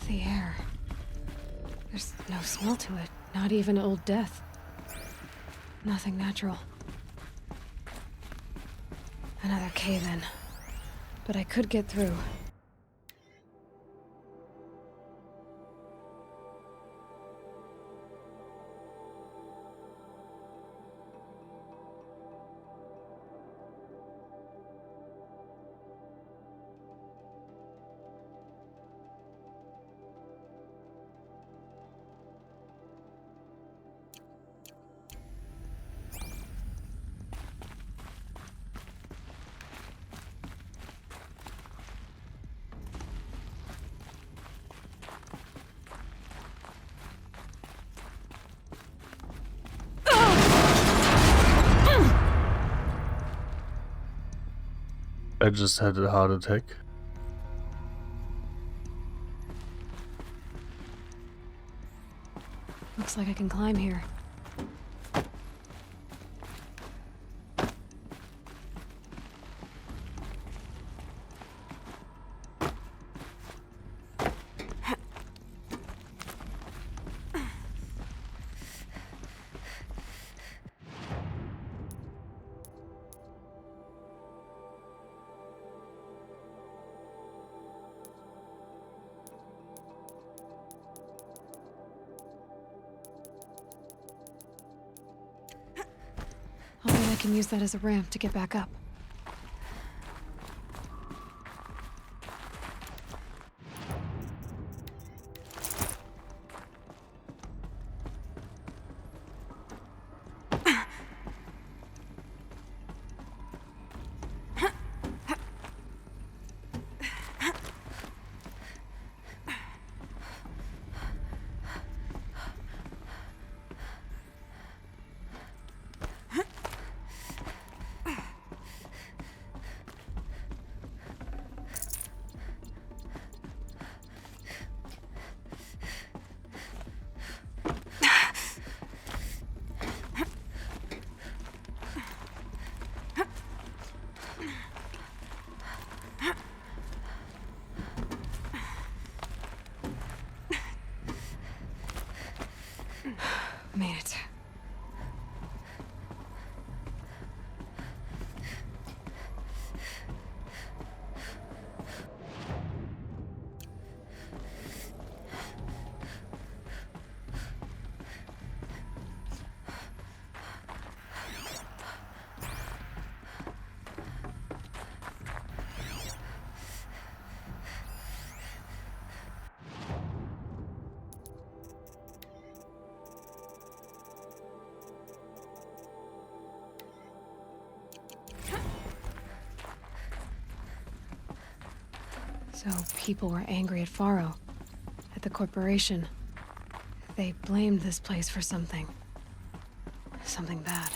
The air. There's no smell to it, not even old death. Nothing natural. Another cave-in. But I could get through. I just had a heart attack. Looks like I can climb here. I'll bet I can use that as a ramp to get back up. Made it. So people were angry at Faro, at the corporation. They blamed this place for something. Something bad.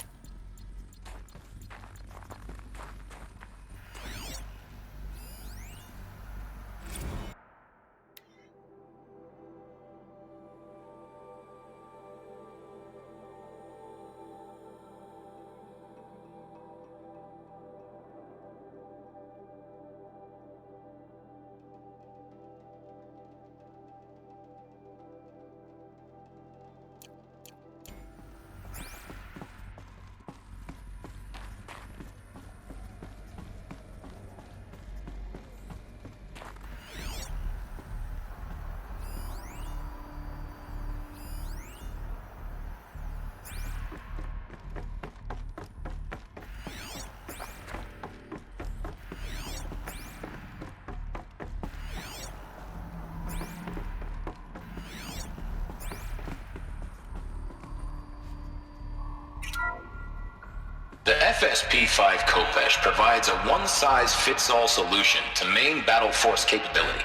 The FSP-5 Khopesh provides a one-size-fits-all solution to main battle force capability.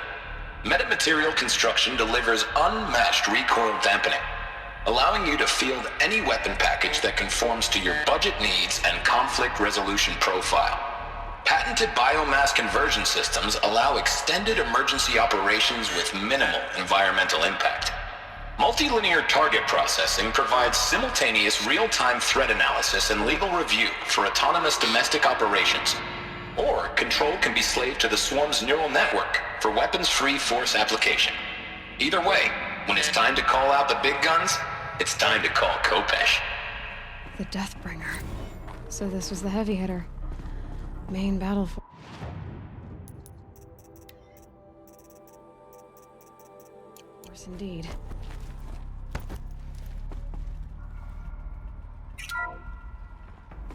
Metamaterial construction delivers unmatched recoil dampening, allowing you to field any weapon package that conforms to your budget needs and conflict resolution profile. Patented biomass conversion systems allow extended emergency operations with minimal environmental impact. Multilinear target processing provides simultaneous real-time threat analysis and legal review for autonomous domestic operations. Or control can be slaved to the Swarm's neural network for weapons-free force application. Either way, when it's time to call out the big guns, it's time to call Khopesh. The Deathbringer. So this was the heavy hitter. Main battle force. Indeed.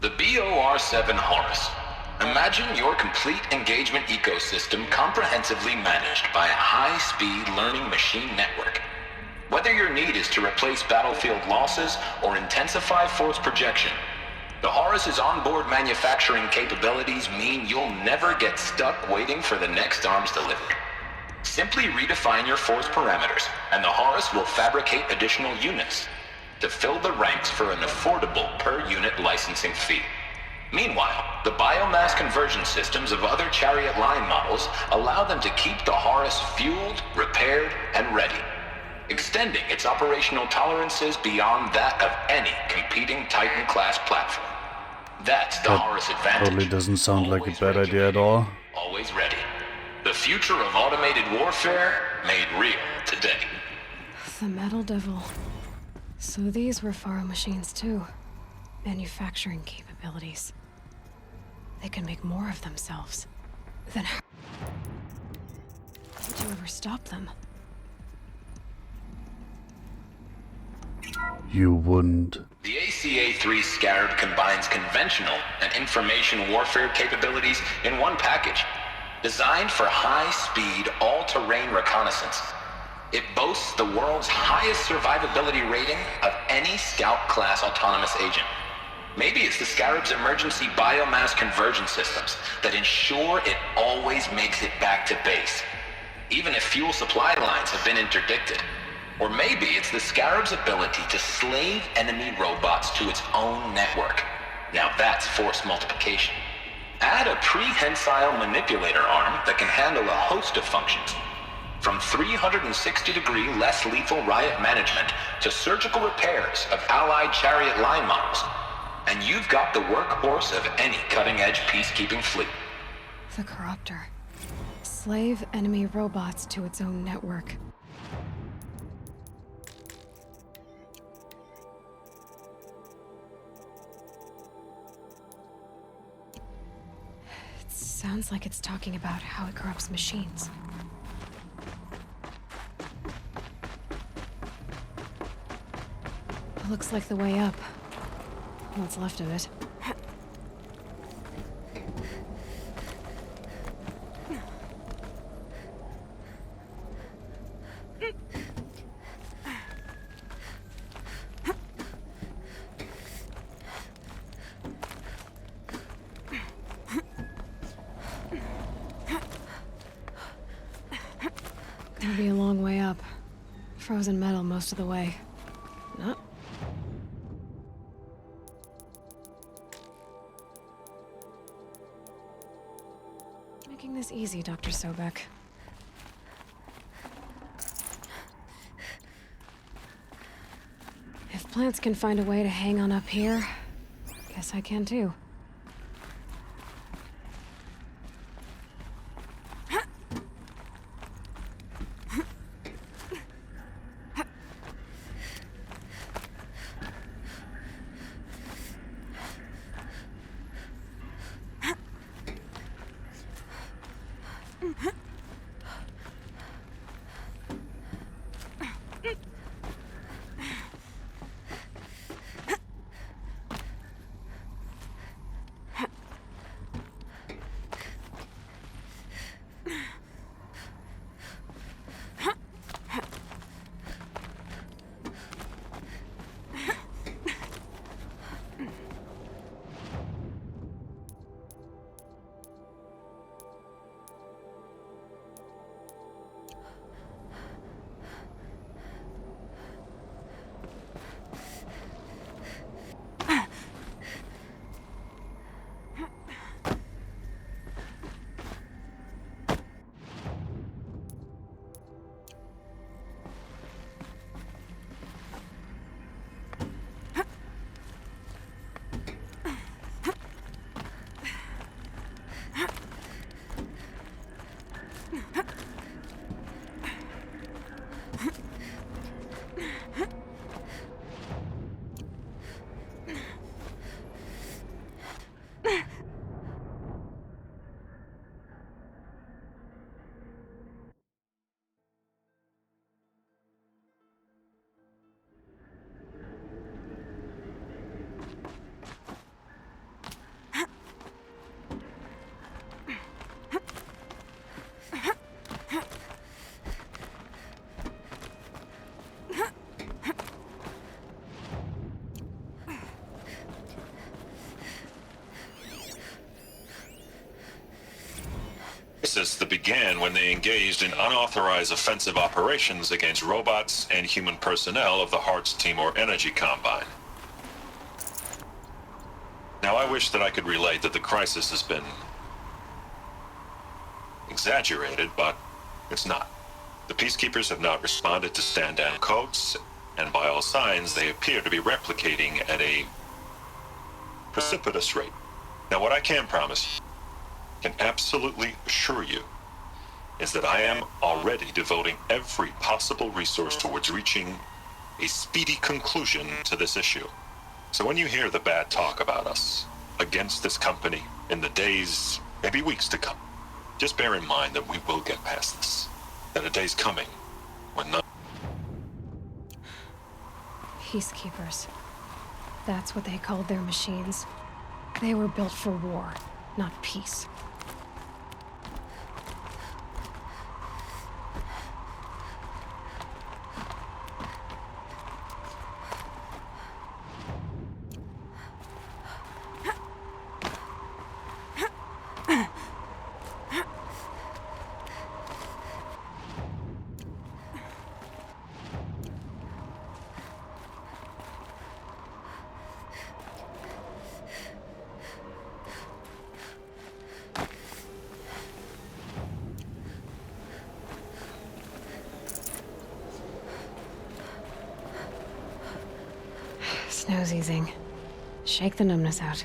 The BOR-7 Horus. Imagine your complete engagement ecosystem comprehensively managed by a high-speed learning machine network. Whether your need is to replace battlefield losses or intensify force projection, the Horus's onboard manufacturing capabilities mean you'll never get stuck waiting for the next arms delivery. Simply redefine your force parameters, and the Horus will fabricate additional units to fill the ranks for an affordable per-unit licensing fee. Meanwhile, the biomass conversion systems of other Chariot line models allow them to keep the Horus fueled, repaired, and ready, extending its operational tolerances beyond that of any competing Titan-class platform. That's the Horus advantage. Totally doesn't sound like a Always bad ready. idea at all. Always ready. The future of automated warfare made real today. The Metal Devil. So these were Faro machines too. Manufacturing capabilities. They can make more of themselves. Then how would you ever stop them? You wouldn't. The ACA-3 Scarab combines conventional and information warfare capabilities in one package, designed for high-speed, all-terrain reconnaissance. It boasts the world's highest survivability rating of any Scout-class autonomous agent. Maybe it's the Scarab's emergency biomass conversion systems that ensure it always makes it back to base, even if fuel supply lines have been interdicted. Or maybe it's the Scarab's ability to slave enemy robots to its own network. Now that's force multiplication. Add a prehensile manipulator arm that can handle a host of functions, from 360-degree less lethal riot management to surgical repairs of allied Chariot line models. And you've got the workhorse of any cutting-edge peacekeeping fleet. The Corruptor. Slave enemy robots to its own network. It sounds like it's talking about how it corrupts machines. Looks like the way up. What's left of it. frozen metal most of the way. Not. Making this easy, Dr. Sobek. If plants can find a way to hang on up here, guess I can too. Crisis that began when they engaged in unauthorized offensive operations against robots and human personnel of the Hearts Timor Energy Combine. Now, I wish that I could relate that the crisis has been exaggerated, but it's not. The Peacekeepers have not responded to stand-down codes, and by all signs, they appear to be replicating at a precipitous rate. Now, what I can promise you, can absolutely assure you, is that I am already devoting every possible resource towards reaching a speedy conclusion to this issue. So when you hear the bad talk about us against this company in the days, maybe weeks to come, just bear in mind that we will get past this. That a day's coming when none... Peacekeepers. That's what they called their machines. They were built for war, not peace. Snow's easing. Shake the numbness out.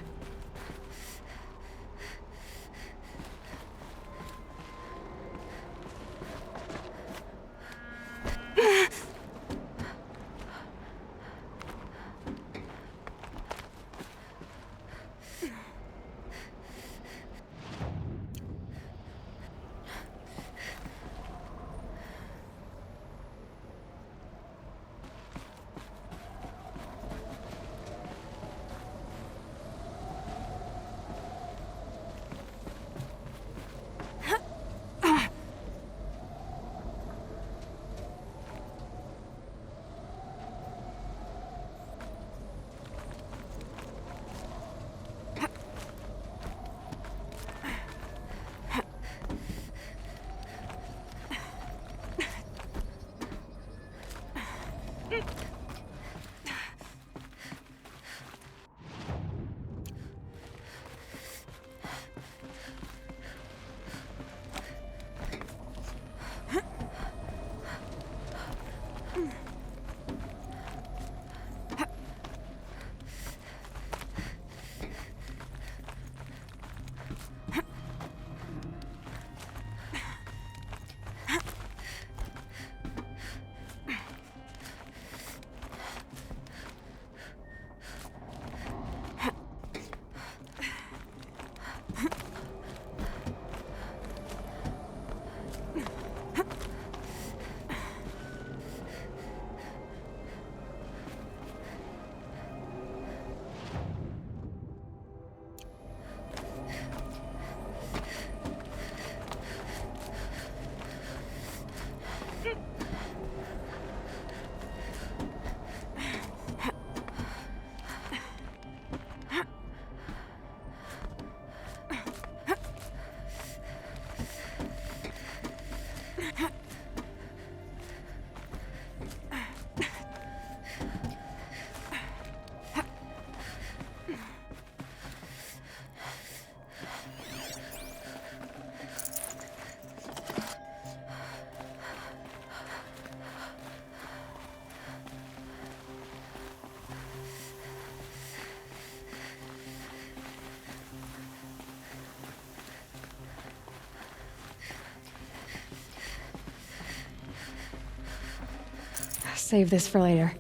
save this for later.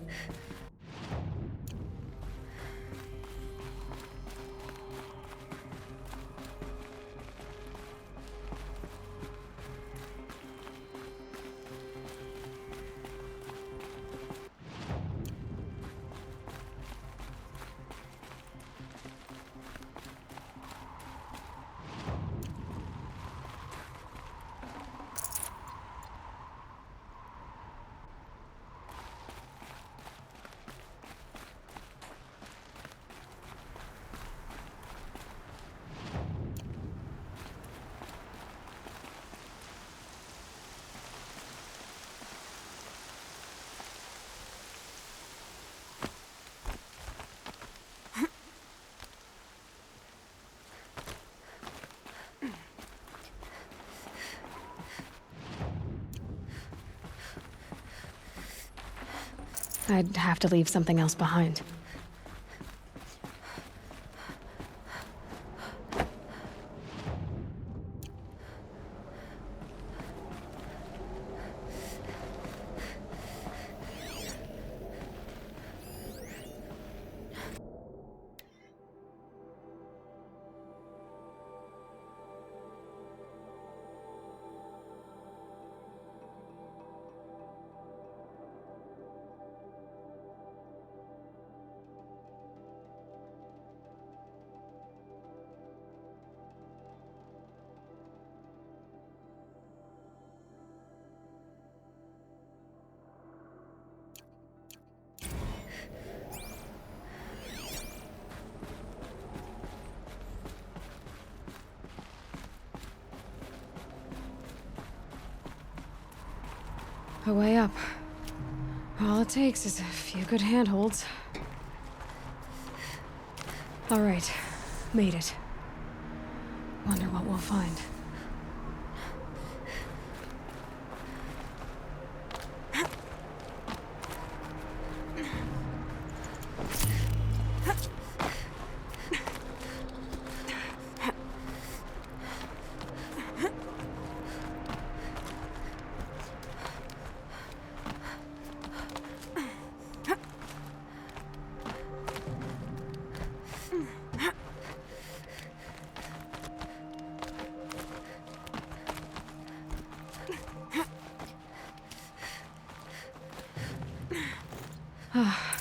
I'd have to leave something else behind. A way up. All it takes is a few good handholds. All right, made it. Wonder what we'll find.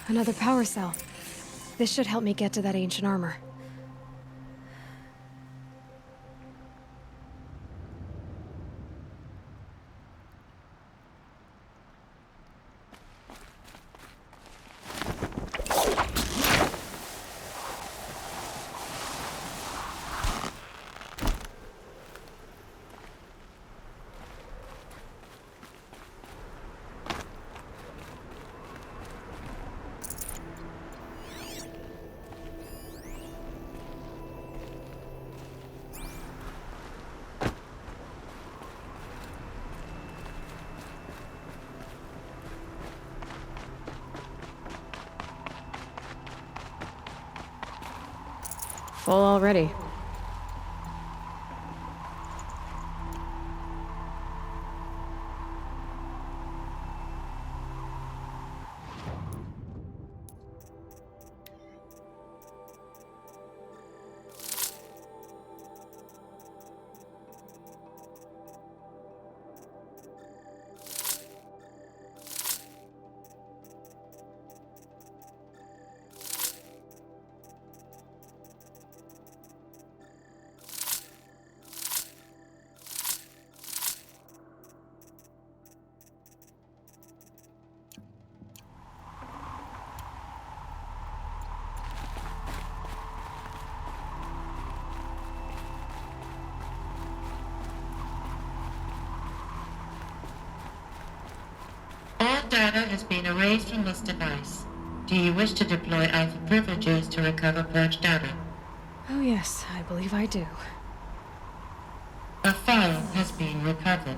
Another power cell. This should help me get to that ancient armor. Full already. All data has been erased from this device. Do you wish to deploy Alpha privileges to recover purged data? Oh yes, I believe I do. A file has been recovered.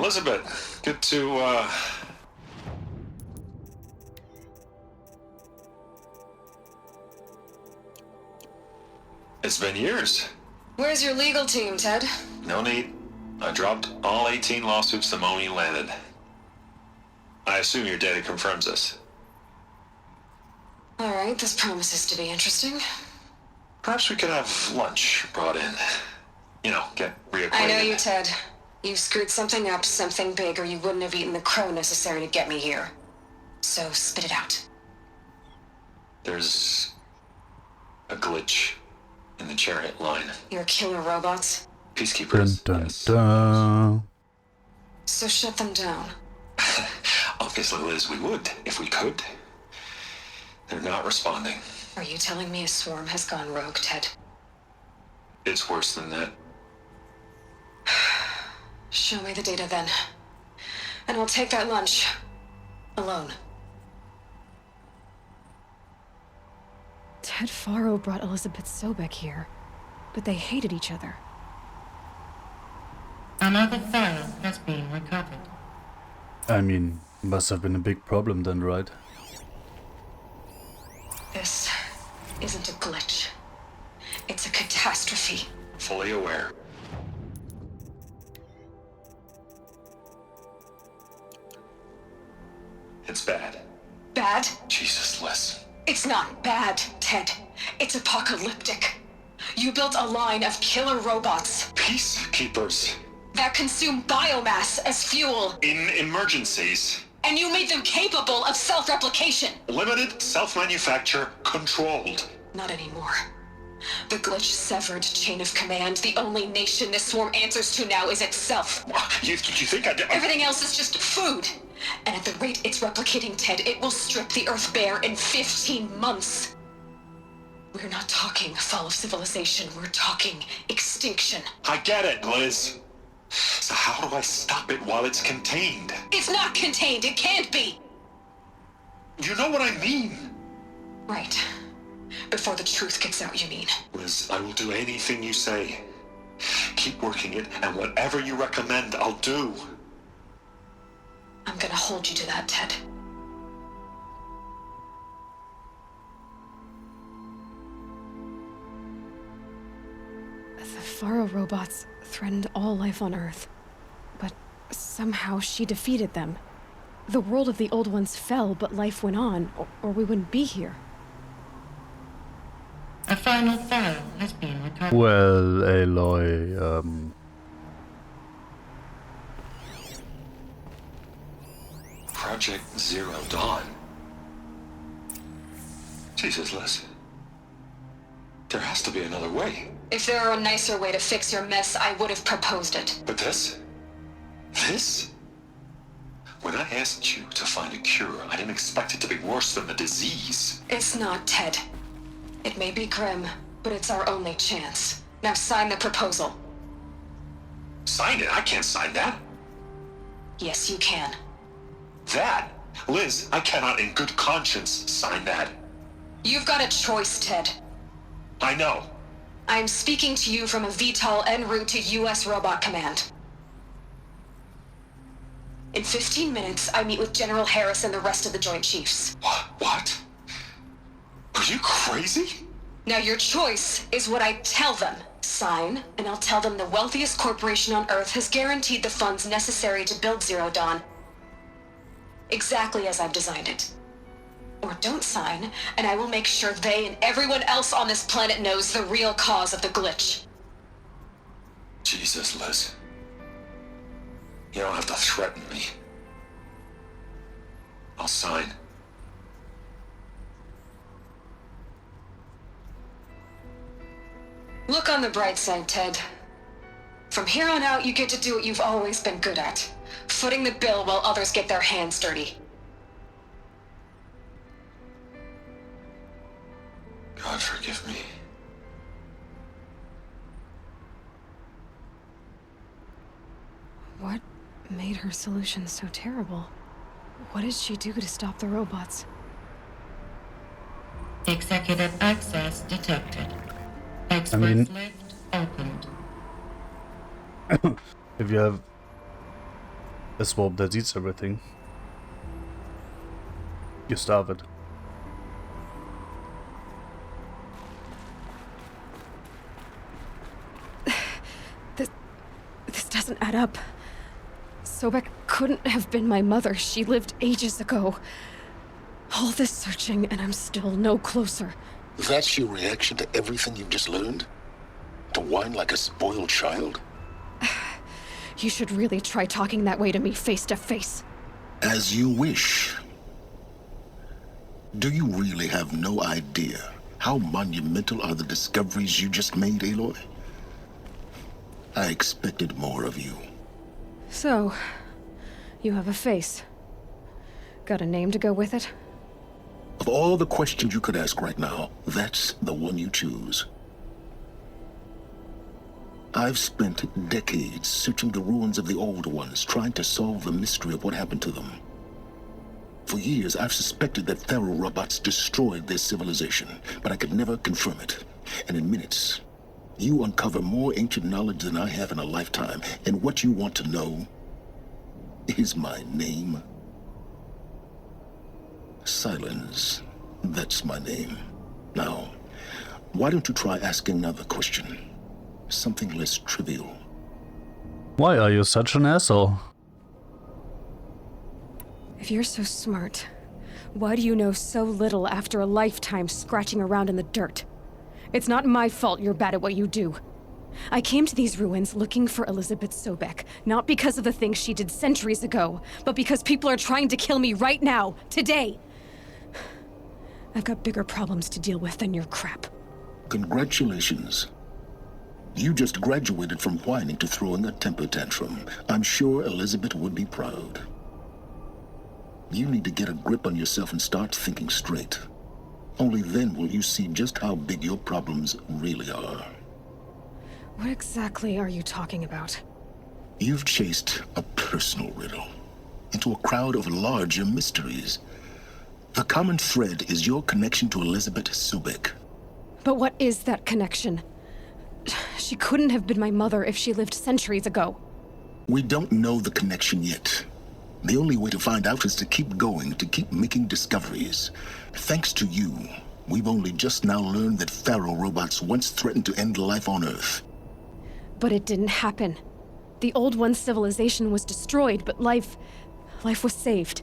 Elizabeth, good to, It's been years. Where's your legal team, Ted? No need. I dropped all 18 lawsuits the moment you landed. I assume your data confirms this. All right, this promises to be interesting. Perhaps we could have lunch brought in. You know, get reacquainted. I know you, Ted. You screwed something up, something big, or you wouldn't have eaten the crow necessary to get me here. So spit it out. There's a glitch in the chariot line. Your killer robots? Dun Peacekeepers. dun Yes. dun. So shut them down. Obviously, Liz, we would, if we could. They're not responding. Are you telling me a swarm has gone rogue, Ted? It's worse than that. Show me the data then. And I'll take that lunch. Alone. Ted Faro brought Elizabeth Sobek here, but they hated each other. Another file has been recovered. I mean, must have been a big problem then, right? This isn't a glitch. It's a catastrophe. Fully aware. It's bad. Bad? Jesus, Liz. It's not bad, Ted. It's apocalyptic. You built a line of killer robots Peacekeepers. that consume biomass as fuel, In emergencies. and you made them capable of self-replication. Limited, self-manufacture, controlled. Not anymore. The glitch severed chain of command. The only nation this swarm answers to now is itself. You think I... Everything else is just food. And at the rate it's replicating, Ted, it will strip the Earth bare in 15 months. We're not talking fall of civilization. We're talking extinction. I get it, Liz. So how do I stop it while it's contained? It's not contained. It can't be. You know what I mean. Right. Before the truth gets out, you mean? Liz, I will do anything you say. Keep working it, and whatever you recommend, I'll do. I'm gonna hold you to that, Ted. The Faro robots threatened all life on Earth. But somehow she defeated them. The world of the old ones fell, but life went on, or we wouldn't be here. A final file has been recovered. Well, Aloy, Project Zero Dawn. Jesus, Liz. There has to be another way. If there were a nicer way to fix your mess, I would have proposed it. But this? This? When I asked you to find a cure, I didn't expect it to be worse than the disease. It's not, Ted. It may be grim, but it's our only chance. Now sign the proposal. Sign it? I can't sign that. Yes, you can. That? Liz, I cannot in good conscience sign that. You've got a choice, Ted. I know. I'm speaking to you from a VTOL en route to U.S. Robot Command. In 15 minutes, I meet with General Harris and the rest of the Joint Chiefs. What? Are you crazy? Now your choice is what I tell them. Sign, and I'll tell them the wealthiest corporation on Earth has guaranteed the funds necessary to build Zero Dawn. Exactly as I've designed it. Or don't sign, and I will make sure they and everyone else on this planet knows the real cause of the glitch. Jesus, Liz. You don't have to threaten me. I'll sign. Look on the bright side, Ted. From here on out, you get to do what you've always been good at. Footing the bill while others get their hands dirty. God forgive me. What made her solution so terrible? What did she do to stop the robots? Executive access detected. Express mean- lift opened. if you have A swamp that eats everything. You starve it. This doesn't add up. Sobek couldn't have been my mother. She lived ages ago. All this searching, and I'm still no closer. That's your reaction to everything you've just learned? To whine like a spoiled child? You should really try talking that way to me face to face. As you wish. Do you really have no idea how monumental are the discoveries you just made, Aloy? I expected more of you. So, you have a face. Got a name to go with it? Of all the questions you could ask right now, that's the one you choose. I've spent decades searching the ruins of the Old Ones, trying to solve the mystery of what happened to them. For years, I've suspected that Faro robots destroyed their civilization, but I could never confirm it. And in minutes, you uncover more ancient knowledge than I have in a lifetime, and what you want to know is my name. Silence. That's my name. Now, why don't you try asking another question? Something less trivial. Why are you such an asshole? If you're so smart, why do you know so little after a lifetime scratching around in the dirt? It's not my fault you're bad at what you do. I came to these ruins looking for Elizabeth Sobek, not because of the things she did centuries ago, but because people are trying to kill me right now, today. I've got bigger problems to deal with than your crap. Congratulations. You just graduated from whining to throwing a temper tantrum. I'm sure Elizabeth would be proud. You need to get a grip on yourself and start thinking straight. Only then will you see just how big your problems really are. What exactly are you talking about? You've chased a personal riddle into a crowd of larger mysteries. The common thread is your connection to Elizabeth Sobek. But what is that connection? She couldn't have been my mother if she lived centuries ago. We don't know the connection yet. The only way to find out is to keep going, to keep making discoveries. Thanks to you, we've only just now learned that Faro robots once threatened to end life on Earth. But it didn't happen. The Old One's civilization was destroyed, but life was saved.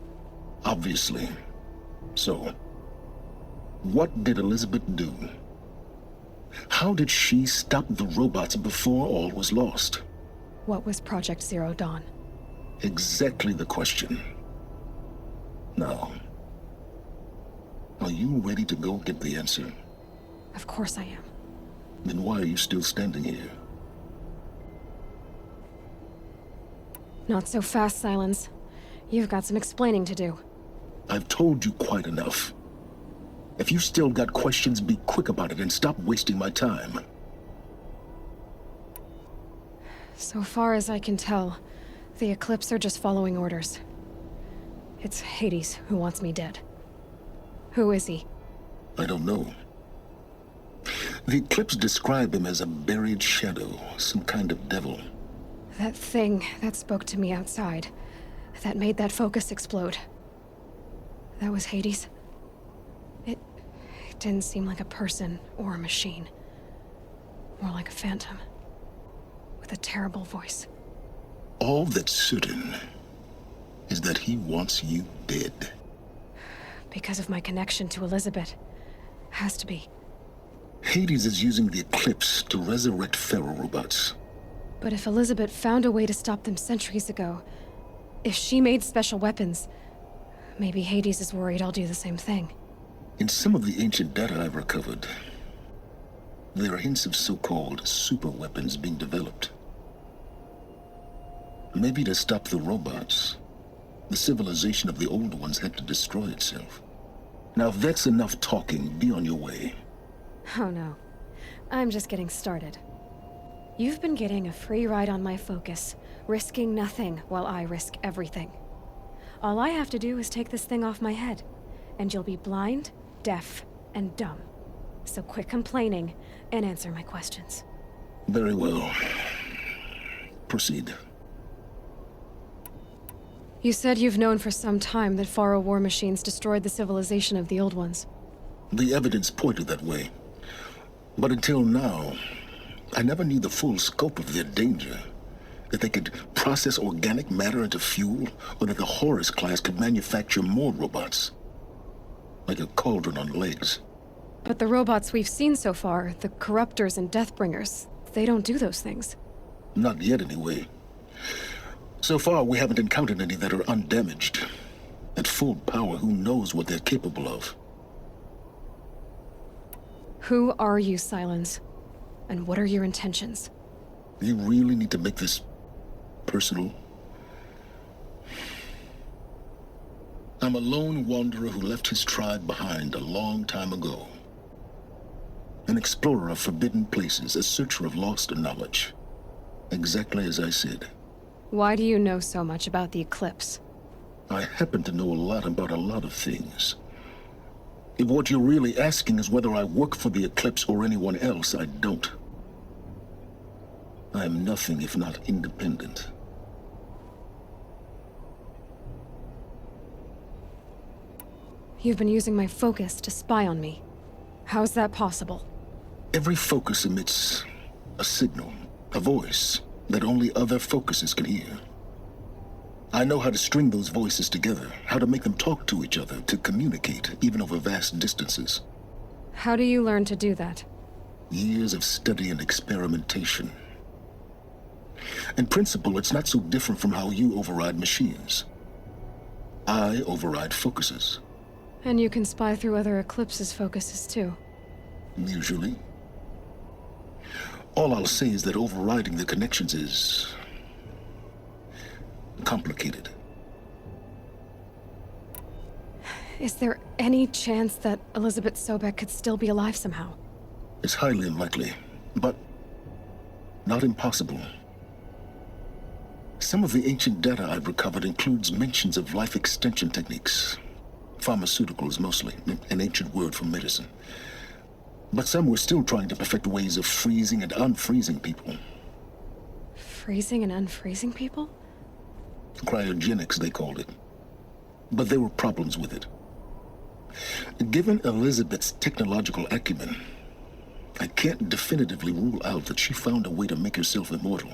Obviously. So, what did Elizabeth do? How did she stop the robots before all was lost? What was Project Zero Dawn? Exactly the question. Now, are you ready to go get the answer? Of course I am. Then why are you still standing here? Not so fast, Silence. You've got some explaining to do. I've told you quite enough. If you've still got questions, be quick about it and stop wasting my time. So far as I can tell, the Eclipse are just following orders. It's Hades who wants me dead. Who is he? I don't know. The Eclipse describe him as a buried shadow, some kind of devil. That thing that spoke to me outside, that made that focus explode. That was Hades? It didn't seem like a person or a machine. More like a phantom. With a terrible voice. All that's certain is that he wants you dead. Because of my connection to Elizabeth. Has to be. Hades is using the Eclipse to resurrect Faro robots. But if Elizabeth found a way to stop them centuries ago, if she made special weapons, maybe Hades is worried I'll do the same thing. In some of the ancient data I've recovered, there are hints of so-called super weapons being developed. Maybe to stop the robots, the civilization of the Old Ones had to destroy itself. Now, if that's enough talking, be on your way. Oh no. I'm just getting started. You've been getting a free ride on my focus, risking nothing while I risk everything. All I have to do is take this thing off my head, and you'll be blind, deaf, and dumb. So quit complaining and answer my questions. Very well. Proceed. You said you've known for some time that Faro war machines destroyed the civilization of the Old Ones. The evidence pointed that way. But until now, I never knew the full scope of their danger. That they could process organic matter into fuel, or that the Horus class could manufacture more robots. Like a cauldron on legs. But the robots we've seen so far, the Corruptors and Deathbringers, they don't do those things. Not yet, anyway. So far, we haven't encountered any that are undamaged. At full power, who knows what they're capable of? Who are you, Silence? And what are your intentions? You really need to make this personal? I'm a lone wanderer who left his tribe behind a long time ago. An explorer of forbidden places, a searcher of lost knowledge. Exactly as I said. Why do you know so much about the Eclipse? I happen to know a lot about a lot of things. If what you're really asking is whether I work for the Eclipse or anyone else, I don't. I am nothing if not independent. You've been using my focus to spy on me. How's that possible? Every focus emits a signal, a voice, that only other focuses can hear. I know how to string those voices together, how to make them talk to each other, to communicate, even over vast distances. How do you learn to do that? Years of study and experimentation. In principle, it's not so different from how you override machines. I override focuses. And you can spy through other Eclipse's focuses too. Usually. All I'll say is that overriding the connections is complicated. Is there any chance that Elizabeth Sobek could still be alive somehow? It's highly unlikely, but not impossible. Some of the ancient data I've recovered includes mentions of life extension techniques. Pharmaceuticals, mostly, an ancient word for medicine. But some were still trying to perfect ways of freezing and unfreezing people. Freezing and unfreezing people? Cryogenics, they called it. But there were problems with it. Given Elizabeth's technological acumen, I can't definitively rule out that she found a way to make herself immortal.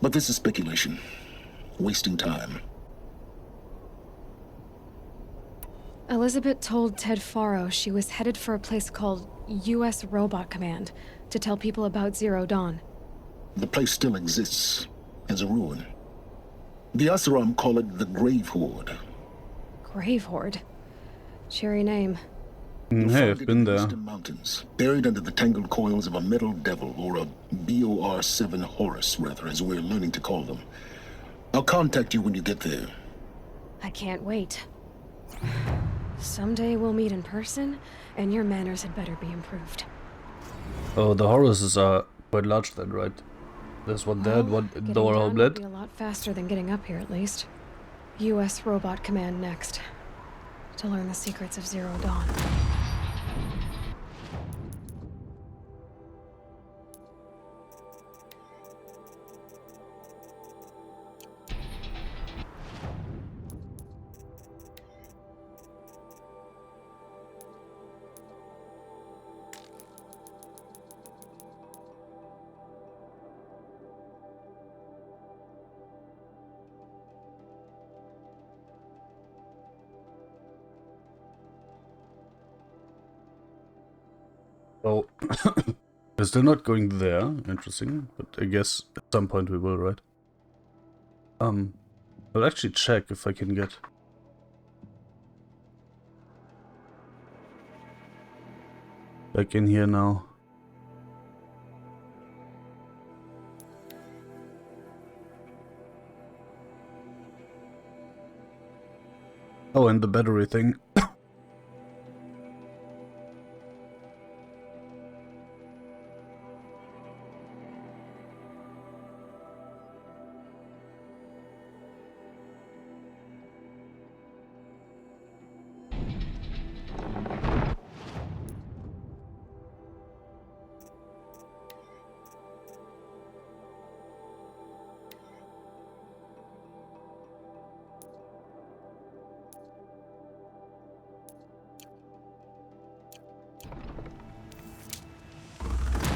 But this is speculation. Wasting time. Elizabeth told Ted Faro she was headed for a place called U.S. Robot Command to tell people about Zero Dawn. The place still exists, as a ruin. The Oseram call it the Grave Horde. Grave Horde? Cheery name. Hey, I've been there. Eastern mountains, buried under the tangled coils of a metal devil, or a BOR-7 Horus, rather, as we're learning to call them. I'll contact you when you get there. I can't wait. Someday we'll meet in person, and your manners had better be improved. Oh, the Horuses are quite large then, right? There's one dead, one in Getting Lower down will Homeland. be a lot faster than getting up here, at least. U.S. Robot Command next. To learn the secrets of Zero Dawn. Oh, we're still not going there. Interesting, but I guess at some point we will, right? I'll actually check if I can get back in here now. Oh, and the battery thing.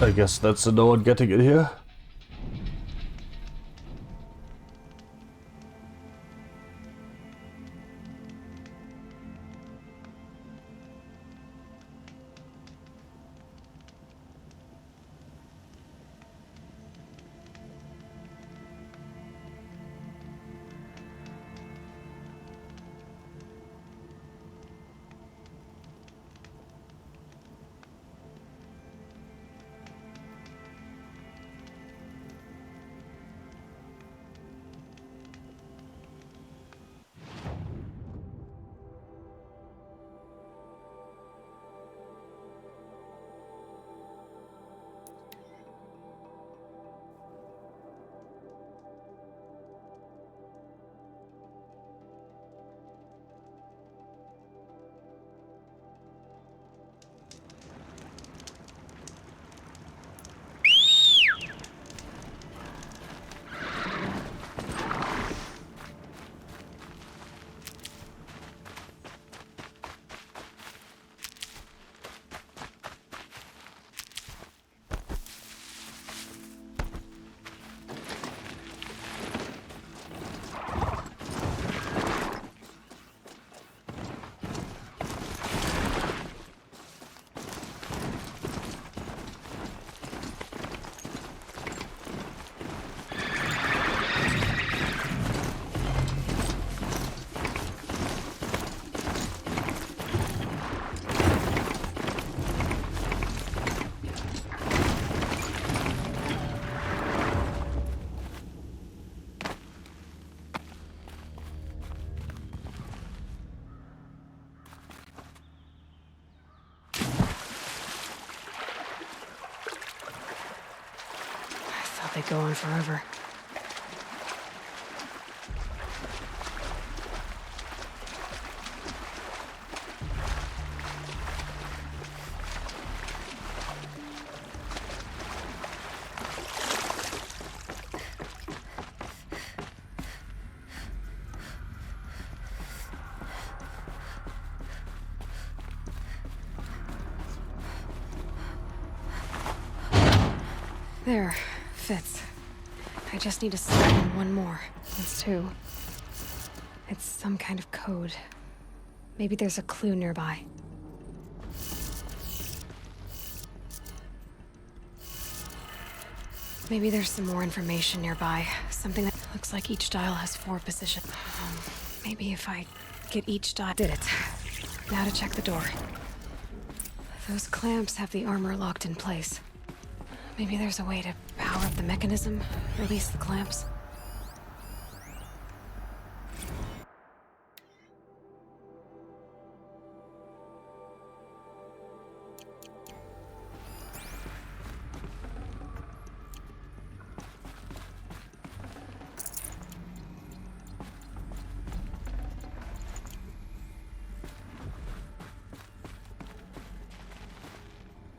I guess that's no one getting in here. I thought they'd go on forever. There. Fits. I just need to slip in one more. That's two. It's some kind of code. Maybe there's a clue nearby. Maybe there's some more information nearby. Something that looks like each dial has 4 positions. Maybe if I get each dial... Did it. Now to check the door. Those clamps have the armor locked in place. Maybe there's a way to power up the mechanism, release the clamps.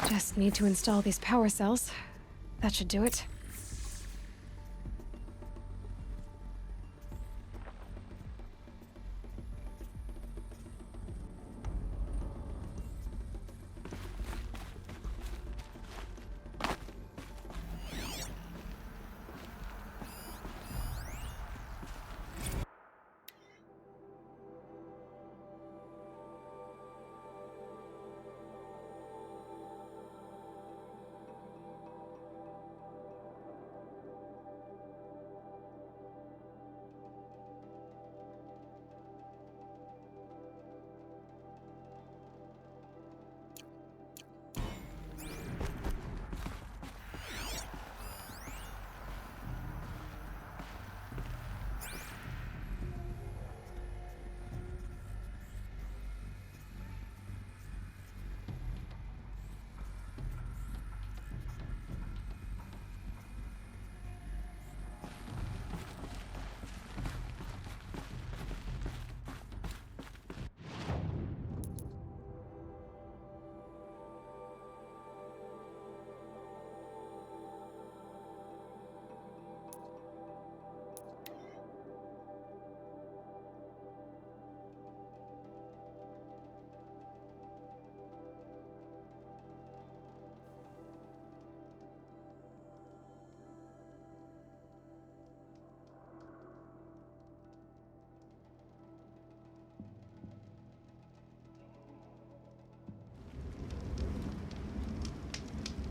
Just need to install these power cells. That should do it.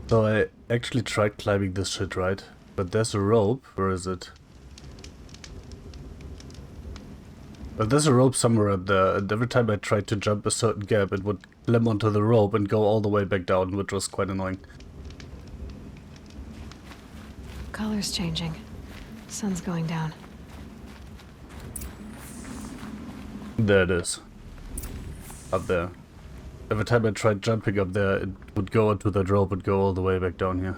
So I actually tried climbing this shit, right? But there's a rope. Where is it? But there's a rope somewhere up there, and every time I tried to jump a certain gap, it would climb onto the rope and go all the way back down, which was quite annoying. Color's changing. Sun's going down. There it is. Up there. Every time I tried jumping up there, it would go onto that rope and go all the way back down here.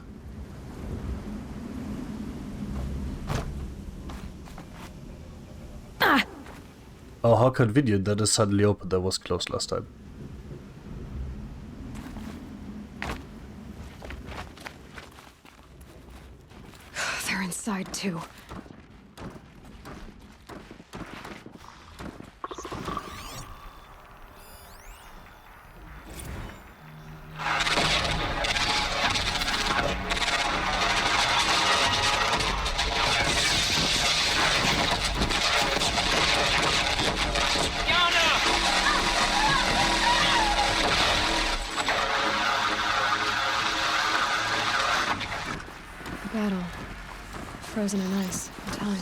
Ah! Oh, how convenient that is suddenly open. That was closed last time. They're inside too. Battle. Frozen in ice. In time.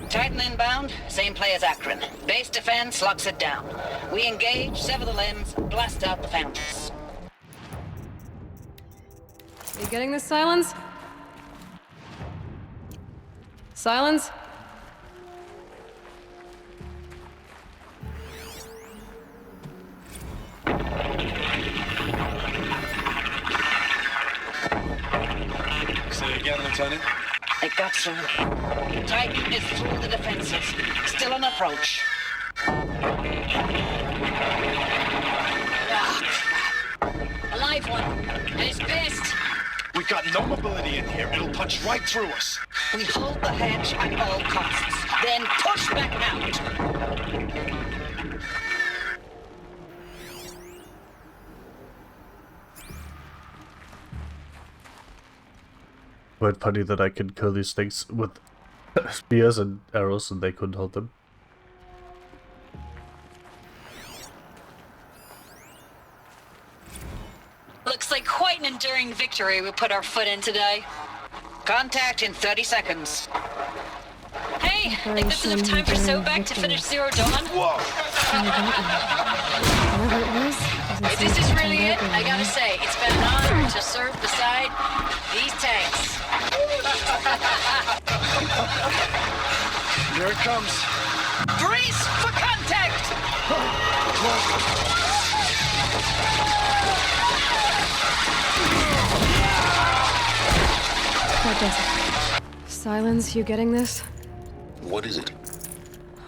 Titan inbound, same play as Akron. Base defense locks it down. We engage, sever the limbs, blast out the fountains. Are you getting this, Silence? Silence? Say again, Lieutenant. It got through. Titan is through the defenses. Still on approach. Ah, crap. A live one. And he's pissed. We've got no mobility in here. It'll punch right through us. We hold the hedge at all costs. Then push back out. Quite funny that I can kill these things with spears and arrows and they couldn't hold them. Looks like quite an enduring victory we put our foot in today. Contact in 30 seconds. Hey, think that's enough time for Sobek to finish Zero Dawn? Whoa! Whatever it was, If this is really it, I gotta say, it's been an honor to serve beside these tanks. Here it comes. Brace for contact! That does it. Silence, you getting this? What is it?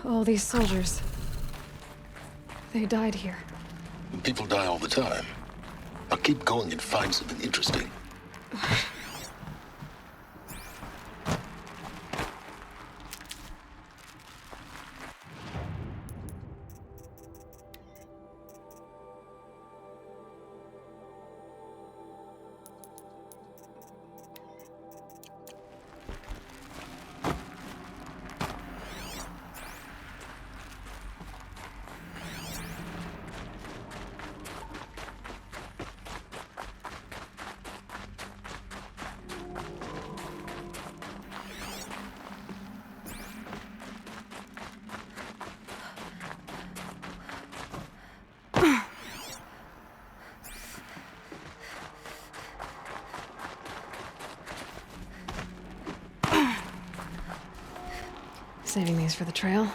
All these soldiers. They died here. People die all the time. Now keep going and find something interesting. Saving these for the trail.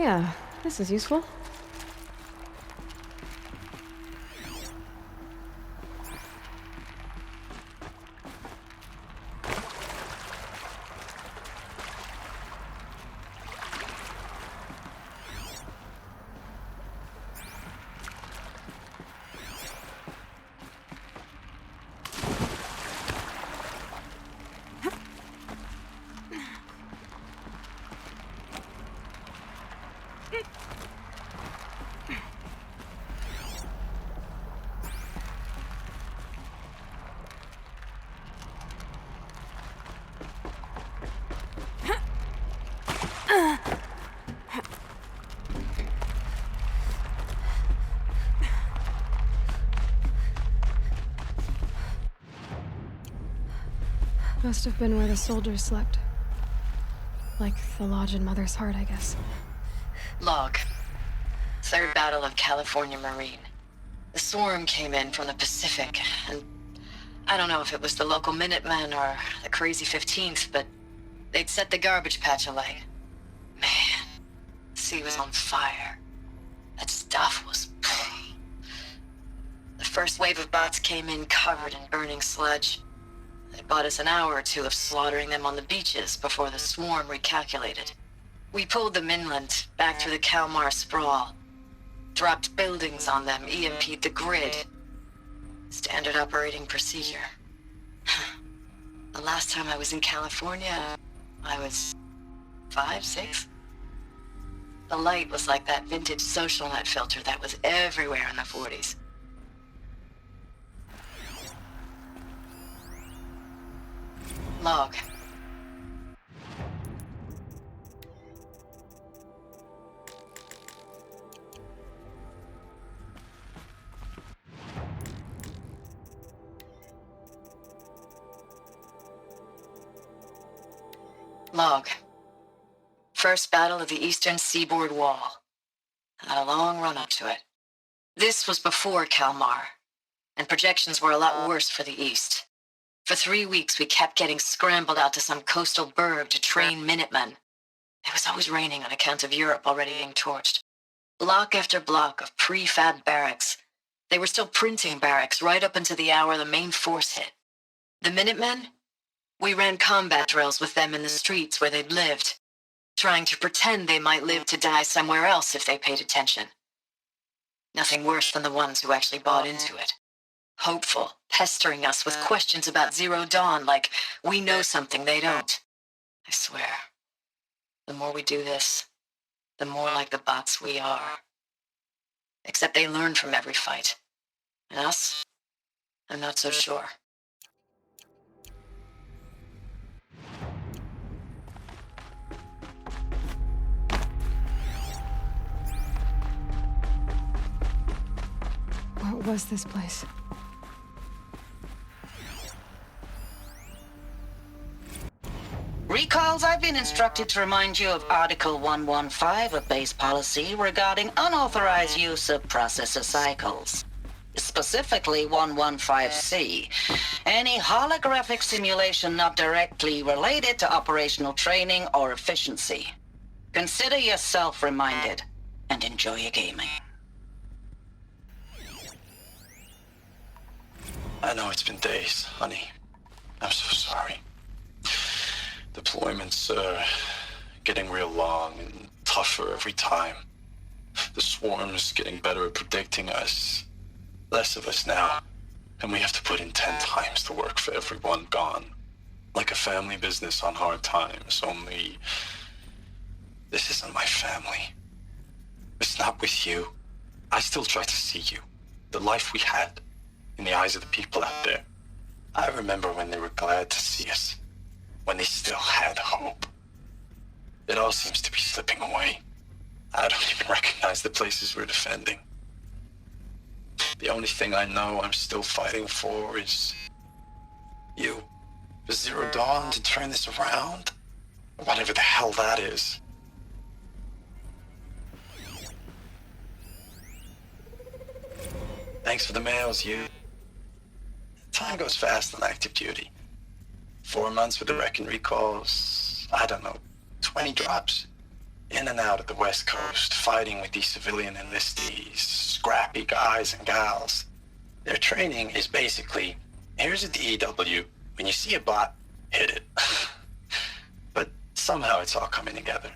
Yeah, this is useful. Must have been where the soldiers slept. Like the lodge in Mother's Heart, I guess. Log. Third Battle of California Marine. The swarm came in from the Pacific, and I don't know if it was the local Minutemen or the Crazy 15th, but they'd set the garbage patch alight. Man, the sea was on fire. That stuff was... The first wave of bots came in covered in burning sludge. It bought us an hour or two of slaughtering them on the beaches before the swarm recalculated. We pulled them inland, back through the Kalmar sprawl. Dropped buildings on them, EMP'd the grid. Standard operating procedure. The last time I was in California, I was 5, 6? The light was like that vintage social net filter that was everywhere in the 40s. Log. Log. First battle of the Eastern Seaboard Wall. Had a long run up to it. This was before Kalmar, and projections were a lot worse for the East. For 3 weeks, we kept getting scrambled out to some coastal burg to train Minutemen. It was always raining on account of Europe already being torched. Block after block of prefab barracks. They were still printing barracks right up until the hour the main force hit. The Minutemen? We ran combat drills with them in the streets where they'd lived, trying to pretend they might live to die somewhere else if they paid attention. Nothing worse than the ones who actually bought into it. Hopeful, pestering us with questions about Zero Dawn like we know something they don't. I swear, the more we do this, the more like the bots we are. Except they learn from every fight. And us? I'm not so sure. What was this place? Recalls, I've been instructed to remind you of Article 115 of base policy regarding unauthorized use of processor cycles. Specifically 115C. Any holographic simulation not directly related to operational training or efficiency. Consider yourself reminded and enjoy your gaming. I know it's been days, honey. I'm so sorry. Deployments are getting real long and tougher every time. The swarm's getting better at predicting us. Less of us now. And we have to put in 10 times the work for everyone gone. Like a family business on hard times, only... This isn't my family. It's not with you. I still try to see you. The life we had. In the eyes of the people out there. I remember when they were glad to see us. When they still had hope. It all seems to be slipping away. I don't even recognize the places we're defending. The only thing I know I'm still fighting for is... you. For Zero Dawn to turn this around? Whatever the hell that is. Thanks for the mails, you. Time goes fast on active duty. 4 months with the wreck and recalls, I don't know, 20 drops. in and out of the West Coast, fighting with these civilian enlistees, scrappy guys and gals. Their training is basically, here's a DEW, when you see a bot, hit it. But somehow it's all coming together.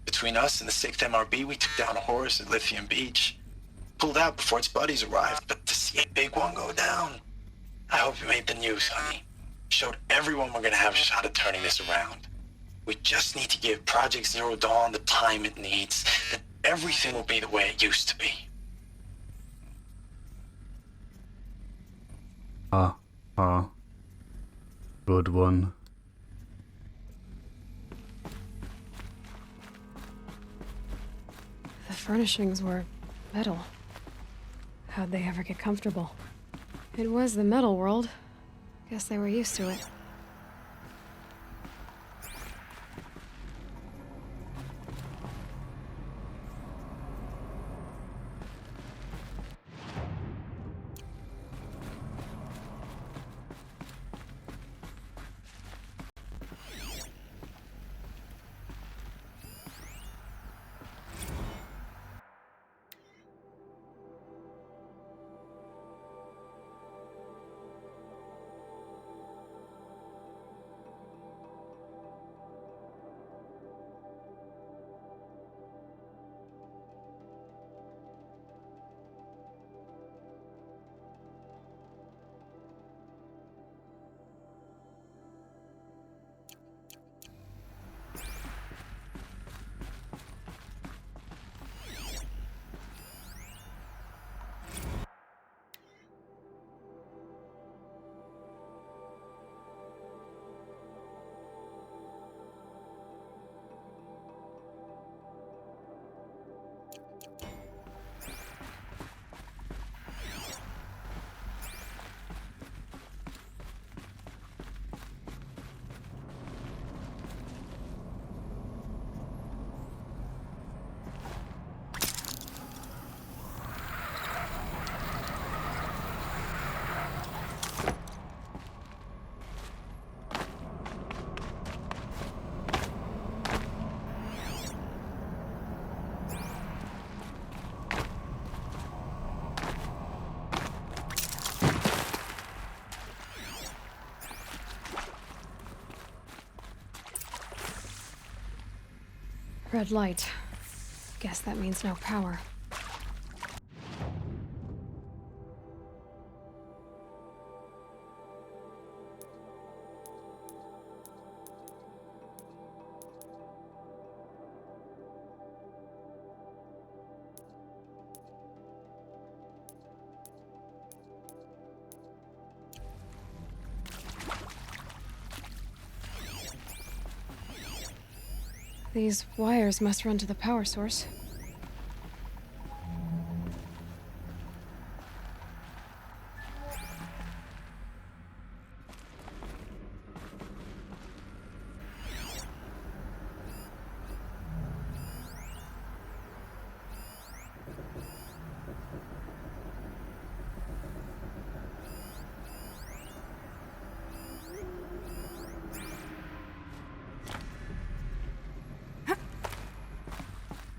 Between us and the 6th MRB, we took down a horse at Lithium Beach. Pulled out before its buddies arrived, but to see a big one go down, I hope you made the news, honey. Showed everyone we're gonna have a shot at turning this around. We just need to give Project Zero Dawn the time it needs, then everything will be the way it used to be. Good one. The furnishings were metal. How'd they ever get comfortable? It was the metal world. Guess they were used to it. Red light. Guess that means no power. These wires must run to the power source.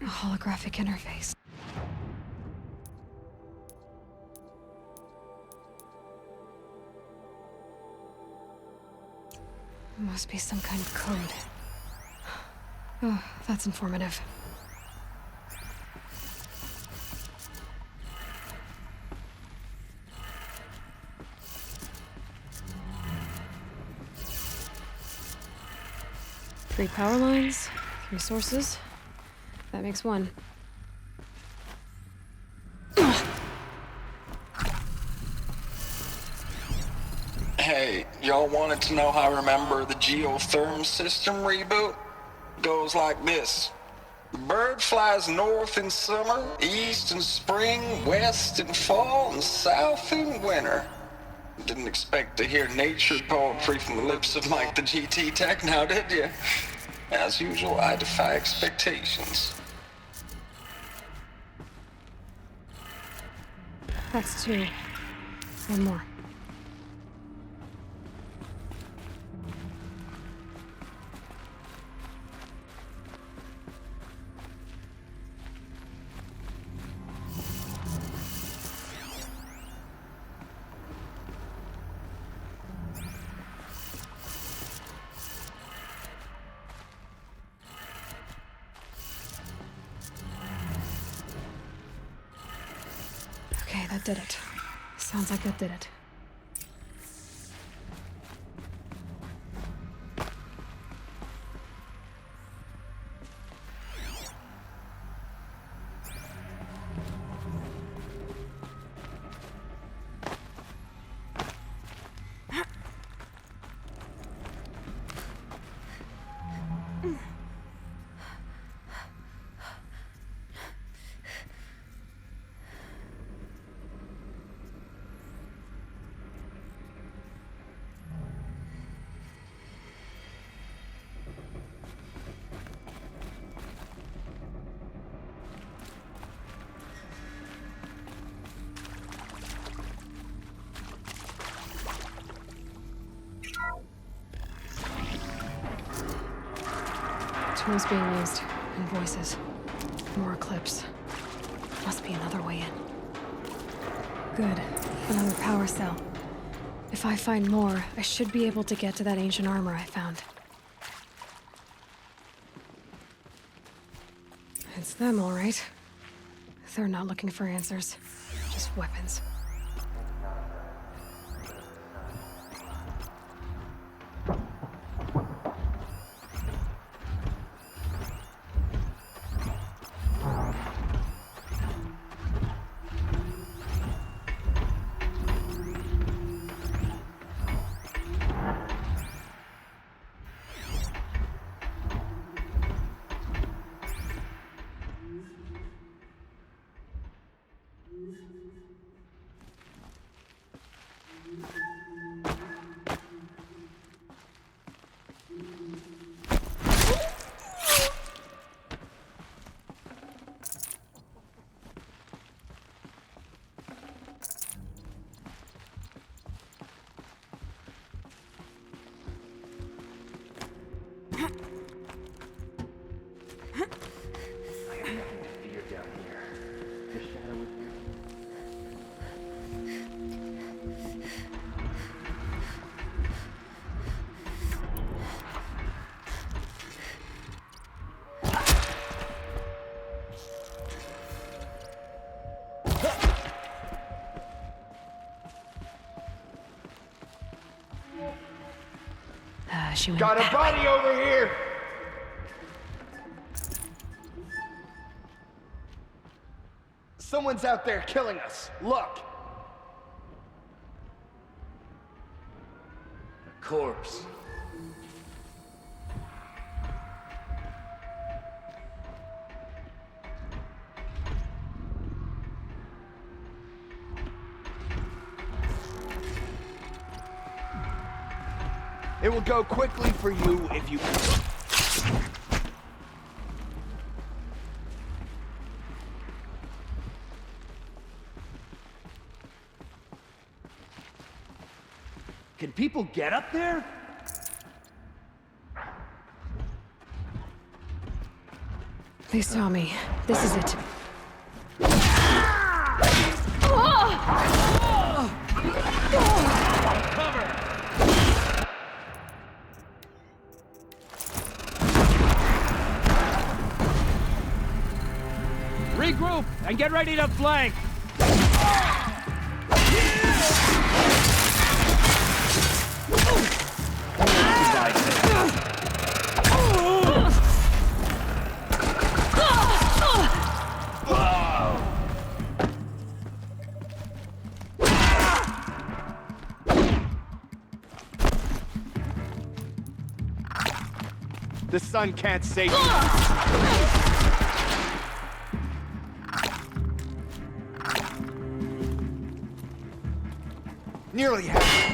A holographic interface. Must be some kind of code. Oh, that's informative. Three power lines, 3 sources. That makes 1. Hey, y'all wanted to know how I remember the geotherm system reboot? Goes like this. The bird flies north in summer, east in spring, west in fall, and south in winter. Didn't expect to hear nature poetry from the lips of Mike the GT Tech now, did you? As usual, I defy expectations. That's 2. 1 more. that did it. Sounds like that did it. Tools being used, and voices. More clips. Must be another way in. Good. Another power cell. If I find more, I should be able to get to that ancient armor I found. It's them, all right. They're not looking for answers. Just weapons. She went Got a body over here! Someone's out there killing us. Look! A corpse. It will go quickly for you if you... Can people get up there? They saw me. This is it. Regroup and get ready to flank! The sun can't save you. Nearly had it.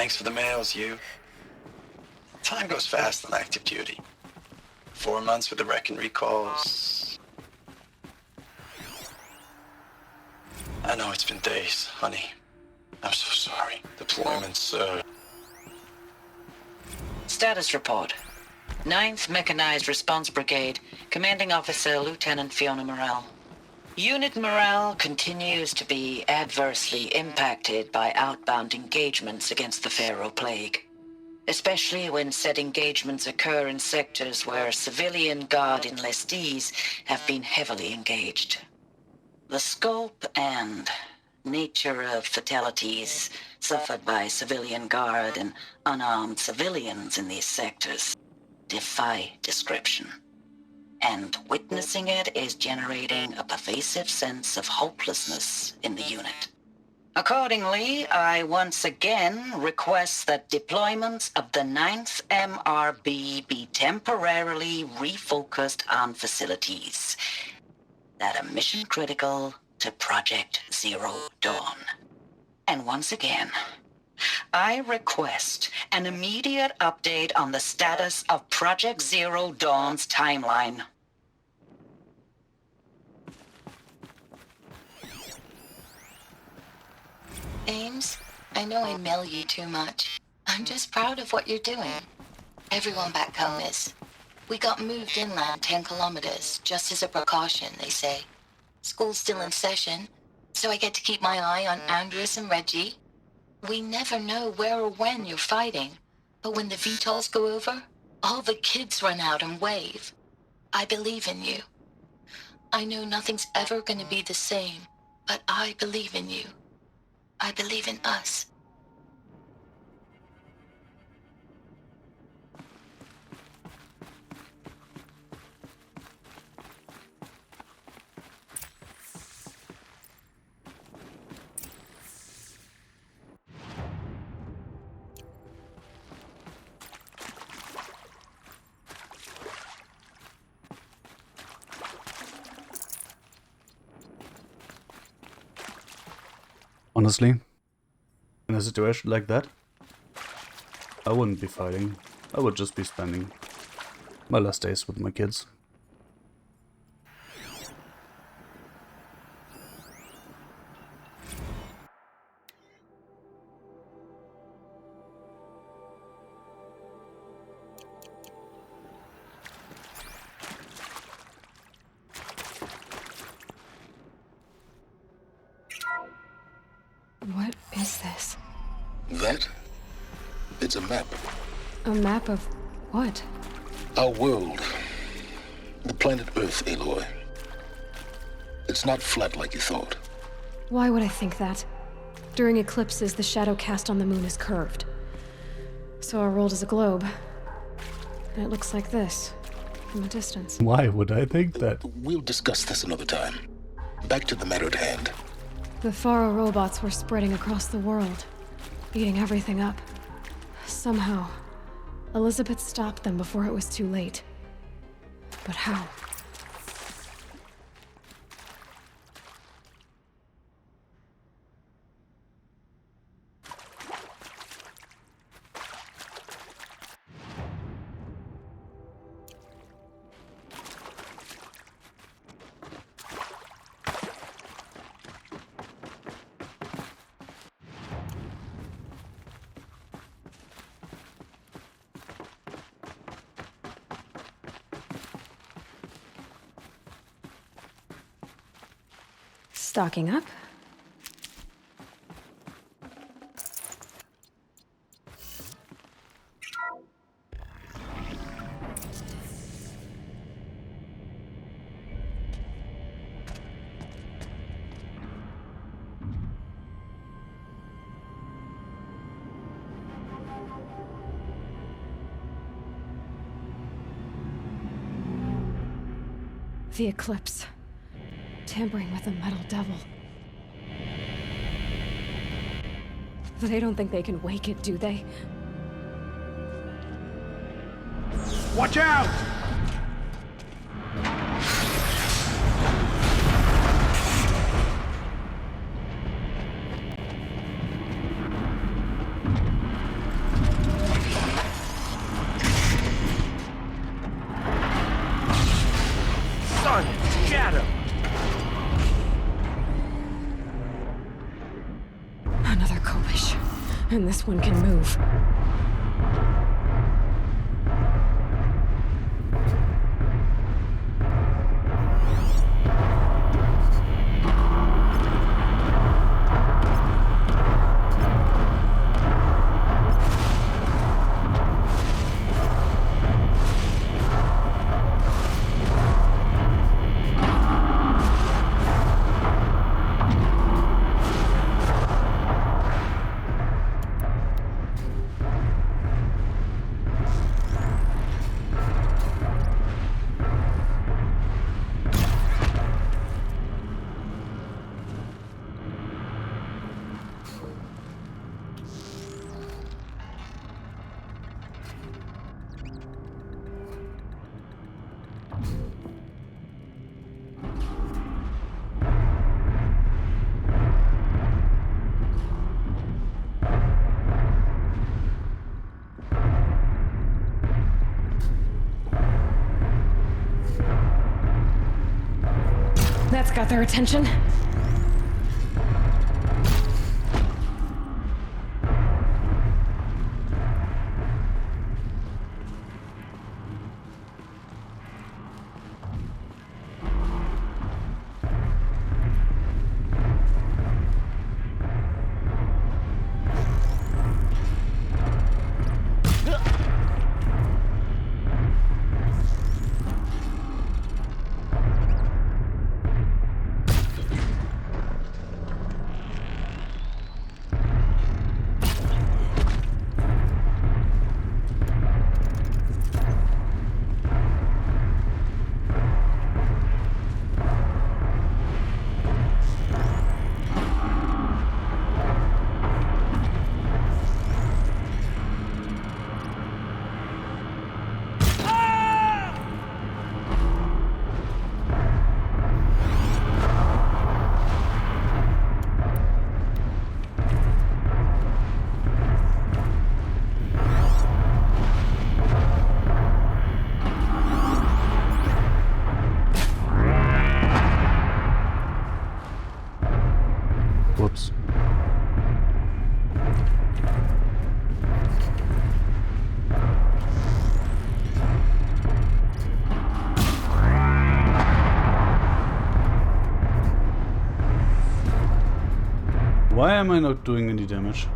Thanks for the mails, you. Time goes fast on active duty. 4 months with the wreck and recalls. I know it's been days, honey. I'm so sorry. Deployments, Status report. 9th Mechanized Response Brigade, Commanding Officer Lieutenant Fiona Morell. Unit morale continues to be adversely impacted by outbound engagements against the Pharaoh Plague, especially when said engagements occur in sectors where civilian guard enlistees have been heavily engaged. The scope and nature of fatalities suffered by civilian guard and unarmed civilians in these sectors defy description. And witnessing it is generating a pervasive sense of hopelessness in the unit. Accordingly, I once again request that deployments of the 9th MRB be temporarily refocused on facilities that are mission critical to Project Zero Dawn. And once again, I request an immediate update on the status of Project Zero Dawn's timeline. Ames, I know I mail you too much. I'm just proud of what you're doing. Everyone back home is. We got moved inland 10 kilometers, just as a precaution, they say. School's still in session, so I get to keep my eye on Andres and Reggie. We never know where or when you're fighting, but when the VTOLs go over, all the kids run out and wave. I believe in you. I know nothing's ever gonna be the same, but I believe in you. I believe in us. Honestly, in a situation like that, I wouldn't be fighting. I would just be spending my last days with my kids. What is this? That? It's a map. A map of what? Our world. The planet Earth, Aloy. It's not flat like you thought. Why would I think that? During eclipses, the shadow cast on the moon is curved. So our world is a globe. And it looks like this, from a distance. Why would I think that? We'll discuss this another time. Back to the matter at hand. The Faro robots were spreading across the world, eating everything up. Somehow, Elizabeth stopped them before it was too late. But how? Stocking up. The eclipse. Tampering with the metal devil. They don't think they can wake it, do they? Watch out! on! Get him! Another Kopish. And this one can move. That's got their attention. Whoops. Why am I not doing any damage?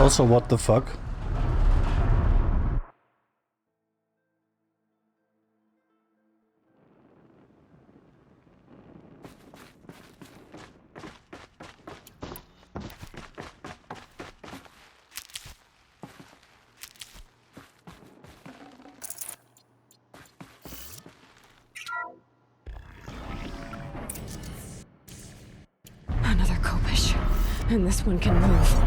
Also, what the fuck? Another Kopish. And this one can move.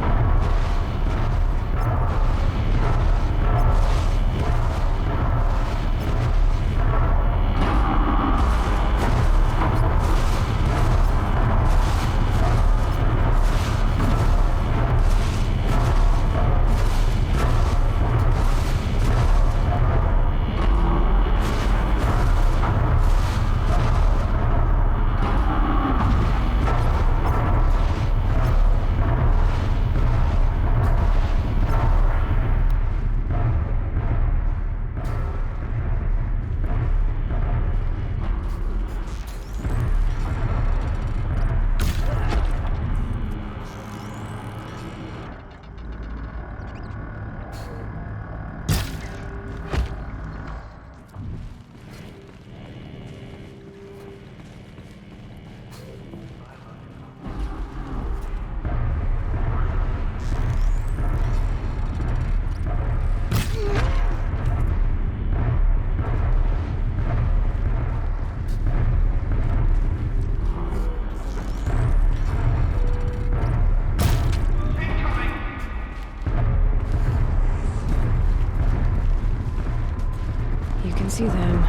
See them.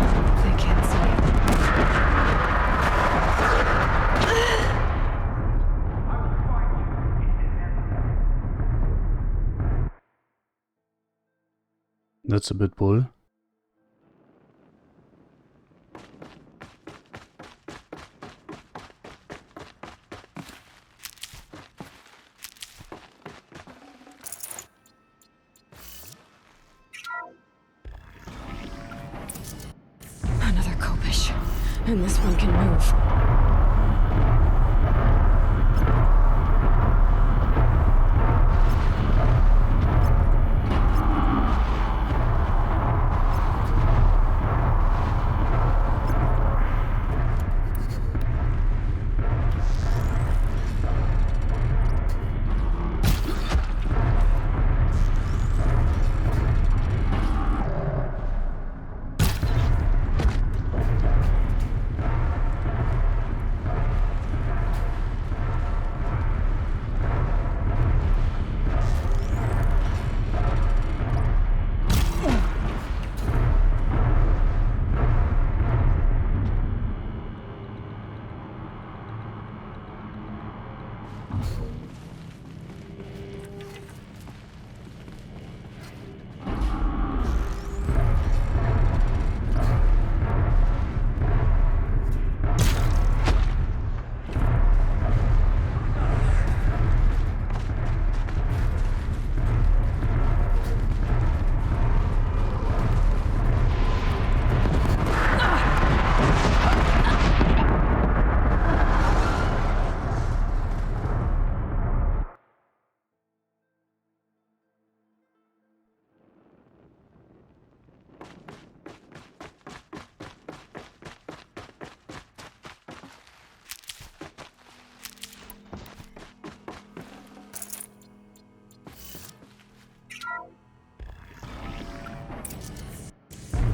They can't see it. That's a bit bull. Another Kopish. And this one can move.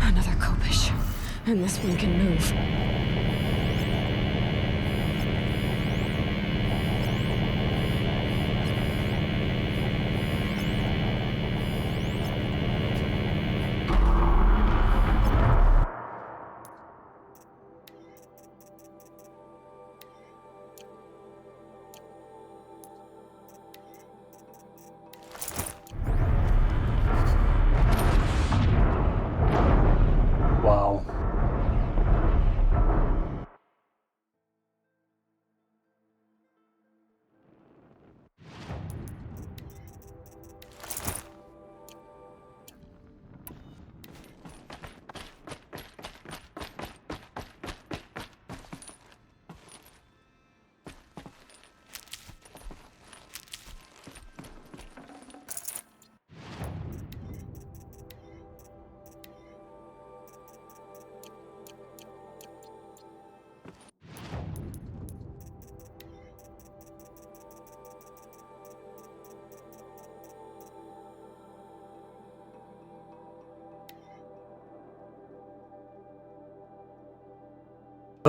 Another Kopish. And this one can move. Wow.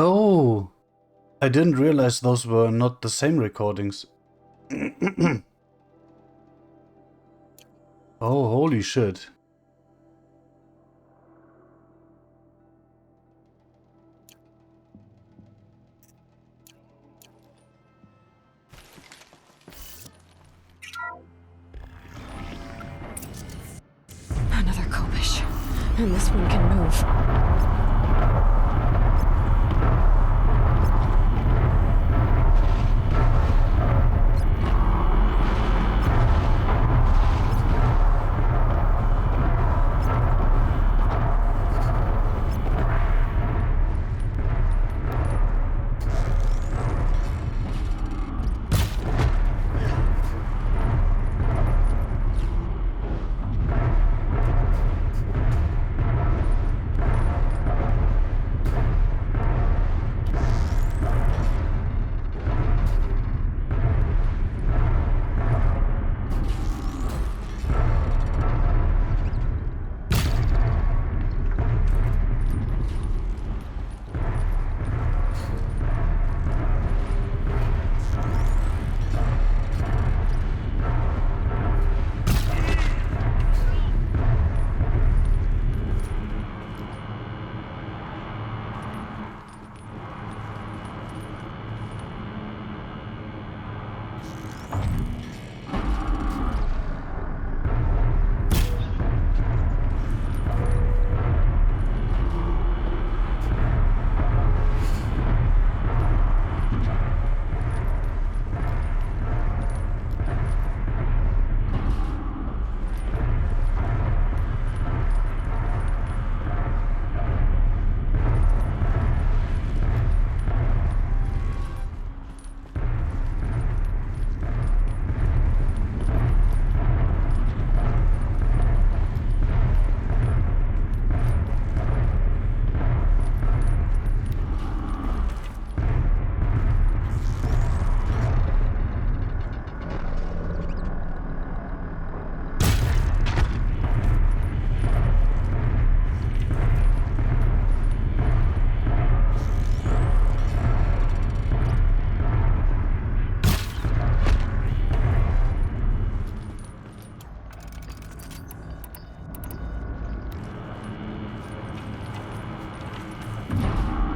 Oh, I didn't realize those were not the same recordings. Oh, holy shit. Another Kopish. And this one can move.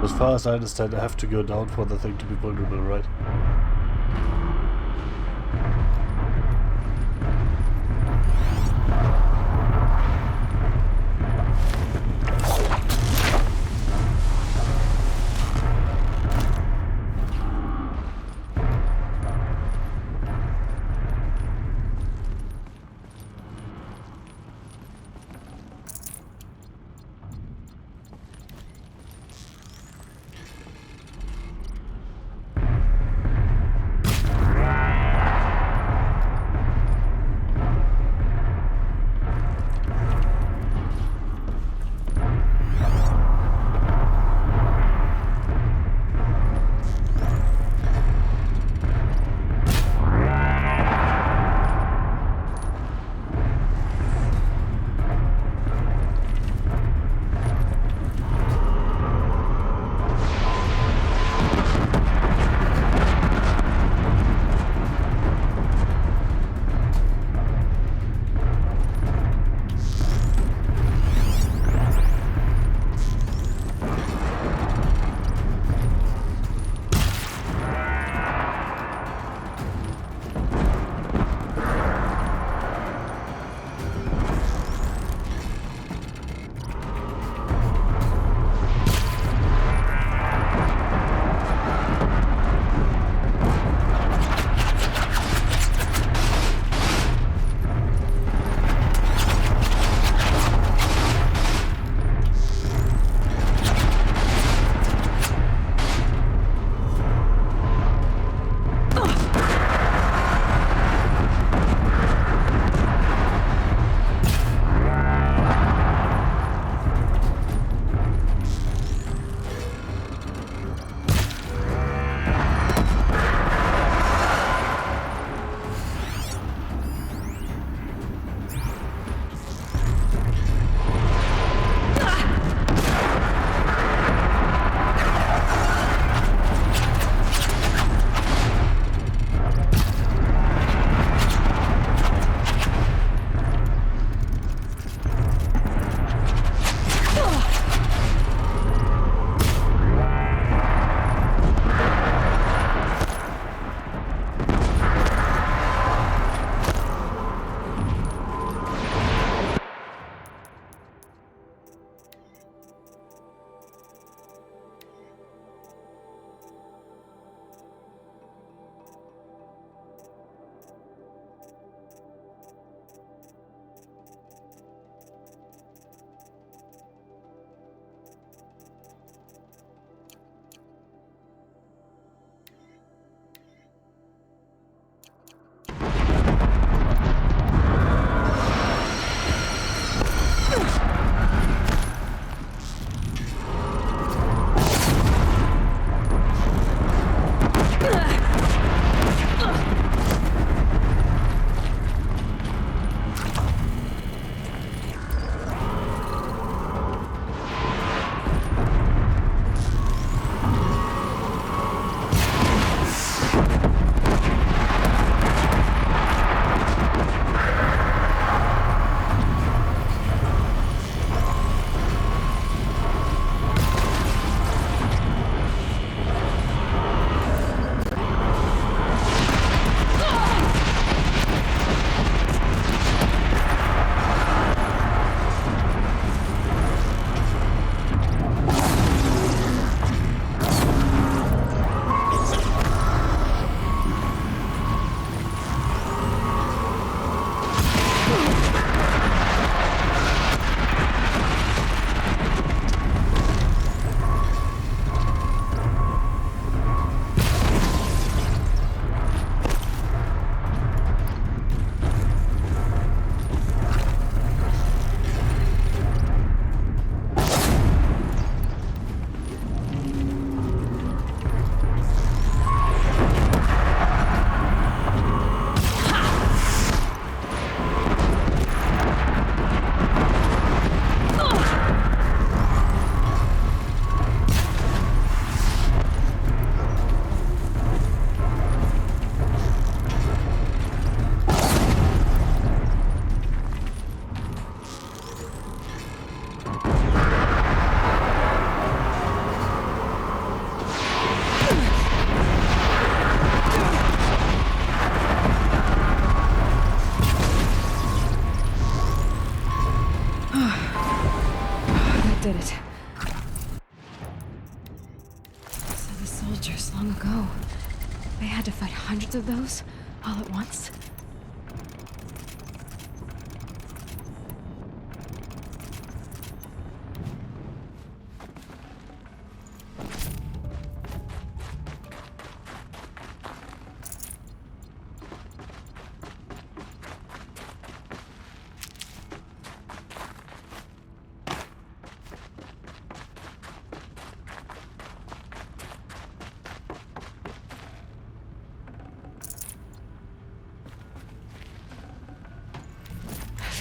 As far as I understand, I have to go down for the thing to be vulnerable, right? Did it. So the soldiers long ago, they had to fight hundreds of those all at once?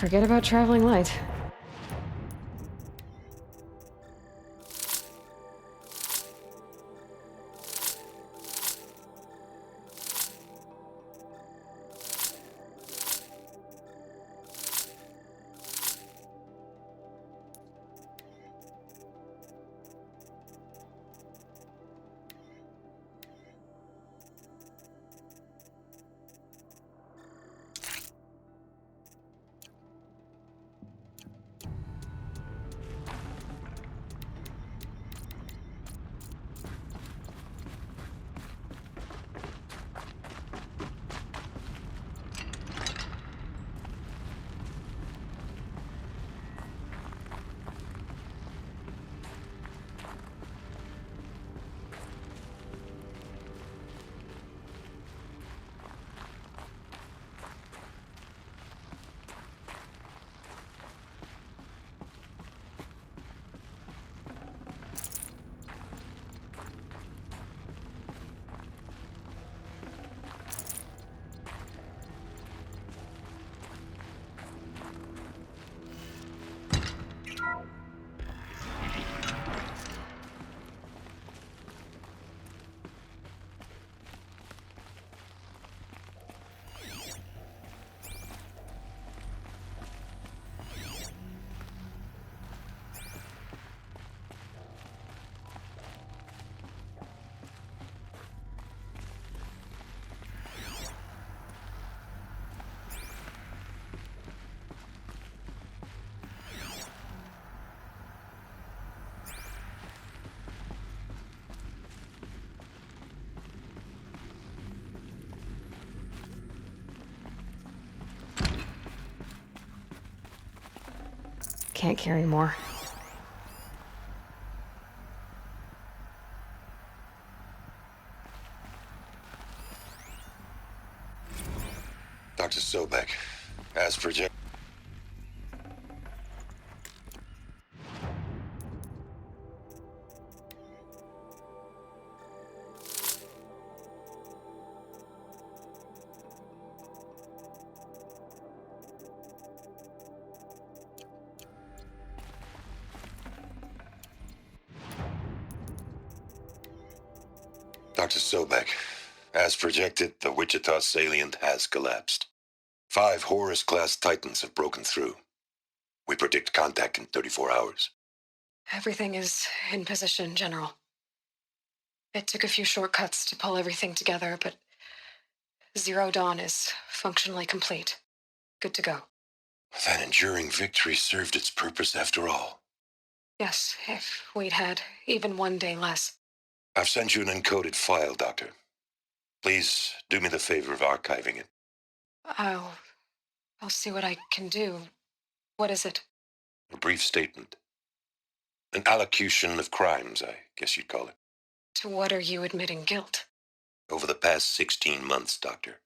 Forget about traveling light. Can't carry more. Dr. Sobek, as projected. Dr. Sobek, as projected, the Wichita salient has collapsed. 5 Horus-class Titans have broken through. We predict contact in 34 hours. Everything is in position, General. It took a few shortcuts to pull everything together, but Zero Dawn is functionally complete. Good to go. That enduring victory served its purpose after all. Yes, if we'd had even one day less. I've sent you an encoded file, Doctor. Please do me the favor of archiving it. I'll see what I can do. What is it? A brief statement. An allocution of crimes, I guess you'd call it. To what are you admitting guilt? Over the past 16 months, Doctor,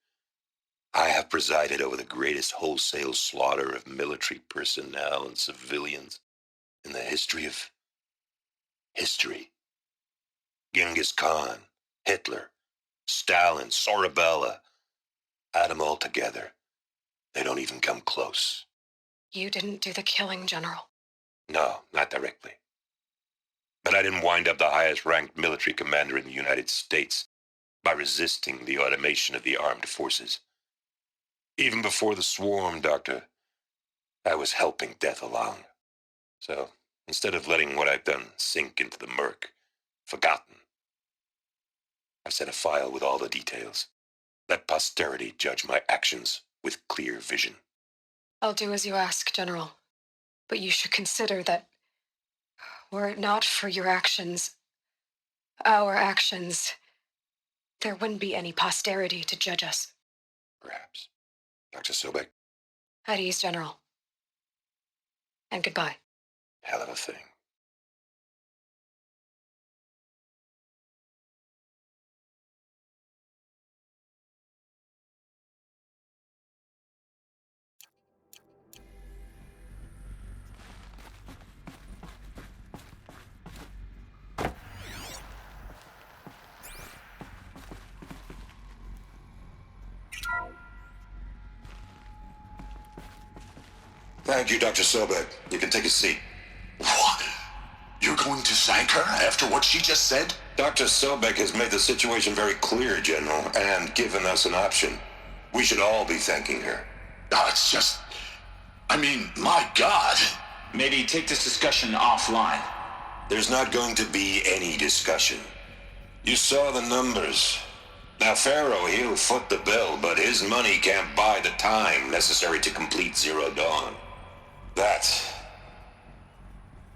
I have presided over the greatest wholesale slaughter of military personnel and civilians in the history of history. Genghis Khan, Hitler, Stalin, Sorabella, add them all together. They don't even come close. You didn't do the killing, General. No, not directly. But I didn't wind up the highest-ranked military commander in the United States by resisting the automation of the armed forces. Even before the swarm, Doctor, I was helping death along. So, instead of letting what I've done sink into the murk, forgotten, I've sent a file with all the details. Let posterity judge my actions with clear vision. I'll do as you ask, General. But you should consider that Were it not for your actions, our actions, there wouldn't be any posterity to judge us. Perhaps. Dr. Sobek? At ease, General. And goodbye. Hell of a thing. Thank you, Dr. Sobek. You can take a seat. What? You're going to thank her after what she just said? Dr. Sobek has made the situation very clear, General, and given us an option. We should all be thanking her. Oh, it's just... I mean, my God. Maybe take this discussion offline. There's not going to be any discussion. You saw the numbers. Now, Pharaoh, he'll foot the bill, but his money can't buy the time necessary to complete Zero Dawn.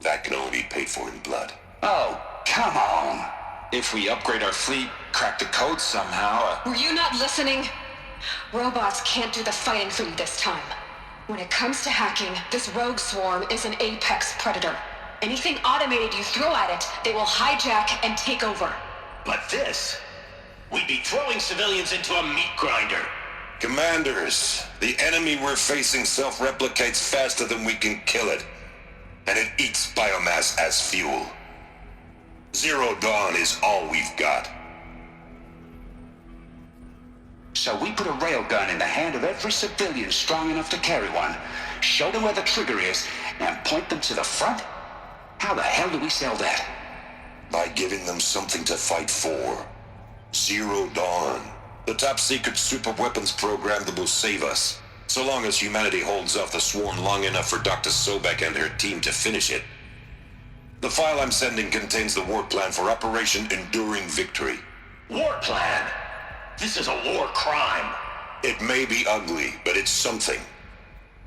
That can only be paid for in blood. Oh, come on. If we upgrade our fleet, crack the code somehow... Were you not listening? Robots can't do the fighting for you this time. When it comes to hacking, this rogue swarm is an apex predator. Anything automated you throw at it, they will hijack and take over. But this... we'd be throwing civilians into a meat grinder. Commanders, the enemy we're facing self-replicates faster than we can kill it. And it eats biomass as fuel. Zero Dawn is all we've got. So we put a railgun in the hand of every civilian strong enough to carry one, show them where the trigger is, and point them to the front? How the hell do we sell that? By giving them something to fight for. Zero Dawn. The top-secret superweapons program that will save us. So long as humanity holds off the swarm long enough for Dr. Sobek and her team to finish it. The file I'm sending contains the war plan for Operation Enduring Victory. War plan? This is a war crime. It may be ugly, but it's something.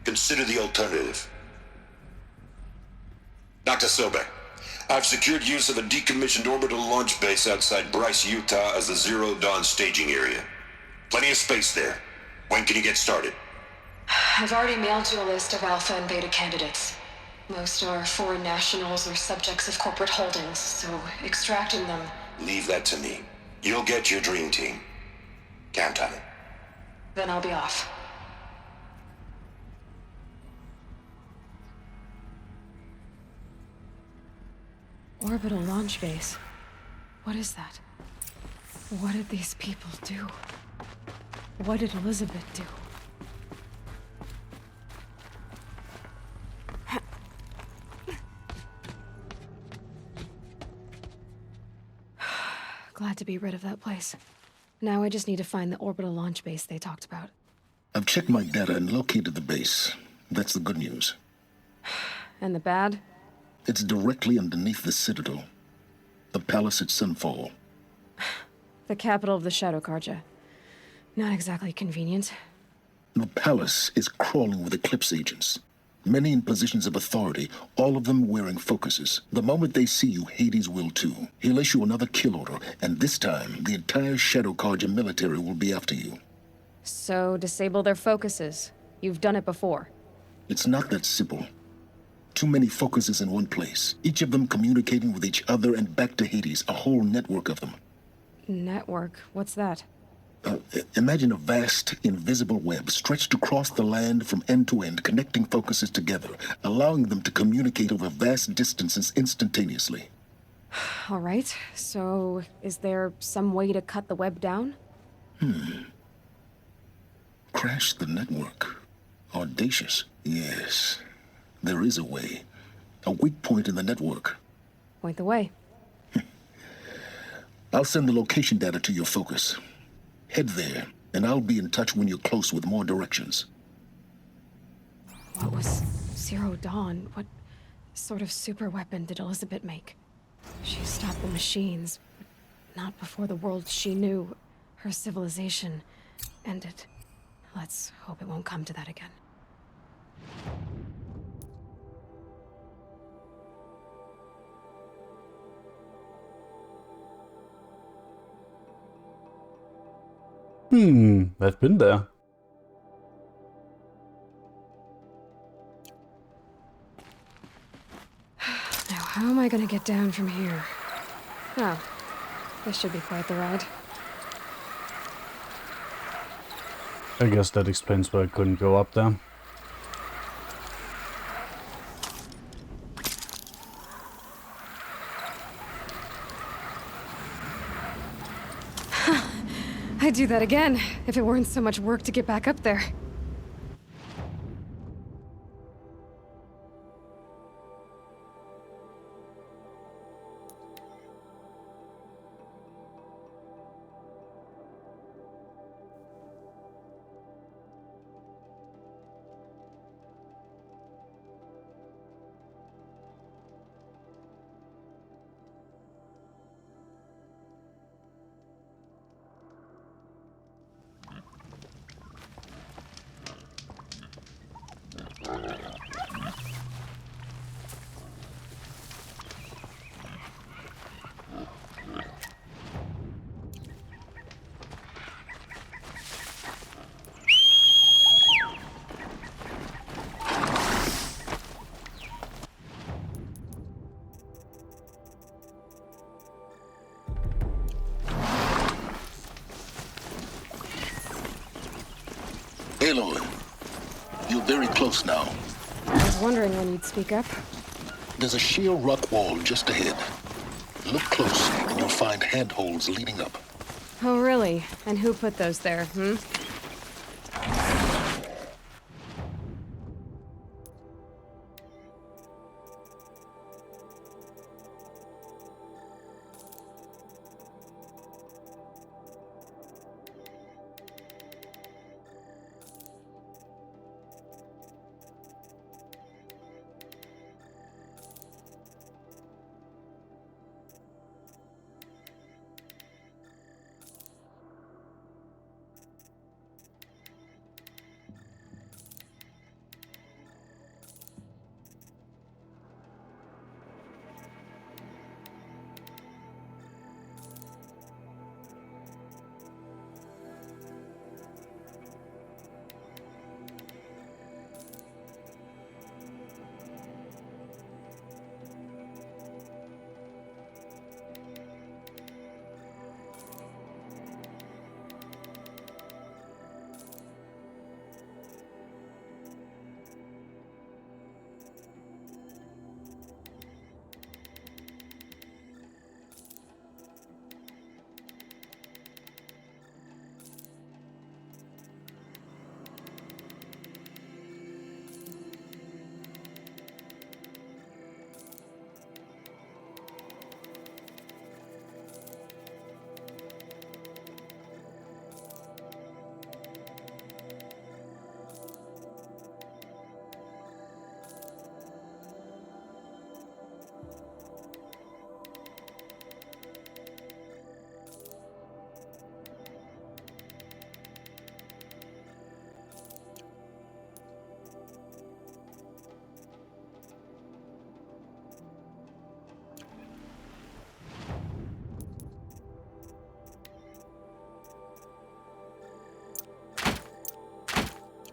Consider the alternative. Dr. Sobek, I've secured use of a decommissioned orbital launch base outside Bryce, Utah as the Zero Dawn staging area. Plenty of space there. When can you get started? I've already mailed you a list of alpha and beta candidates. Most are foreign nationals or subjects of corporate holdings, so extracting them... Leave that to me. You'll get your dream team. Count on it. Then I'll be off. Orbital launch base. What is that? What did these people do? What did Elizabeth do? Glad to be rid of that place. Now I just need to find the orbital launch base they talked about. I've checked my data and located the base. That's the good news. And the bad? It's directly underneath the Citadel. The palace at Sunfall. The capital of the Shadow Carja. Not exactly convenient. The palace is crawling with Eclipse agents. Many in positions of authority, all of them wearing focuses. The moment they see you, Hades will too. He'll issue another kill order, and this time, the entire Shadow Carja military will be after you. So, disable their focuses. You've done it before. It's not that simple. Too many focuses in one place, each of them communicating with each other and back to Hades, a whole network of them. Network? What's that? Imagine a vast, invisible web stretched across the land from end to end, connecting focuses together, allowing them to communicate over vast distances instantaneously. All right, so is there some way to cut the web down? Crash the network. Audacious. Yes, there is a way. A weak point in the network. Point the way. I'll send the location data to your focus. Head there, and I'll be in touch when you're close with more directions. What was Zero Dawn? What sort of super weapon did Elizabeth make? She stopped the machines, but not before the world she knew, her civilization, ended. Let's hope it won't come to that again. I've been there. Now, how am I gonna get down from here? Oh, this should be quite the ride. I guess that explains why I couldn't go up there. I'd do that again, if it weren't so much work to get back up there. Aloy, you're very close now. I was wondering when you'd speak up. There's a sheer rock wall just ahead. Look close, and you'll find handholds leading up. Oh, really? And who put those there, hmm?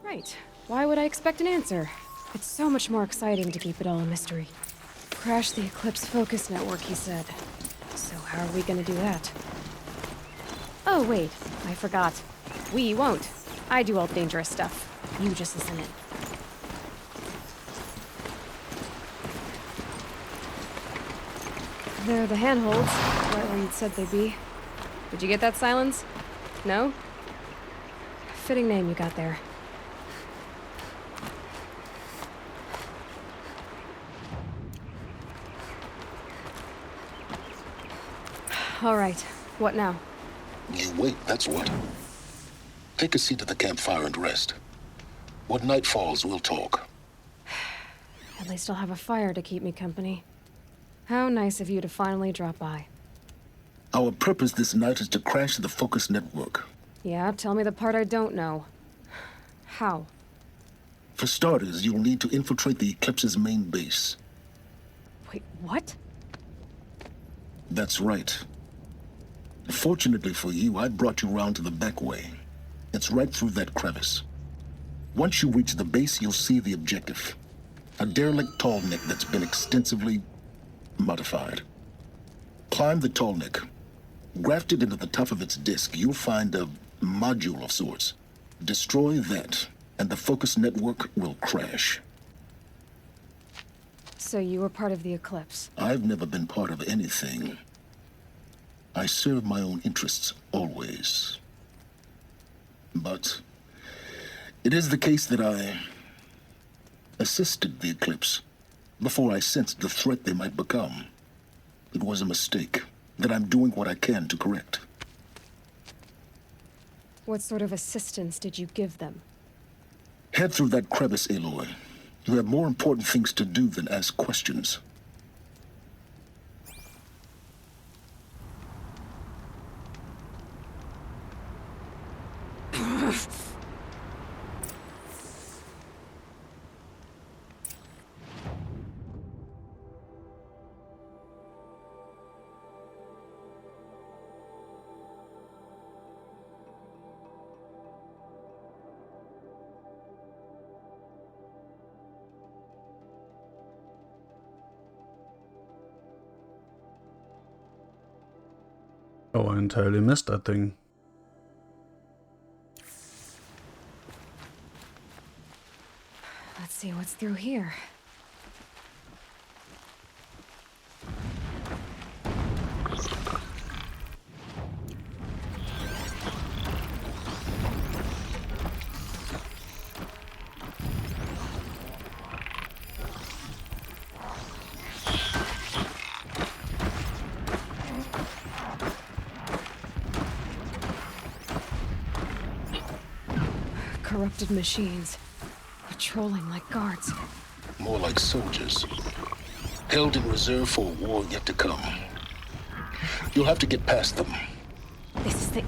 Right. Why would I expect an answer? It's so much more exciting to keep it all a mystery. Crash the Eclipse Focus Network, he said. So how are we gonna do that? Oh, wait. I forgot. We won't. I do all the dangerous stuff. You just listen in. They're the handholds, right where you'd said they'd be. Did you get that, Silence? No? Fitting name you got there. All right. What now? You wait, that's what. Take a seat at the campfire and rest. When night falls, we'll talk. At least I'll have a fire to keep me company. How nice of you to finally drop by. Our purpose this night is to crash the Focus Network. Yeah, tell me the part I don't know. How? For starters, you'll need to infiltrate the Eclipse's main base. Wait, what? That's right. Fortunately for you, I brought you round to the back way. It's right through that crevice. Once you reach the base, you'll see the objective. A derelict tall neck that's been extensively modified. Climb the tall neck. Grafted into the top of its disk, you'll find a module of sorts. Destroy that, and the focus network will crash. So you were part of the Eclipse? I've never been part of anything. I serve my own interests, always. But it is the case that I assisted the Eclipse before I sensed the threat they might become. It was a mistake that I'm doing what I can to correct. What sort of assistance did you give them? Head through that crevice, Aloy. You have more important things to do than ask questions. Oh, I entirely missed that thing. Let's see what's through here. Corrupted machines, patrolling like guards. More like soldiers. Held in reserve for a war yet to come. You'll have to get past them. This is the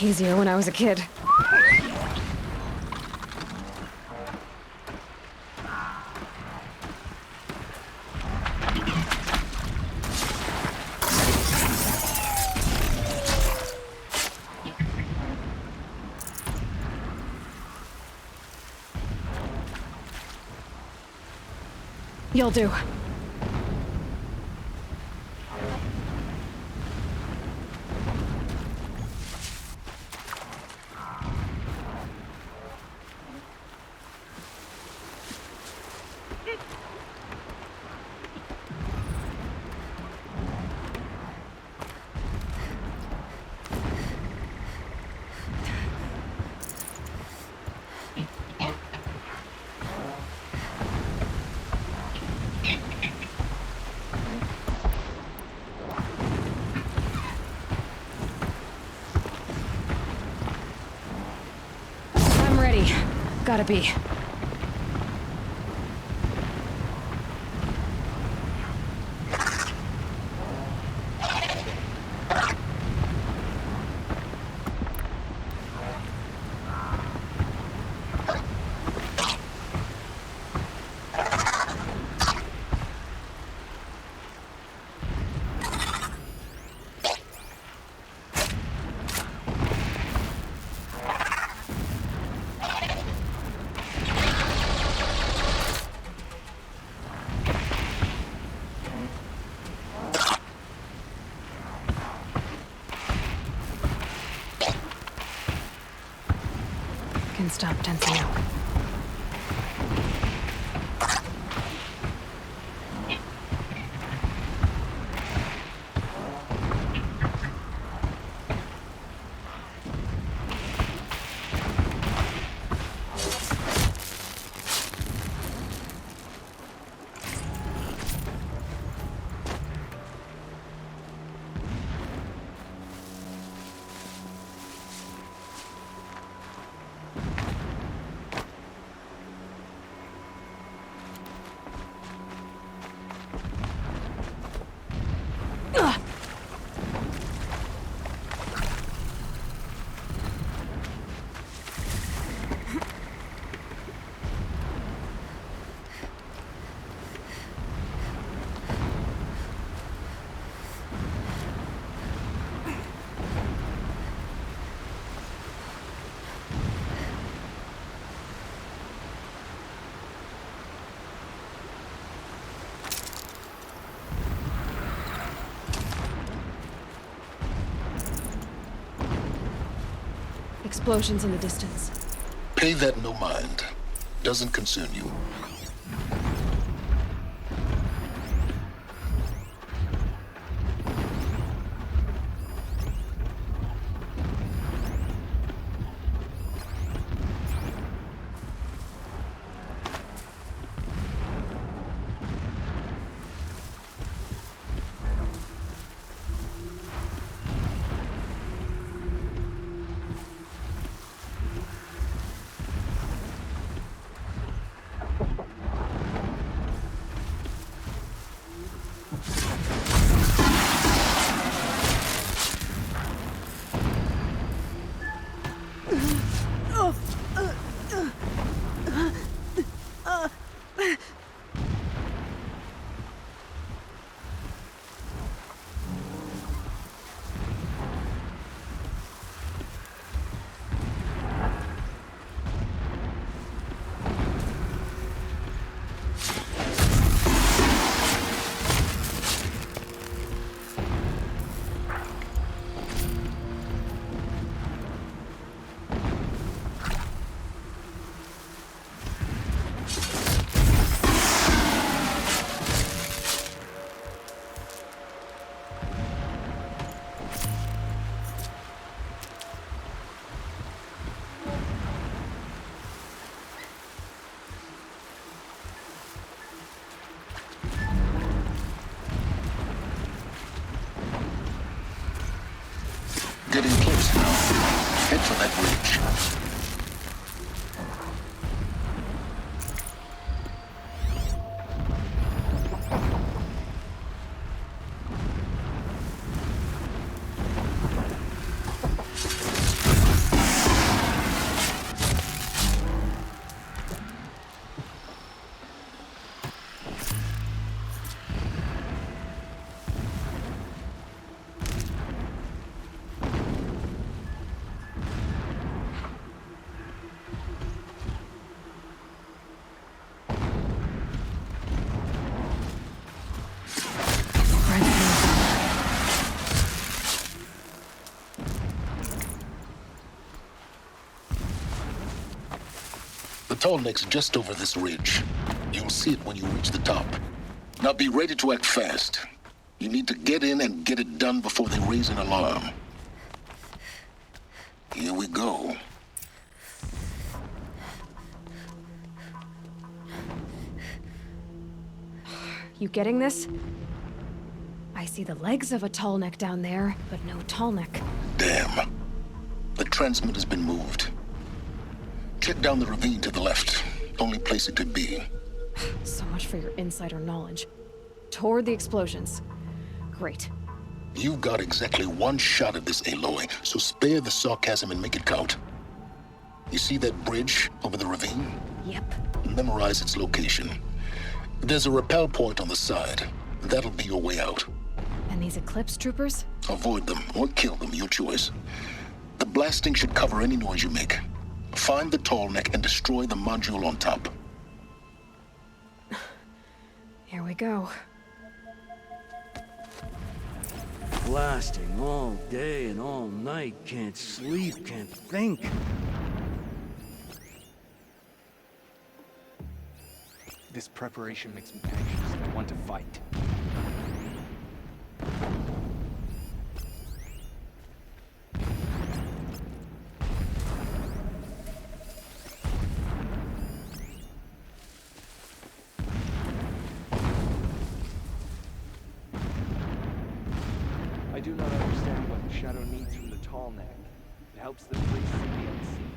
easier when I was a kid. You'll do. I'm ready. Gotta be. Can stop tensing up. Explosions in the distance. Pay that no mind. Doesn't concern you. Getting close now. Head for that bridge. Tallneck's just over this ridge. You'll see it when you reach the top. Now be ready to act fast. You need to get in and get it done before they raise an alarm. Here we go. You getting this? I see the legs of a Tallneck down there, but no Tallneck. Damn. The transmitter's been moved. Check down the ravine to the left. Only place it could be. So much for your insider knowledge. Toward the explosions. Great. You've got exactly one shot at this, Aloy, so spare the sarcasm and make it count. You see that bridge over the ravine? Yep. Memorize its location. There's a rappel point on the side. That'll be your way out. And these Eclipse troopers? Avoid them or kill them, your choice. The blasting should cover any noise you make. Find the Tallneck and destroy the module on top. Here we go. Blasting all day and all night. Can't sleep, can't think. This preparation makes me anxious. I want to fight. I do not understand what the Shadow needs from the Tallneck. It helps them flee the unseen.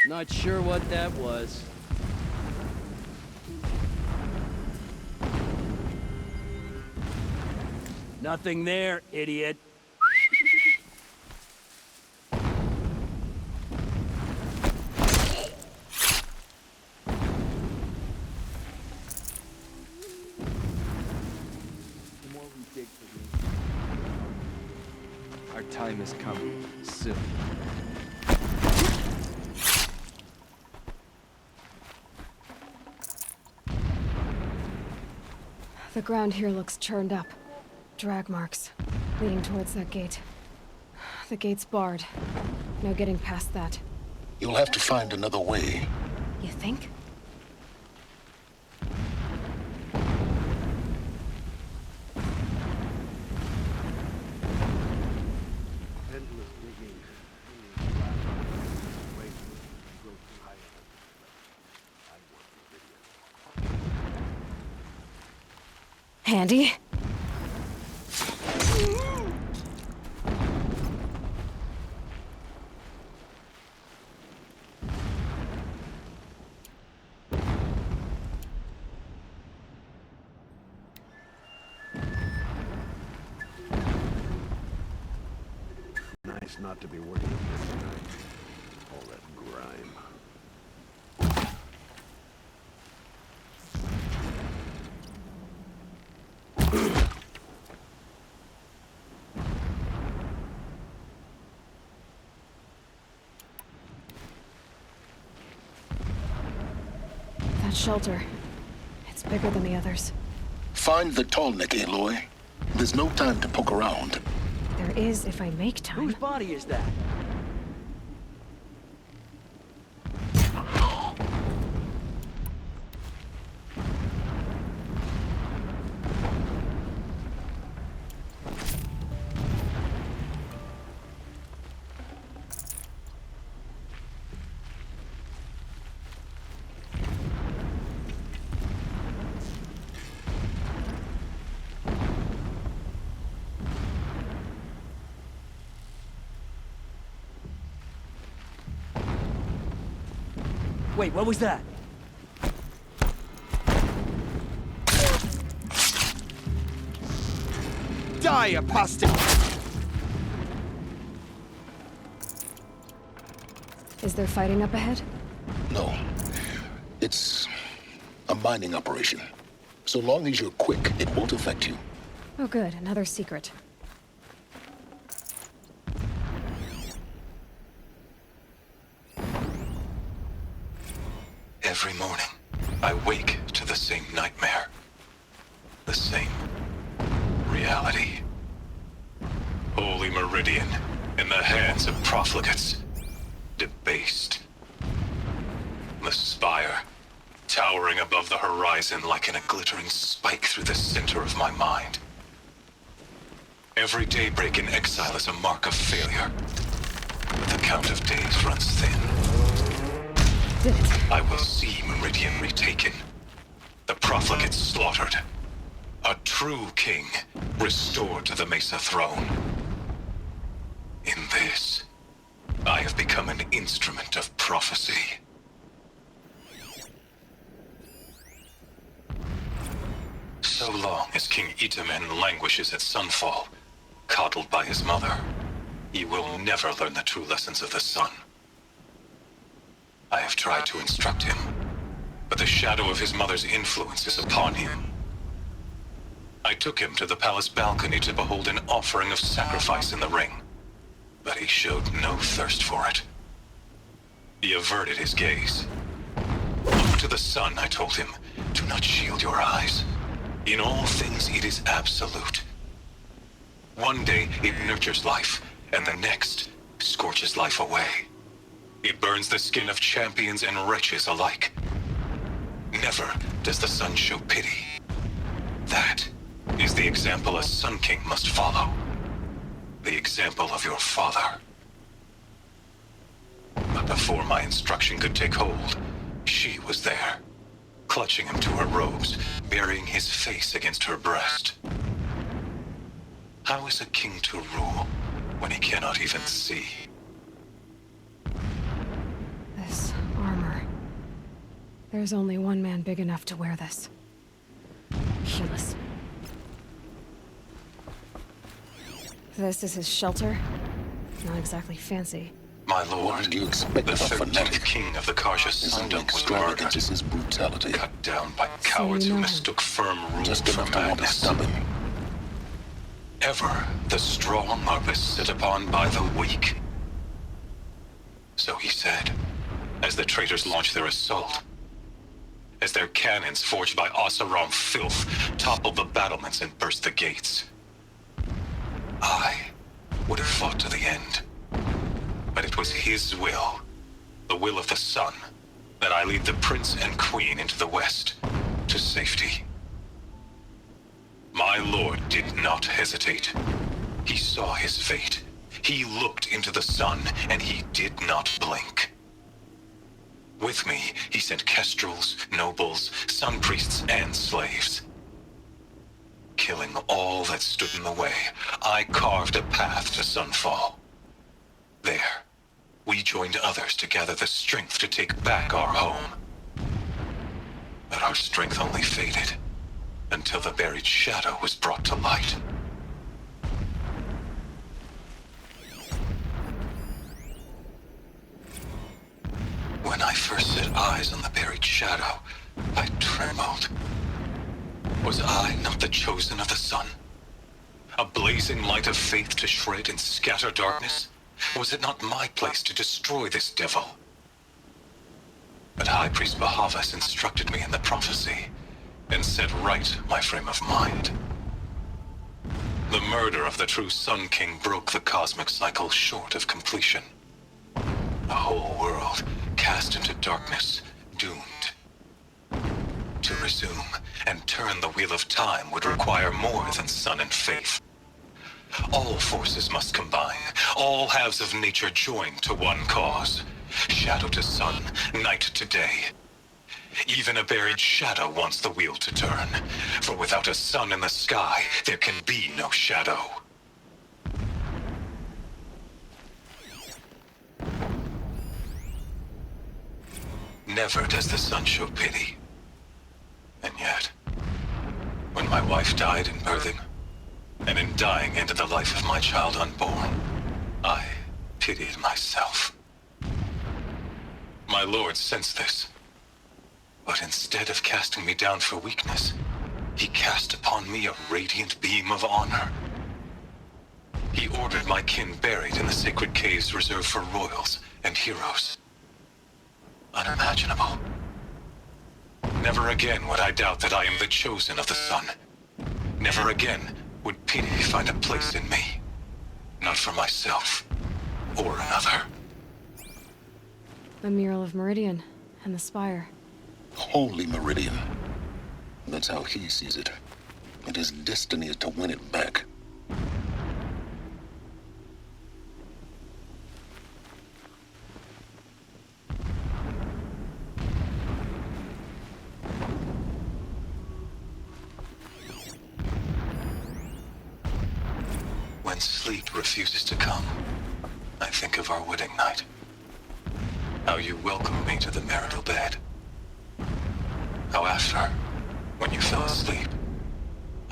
Not sure what that was. Nothing there, idiot. Our time is coming, soon. The ground here looks churned up. Drag marks, leading towards that gate. The gate's barred. No getting past that. You'll have to find another way. You think? Handy? Nice not to be working with this tonight. All that grime. That shelter. It's bigger than the others. Find the Tallneck, Aloy. There's no time to poke around. There is if I make time. Whose body is that? Wait, what was that? Die, apostate! Is there fighting up ahead? No. It's a mining operation. So long as you're quick, it won't affect you. Oh good, another secret. Every morning, I wake to the same nightmare. The same reality. Holy Meridian. in the hands of profligates, debased. The spire, towering above the horizon like in a glittering spike through the center of my mind. Every daybreak in exile is a mark of failure. The count of days runs thin. Did it. I will see Meridian retaken. The profligates slaughtered. A true king restored to the Mesa throne. In this, I have become an instrument of prophecy. So long as King Itamen languishes at Sunfall, coddled by his mother, he will never learn the true lessons of the sun. I have tried to instruct him, but the shadow of his mother's influence is upon him. I took him to the palace balcony to behold an offering of sacrifice in the ring, but he showed no thirst for it. He averted his gaze. Look to the sun, I told him. Do not shield your eyes. In all things, it is absolute. One day, it nurtures life, and the next, scorches life away. It burns the skin of champions and wretches alike. Never does the sun show pity. That is the example a Sun King must follow. The example of your father. But before my instruction could take hold, she was there, clutching him to her robes, burying his face against her breast. How is a king to rule when he cannot even see? This armor. There's only one man big enough to wear this. Helis. This is his shelter. Not exactly fancy. My lord, What did you expect the of a 13th fanatic? king of the Karja His Sundom only was extravagance murdered, is his brutality. cut down by cowards you who know mistook firm rule Just for enough to want to madness. stop him. Ever the strong are beset upon by the weak. So he said, as the traitors launched their assault. As their cannons, forged by Oseram filth, toppled the battlements and burst the gates. I would have fought to the end. But it was his will, the will of the sun, that I lead the prince and queen into the west, to safety. My lord did not hesitate. He saw his fate. He looked into the sun, and he did not blink. With me, he sent kestrels, nobles, sun priests, and slaves. Killing all that stood in the way, I carved a path to Sunfall. There, we joined others to gather the strength to take back our home. But our strength only faded until the buried shadow was brought to light. When I first set eyes on the buried shadow, I trembled. Was I not the chosen of the sun? A blazing light of faith to shred and scatter darkness? Was it not my place to destroy this devil? But High Priest Bahavas instructed me in the prophecy and set right my frame of mind. The murder of the true Sun King broke the cosmic cycle short of completion. The whole world cast into darkness, doomed. To resume and turn the wheel of time would require more than sun and faith. All forces must combine, all halves of nature join to one cause. Shadow to sun, night to day. Even a buried shadow wants the wheel to turn, for without a sun in the sky, there can be no shadow. Never does the sun show pity. And yet, when my wife died in birthing, and in dying ended the life of my child unborn, I pitied myself. My lord sensed this, but instead of casting me down for weakness, he cast upon me a radiant beam of honor. He ordered my kin buried in the sacred caves reserved for royals and heroes. Unimaginable. Never again would I doubt that I am the chosen of the sun. Never again would pity find a place in me. Not for myself, or another. The mural of Meridian and the spire. Holy Meridian. That's how he sees it. And his destiny is to win it back. When sleep refuses to come, I think of our wedding night. How you welcomed me to the marital bed. How after, when you fell asleep,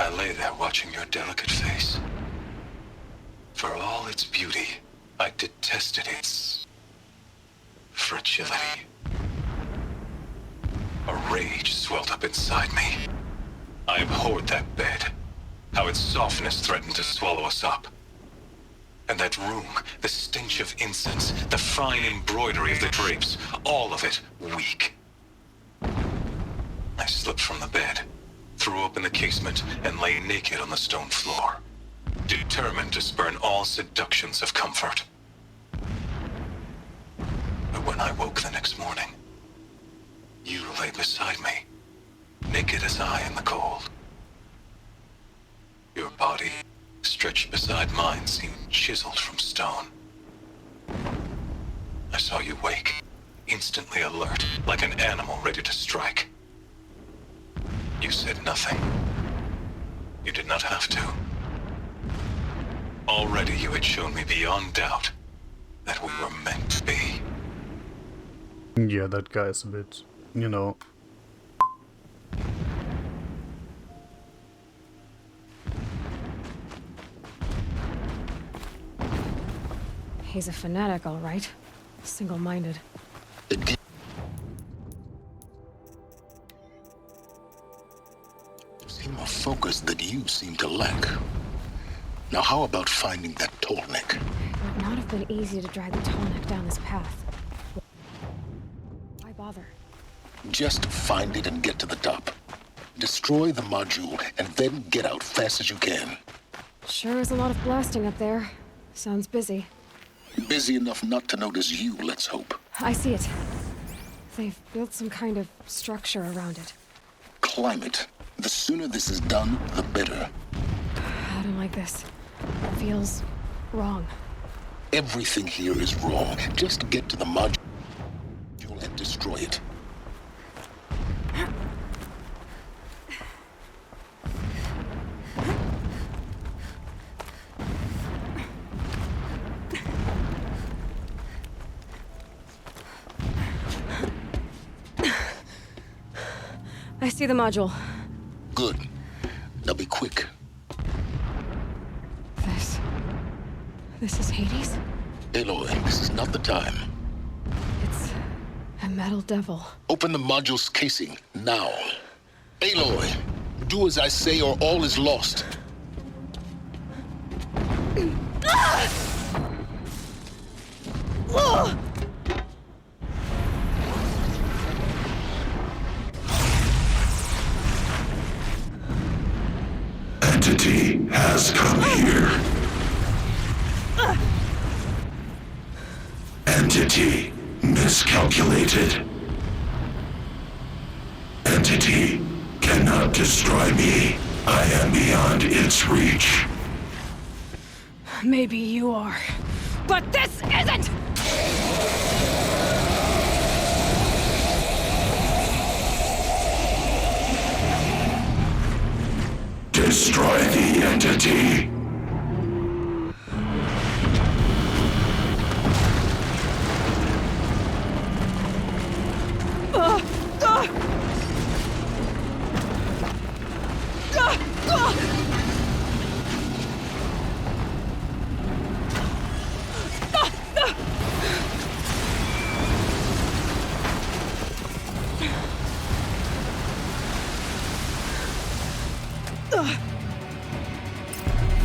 I lay there watching your delicate face. For all its beauty, I detested its fragility. A rage swelled up inside me. I abhorred that bed. How its softness threatened to swallow us up. And that room, the stench of incense, the fine embroidery of the drapes, all of it weak. I slipped from the bed, threw open the casement, and lay naked on the stone floor, determined to spurn all seductions of comfort. But when I woke the next morning, you lay beside me, naked as I in the cold. Your body, stretched beside mine, seemed chiseled from stone. I saw you wake, instantly alert, like an animal ready to strike. You said nothing. You did not have to. Already you had shown me beyond doubt that we were meant to be. Yeah, that guy's a bit, you know. He's a fanatic, all right. Single-minded. Seem a focus that you seem to lack. Now how about finding that Tallneck? It would not have been easy to drag the Tallneck down this path. Why bother? Just find it and get to the top. Destroy the module and then get out fast as you can. Sure is a lot of blasting up there. Sounds busy. Busy enough not to notice you, let's hope. I see it. They've built some kind of structure around it. Climate. The sooner this is done, the better. I don't like this. It feels wrong. Everything here is wrong. Just get to the module and destroy it. I see the module. Good. Now be quick. This is Hades? Aloy, this is not the time. It's a metal devil. Open the module's casing, now. Aloy, do as I say or all is lost. Entity has come here. Entity miscalculated. Entity cannot destroy me. I am beyond its reach. Maybe you are, but this isn't! Destroy the entity.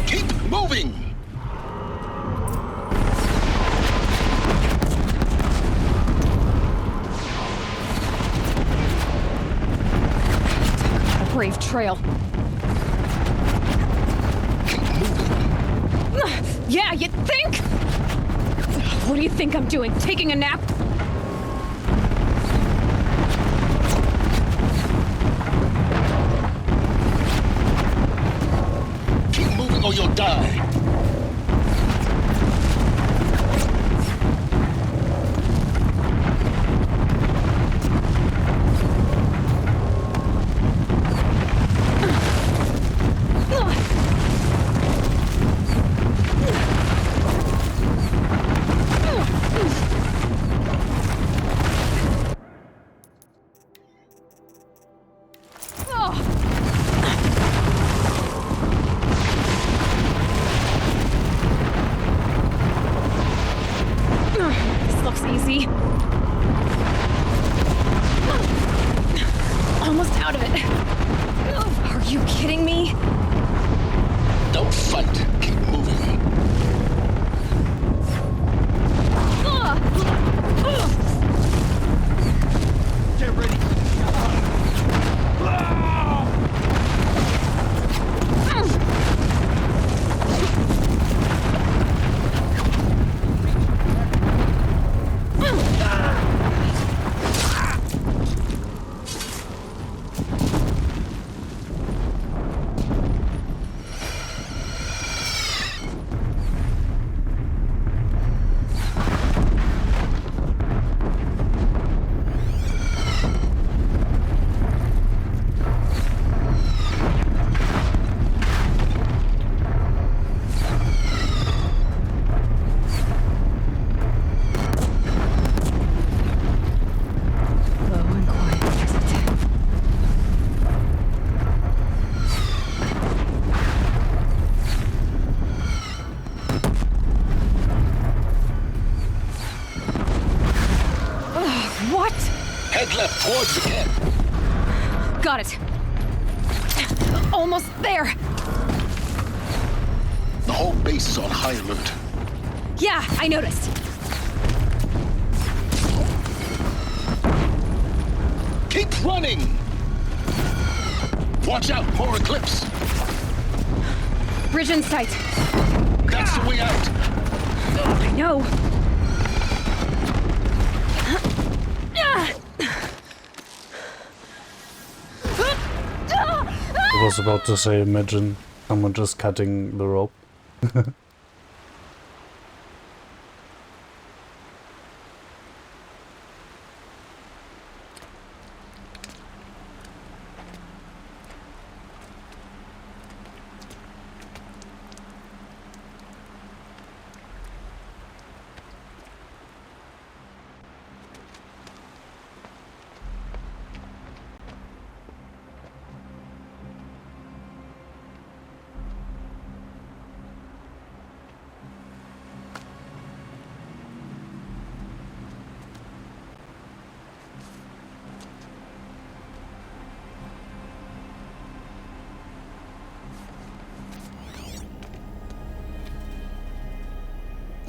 Keep moving! A brave trail. Keep moving. Yeah, you'd think? What do you think I'm doing? Taking a nap? Keep moving or you'll die. This looks easy. Almost out of it. Are you kidding me? Don't fight. Keep moving. Get ready. Low and quiet exit. What? Head left towards the camp. Got it. Almost there. The whole base is on high alert. Yeah, I noticed. Keep running! Watch out, more Eclipse. Bridge in sight. That's the way out. I know. I was about to say, imagine someone just cutting the rope.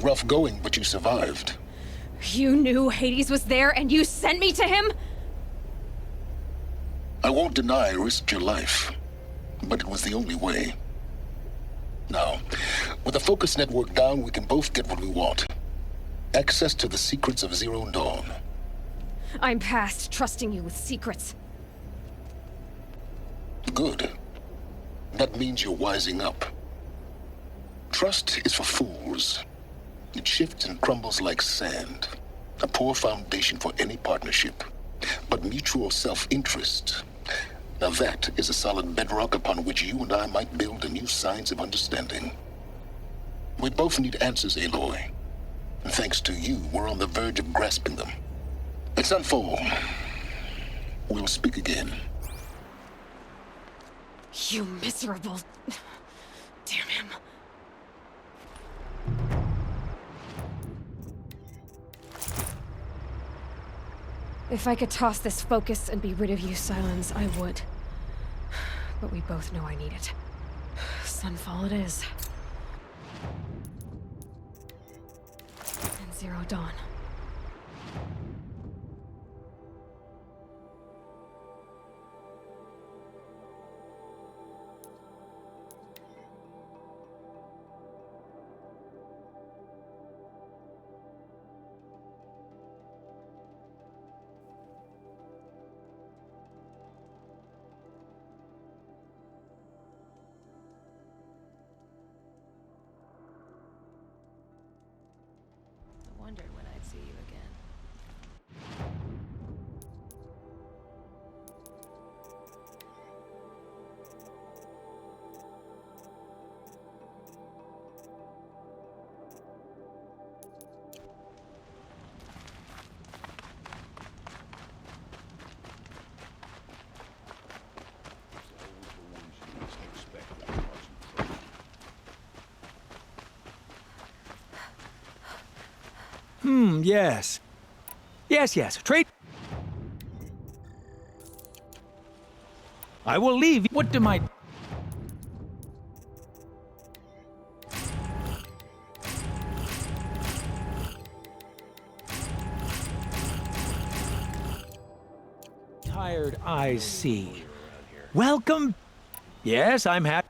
Rough going, but you survived. You knew Hades was there and you sent me to him? I won't deny I risked your life, but it was the only way. Now, with the focus network down, we can both get what we want. Access to the secrets of Zero Dawn. I'm past trusting you with secrets. Good. That means you're wising up. Trust is for fools. It shifts and crumbles like sand. A poor foundation for any partnership. But mutual self-interest, now that is a solid bedrock upon which you and I might build a new science of understanding. We both need answers, Aloy. And thanks to you, we're on the verge of grasping them. Let's unfold. We'll speak again. You miserable... Damn him. If I could toss this focus and be rid of you, Silence, I would. But we both know I need it. Sunfall it is. And Zero Dawn. wondered when I'd see you again. Yes. Yes. Trade. I will leave. What do my... Tired eyes see. Welcome. Yes, I'm happy.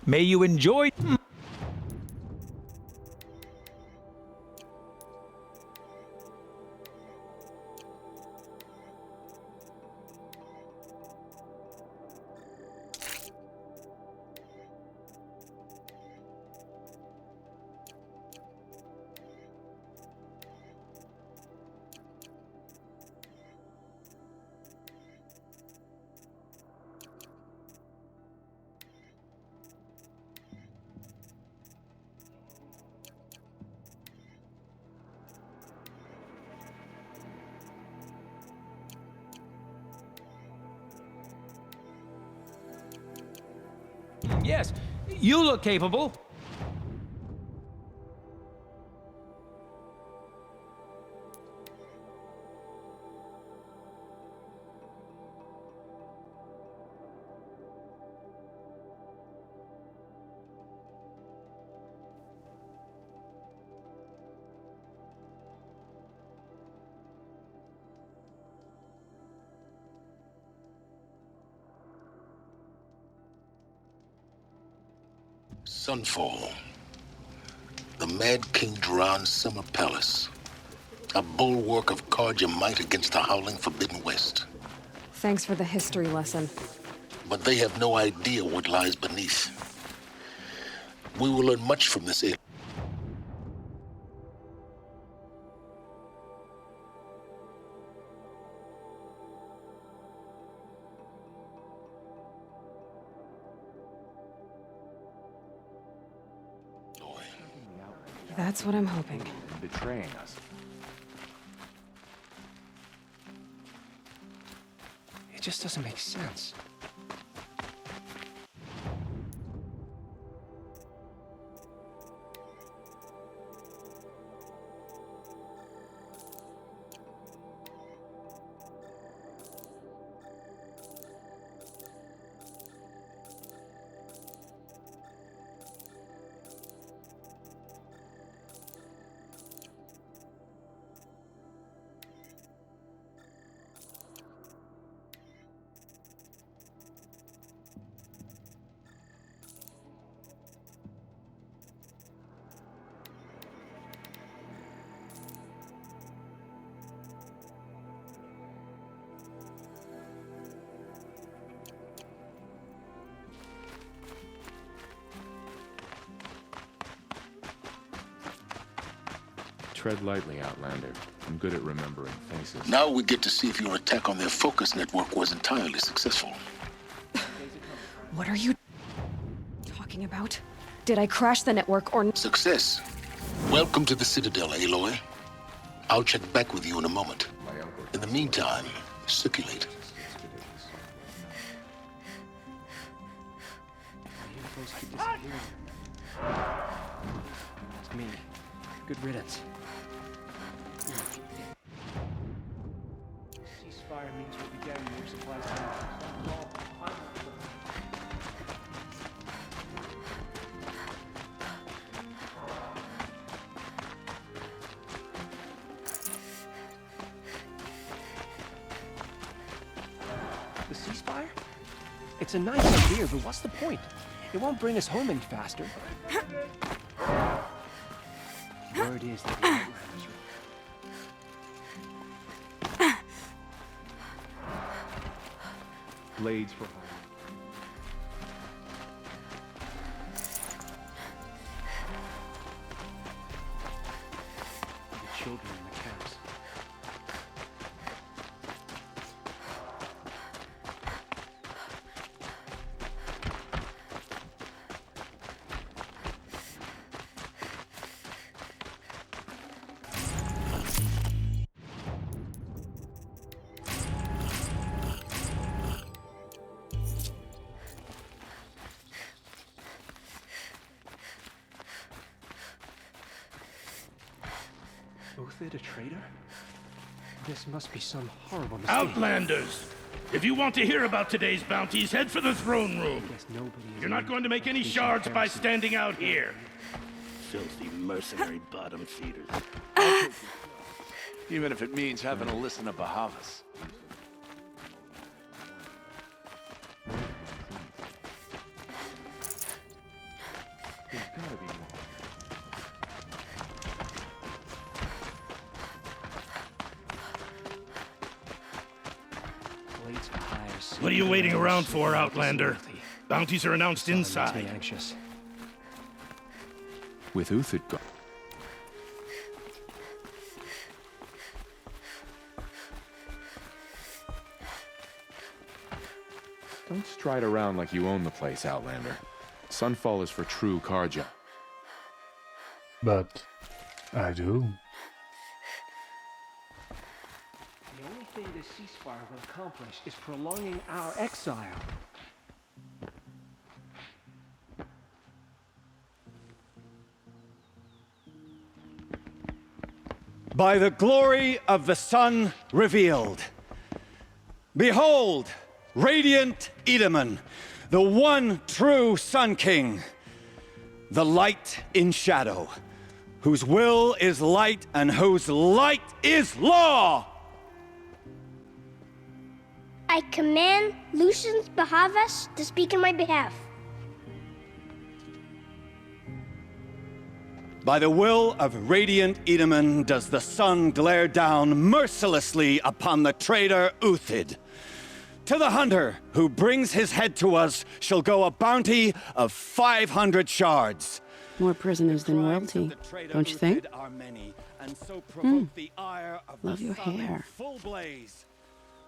May you enjoy... Yes, you look capable. Sunfall. The Mad King Duran's summer palace. A bulwark of Carja might against the howling Forbidden West. Thanks for the history lesson. But they have no idea what lies beneath. We will learn much from this alien. That's what I'm hoping. Betraying us. It just doesn't make sense. Tread lightly, Outlander. I'm good at remembering faces. Now we get to see if your attack on their focus network was entirely successful. What are you talking about? Did I crash the network or... Success. Welcome to the Citadel, Aloy. I'll check back with you in a moment. In the meantime, circulate. It's me. Good riddance. Ceasefire means we'll be getting more supplies now. The ceasefire? It's a nice idea, but what's the point? It won't bring us home any faster. Word is that the Outlanders Blades for hire. the children in the camps. Uthid a traitor? This must be some horrible mistake. Outlanders! If you want to hear about today's bounties, head for the throne room. Guess nobody is You're not going to make any shards by standing out here. Filthy mercenary bottom feeders. Even if it means having to listen to Bahavas. There's gotta be more. Blades for hire. What are you waiting around for, Outlander? Bounties are announced inside. Makes me anxious. With Uthid gone. Don't stride around like you own the place, Outlander. Sunfall is for true Karja. But I do. The only thing this ceasefire will accomplish is prolonging our exile. By the glory of the sun revealed. Behold, radiant Edaman, the one true Sun King, the light in shadow, whose will is light and whose light is law! I command Lucius Bahavas to speak in my behalf. By the will of radiant Edaman does the sun glare down mercilessly upon the traitor Uthid. To the hunter who brings his head to us shall go a bounty of 500 shards. More prisoners than royalty, don't you think? Love your hair.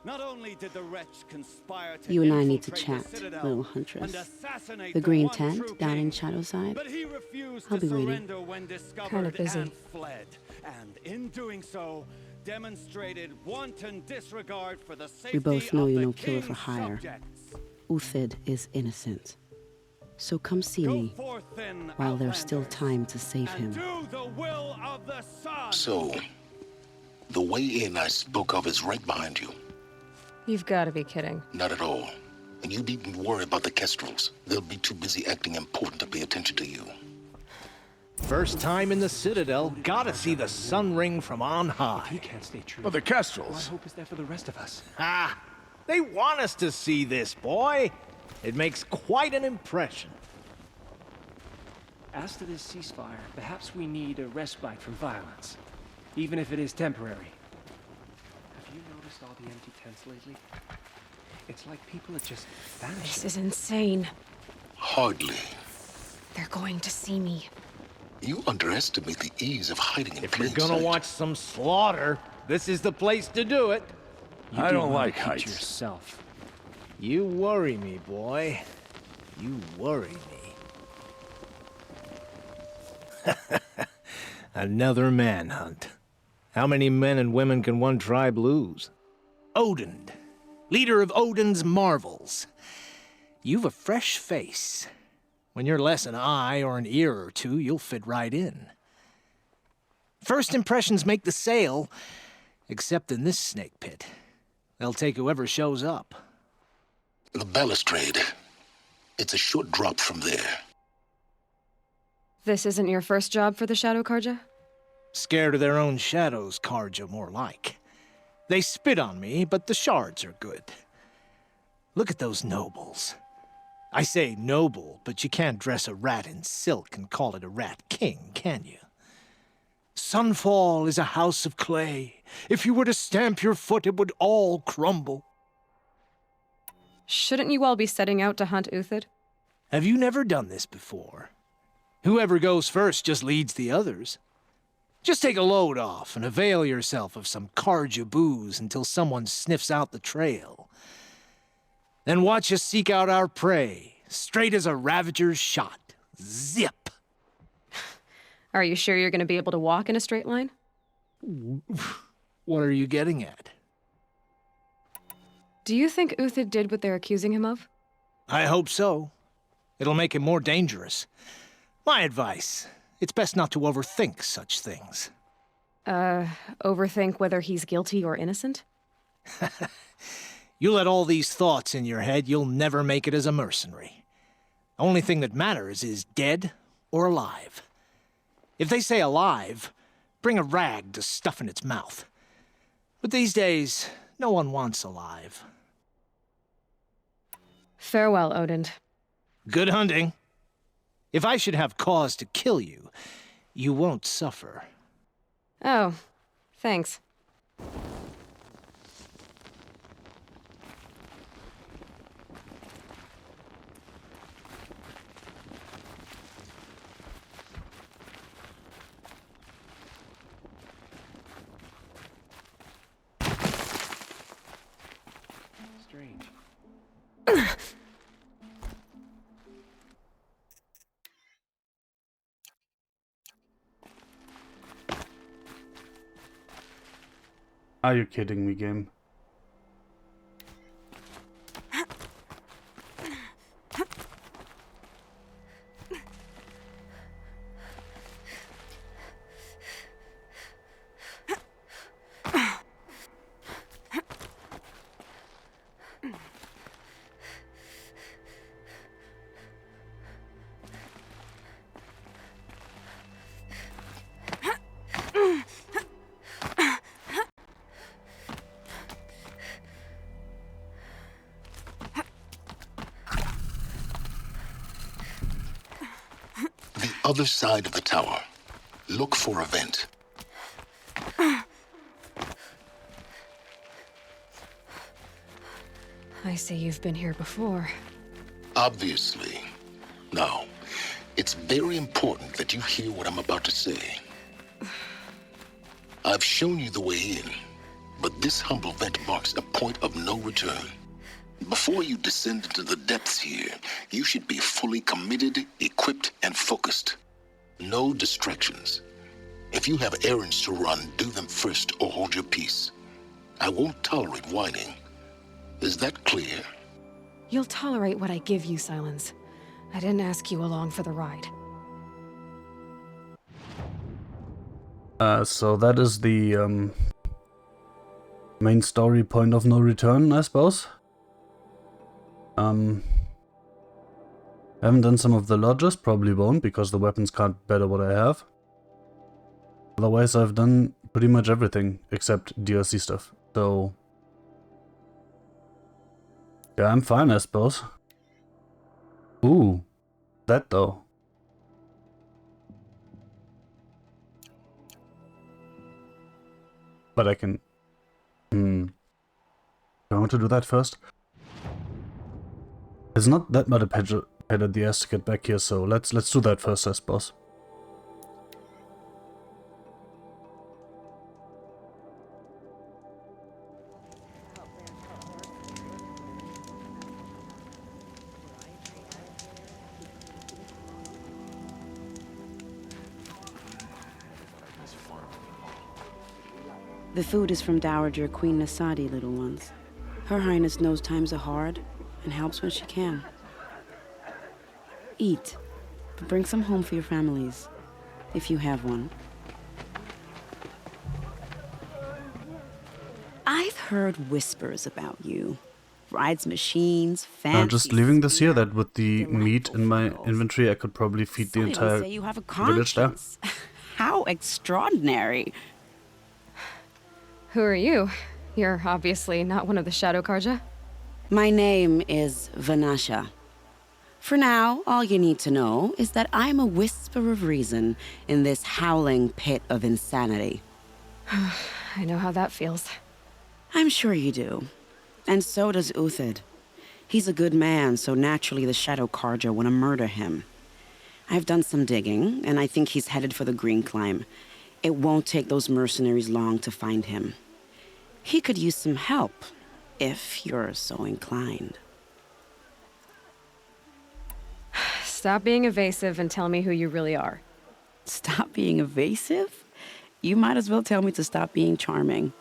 Not only did the wretch conspire to You and I need to infiltrate the chat, Citadel little huntress. and assassinate The green one tent true down king, in Shadowside. but he refused I'll to be waiting. surrender when discovered Kinda busy. and fled. And in doing so, demonstrated wanton disregard for the safety We both know of you're the no killer for king's hire. subjects. Uthid is innocent. So come see me Forth then, while there's still time to save him. do the will of the sun. So, the way in I spoke of is right behind you. You've got to be kidding. Not at all. And you needn't worry about the Kestrels. They'll be too busy acting important to pay attention to you. First time in the Citadel, gotta see the sun ring from on high. He can't stay true. Well, the Kestrels. What hope is there for the rest of us? Ha! They want us to see this, boy. It makes quite an impression. As to this ceasefire, perhaps we need a respite from violence, even if it is temporary. Have you noticed all the empty tents lately? It's like people are just vanishing. This is insane. Hardly. They're going to see me. You underestimate the ease of hiding in If you're plain gonna sight. watch some slaughter, this is the place to do it. You I do don't well to like keep heights. to yourself. You worry me, boy. You worry me. Another manhunt. How many men and women can one tribe lose? Odin, leader of Odin's marvels. You've a fresh face. When you're less an eye or an ear or two, you'll fit right in. First impressions make the sale, except in this snake pit. They'll take whoever shows up. The balustrade. It's a short drop from there. This isn't your first job for the Shadow Carja? Scared of their own shadows, Carja, more like. They spit on me, but the shards are good. Look at those nobles. I say noble, but you can't dress a rat in silk and call it a rat king, can you? Sunfall is a house of clay. If you were to stamp your foot, it would all crumble. Shouldn't you all be setting out to hunt Uthid? Have you never done this before? Whoever goes first just leads the others. Just take a load off and avail yourself of some Carja booze until someone sniffs out the trail. Then watch us seek out our prey, straight as a ravager's shot. Zip! Are you sure you're going to be able to walk in a straight line? What are you getting at? Do you think Uthid did what they're accusing him of? I hope so. It'll make him more dangerous. My advice, it's best not to overthink such things. Overthink whether he's guilty or innocent? You let all these thoughts in your head, you'll never make it as a mercenary. Only thing that matters is dead or alive. If they say alive, bring a rag to stuff in its mouth. But these days, no one wants alive. Farewell, Odin. Good hunting. If I should have cause to kill you, you won't suffer. Oh, thanks. Strange. Are you kidding me, game? Other side of the tower. Look for a vent. I see you've been here before. Obviously. Now, it's very important that you hear what I'm about to say. I've shown you the way in, but this humble vent marks a point of no return. Before you descend into the depths here, you should be fully committed, equipped, and focused. No distractions. If you have errands to run, do them first or hold your peace. I won't tolerate whining. Is that clear? You'll tolerate what I give you, Silence. I didn't ask you along for the ride. So that is the main story point of no return, I suppose. I haven't done some of the lodges, probably won't, because the weapons can't better what I have. Otherwise, I've done pretty much everything except DLC stuff, so yeah, I'm fine, I suppose. Ooh, that though. But I can. Do I want to do that first? It's not that much a pain at the ass to get back here, so let's do that first, I suppose. The food is from Dowager Queen Nasadi, little ones. Her Highness knows times are hard and helps when she can. Eat, but bring some home for your families, if you have one. I've heard whispers about you. Rides machines, fancy... Just leaving this here, that with the meat in my inventory, I could probably feed the entire say you have a village there. conscience. How extraordinary. Who are you? You're obviously not one of the Shadow Karja. My name is Vanasha. For now, all you need to know is that I'm a whisper of reason in this howling pit of insanity. I know how that feels. I'm sure you do. And so does Uthid. He's a good man, so naturally the Shadow Karja want to murder him. I've done some digging, and I think he's headed for the Green Climb. It won't take those mercenaries long to find him. He could use some help, if you're so inclined. Stop being evasive and tell me who you really are. Stop being evasive? You might as well tell me to stop being charming.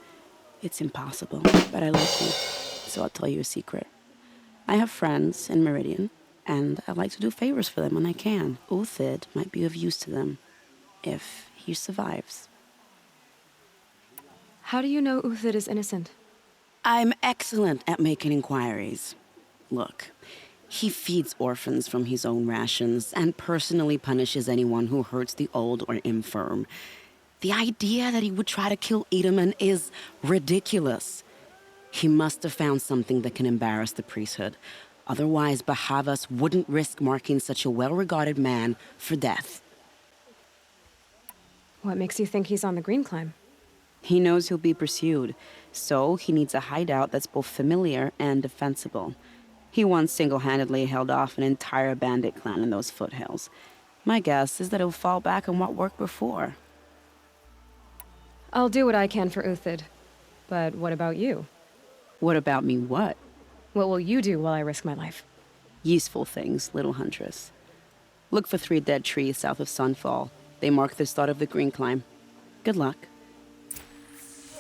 It's impossible, but I like you, so I'll tell you a secret. I have friends in Meridian, and I like to do favors for them when I can. Uthid might be of use to them, if he survives. How do you know Uthid is innocent? I'm excellent at making inquiries. Look, he feeds orphans from his own rations and personally punishes anyone who hurts the old or infirm. The idea that he would try to kill Edaman is ridiculous. He must have found something that can embarrass the priesthood. Otherwise, Bahavas wouldn't risk marking such a well-regarded man for death. What makes you think he's on the Green Climb? He knows he'll be pursued, so he needs a hideout that's both familiar and defensible. He once single-handedly held off an entire bandit clan in those foothills. My guess is that he'll fall back on what worked before. I'll do what I can for Uthid. But what about you? What about me what? What will you do while I risk my life? Useful things, little huntress. Look for 3 dead trees south of Sunfall. They mark the start of the Green Climb. Good luck.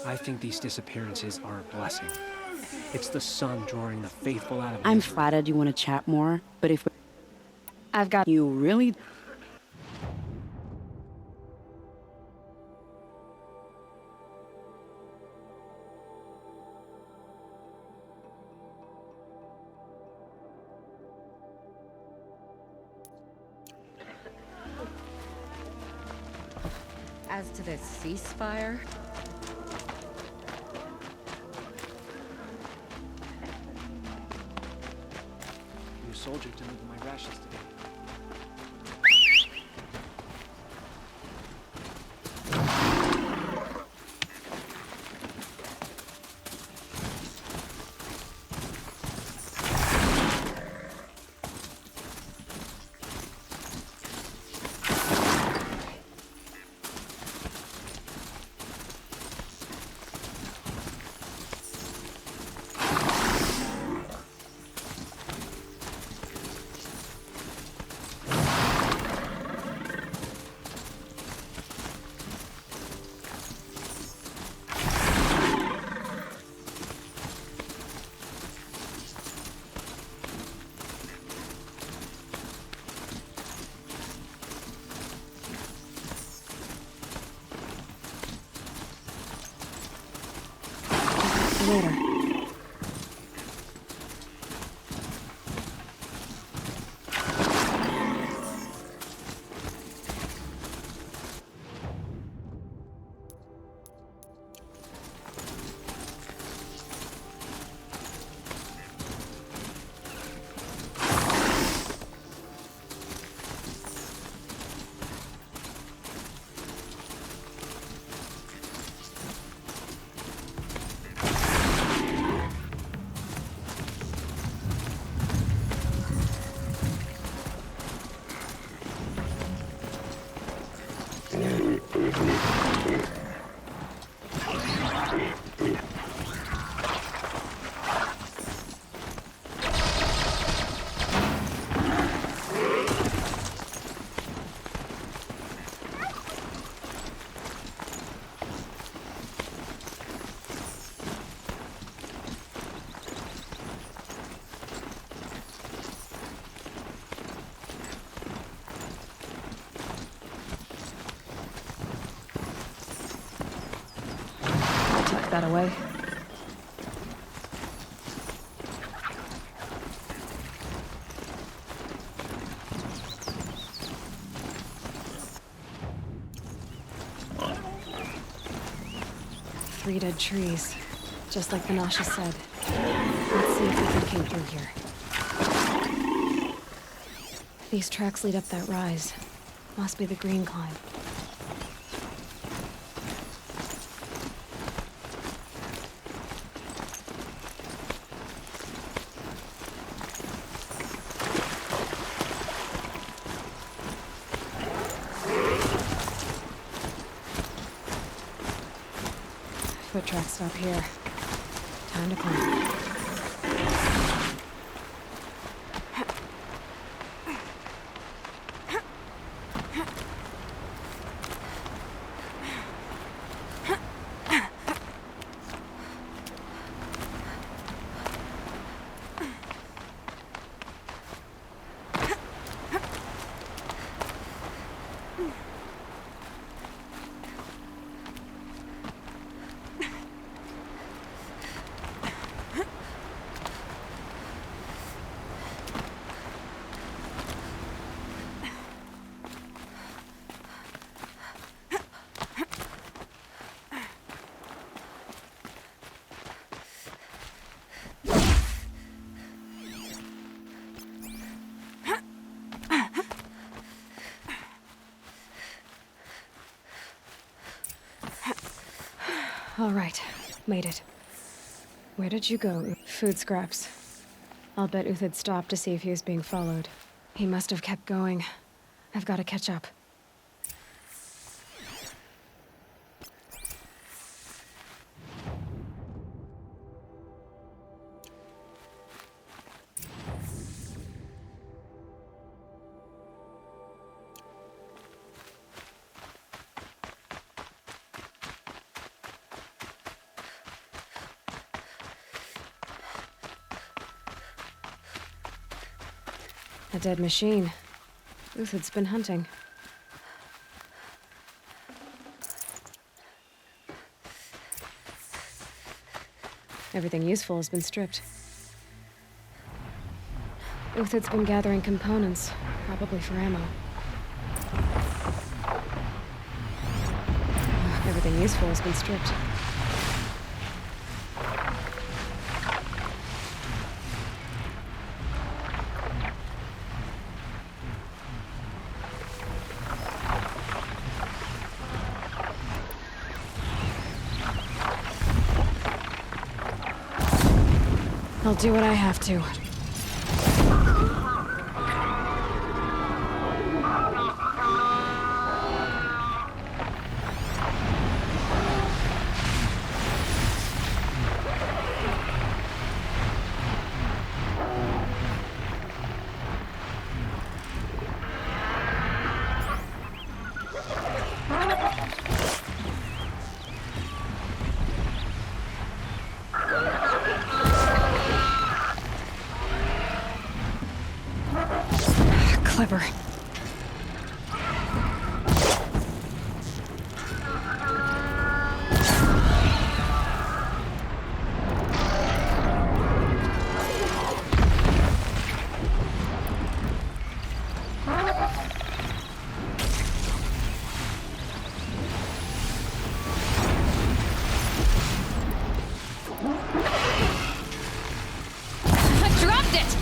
I think these disappearances are a blessing. It's the sun drawing the faithful out of I'm misery. flattered you want to chat more, but if I've got... You really... As to this ceasefire... New soldier delivered my rations today. Later. tuck that away. Three dead trees, just like Banasha said. Let's see if we can came through here. These tracks lead up that rise. Must be the green climb. Foot tracks stop here. Time to climb. All right, made it. Where did you go? Food scraps. I'll bet Uthid stopped to see if he was being followed. He must have kept going. I've got to catch up. A dead machine. Uthid's been hunting. Everything useful has been stripped. Uthid's been gathering components, probably for ammo. Everything useful has been stripped. I'll do what I have to. Clever. I dropped it!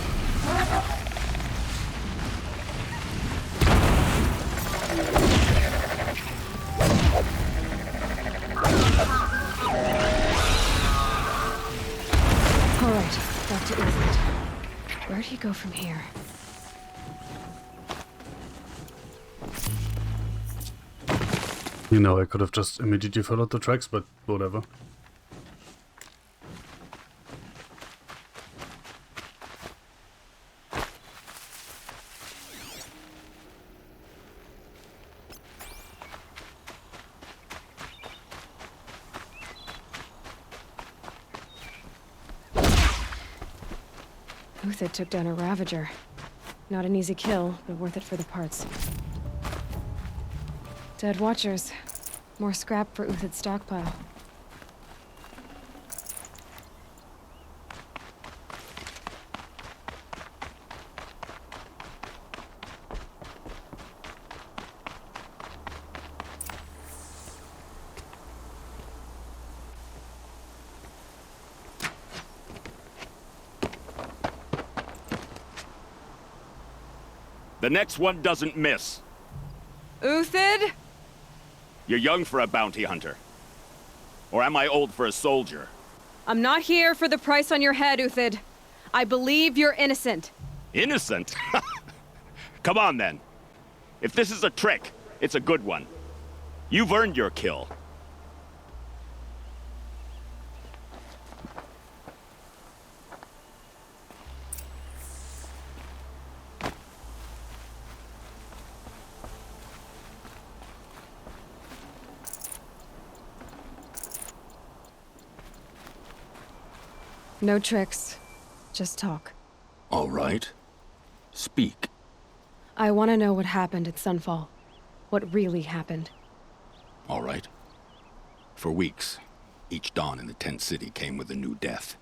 Alright, back to Uthid. Where'd he go from here? You know, I could have just immediately followed the tracks, but whatever. Uthid took down a Ravager. Not an easy kill, but worth it for the parts. Dead Watchers. More scrap for Uthid's stockpile. The next one doesn't miss. Uthid? You're young for a bounty hunter. Or am I old for a soldier? I'm not here for the price on your head, Uthid. I believe you're innocent. Innocent? Come on, then. If this is a trick, it's a good one. You've earned your kill. No tricks. Just talk. All right. Speak. I want to know what happened at Sunfall. What really happened. All right. For weeks, each dawn in the tent city came with a new death.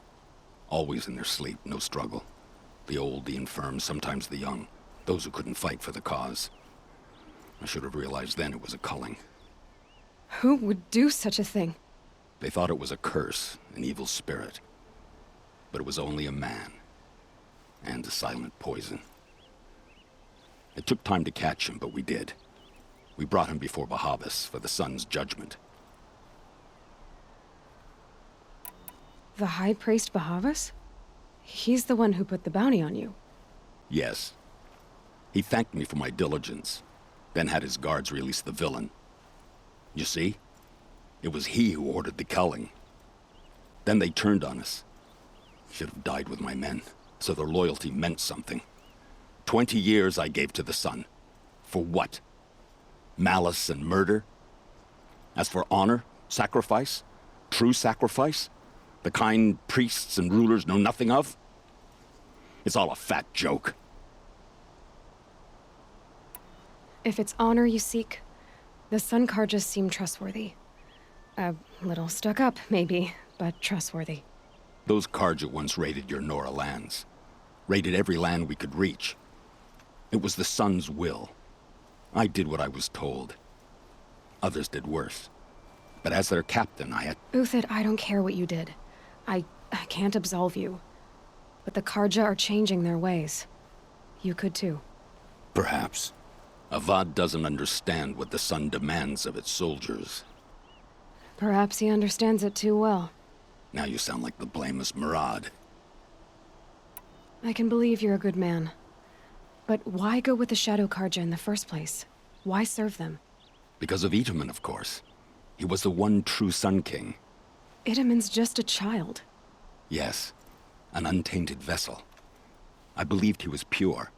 Always in their sleep, no struggle. The old, the infirm, sometimes the young. Those who couldn't fight for the cause. I should have realized then it was a culling. Who would do such a thing? They thought it was a curse, an evil spirit. But it was only a man. And a silent poison. It took time to catch him, but we did. We brought him before Bahavas for the sun's judgment. The High Priest Bahavas? He's the one who put the bounty on you. Yes. He thanked me for my diligence, then had his guards release the villain. You see? It was he who ordered the culling. Then they turned on us. Should have died with my men, so their loyalty meant something. 20 years I gave to the sun. For what? Malice and murder? As for honor, sacrifice, true sacrifice, the kind priests and rulers know nothing of? It's all a fat joke. If it's honor you seek, the Sun Carjas seem trustworthy. A little stuck up, maybe, but trustworthy. Those Carja once raided your Nora lands. Raided every land we could reach. It was the Sun's will. I did what I was told. Others did worse. But as their captain, I had... Uthid, I don't care what you did. I can't absolve you. But the Carja are changing their ways. You could too. Perhaps. Avad doesn't understand what the Sun demands of its soldiers. Perhaps he understands it too well. Now you sound like the blameless Murad. I can believe you're a good man. But why go with the Shadow Carja in the first place? Why serve them? Because of Itamen, of course. He was the one true Sun King. Itamen's just a child. Yes, an untainted vessel. I believed he was pure.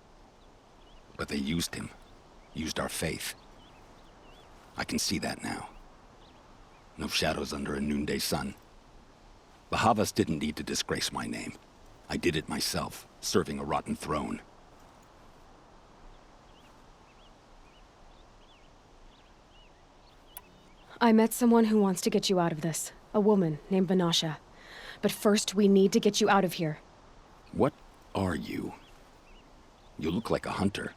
But they used him. Used our faith. I can see that now. No shadows under a noonday sun. Bahavas didn't need to disgrace my name. I did it myself, serving a rotten throne. I met someone who wants to get you out of this. A woman named Vanasha. But first, we need to get you out of here. What are you? You look like a hunter.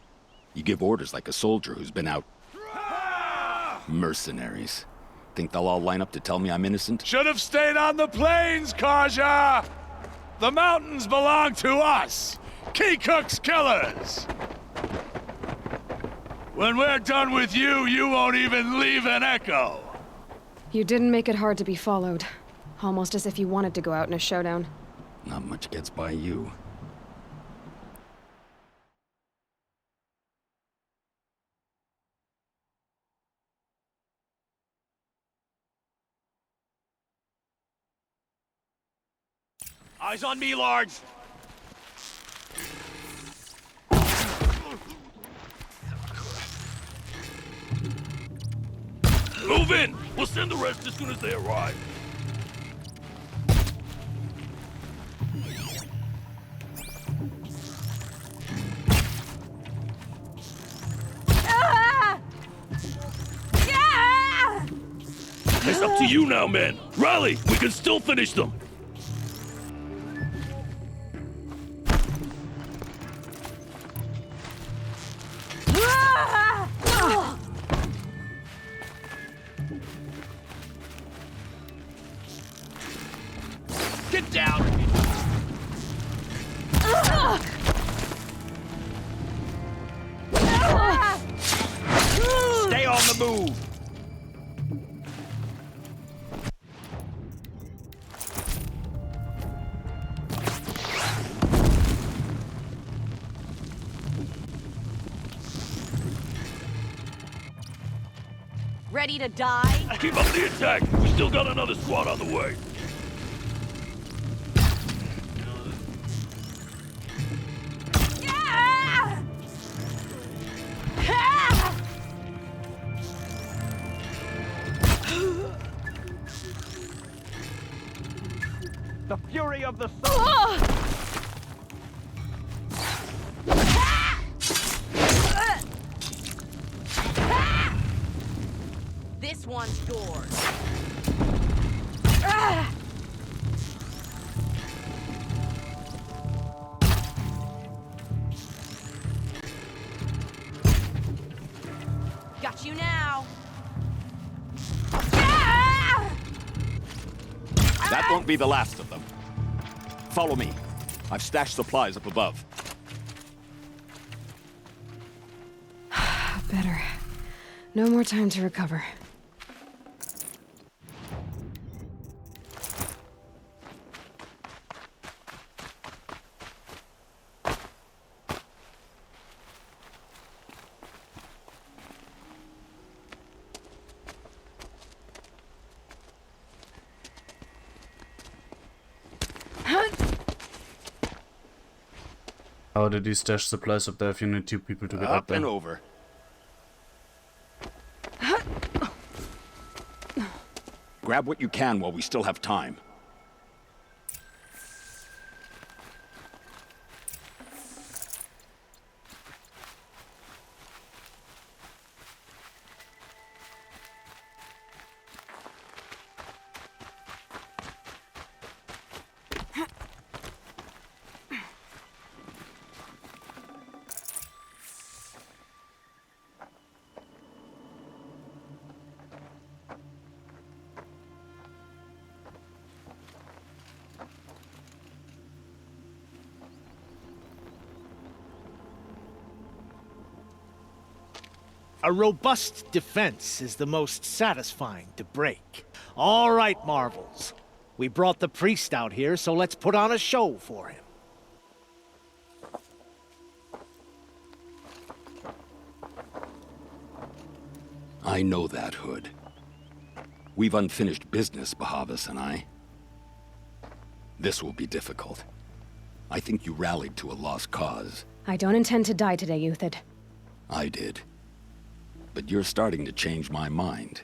You give orders like a soldier who's been out... Mercenaries. Think they'll all line up to tell me I'm innocent? Should have stayed on the plains, Carja! The mountains belong to us! Keecook's killers! When we're done with you, you won't even leave an echo! You didn't make it hard to be followed. Almost as if you wanted to go out in a showdown. Not much gets by you. Eyes on me, Large! Move in! We'll send the rest as soon as they arrive. It's up to you now, men. Rally! We can still finish them! Get down! move! Ready to die? Keep up the attack. We still got another squad on the way. The fury of the sun! This one's yours. Got you now. That won't be the last of them. Follow me. I've stashed supplies up above. Better. No more time to recover. How did he stash supplies up there if you need 2 people to get up there? and over. Grab what you can while we still have time. A robust defense is the most satisfying to break. All right, Marvels. We brought the priest out here, so let's put on a show for him. I know that, Hood. We've unfinished business, Bahavas and I. This will be difficult. I think you rallied to a lost cause. I don't intend to die today, Euthid. I did. But you're starting to change my mind.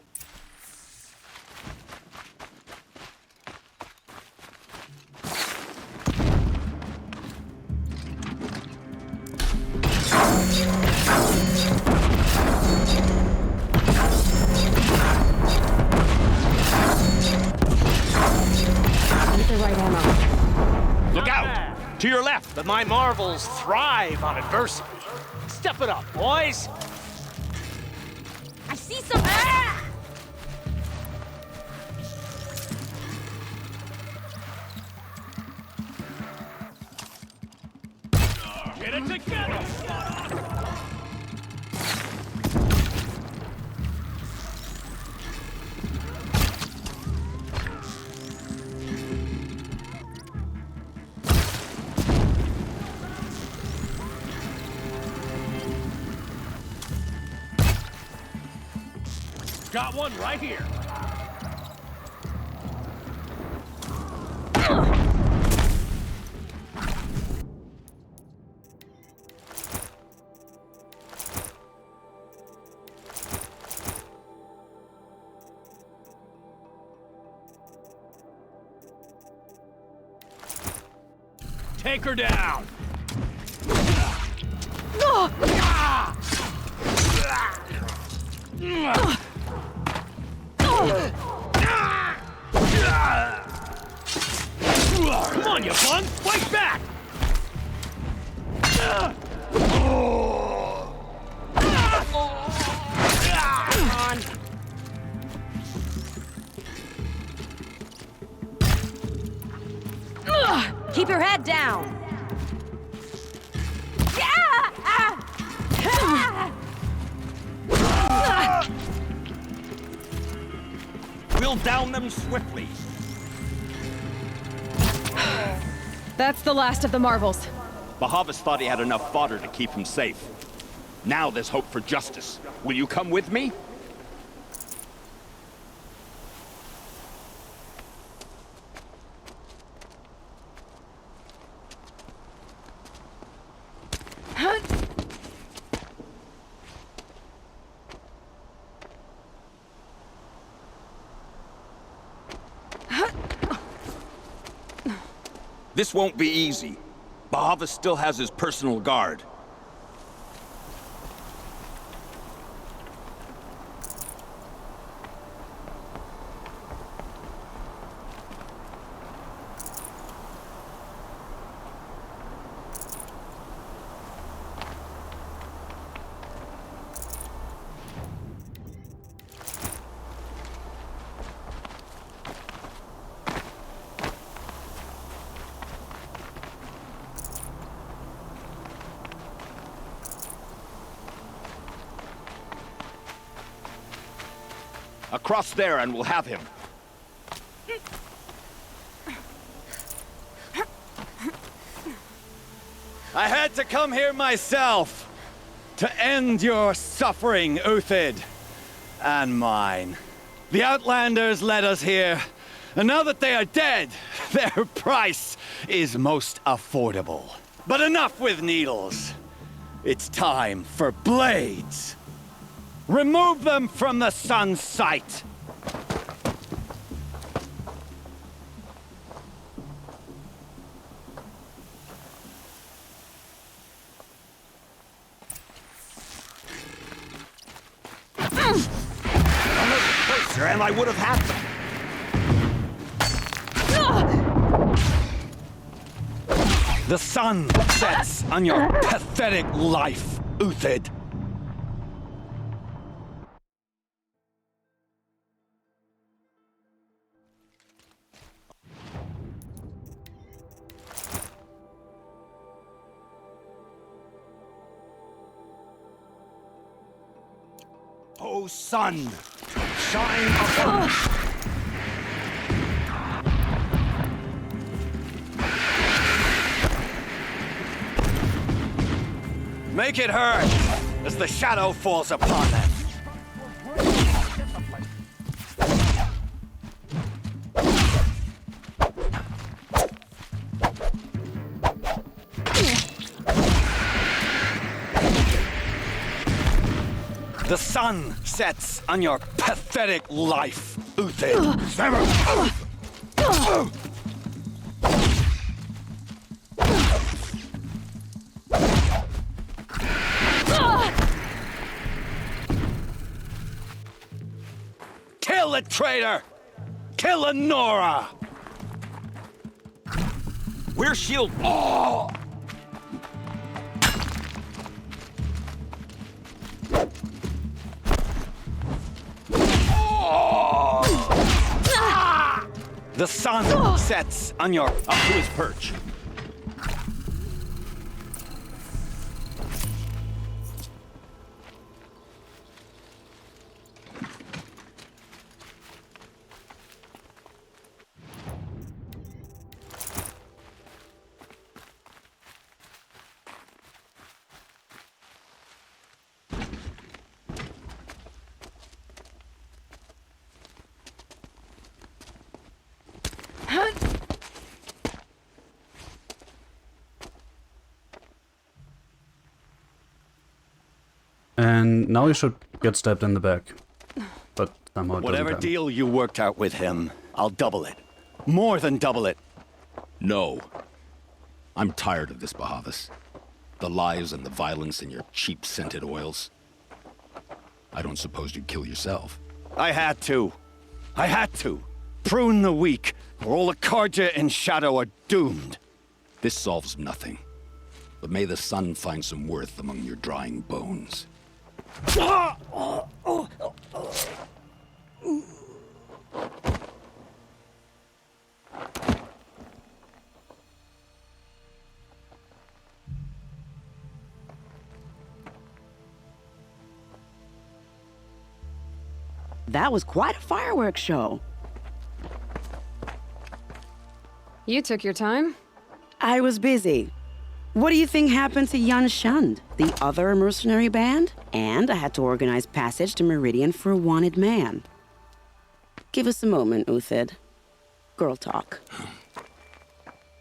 Need the right ammo. Look out! To your left! But my Marvels thrive on adversity. Step it up, boys! I see some. Get it together! Got one right here. Take her down. Come on, you bun! Fight back! Come on. Keep your head down. We'll down them swiftly. That's the last of the Marvels. Bahavas thought he had enough fodder to keep him safe. Now there's hope for justice. Will you come with me? This won't be easy. Bahavas still has his personal guard. Across there and we'll have him. I had to come here myself to end your suffering, Uthid, and mine. The Outlanders led us here, and now that they are dead, their price is most affordable. But enough with needles. It's time for blades. Remove them from the sun's sight! Closer and I would have had them. The sun sets on your pathetic life, Uthid. Oh, sun, shine upon us. Make it hurt as the shadow falls upon them. The sun sets on your pathetic life, Uthid. Kill the traitor! Kill Anora! We're shield. Oh! The sun sets on your... Up to his perch. And now he should get stabbed in the back. But somehow it Whatever doesn't deal you worked out with him, I'll double it. More than double it. No. I'm tired of this, Bahavas. The lies and the violence and your cheap scented oils. I don't suppose you'd kill yourself. I had to. I had to. Prune the weak, or all the Carja in Shadow are doomed. This solves nothing. But may the sun find some worth among your drying bones. That was quite a fireworks show. You took your time. I was busy. What do you think happened to Yan Shund, the other mercenary band? And I had to organize passage to Meridian for a wanted man. Give us a moment, Uthid. Girl talk.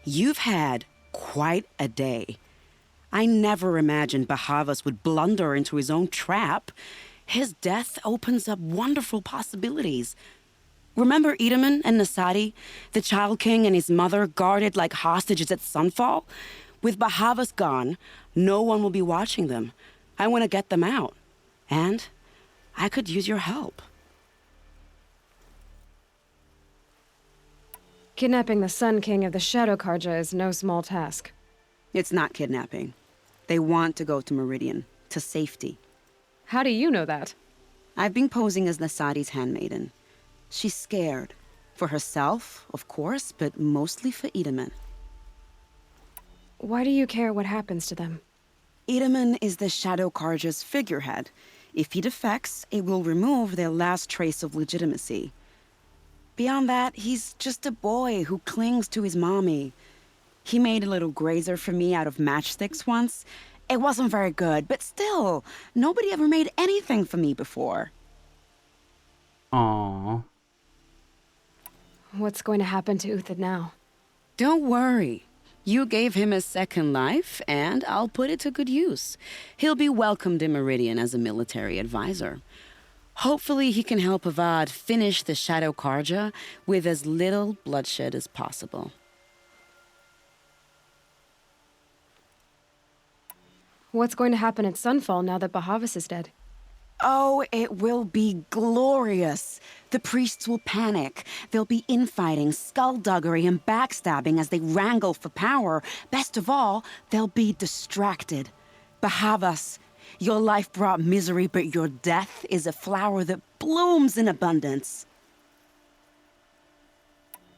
You've had quite a day. I never imagined Bahavas would blunder into his own trap. His death opens up wonderful possibilities. Remember Edaman and Nasadi, the Child King and his mother guarded like hostages at Sunfall? With Bahavas gone, no one will be watching them. I want to get them out. And I could use your help. Kidnapping the Sun King of the Shadow Karja is no small task. It's not kidnapping. They want to go to Meridian, to safety. How do you know that? I've been posing as Nasadi's handmaiden. She's scared. For herself, of course, but mostly for Edaman. Why do you care what happens to them? Edaman is the Shadow Karja's figurehead. If he defects, it will remove their last trace of legitimacy. Beyond that, he's just a boy who clings to his mommy. He made a little grazer for me out of matchsticks once. It wasn't very good, but still, nobody ever made anything for me before. Aww. What's going to happen to Uthid now? Don't worry. You gave him a second life, and I'll put it to good use. He'll be welcomed in Meridian as a military advisor. Hopefully he can help Avad finish the Shadow Karja with as little bloodshed as possible. What's going to happen at Sunfall now that Bahavas is dead? Oh, it will be glorious. The priests will panic. There'll be infighting, skullduggery, and backstabbing as they wrangle for power. Best of all, they'll be distracted. Bahavas, your life brought misery, but your death is a flower that blooms in abundance.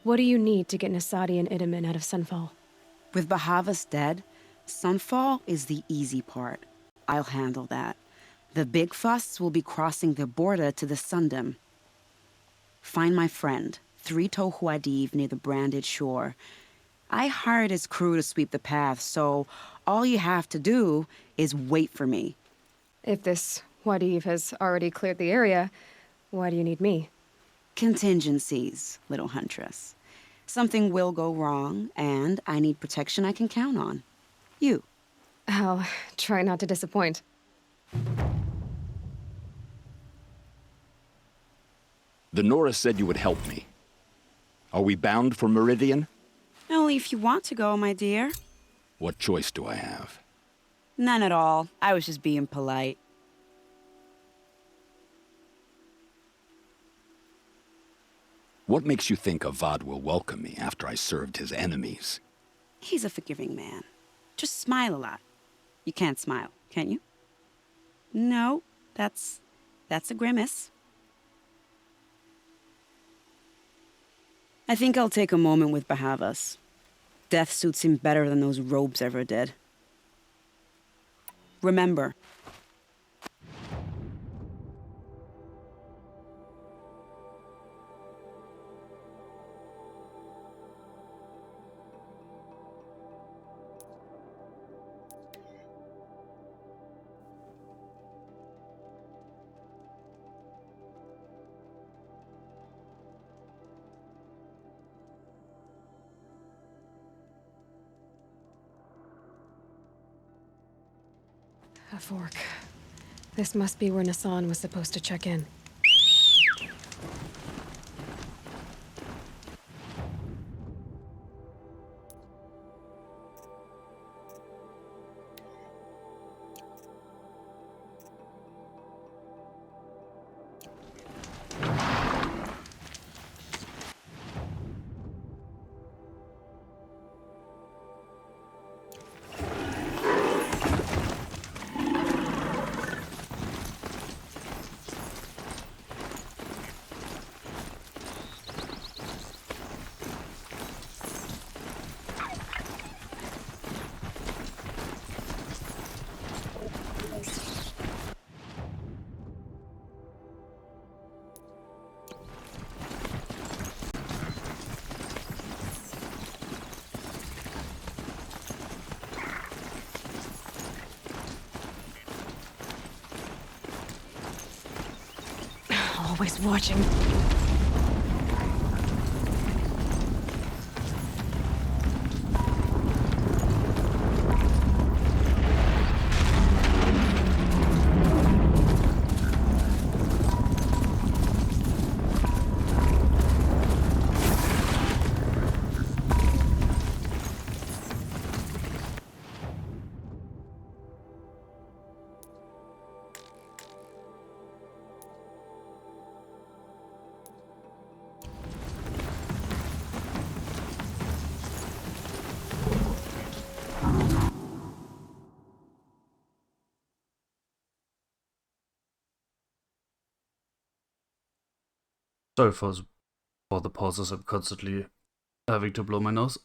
What do you need to get Nasadi and Edaman out of Sunfall? With Bahavas dead, Sunfall is the easy part. I'll handle that. The big fuss will be crossing the border to the Sundom. Find my friend, 3 Tohuadiv near the branded shore. I hired his crew to sweep the path, so all you have to do is wait for me. If this Wadiv has already cleared the area, why do you need me? Contingencies, little huntress. Something will go wrong, and I need protection I can count on. You. I'll try not to disappoint. The Nora said you would help me. Are we bound for Meridian? Only if you want to go, my dear. What choice do I have? None at all. I was just being polite. What makes you think Avad will welcome me after I served his enemies? He's a forgiving man. Just smile a lot. You can't smile, can you? No, that's a grimace. I think I'll take a moment with Bahavas. Death suits him better than those robes ever did. Remember, a fork. This must be where Nassan was supposed to check in. always watching. Sorry for the pauses. I'm constantly having to blow my nose.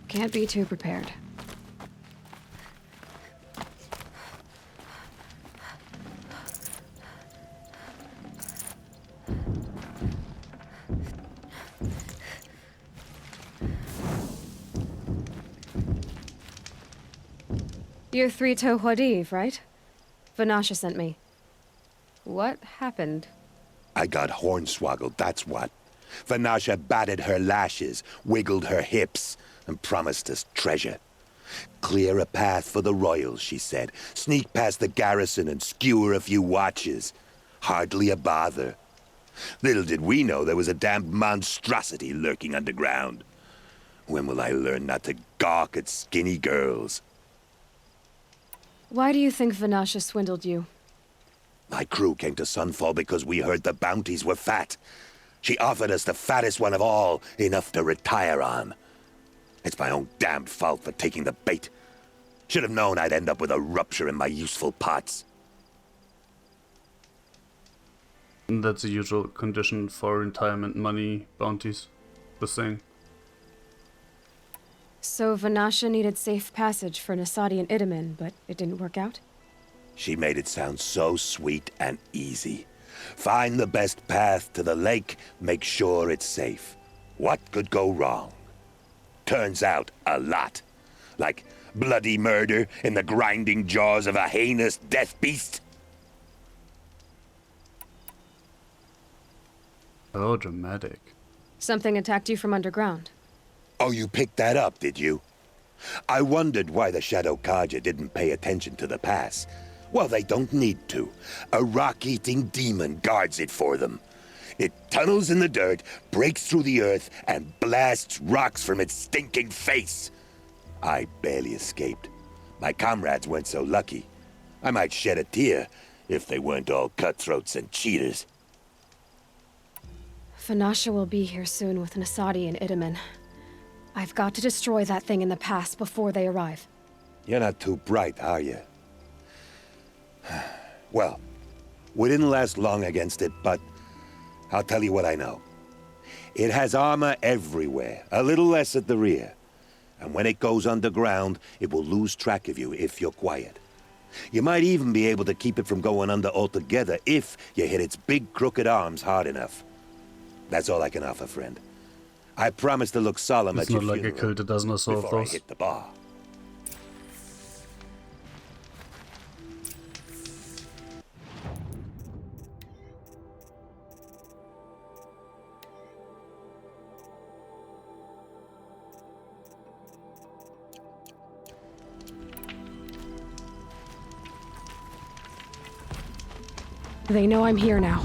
Can't be too prepared. You're Three-Toe Huadiv, right? Vanasha sent me. What happened? I got hornswoggled, that's what. Vanasha batted her lashes, wiggled her hips, and promised us treasure. Clear a path for the royals, she said. Sneak past the garrison and skewer a few watches. Hardly a bother. Little did we know there was a damned monstrosity lurking underground. When will I learn not to gawk at skinny girls? Why do you think Vanasha swindled you? My crew came to Sunfall because we heard the bounties were fat. She offered us the fattest one of all, enough to retire on. It's my own damned fault for taking the bait. Should have known I'd end up with a rupture in my useful parts. That's a usual condition for retirement money bounties. The thing. So Vanasha needed safe passage for Nasadi and Itamen, but it didn't work out? She made it sound so sweet and easy. Find the best path to the lake, make sure it's safe. What could go wrong? Turns out, a lot. Like bloody murder in the grinding jaws of a heinous death beast. Oh, dramatic. Something attacked you from underground. Oh, you picked that up, did you? I wondered why the Shadow Carja didn't pay attention to the pass. Well, they don't need to. A rock-eating demon guards it for them. It tunnels in the dirt, breaks through the earth, and blasts rocks from its stinking face. I barely escaped. My comrades weren't so lucky. I might shed a tear if they weren't all cutthroats and cheaters. Vanasha will be here soon with Nasadi and Itamen. I've got to destroy that thing in the pass before they arrive. You're not too bright, are you? Well, we didn't last long against it, but I'll tell you what I know. It has armor everywhere, a little less at the rear. And when it goes underground, it will lose track of you if you're quiet. You might even be able to keep it from going under altogether if you hit its big crooked arms hard enough. That's all I can offer, friend. I promise to look solemn It's at your not like a funeral cult that doesn't solve before I those. hit the bar. They know I'm here now.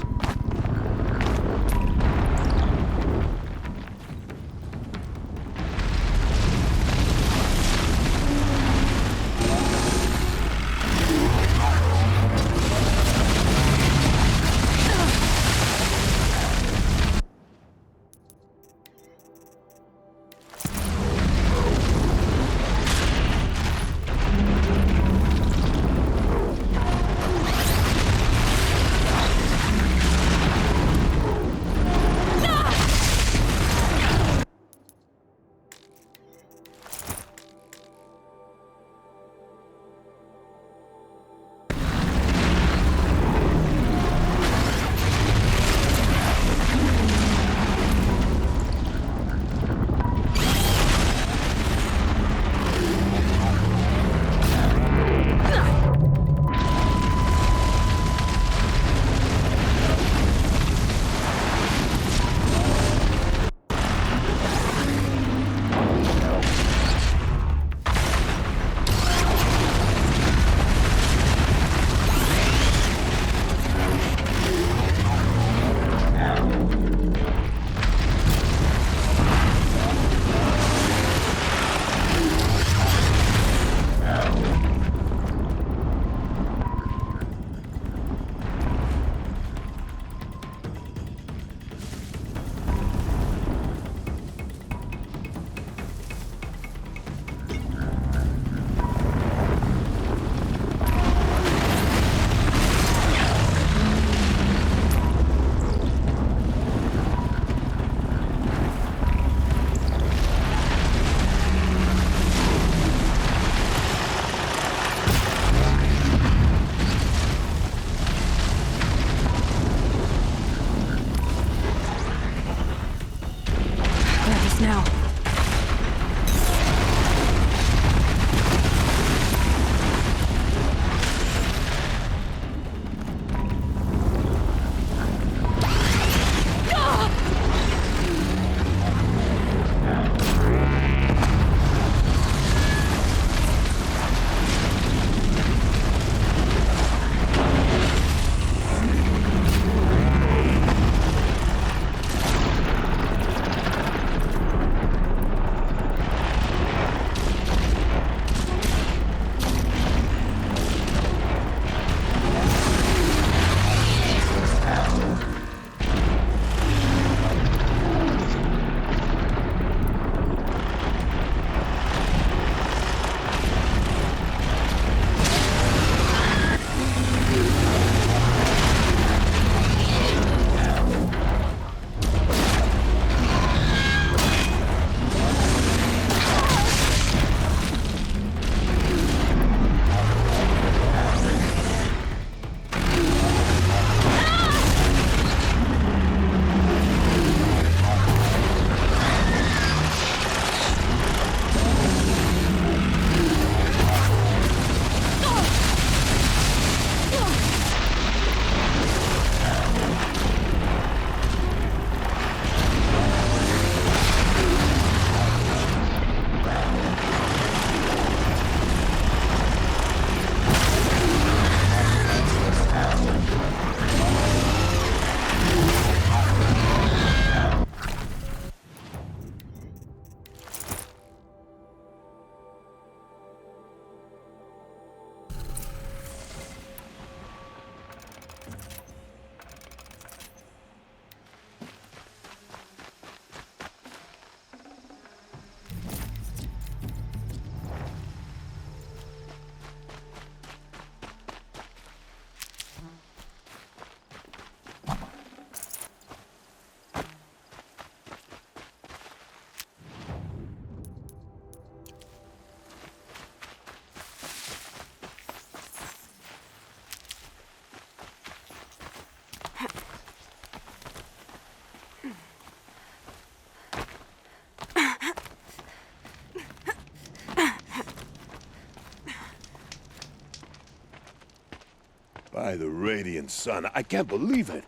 By the Radiant Sun, I can't believe it.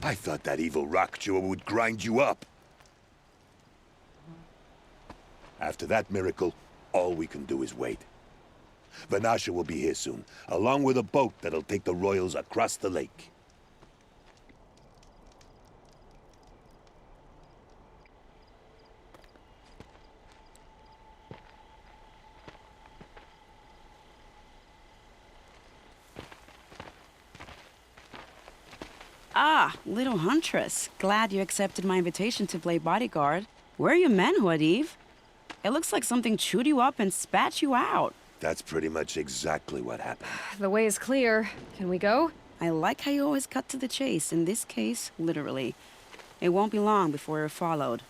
I thought that evil rock chewer would grind you up. After that miracle, all we can do is wait. Vanasha will be here soon, along with a boat that'll take the royals across the lake. Ah, little Huntress. Glad you accepted my invitation to play bodyguard. Where are your men, Huadiv? It looks like something chewed you up and spat you out. That's pretty much exactly what happened. The way is clear. Can we go? I like how you always cut to the chase. In this case, literally. It won't be long before we're followed.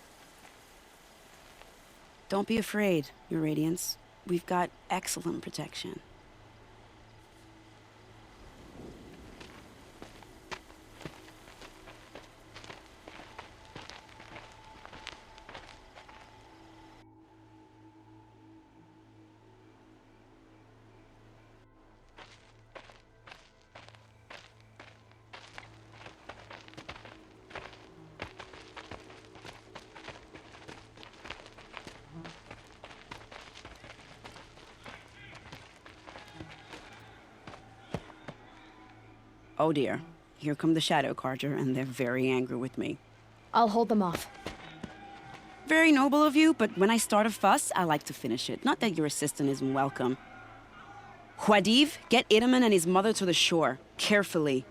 Don't be afraid, Your Radiance. We've got excellent protection. Oh dear. Here come the Shadow Carja, and they're very angry with me. I'll hold them off. Very noble of you, but when I start a fuss, I like to finish it. Not that your assistant isn't welcome. Huadiv, get Itaman and his mother to the shore. Carefully.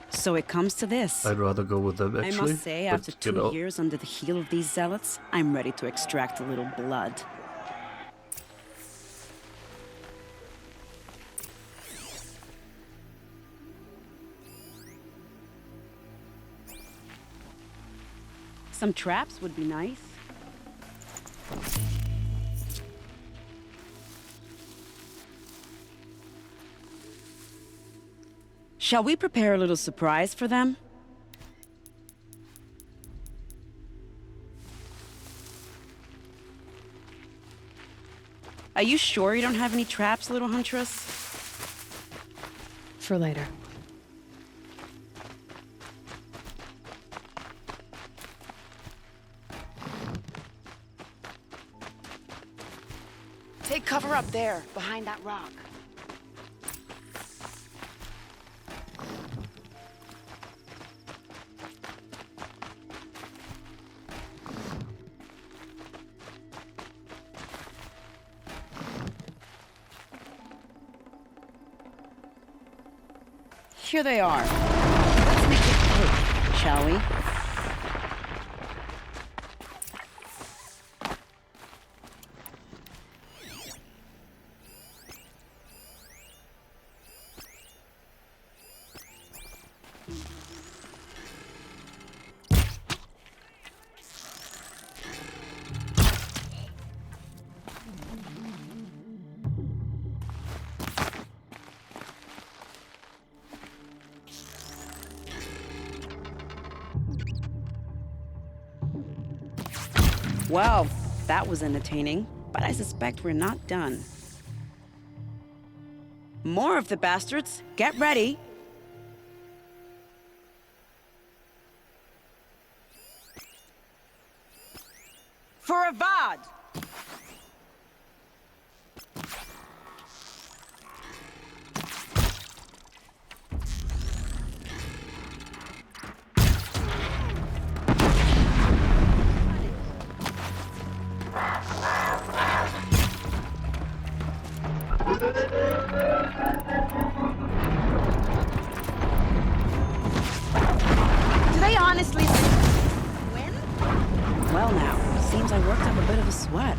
So it comes to this. I'd rather go with them, actually. I must say, after 2 years under the heel of these zealots, I'm ready to extract a little blood. Some traps would be nice. Shall we prepare a little surprise for them? Are you sure you don't have any traps, little Huntress? For later. Take cover up there, behind that rock. Here they are. Let's make it quick, shall we? Well, that was entertaining, but I suspect we're not done. More of the bastards! Get ready! For Avad! Do they honestly win? Well now, seems I worked up a bit of a sweat.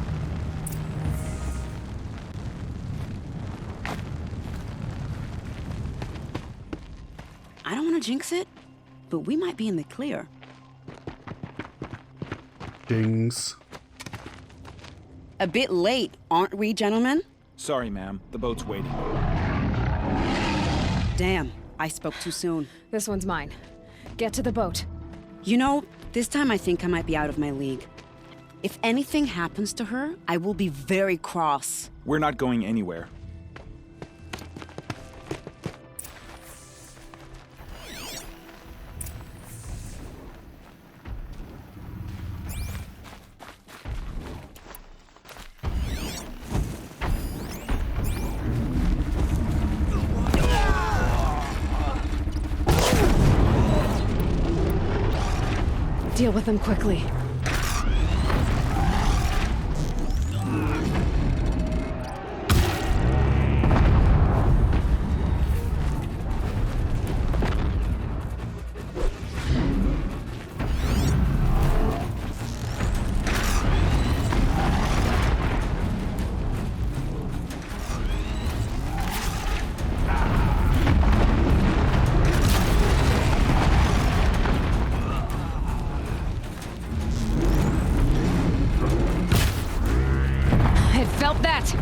I don't want to jinx it, but we might be in the clear. Jinx. A bit late, aren't we, gentlemen? Sorry, ma'am. The boat's waiting. Damn, I spoke too soon. This one's mine. Get to the boat. You know, this time I think I might be out of my league. If anything happens to her, I will be very cross. We're not going anywhere. Deal with them quickly. Felt that!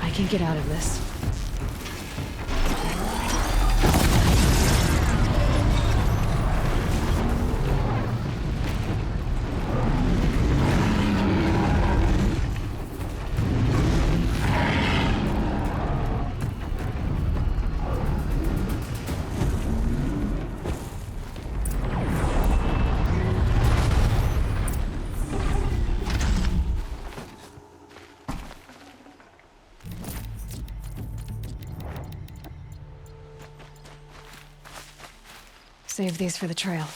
I can get out of this. Save these for the trail.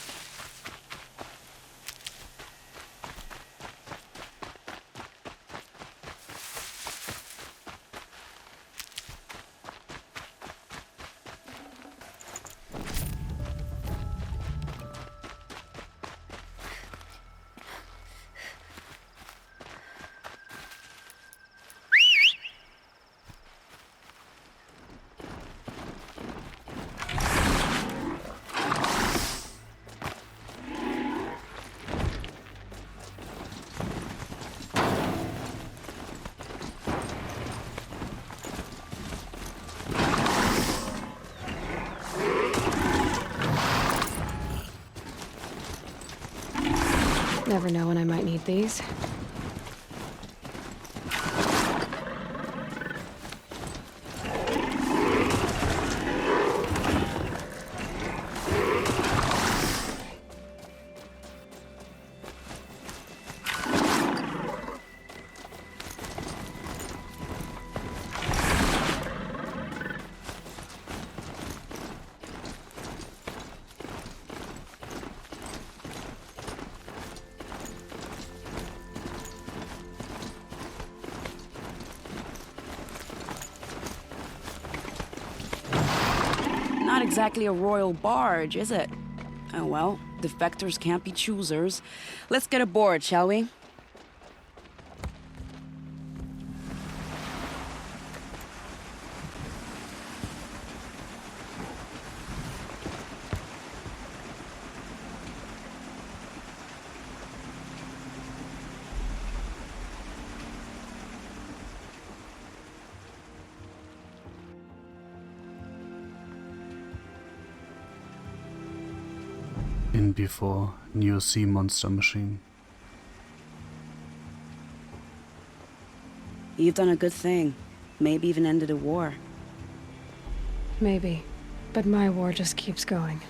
Never know when I might need these. Not exactly a royal barge, is it? Oh well, defectors can't be choosers. Let's get aboard, shall we? In before Neo Sea Monster Machine. You've done a good thing. Maybe even ended a war. Maybe. But my war just keeps going.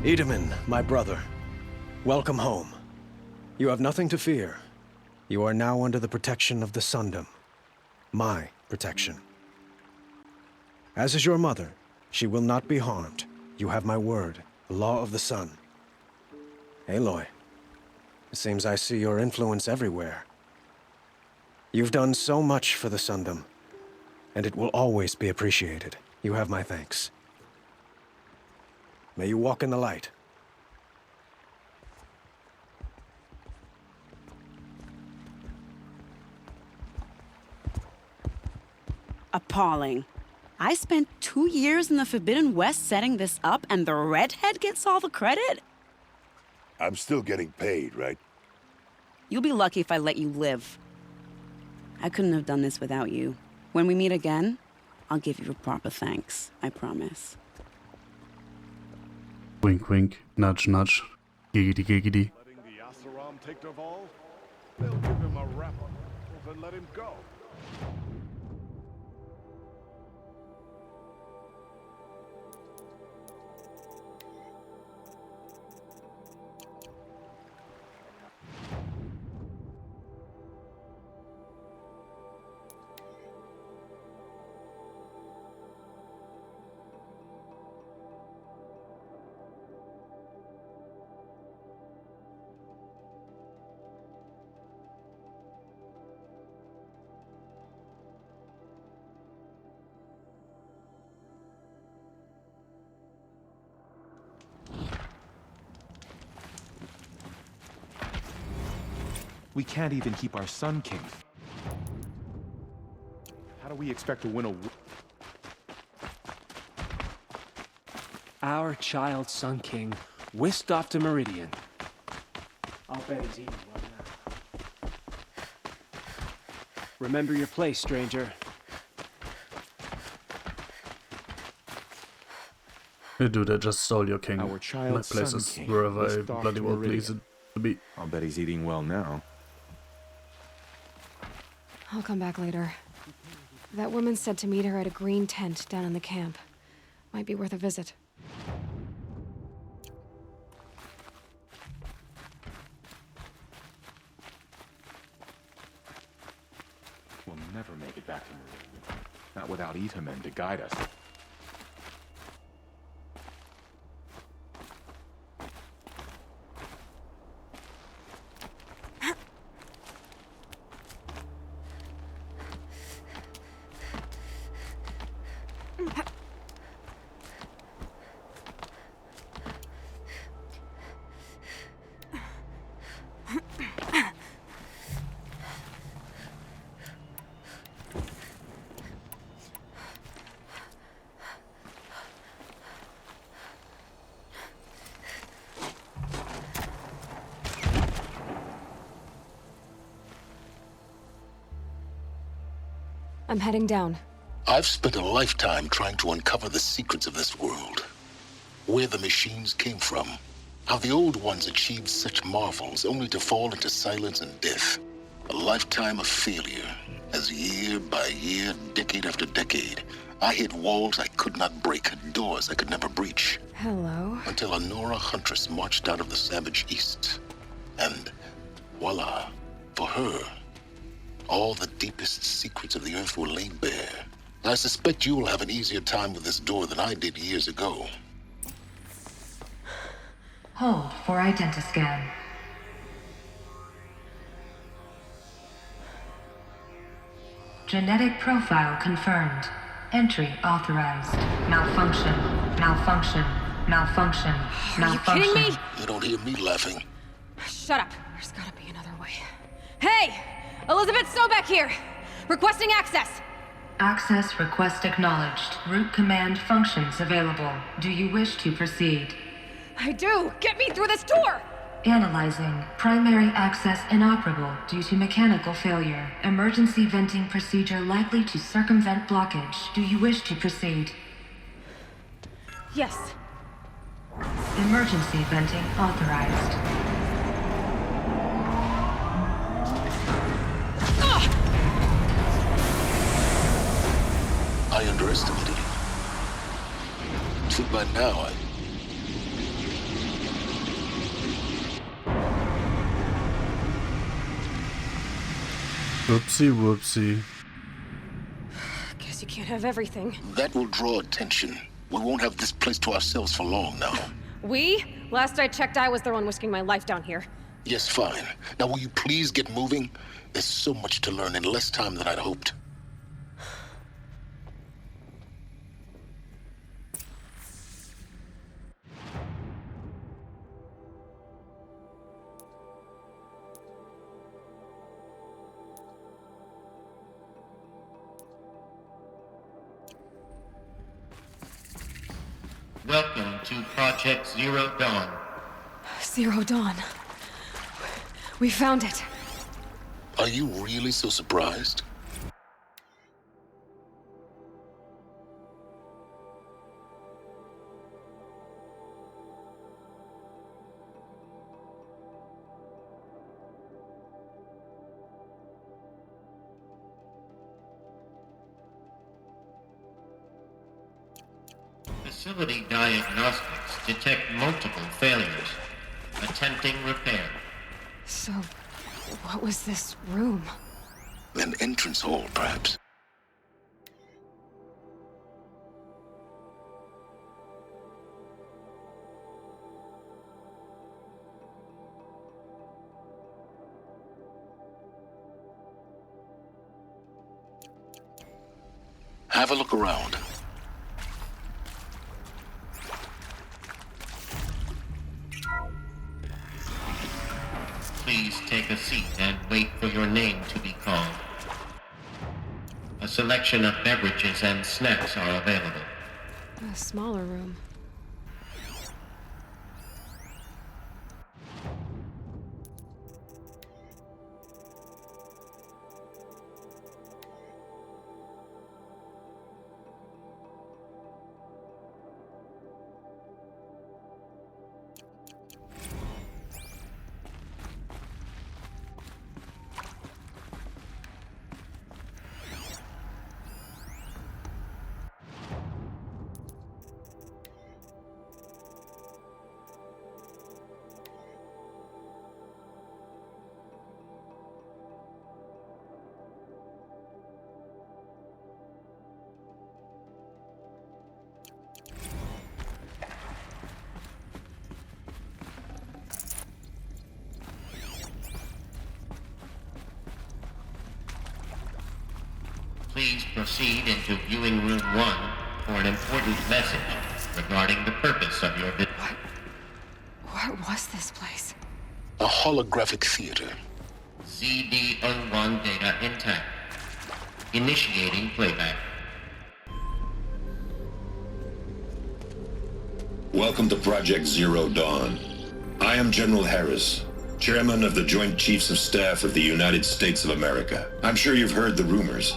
Itamen, my brother, welcome home. You have nothing to fear. You are now under the protection of the Sundom. My protection. As is your mother, she will not be harmed. You have my word, the law of the sun. Aloy, it seems I see your influence everywhere. You've done so much for the Sundom, and it will always be appreciated. You have my thanks. May you walk in the light. Appalling. I spent 2 years in the Forbidden West setting this up, and the redhead gets all the credit? I'm still getting paid, right? You'll be lucky if I let you live. I couldn't have done this without you. When we meet again, I'll give you a proper thanks, I promise. Wink wink, nudge nudge, giggity giggity. Letting the Asaram take Dervahl? They'll give him a wrap-up and let him go. We can't even keep our Sun King. How do we expect to win a war? Our child Sun King whisked off to Meridian. I'll bet he's eating one now. Remember your place, stranger. Hey dude, I just stole your king. Our child My place Sun is King wherever I whisked off bloody to well Meridian. please it to be. I'll bet he's eating well now. I'll come back later. That woman said to meet her at a green tent down in the camp. Might be worth a visit. We'll never make it back to Meridian. Not without Itamen to guide us. I'm heading down. I've spent a lifetime trying to uncover the secrets of this world. Where the machines came from. How the old ones achieved such marvels only to fall into silence and death. A lifetime of failure, as year by year, decade after decade, I hit walls I could not break, doors I could never breach. Hello? Until a Nora huntress marched out of the savage east. And voila, for her, all the deepest secrets of the Earth were laid bare. I suspect you will have an easier time with this door than I did years ago. Hold for identiscan. Genetic profile confirmed. Entry authorized. Malfunction. Malfunction. Malfunction. Are you kidding me? You don't hear me laughing. Shut up. There's gotta be another way. Hey! Elizabeth Sobeck here! Requesting access! Access request acknowledged. Root command functions available. Do you wish to proceed? I do! Get me through this door! Analyzing. Primary access inoperable due to mechanical failure. Emergency venting procedure likely to circumvent blockage. Do you wish to proceed? Yes. Emergency venting authorized. I underestimated you. Should by now, Whoopsie whoopsie. Guess you can't have everything. That will draw attention. We won't have this place to ourselves for long now. We? Last I checked, I was the one risking my life down here. Yes, fine. Now will you please get moving? There's so much to learn in less time than I'd hoped. Welcome to Project Zero Dawn. Zero Dawn. We found it. Are you really so surprised? Facility diagnostics detect multiple failures. Attempting repair. So, what was this room? An entrance hall, perhaps. Have a look around. Please take a seat and wait for your name to be called. A selection of beverages and snacks are available. A smaller room. Please proceed into viewing room 1 for an important message regarding the purpose of your visit. What was this place? A holographic theater. CD01 data intact. Initiating playback. Welcome to Project Zero Dawn. I am General Harris, Chairman of the Joint Chiefs of Staff of the United States of America. I'm sure you've heard the rumors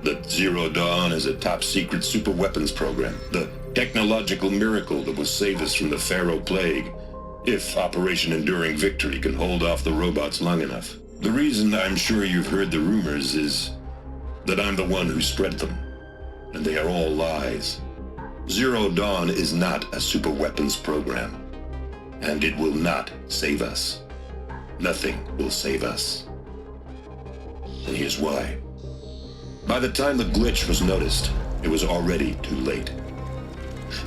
that Zero Dawn is a top-secret superweapons program, the technological miracle that will save us from the Pharaoh Plague, if Operation Enduring Victory can hold off the robots long enough. The reason I'm sure you've heard the rumors is that I'm the one who spread them, and they are all lies. Zero Dawn is not a superweapons program, and it will not save us. Nothing will save us. And here's why. By the time the glitch was noticed, it was already too late.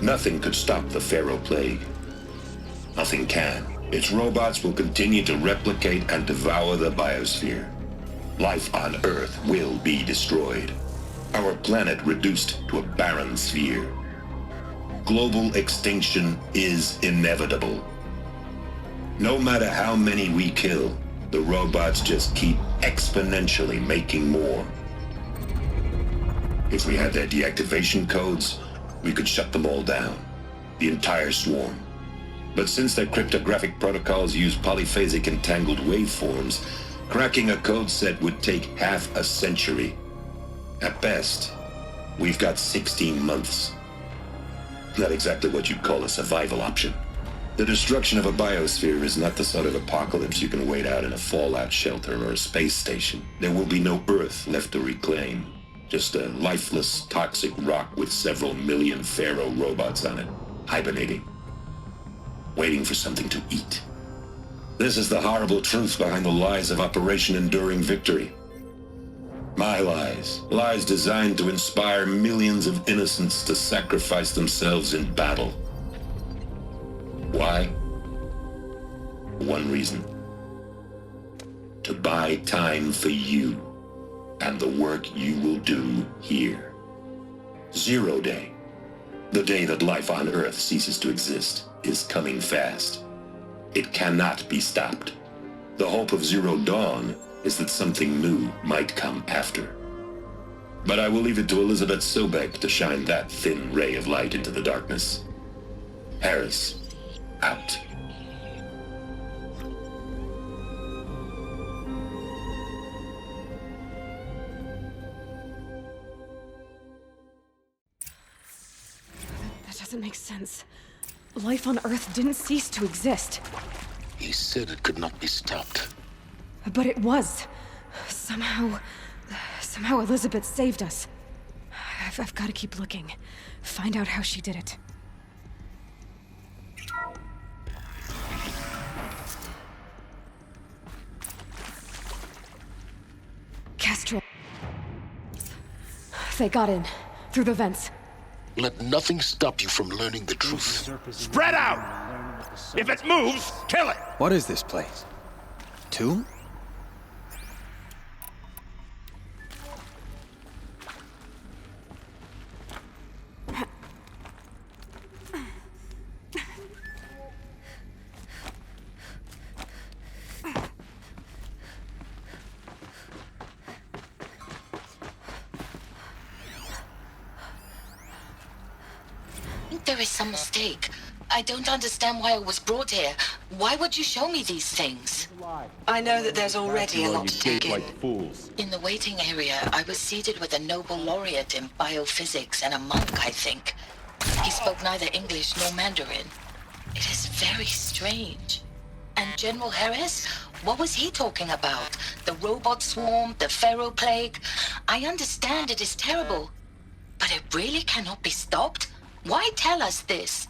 Nothing could stop the Pharaoh Plague. Nothing can. Its robots will continue to replicate and devour the biosphere. Life on Earth will be destroyed. Our planet reduced to a barren sphere. Global extinction is inevitable. No matter how many we kill, the robots just keep exponentially making more. If we had their deactivation codes, we could shut them all down. The entire swarm. But since their cryptographic protocols use polyphasic entangled waveforms, cracking a code set would take half a century. At best, we've got 16 months. Not exactly what you'd call a survival option. The destruction of a biosphere is not the sort of apocalypse you can wait out in a fallout shelter or a space station. There will be no Earth left to reclaim. Just a lifeless, toxic rock with several million Pharaoh robots on it, hibernating, waiting for something to eat. This is the horrible truth behind the lies of Operation Enduring Victory. My lies. Lies designed to inspire millions of innocents to sacrifice themselves in battle. Why? One reason. To buy time for you and the work you will do here. Zero Day, the day that life on Earth ceases to exist, is coming fast. It cannot be stopped. The hope of Zero Dawn is that something new might come after. But I will leave it to Elizabeth Sobek to shine that thin ray of light into the darkness. Harris, out. That doesn't make sense. Life on Earth didn't cease to exist. He said it could not be stopped. But it was. Somehow Elizabeth saved us. I've got to keep looking. Find out how she did it. Castro. They got in. Through the vents. Let nothing stop you from learning the truth. Spread out! If it moves, kill it! What is this place? Tomb? There is some mistake. I don't understand why I was brought here. Why would you show me these things? I know that there's already a lot to take in. In the waiting area, I was seated with a Nobel laureate in biophysics and a monk, I think. He spoke neither English nor Mandarin. It is very strange. And General Harris? What was he talking about? The robot swarm, the Pharaoh Plague? I understand it is terrible, but it really cannot be stopped? Why tell us this?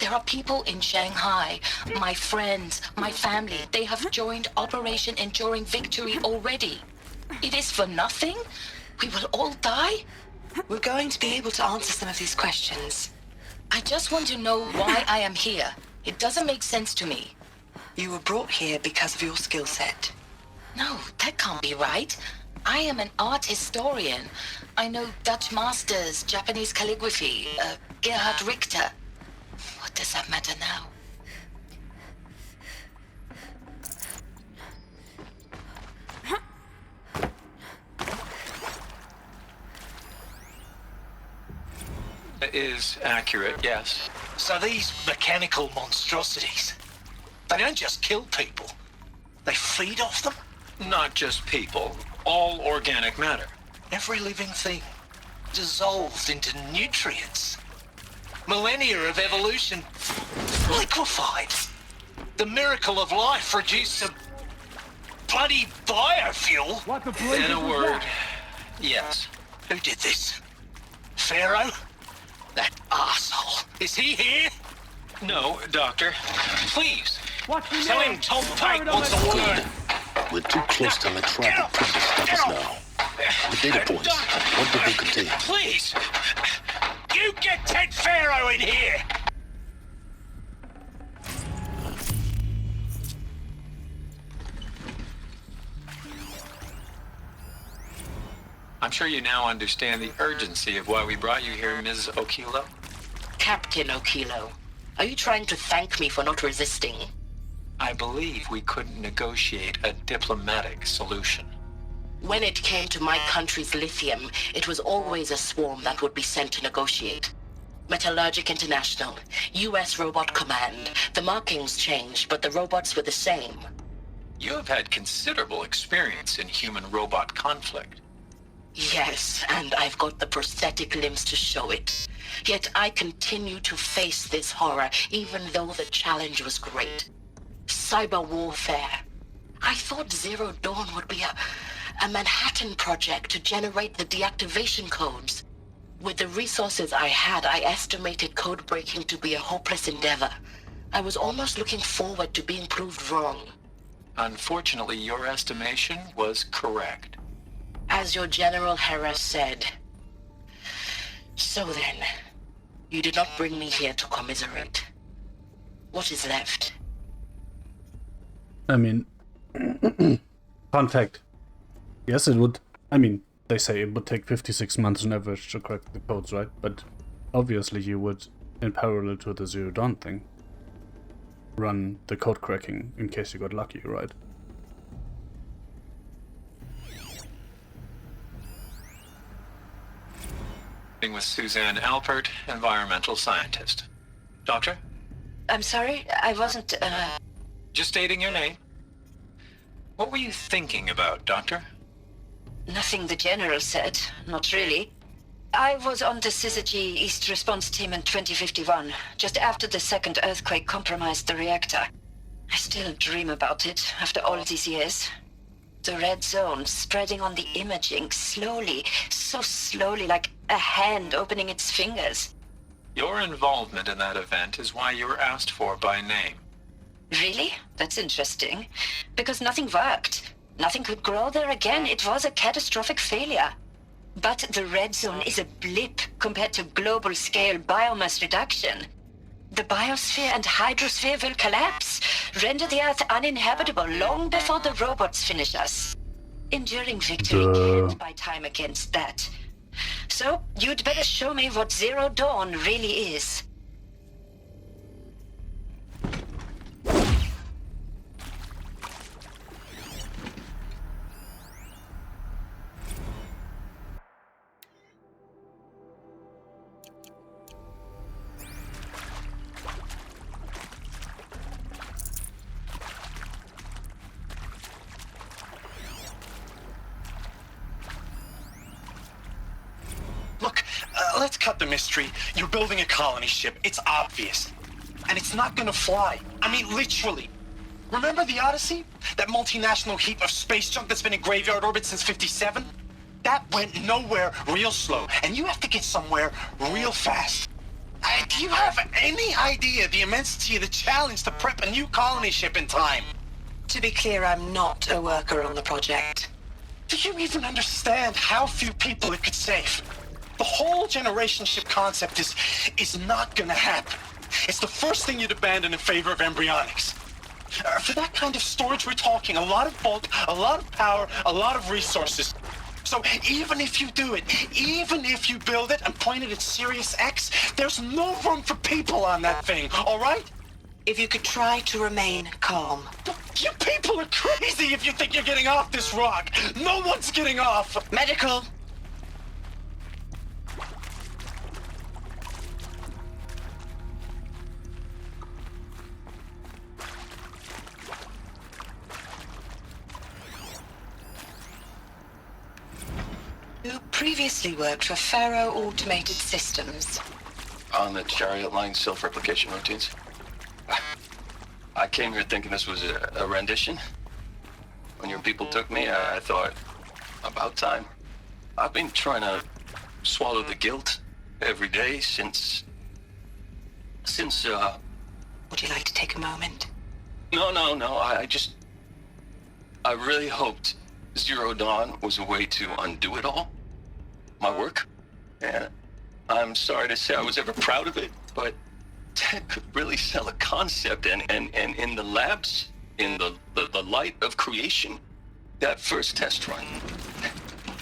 There are people in Shanghai, my friends, my family. They have joined Operation Enduring Victory already. It is for nothing? We will all die? We're going to be able to answer some of these questions. I just want to know why I am here. It doesn't make sense to me. You were brought here because of your skill set. No, that can't be right. I am an art historian. I know Dutch masters, Japanese calligraphy, Gerhard Richter. What does that matter now? Is accurate, yes. So these mechanical monstrosities, they don't just kill people, they feed off them? Not just people, all organic matter. Every living thing dissolved into nutrients. Millennia of evolution liquefied. The miracle of life reduced to bloody biofuel. What the blazes In a word, that? Yes. Who did this? Pharaoh? That arsehole. Is he here? No, Doctor. Please. Tell him Tom Pike wants a word. We're too close to electronic printers stop us now. The data points, what did they contain? Please! You get Ted Pharaoh in here! I'm sure you now understand the urgency of why we brought you here, Ms. Okilo. Captain Okilo, are you trying to thank me for not resisting? I believe we couldn't negotiate a diplomatic solution. When it came to my country's lithium, it was always a swarm that would be sent to negotiate. Metallurgic International, US Robot Command. The markings changed, but the robots were the same. You have had considerable experience in human-robot conflict. Yes, and I've got the prosthetic limbs to show it. Yet I continue to face this horror, even though the challenge was great. Cyber warfare. I thought Zero Dawn would be a Manhattan project to generate the deactivation codes. With the resources I had, I estimated code breaking to be a hopeless endeavor. I was almost looking forward to being proved wrong. Unfortunately, your estimation was correct. As your General Hera said. So then, you did not bring me here to commiserate. What is left? I mean, fun fact. Yes, it would. I mean, they say it would take 56 months on average to crack the codes, right? But obviously you would, in parallel to the Zero Dawn thing, run the code cracking in case you got lucky, right? With Suzanne Alpert, environmental scientist. Doctor? I'm sorry, I wasn't, Just stating your name. What were you thinking about, Doctor? Nothing the General said, not really. I was on the Syzygy East Response Team in 2051, just after the second earthquake compromised the reactor. I still dream about it, after all these years. The red zone spreading on the imaging, slowly, so slowly, like a hand opening its fingers. Your involvement in that event is why you were asked for by name. Really? That's interesting. Because nothing worked. Nothing could grow there again. It was a catastrophic failure. But the red zone is a blip compared to global-scale biomass reduction. The biosphere and hydrosphere will collapse, render the Earth uninhabitable long before the robots finish us. Enduring victory can't buy time against that. So, you'd better show me what Zero Dawn really is. Let's cut the mystery. You're building a colony ship. It's obvious. And it's not gonna fly. I mean, literally. Remember the Odyssey? That multinational heap of space junk that's been in graveyard orbit since 57? That went nowhere real slow. And you have to get somewhere real fast. Do you have any idea the immensity of the challenge to prep a new colony ship in time? To be clear, I'm not a worker on the project. Do you even understand how few people it could save? The whole generation ship concept is not gonna happen. It's the first thing you'd abandon in favor of embryonics. For that kind of storage we're talking, a lot of bulk, a lot of power, a lot of resources. So even if you do it, even if you build it and point it at Sirius X, there's no room for people on that thing, all right? If you could try to remain calm. You people are crazy if you think you're getting off this rock. No one's getting off. Medical. You previously worked for Faro Automated Systems. On the Chariot Line self-replication routines. I came here thinking this was a rendition. When your people took me, I thought, about time. I've been trying to swallow the guilt every day since... Would you like to take a moment? No. I really hoped Zero Dawn was a way to undo it all. My work. And I'm sorry to say I was ever proud of it, but Ted could really sell a concept, and in the labs, in the light of creation, that first test run,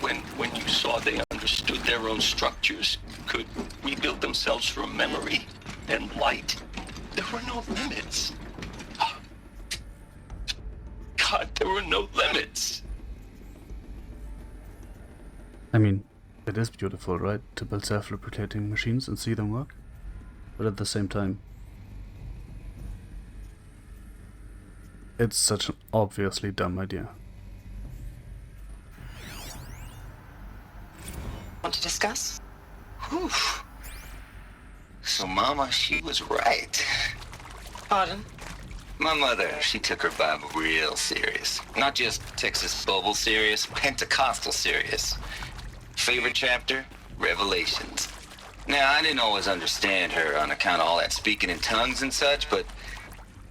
when you saw they understood their own structures, could rebuild themselves from memory and light, there were no limits. God, there were no limits. I mean, it is beautiful, right? To build self-replicating machines and see them work. But at the same time, it's such an obviously dumb idea. Want to discuss? Whew. So Mama, she was right. Pardon? My mother, she took her Bible real serious. Not just Texas Bible serious, Pentecostal serious. Favorite chapter? Revelations. Now, I didn't always understand her on account of all that speaking in tongues and such, but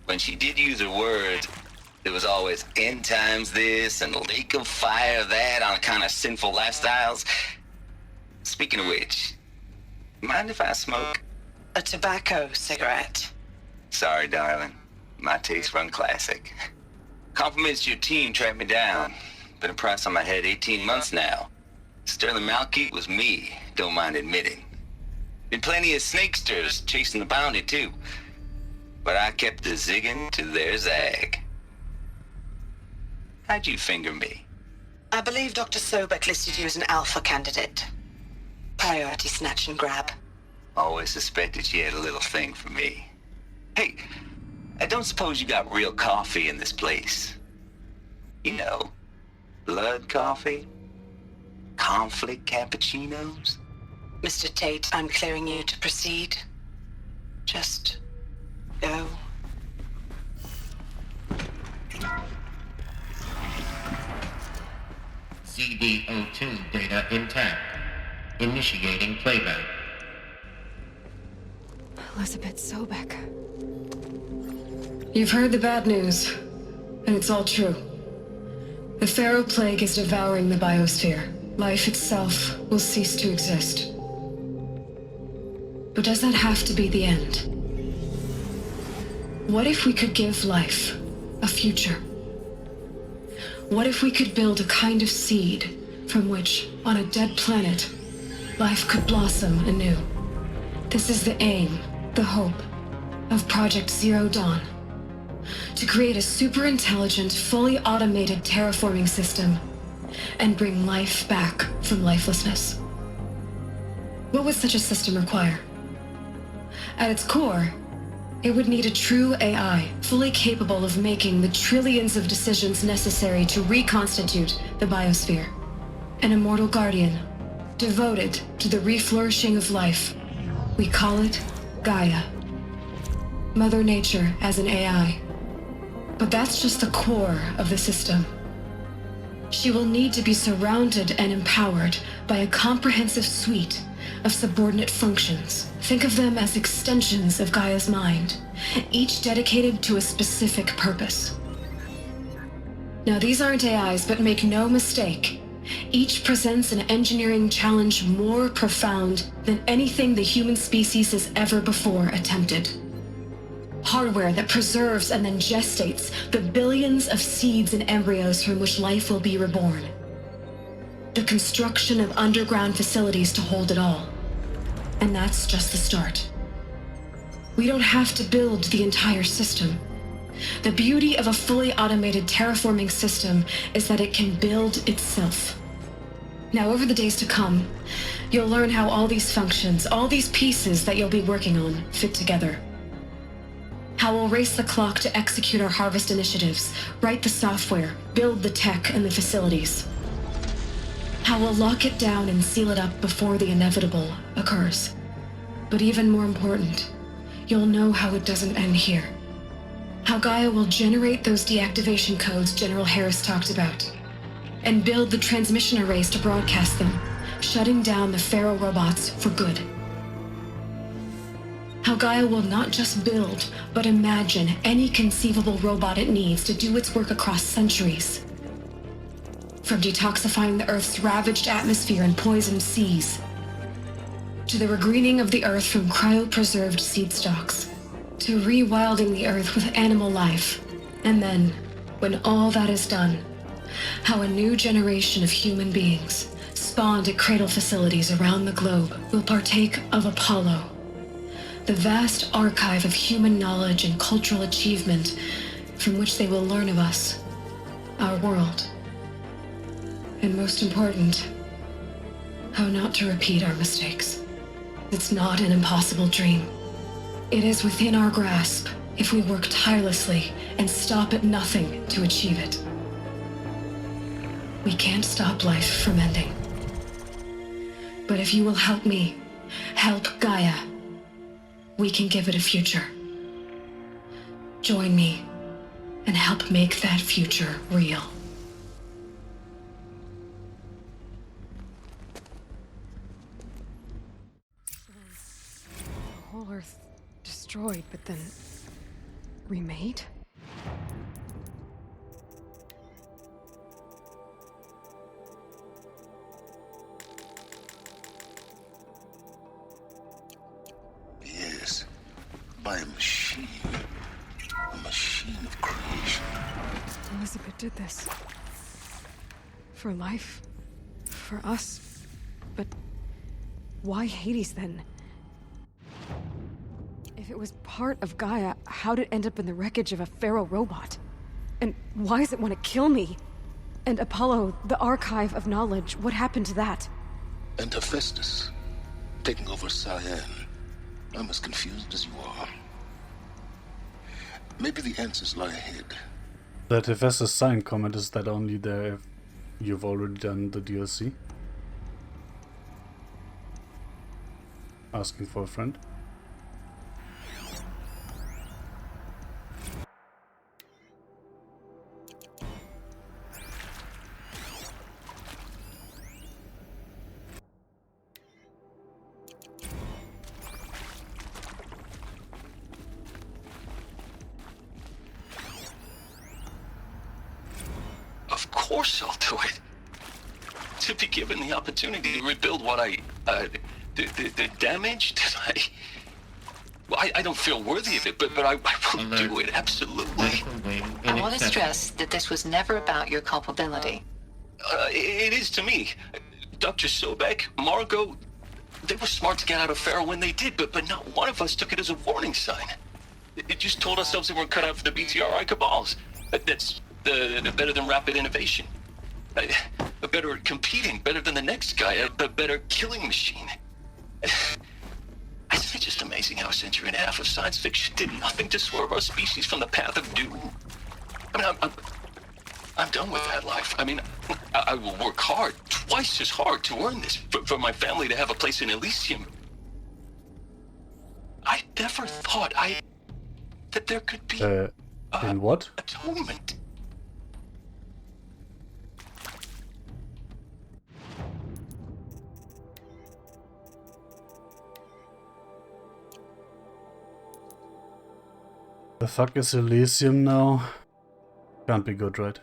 when she did use her words, there was always end times this and lake of fire that on account of sinful lifestyles. Speaking of which, mind if I smoke? A tobacco cigarette. Sorry, darling. My taste run classic. Compliments to your team tracked me down. Been a price on my head 18 months now. Sterling Malkeet was me, don't mind admitting. Been plenty of snakesters chasing the bounty too. But I kept the zigging to their zag. How'd you finger me? I believe Dr. Sobek listed you as an alpha candidate. Priority snatch and grab. Always suspected she had a little thing for me. Hey, I don't suppose you got real coffee in this place? You know, blood coffee? Conflict cappuccinos? Mr. Tate, I'm clearing you to proceed. Just go. CD02 data intact. Initiating playback. Elizabeth Sobek. You've heard the bad news, and it's all true. The Pharaoh Plague is devouring the biosphere. Life itself will cease to exist. But does that have to be the end? What if we could give life a future? What if we could build a kind of seed from which, on a dead planet, life could blossom anew? This is the aim, the hope, of Project Zero Dawn. To create a super-intelligent, fully automated terraforming system and bring life back from lifelessness. What would such a system require? At its core, it would need a true AI, fully capable of making the trillions of decisions necessary to reconstitute the biosphere. An immortal guardian, devoted to the reflourishing of life. We call it Gaia. Mother Nature as an AI. But that's just the core of the system. She will need to be surrounded and empowered by a comprehensive suite of subordinate functions. Think of them as extensions of Gaia's mind, each dedicated to a specific purpose. Now, these aren't AIs, but make no mistake, each presents an engineering challenge more profound than anything the human species has ever before attempted. Hardware that preserves and then gestates the billions of seeds and embryos from which life will be reborn. the construction of underground facilities to hold it all. And that's just the start. We don't have to build the entire system. The beauty of a fully automated terraforming system is that it can build itself. Now, over the days to come, you'll learn how all these functions, all these pieces that you'll be working on, fit together. How we'll race the clock to execute our harvest initiatives, write the software, build the tech and the facilities. How we'll lock it down and seal it up before the inevitable occurs. But even more important, you'll know how it doesn't end here. How Gaia will generate those deactivation codes General Harris talked about, and build the transmission arrays to broadcast them, shutting down the Pharaoh robots for good. How Gaia will not just build, but imagine any conceivable robot it needs to do its work across centuries. From detoxifying the Earth's ravaged atmosphere and poisoned seas, to the regreening of the Earth from cryopreserved seed stalks, to rewilding the Earth with animal life. And then, when all that is done, how a new generation of human beings, spawned at cradle facilities around the globe, will partake of Apollo, the vast archive of human knowledge and cultural achievement from which they will learn of us, our world. And most important, how not to repeat our mistakes. It's not an impossible dream. It is within our grasp if we work tirelessly and stop at nothing to achieve it. We can't stop life from ending. But if you will help me, help Gaia, we can give it a future. Join me and help make that future real. The whole Earth destroyed, but then remade? Yes, by a machine. A machine of creation. Elizabeth did this. For life. For us. But why Hades then? If it was part of Gaia, how'd it end up in the wreckage of a Pharaoh robot? And why does it want to kill me? And Apollo, the archive of knowledge, what happened to that? And Hephaestus, taking over Cyan. I'm as confused as you are. Maybe the answers lie ahead. That Hephaestus sign comment, is that only there if you've already done the DLC? Asking for a friend. Of course I'll do it. To be given the opportunity to rebuild what the damage that I don't feel worthy of it, but I will do it, absolutely. I want to stress that this was never about your culpability. It is to me. Dr. Sobek, Margot, they were smart to get out of Pharaoh when they did, but not one of us took it as a warning sign. It just told ourselves that we're cut out for the BTRI cabals. That's the better than rapid innovation. Better at competing, better than the next guy, a better killing machine. It's just amazing how a century and a half of science fiction did nothing to swerve our species from the path of doom. I mean, I'm done with that life. I mean, I will work hard, twice as hard, to earn this, for my family to have a place in Elysium. I never thought that there could be in what? atonement. The fuck is Elysium now? Can't be good, right?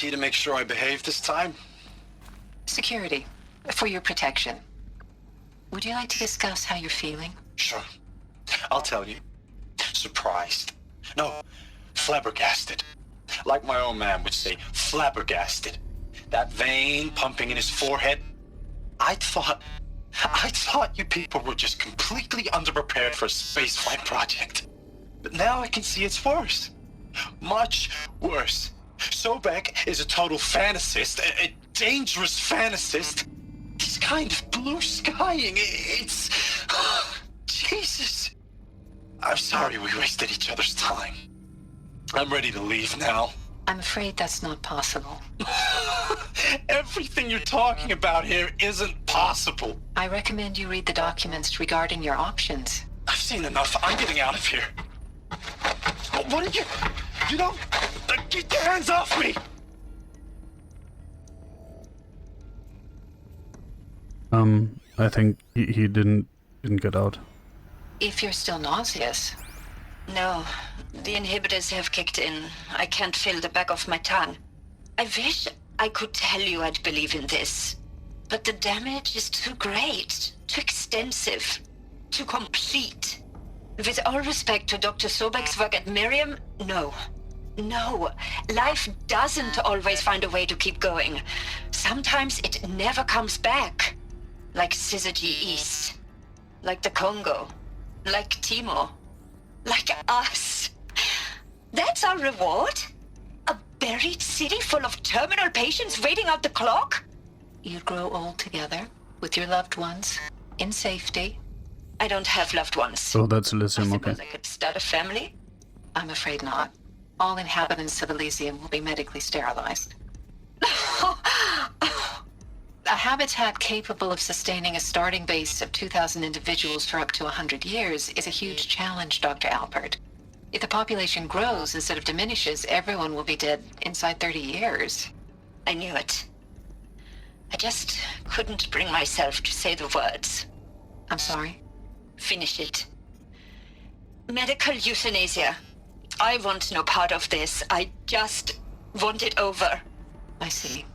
key to make sure I behave this time? Security. For your protection. Would you like to discuss how you're feeling? Sure. I'll tell you. Surprised. No, flabbergasted. Like my old man would say, flabbergasted. That vein pumping in his forehead. I thought you people were just completely underprepared for a spaceflight project. But now I can see it's worse. Much worse. Sobek is a total fantasist, a dangerous fantasist. He's kind of blue skying. It's... Jesus. I'm sorry we wasted each other's time. I'm ready to leave now. I'm afraid that's not possible. Everything you're talking about here isn't possible. I recommend you read the documents regarding your options. I've seen enough. I'm getting out of here. What are you... You don't... Get your hands off me! I think he didn't get out. If you're still nauseous. No, the inhibitors have kicked in. I can't feel the back of my tongue. I wish I could tell you I'd believe in this. But the damage is too great, too extensive, too complete. With all respect to Dr. Sobek's work at Miriam, no. No, life doesn't always find a way to keep going. Sometimes it never comes back. Like Syzygy East. Like the Congo. Like Timor. Like us. That's our reward? A buried city full of terminal patients waiting out the clock? You'd grow old together, with your loved ones, in safety. I don't have loved ones. Oh, that's Elysium, okay. I could start a family? I'm afraid not. All inhabitants of Elysium will be medically sterilized. A habitat capable of sustaining a starting base of 2,000 individuals for up to 100 years is a huge challenge, Dr. Alpert. If the population grows instead of diminishes, everyone will be dead inside 30 years. I knew it. I just couldn't bring myself to say the words. I'm sorry? Finish it. Medical euthanasia. I want no part of this. I just want it over. I see.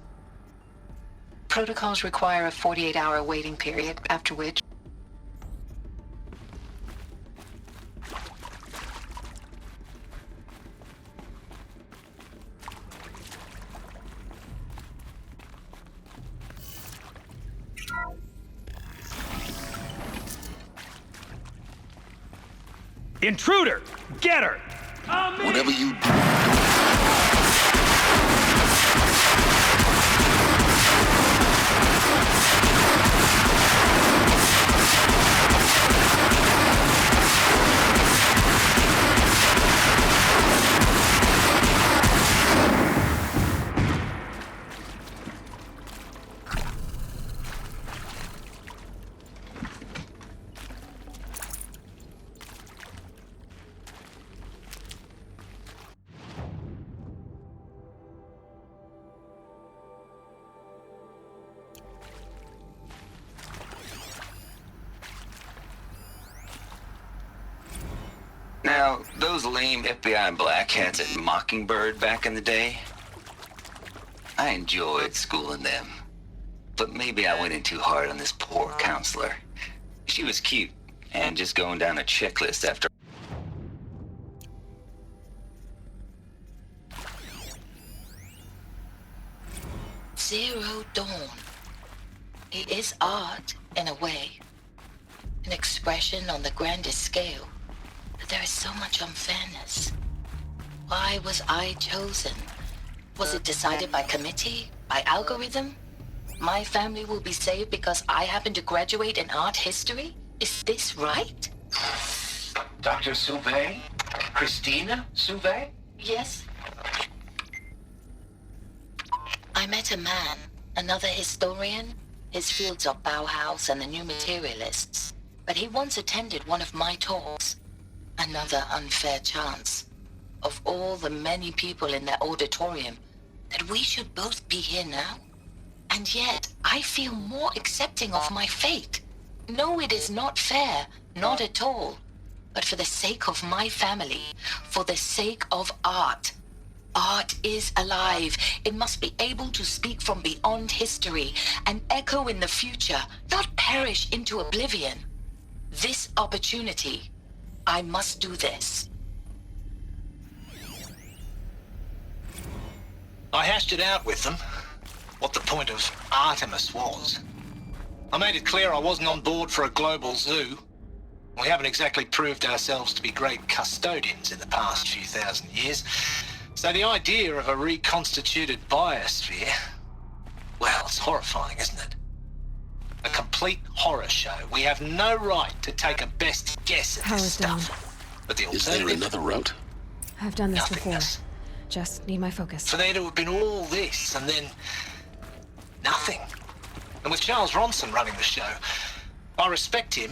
Protocols require a 48-hour waiting period, after which... Intruder! Get her! Whatever you do, Now, those lame FBI blackheads at Mockingbird back in the day, I enjoyed schooling them. But maybe I went in too hard on this poor counselor. She was cute, and just going down a checklist after... Zero Dawn. It is art, in a way. An expression on the grandest scale. But there is so much unfairness. Why was I chosen? Was it decided by committee? By algorithm? My family will be saved because I happen to graduate in art history? Is this right? Dr. Sauvé? Christina Sauvé? Yes. I met a man, another historian. His fields are Bauhaus and the New Materialists. But he once attended one of my talks. Another unfair chance. Of all the many people in that auditorium, that we should both be here now. And yet, I feel more accepting of my fate. No, it is not fair, not at all. But for the sake of my family, for the sake of art, Art is alive. It must be able to speak from beyond history and echo in the future, not perish into oblivion. This opportunity, I must do this. I hashed it out with them, what the point of Artemis was. I made it clear I wasn't on board for a global zoo. We haven't exactly proved ourselves to be great custodians in the past few thousand years. So the idea of a reconstituted biosphere, well, it's horrifying, isn't it? A complete horror show. We have no right to take a best guess at this stuff. But the alternative... Is there another route? I've done this Nothingness. before. Just need my focus. For there to have been all this, and then... nothing. And with Charles Ronson running the show, I respect him.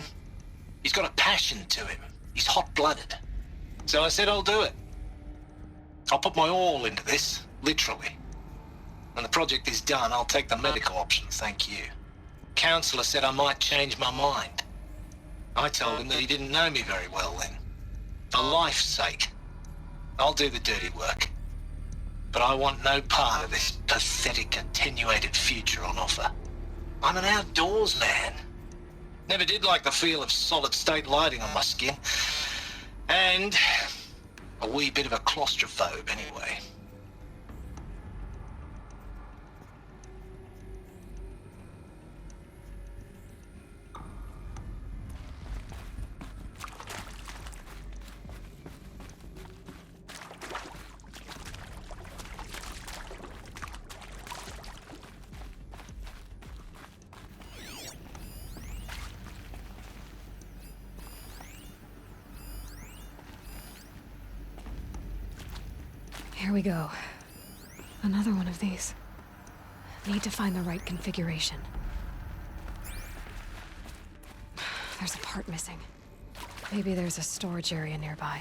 He's got a passion to him. He's hot-blooded. So I said I'll do it. I'll put my all into this, literally. When the project is done, I'll take the medical option, thank you. Counselor said I might change my mind. I told him that he didn't know me very well then. For life's sake, I'll do the dirty work. But I want no part of this pathetic, attenuated future on offer. I'm an outdoors man. Never did like the feel of solid-state lighting on my skin. And a wee bit of a claustrophobe, anyway. Here we go. Another one of these. Need to find the right configuration. There's a part missing. Maybe there's a storage area nearby.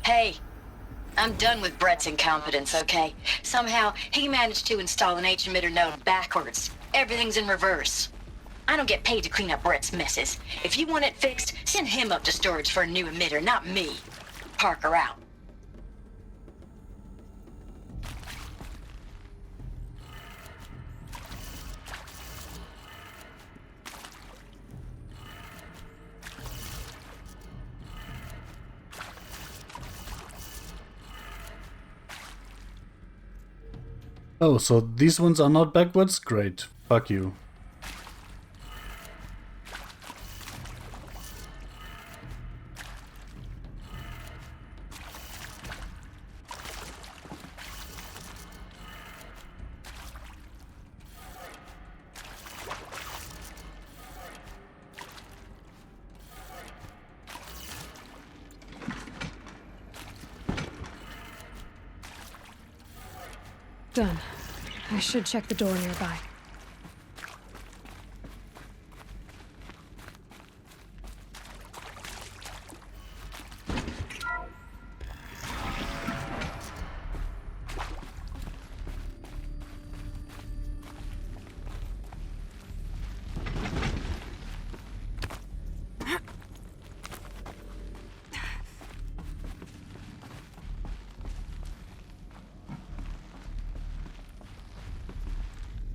Hey, I'm done with Brett's incompetence, okay? Somehow, he managed to install an H-emitter node backwards. Everything's in reverse. I don't get paid to clean up Brett's messes. If you want it fixed, send him up to storage for a new emitter, not me. Parker out. Oh, so these ones are not backwards? Great. Fuck you. Done. I should check the door nearby.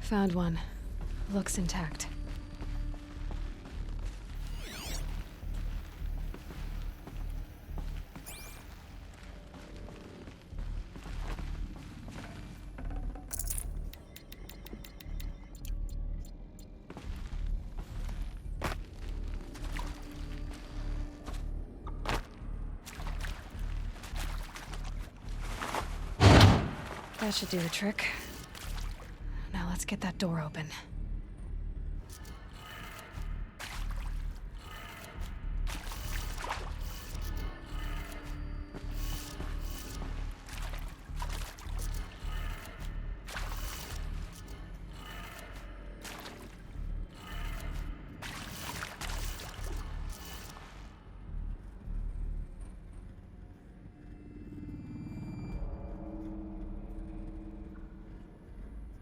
Found one. Looks intact. That should do the trick. Now let's get that door open.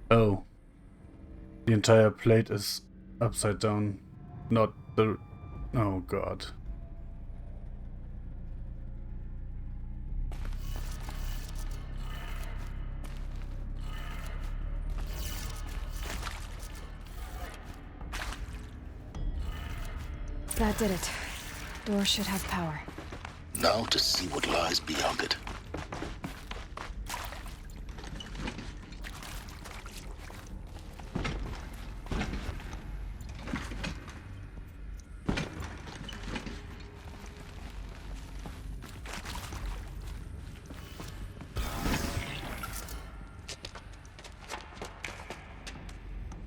Oh. The entire plate is upside down. Not the... Oh god. That did it. Door should have power. Now to see what lies beyond it.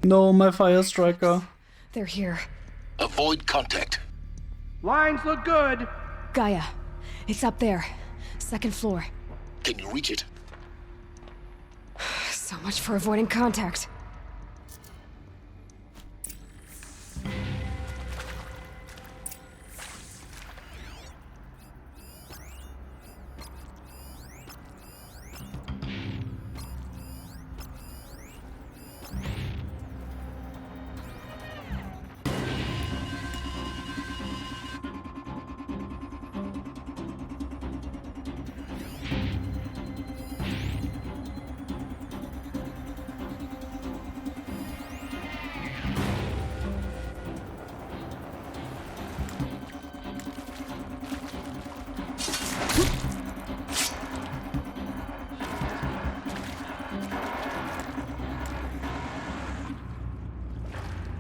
No, my fire striker. They're here. Avoid contact. Lines look good. Gaia, it's up there. Second floor. Can you reach it? So much for avoiding contact.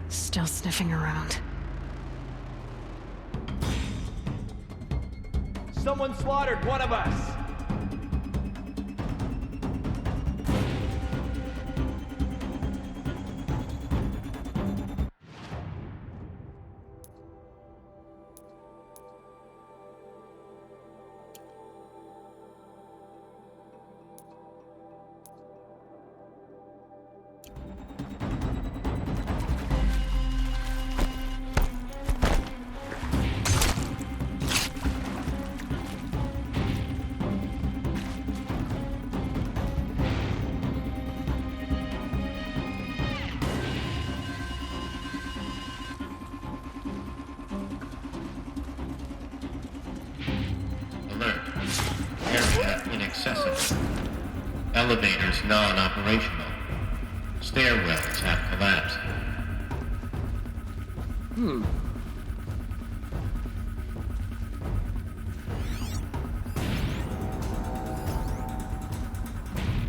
Still sniffing around. Someone slaughtered one of us. Alert. Area inaccessible. Elevators non-operational. Stairwells have collapsed.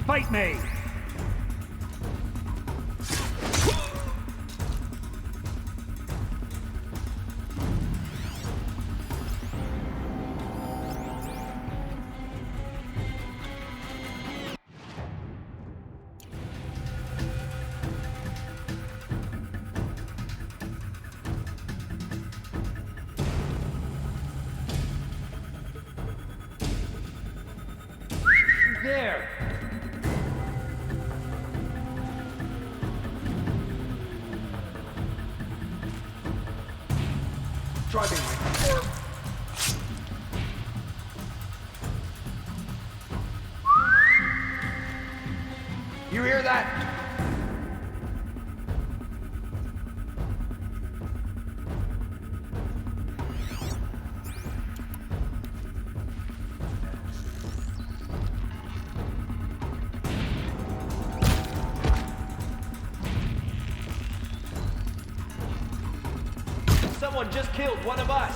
Fight me! There! Driving me. You hear that? Someone just killed one of us.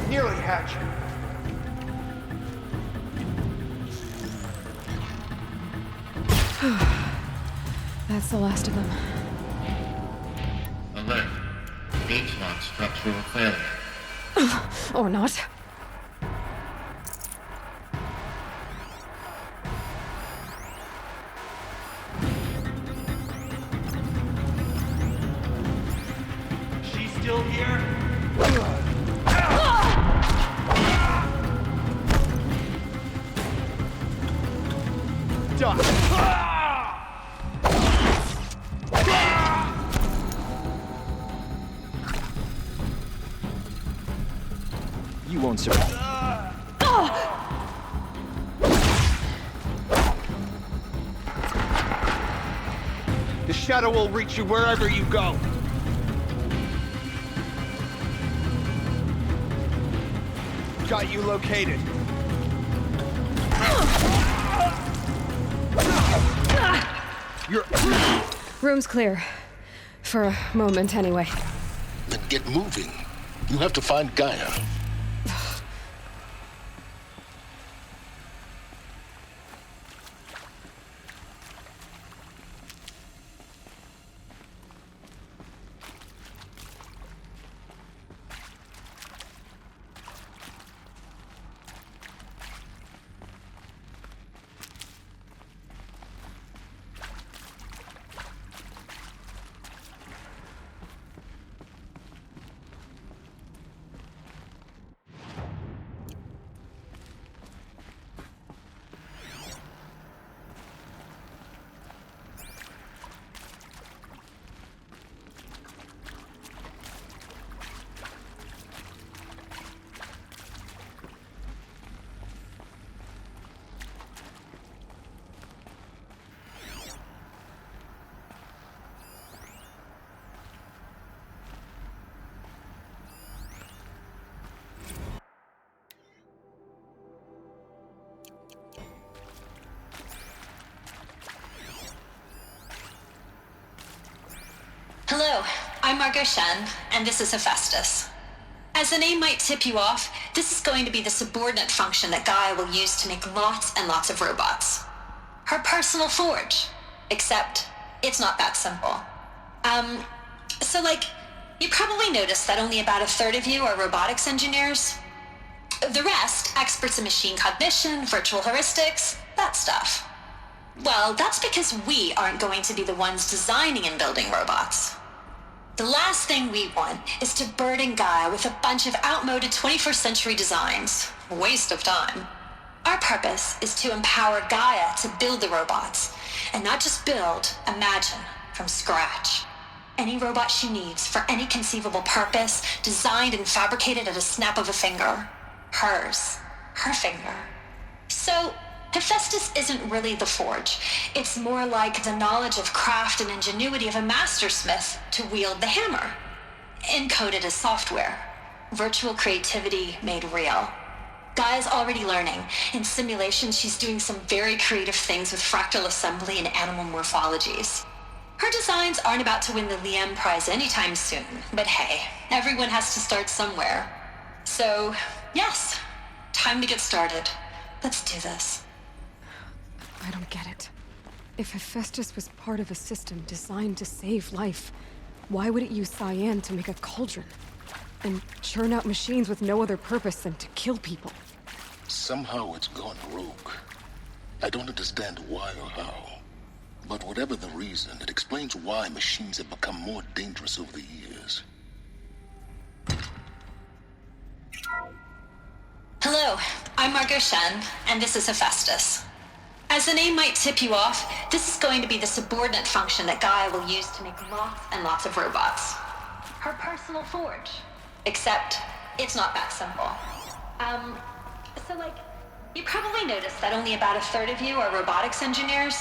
Nearly had you. That's the last of them. Alert. H-lock structural failure. Or not. She's still here? You won't survive. The shadow will reach you wherever you go. Got you located. Room's clear. For a moment, anyway. Then get moving. You have to find Gaia. Hello, I'm Margot Shen, and this is Hephaestus. As the name might tip you off, this is going to be the subordinate function that Gaia will use to make lots and lots of robots. Her personal forge. Except, it's not that simple. You probably noticed that only about a third of you are robotics engineers. The rest, experts in machine cognition, virtual heuristics, that stuff. Well, that's because we aren't going to be the ones designing and building robots. The last thing we want is to burden Gaia with a bunch of outmoded 21st century designs. Waste of time. Our purpose is to empower Gaia to build the robots, and not just build, imagine, from scratch. Any robot she needs for any conceivable purpose, designed and fabricated at a snap of a finger. Hers. Her finger. So, Hephaestus isn't really the forge. It's more like the knowledge of craft and ingenuity of a mastersmith to wield the hammer. Encoded as software. Virtual creativity made real. Gaia's already learning. In simulation, she's doing some very creative things with fractal assembly and animal morphologies. Her designs aren't about to win the Liam Prize anytime soon, but hey, everyone has to start somewhere. So, yes, time to get started. Let's do this. I don't get it. If Hephaestus was part of a system designed to save life, why would it use cyan to make a cauldron? And churn out machines with no other purpose than to kill people? Somehow it's gone rogue. I don't understand why or how. But whatever the reason, it explains why machines have become more dangerous over the years. Hello, I'm Margot Shen, and this is Hephaestus. As the name might tip you off, this is going to be the subordinate function that Gaia will use to make lots and lots of robots. Her personal forge. Except, it's not that simple. You probably noticed that only about a third of you are robotics engineers.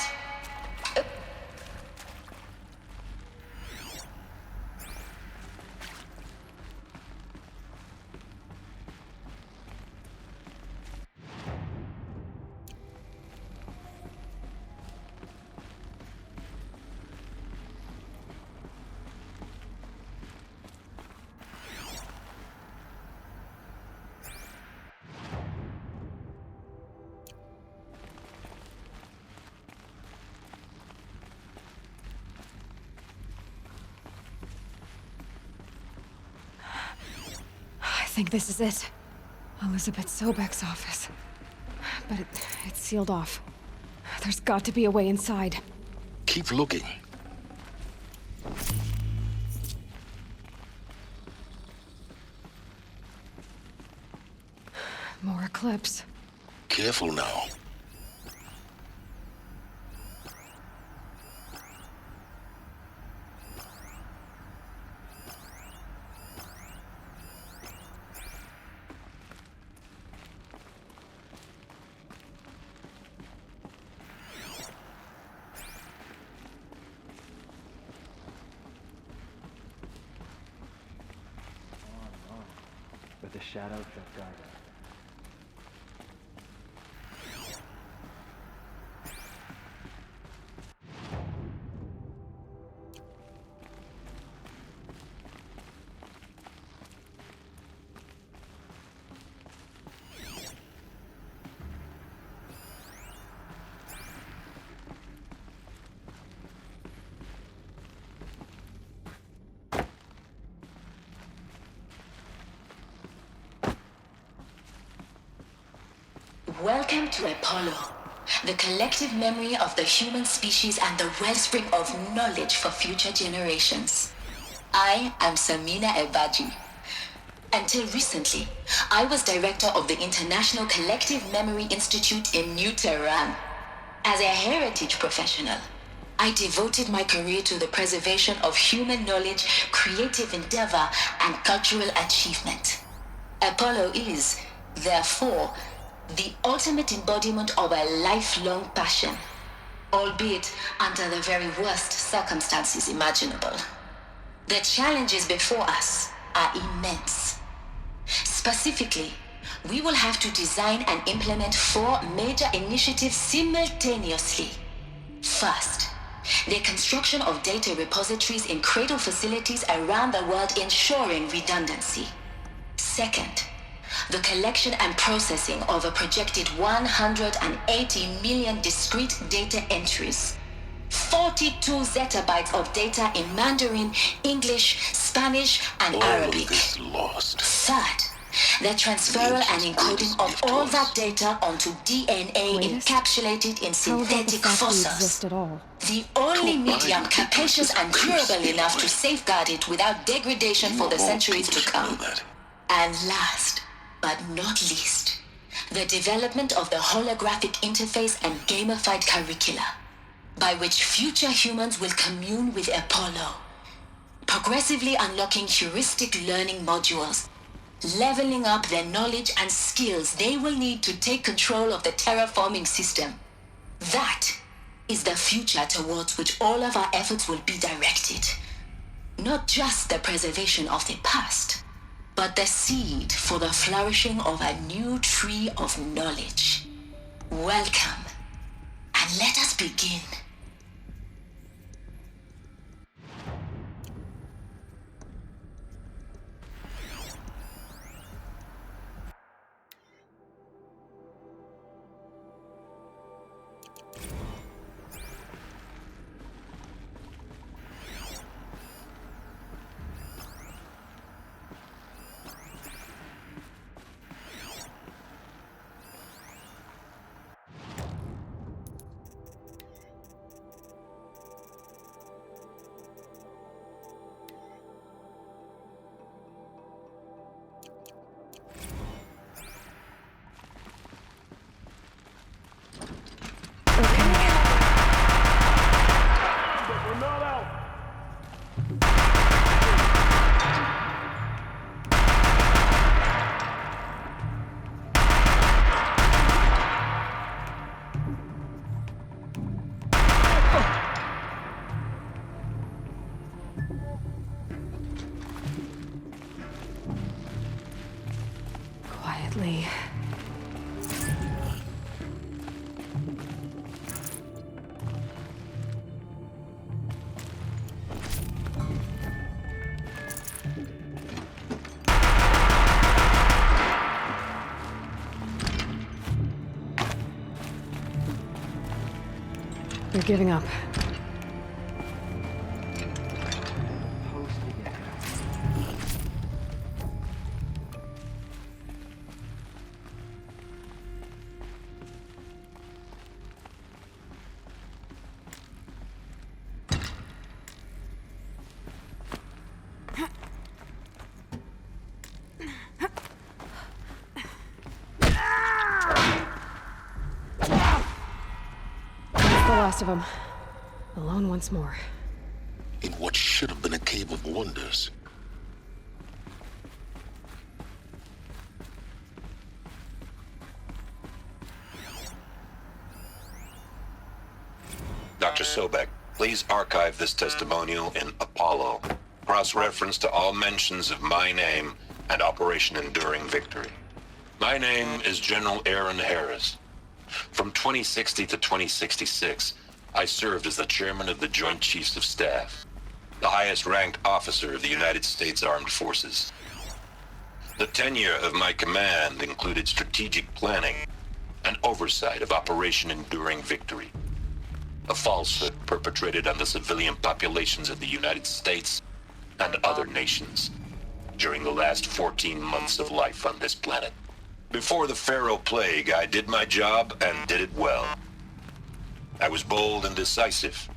I think this is it. Elizabeth Sobek's office. But it's sealed off. There's got to be a way inside. Keep looking. More Eclipse. Careful now. but the shadows that guard us. Welcome to Apollo, the collective memory of the human species and the wellspring of knowledge for future generations. I am Samina Ebaji. Until recently, I was director of the International Collective Memory Institute in New Tehran. As a heritage professional, I devoted my career to the preservation of human knowledge, creative endeavor, and cultural achievement. Apollo is, therefore, the ultimate embodiment of a lifelong passion, albeit under the very worst circumstances imaginable. The challenges before us are immense. Specifically, we will have to design and implement 4 major initiatives simultaneously. First, the construction of data repositories in cradle facilities around the world, ensuring redundancy. Second, the collection and processing of a projected 180 million discrete data entries, 42 zettabytes of data in Mandarin, English, Spanish, and Arabic. Third, the transferal and encoding of all that data onto DNA encapsulated in synthetic fossils. The only medium capacious and durable enough to safeguard it without degradation for the centuries to come. And last, but not least, the development of the holographic interface and gamified curricula, by which future humans will commune with Apollo, progressively unlocking heuristic learning modules, leveling up their knowledge and skills they will need to take control of the terraforming system. That is the future towards which all of our efforts will be directed. Not just the preservation of the past, but the seed for the flourishing of a new tree of knowledge. Welcome, and let us begin. Quietly. They're giving up. Of them. Alone once more. In what should have been a cave of wonders. Dr. Sobek, please archive this testimonial in Apollo. Cross-reference to all mentions of my name and Operation Enduring Victory. My name is General Aaron Harris. From 2060 to 2066, I served as the chairman of the Joint Chiefs of Staff, the highest-ranked officer of the United States Armed Forces. The tenure of my command included strategic planning and oversight of Operation Enduring Victory, a falsehood perpetrated on the civilian populations of the United States and other nations during the last 14 months of life on this planet. Before the Pharaoh Plague, I did my job and did it well. I was bold and decisive,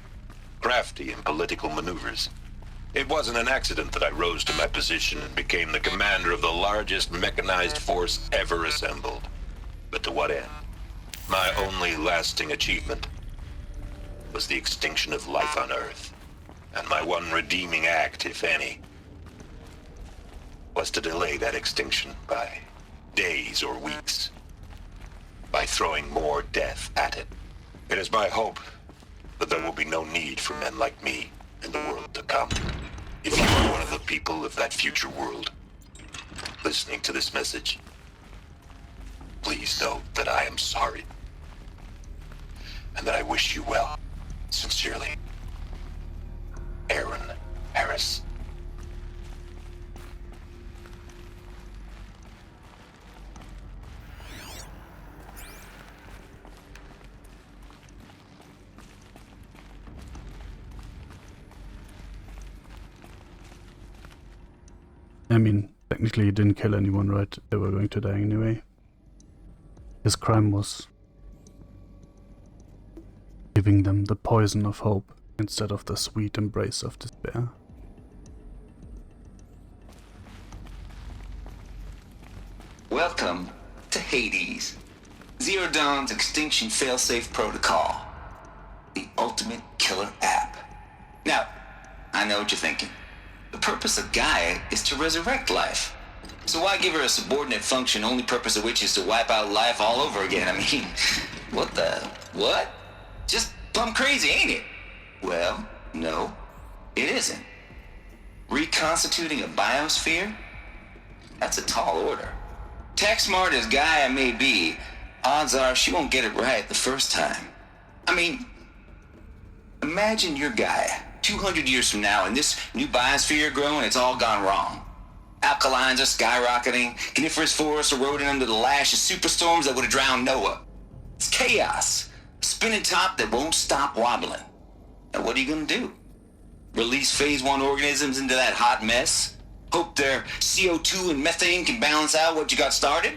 crafty in political maneuvers. It wasn't an accident that I rose to my position and became the commander of the largest mechanized force ever assembled. But to what end? My only lasting achievement was the extinction of life on Earth. And my one redeeming act, if any, was to delay that extinction by days or weeks, by throwing more death at it. It is my hope that there will be no need for men like me in the world to come. If you are one of the people of that future world listening to this message, please know that I am sorry and that I wish you well. Sincerely, Aaron Harris. I mean, technically he didn't kill anyone, right? They were going to die anyway. His crime was giving them the poison of hope instead of the sweet embrace of despair. Welcome to Hades, Zero Dawn's Extinction Failsafe Protocol, the ultimate killer app. Now, I know what you're thinking. The purpose of Gaia is to resurrect life. So why give her a subordinate function, only purpose of which is to wipe out life all over again? I mean, what? Just plumb crazy, ain't it? Well, no, it isn't. Reconstituting a biosphere? That's a tall order. Tech smart as Gaia may be, odds are she won't get it right the first time. I mean, imagine you're Gaia, 200 years from now, and this new biosphere growing, it's all gone wrong. Alkalines are skyrocketing, coniferous forests eroding under the lash of superstorms that would have drowned Noah. It's chaos, a spinning top that won't stop wobbling. Now what are you gonna do? Release phase 1 organisms into that hot mess? Hope their CO2 and methane can balance out what you got started?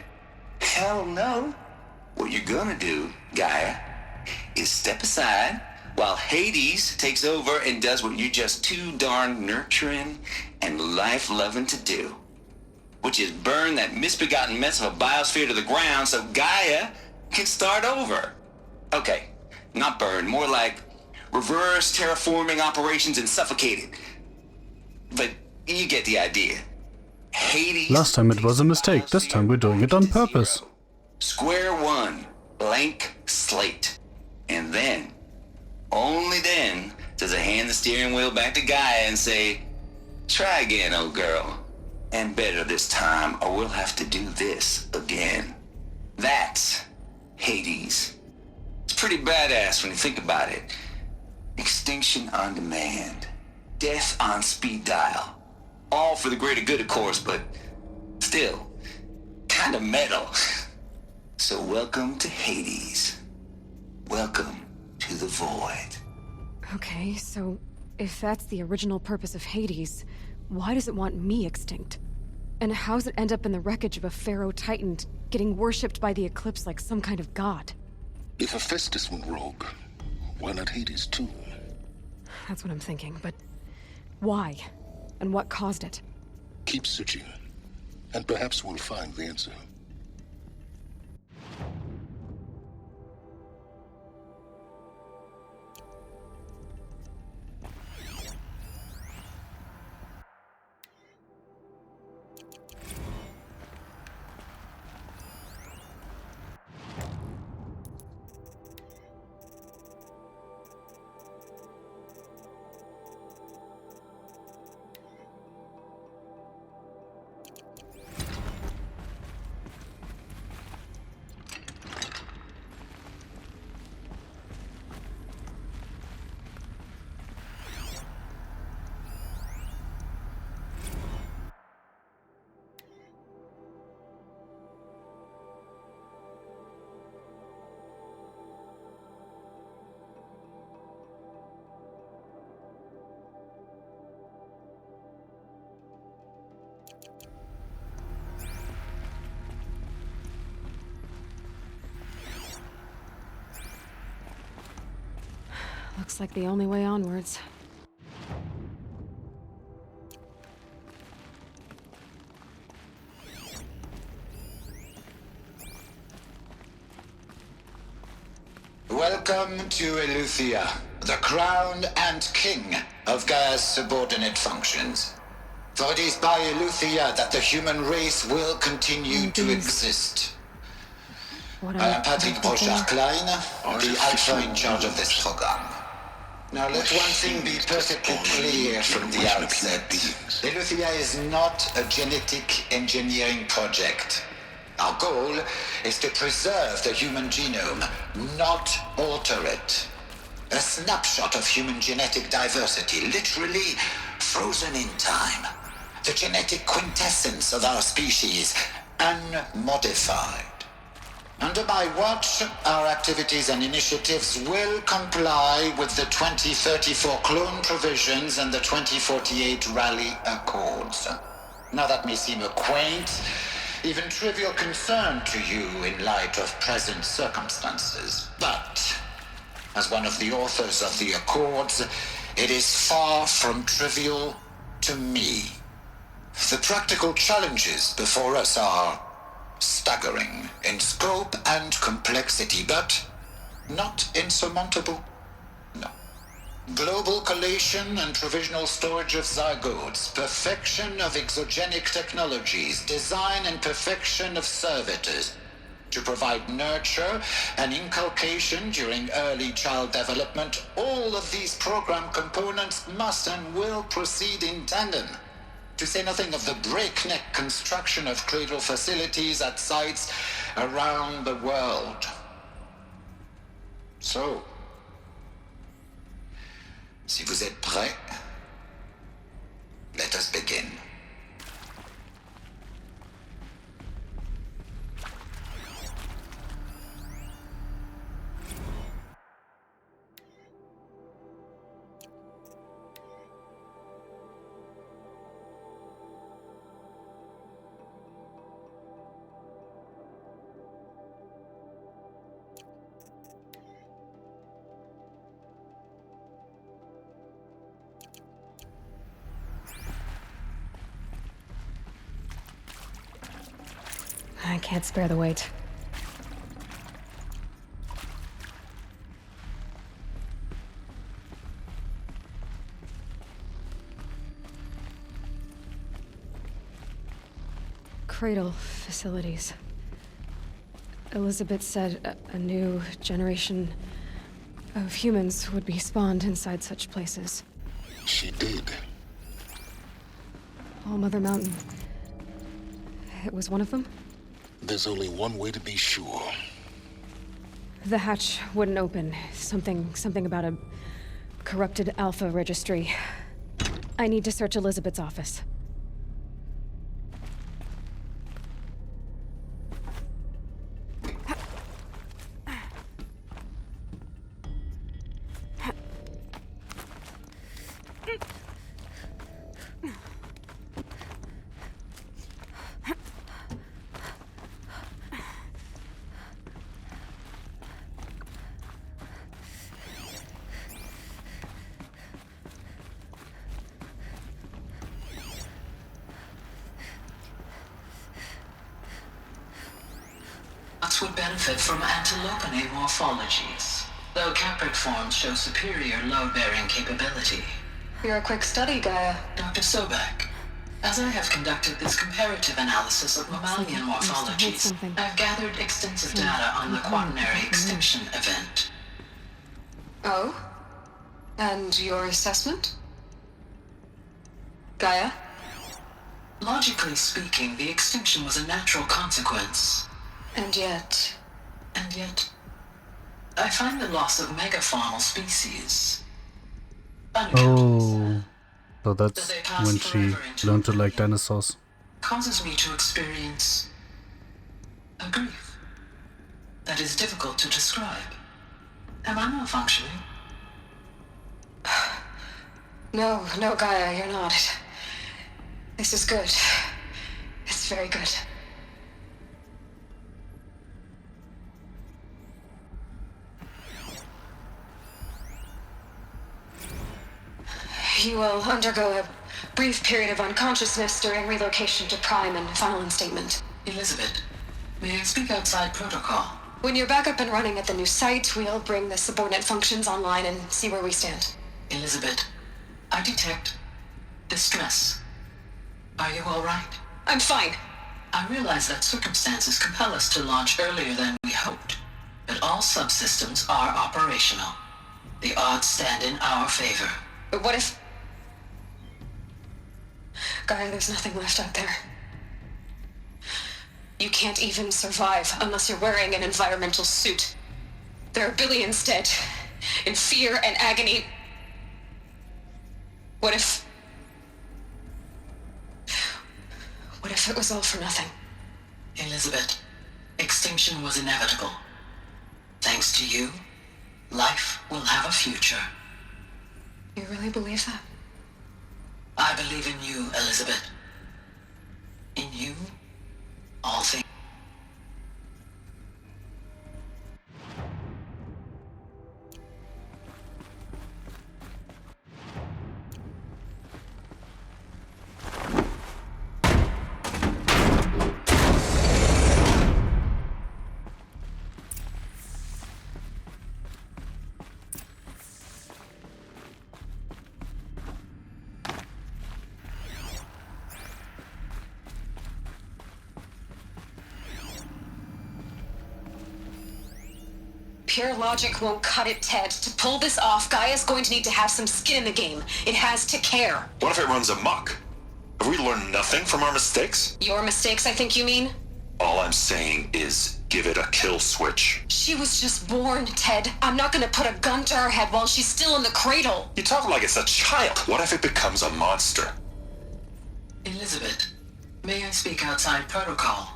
Hell no. What you're gonna do, Gaia, is step aside while Hades takes over and does what you're just too darn nurturing and life-loving to do, which is burn that misbegotten mess of a biosphere to the ground so Gaia can start over. Okay, not burn, more like reverse terraforming operations and suffocate it. But you get the idea. Hades... Last time it was a mistake, this time we're doing it on purpose. Square one, blank slate. And then, only then, does it hand the steering wheel back to Gaia and say, try again, old girl. And better this time, or we'll have to do this again. That's Hades. It's pretty badass when you think about it. Extinction on demand. Death on speed dial. All for the greater good, of course, but still, kind of metal. So welcome to Hades. Welcome to the void. Okay, so if that's the original purpose of Hades, why does it want me extinct? And how's it end up in the wreckage of a Pharaoh Titan getting worshipped by the Eclipse like some kind of god? If Hephaestus went rogue, why not Hades too? That's what I'm thinking, but why? And what caused it? Keep searching, and perhaps we'll find the answer. Looks like the only way onwards. Welcome to Eleuthia, the crown and king of Gaia's subordinate functions. For it is by Eleuthia that the human race will continue to exist. I am Patrick Brochard-Klein, the Alpha in charge of this program. Now let one thing be perfectly clear from the outset. Eleuthia is not a genetic engineering project. Our goal is to preserve the human genome, not alter it. A snapshot of human genetic diversity, literally frozen in time. The genetic quintessence of our species, unmodified. Under my watch, our activities and initiatives will comply with the 2034 clone provisions and the 2048 Raleigh Accords. Now that may seem a quaint, even trivial concern to you in light of present circumstances, but as one of the authors of the Accords, it is far from trivial to me. The practical challenges before us are staggering in scope and complexity, but not insurmountable. No. Global collation and provisional storage of zygotes, perfection of exogenic technologies, design and perfection of servitors to provide nurture and inculcation during early child development. All of these program components must and will proceed in tandem. To say nothing of the breakneck construction of cradle facilities at sites around the world. So, si vous êtes prêts, let us begin. I can't spare the weight. Cradle facilities. Elizabeth said a new generation of humans would be spawned inside such places. She did. All Mother Mountain. It was one of them? There's only one way to be sure. The hatch wouldn't open. Something about a corrupted Alpha registry. I need to search Elizabeth's office. Would benefit from antilopinae morphologies, though Caprid forms show superior load-bearing capability. You're a quick study, Gaia. Dr. Sobek, as I have conducted this comparative analysis of mammalian morphologies, I've gathered extensive data on the quaternary extinction event. Oh? And your assessment? Gaia? Logically speaking, the extinction was a natural consequence. And yet, I find the loss of megafaunal species. Oh, so that's when she learned to like dinosaurs. Causes me to experience a grief that is difficult to describe. Am I malfunctioning? No, Gaia, you're not. This is good. It's very good. You will undergo a brief period of unconsciousness during relocation to Prime and final instatement. Elizabeth, may I speak outside protocol? When you're back up and running at the new site, we'll bring the subordinate functions online and see where we stand. Elizabeth, I detect distress. Are you all right? I'm fine. I realize that circumstances compel us to launch earlier than we hoped, but all subsystems are operational. The odds stand in our favor. But what if... Gaia, there's nothing left out there. You can't even survive unless you're wearing an environmental suit. There are billions dead, in fear and agony. What if it was all for nothing? Elizabeth, extinction was inevitable. Thanks to you, life will have a future. You really believe that? I believe in you, Elizabeth. In you, all things. Pure logic won't cut it, Ted. To pull this off, Gaia's going to need to have some skin in the game. It has to care. What if it runs amok? Have we learned nothing from our mistakes? Your mistakes, I think you mean? All I'm saying is give it a kill switch. She was just born, Ted. I'm not gonna put a gun to her head while she's still in the cradle. You talk like it's a child. What if it becomes a monster? Elizabeth, may I speak outside protocol?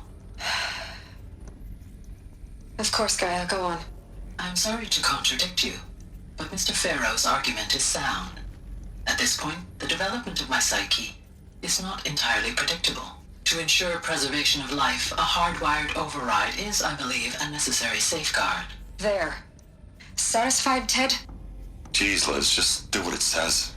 Of course, Gaia, go on. I'm sorry to contradict you, but Mr. Farrow's argument is sound. At this point, the development of my psyche is not entirely predictable. To ensure preservation of life, a hardwired override is, I believe, a necessary safeguard. There. Satisfied, Ted? Jeez, Liz, just do what it says.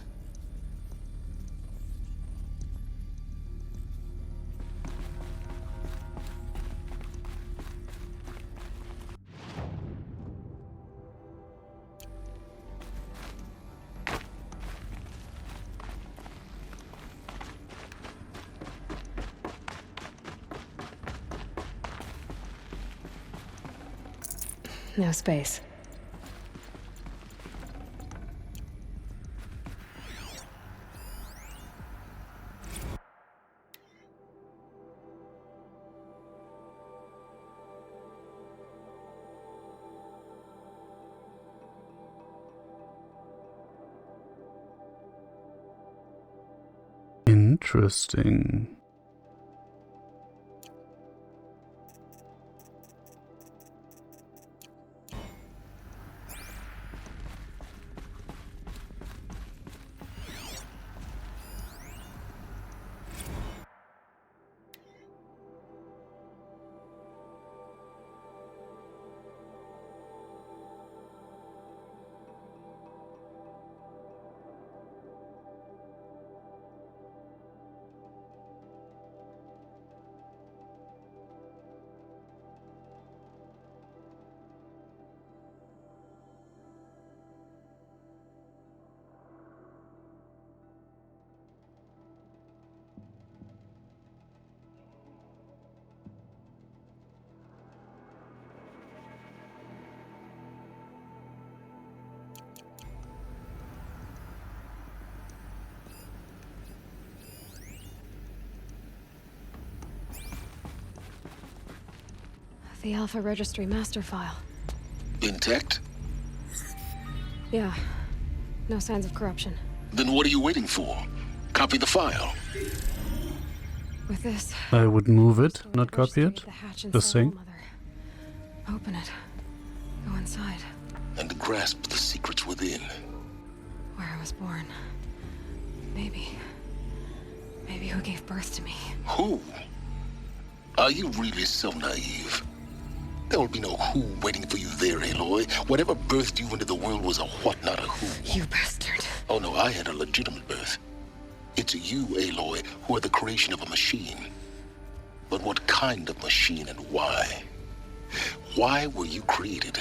No space. Interesting. The Alpha Registry master file. Intact? Yeah. No signs of corruption. Then what are you waiting for? Copy the file. With this, I would move it, not copy it. the hatch The inside thing. All-Mother. Open it. Go inside. And grasp the secrets within. Where I was born. Maybe who gave birth to me. Who? Are you really so naive? There will be no who waiting for you there, Aloy. Whatever birthed you into the world was a what, not a who. You bastard. Oh no, I had a legitimate birth. It's you, Aloy, who are the creation of a machine. But what kind of machine and why? Why were you created?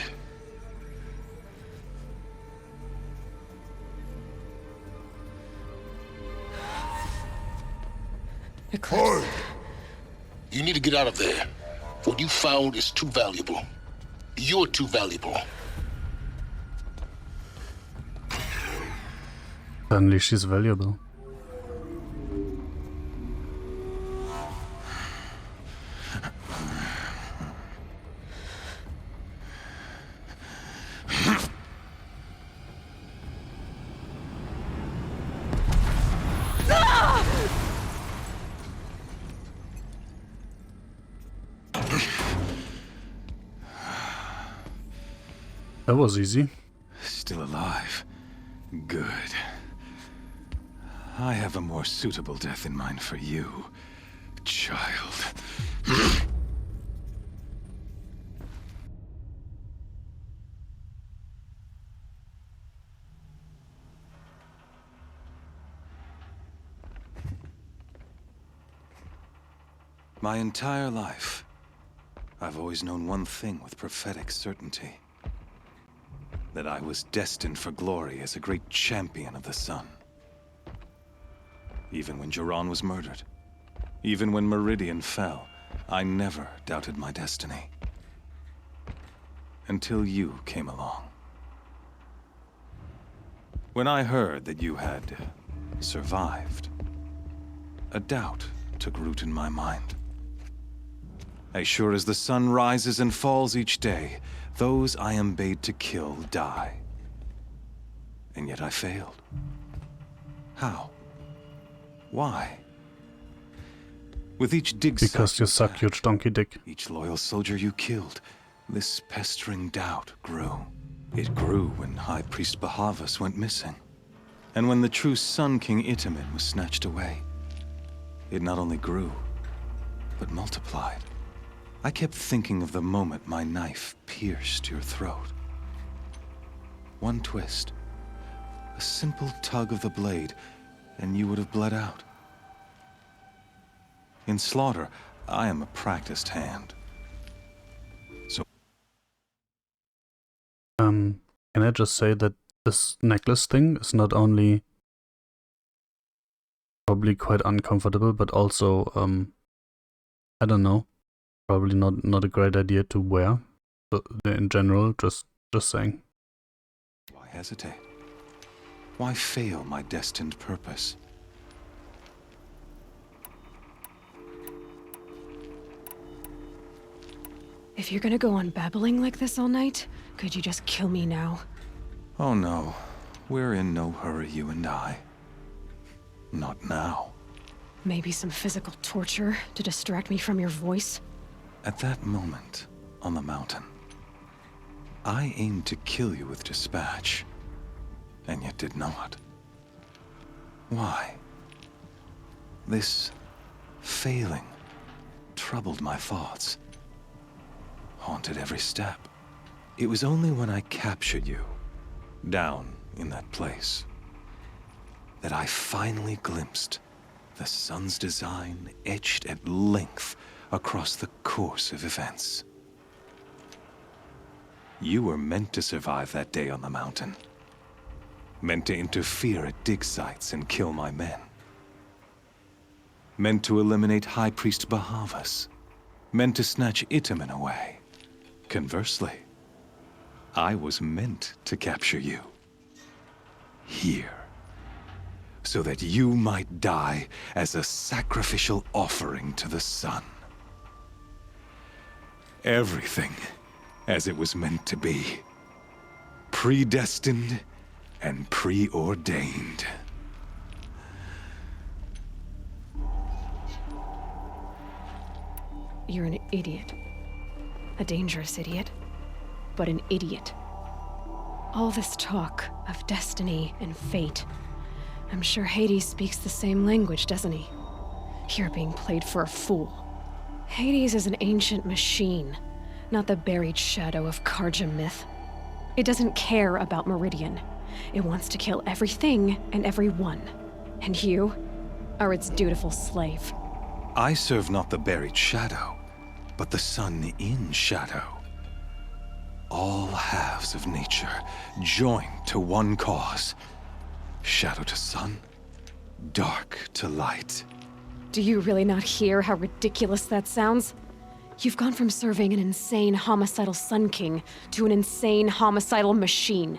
Eclipse. You need to get out of there. What you found is too valuable. You're too valuable. Suddenly she's valuable. That was easy. Still alive. Good. I have a more suitable death in mind for you, child. My entire life, I've always known one thing with prophetic certainty. That I was destined for glory as a great champion of the sun. Even when Jiran was murdered, even when Meridian fell, I never doubted my destiny. Until you came along. When I heard that you had survived, a doubt took root in my mind. As sure as the sun rises and falls each day, those I am bade to kill die. And yet I failed. How? Why? With each dig site Because you suck, huge donkey dick. each loyal soldier you killed, this pestering doubt grew. It grew when High Priest Bahavas went missing. And when the true Sun King Itamen was snatched away. It not only grew, but multiplied. I kept thinking of the moment my knife pierced your throat. One twist, a simple tug of the blade, and you would have bled out. In slaughter, I am a practiced hand. So, Can I just say that this necklace thing is not only probably quite uncomfortable, but also, I don't know, probably not a great idea to wear. But in general, just saying. why hesitate? Why fail my destined purpose? If you're gonna go on babbling like this all night, could you just kill me now? Oh no, we're in no hurry, you and I. Not now. Maybe some physical torture to distract me from your voice? At that moment, on the mountain, I aimed to kill you with dispatch, and yet did not. Why? This failing troubled my thoughts, haunted every step. It was only when I captured you, down in that place, that I finally glimpsed the sun's design etched at length across the course of events. You were meant to survive that day on the mountain. Meant to interfere at dig sites and kill my men. Meant to eliminate High Priest Bahavas. Meant to snatch Itamen away. Conversely, I was meant to capture you. Here. So that you might die as a sacrificial offering to the sun. Everything as it was meant to be. Predestined and preordained. You're an idiot. A dangerous idiot, but an idiot. All this talk of destiny and fate. I'm sure Hades speaks the same language, doesn't he? You're being played for a fool. Hades is an ancient machine, not the buried shadow of Karja myth. It doesn't care about Meridian. It wants to kill everything and everyone. And you are its dutiful slave. I serve not the buried shadow, but the sun in shadow. All halves of nature joined to one cause. Shadow to sun, dark to light. Do you really not hear how ridiculous that sounds? You've gone from serving an insane homicidal Sun King to an insane homicidal machine.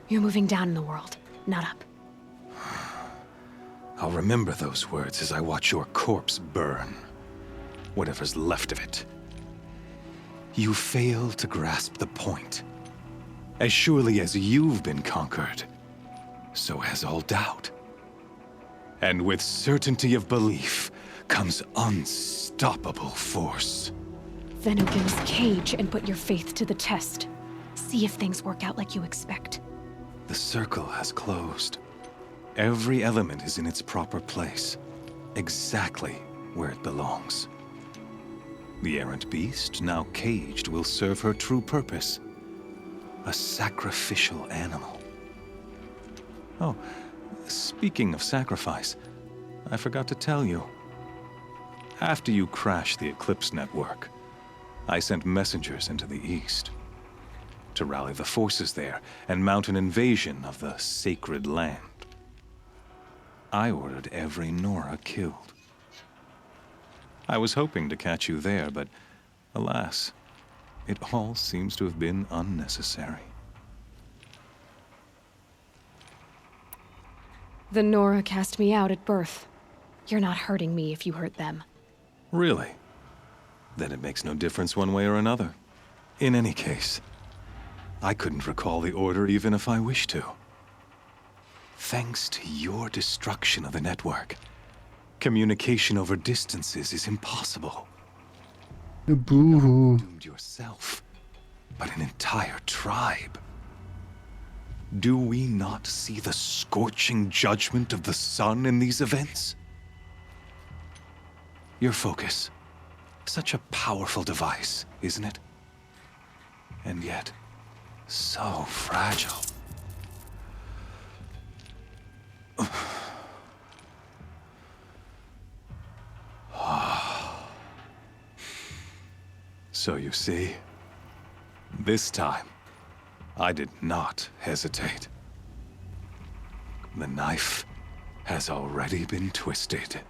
You're moving down in the world, not up. I'll remember those words as I watch your corpse burn. Whatever's left of it. You fail to grasp the point. As surely as you've been conquered, so has all doubt. And with certainty of belief comes unstoppable force. Then open this cage and put your faith to the test. See if things work out like you expect. The circle has closed. Every element is in its proper place, exactly where it belongs. The errant beast, now caged, will serve her true purpose. A sacrificial animal. Oh, speaking of sacrifice, I forgot to tell you. After you crashed the Eclipse network, I sent messengers into the east to rally the forces there and mount an invasion of the sacred land. I ordered every Nora killed. I was hoping to catch you there, but alas, it all seems to have been unnecessary. The Nora cast me out at birth. You're not hurting me if you hurt them. Really? Then it makes no difference one way or another. In any case, I couldn't recall the order even if I wished to. Thanks to your destruction of the network, communication over distances is impossible. Boo-hoo. Doomed yourself, but an entire tribe. Do we not see the scorching judgment of the sun in these events? Your focus. Such a powerful device, isn't it? And yet, so fragile. So you see, this time, I did not hesitate. The knife has already been twisted.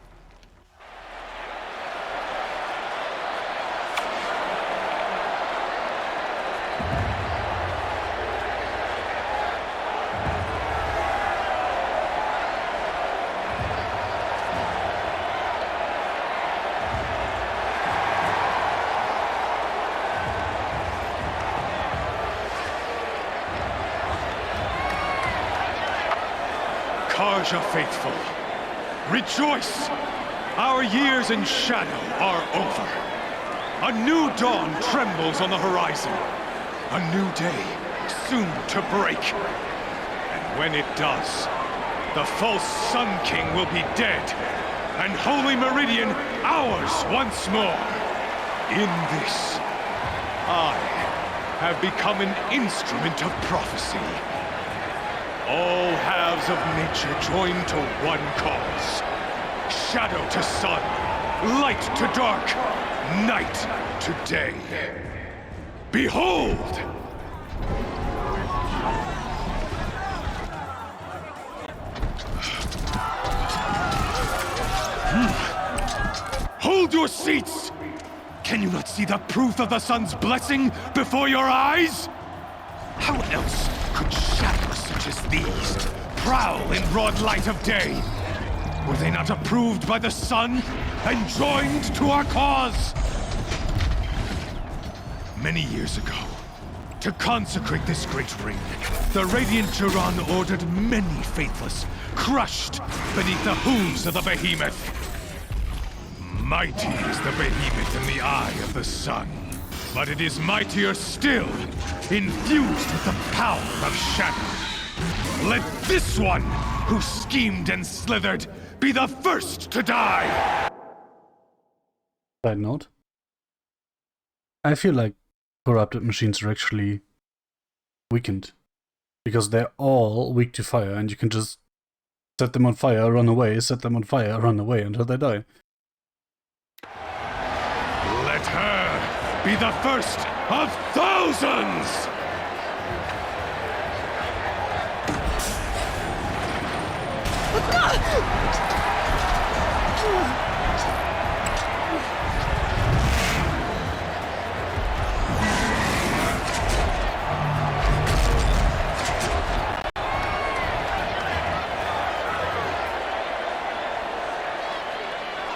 Karja faithful, rejoice! Our years in shadow are over. A new dawn trembles on the horizon. A new day soon to break. And when it does, the false Sun King will be dead, and Holy Meridian ours once more. In this, I have become an instrument of prophecy. All halves of nature joined to one cause. Shadow to sun, light to dark, night to day. Behold! Hold your seats! Can you not see the proof of the sun's blessing before your eyes? How else could shadows such as these prowl in broad light of day? Were they not approved by the sun and joined to our cause? Many years ago, to consecrate this great ring, the Radiant Turan ordered many faithless, crushed beneath the hooves of the behemoth. Mighty is the behemoth in the eye of the sun, but it is mightier still, infused with the power of shadow. Let this one, who schemed and slithered, be the first to die! Side note. I feel like corrupted machines are actually weakened Because they're all weak to fire, and you can just set them on fire, run away, set them on fire, run away until they die. Let her be the first of thousands!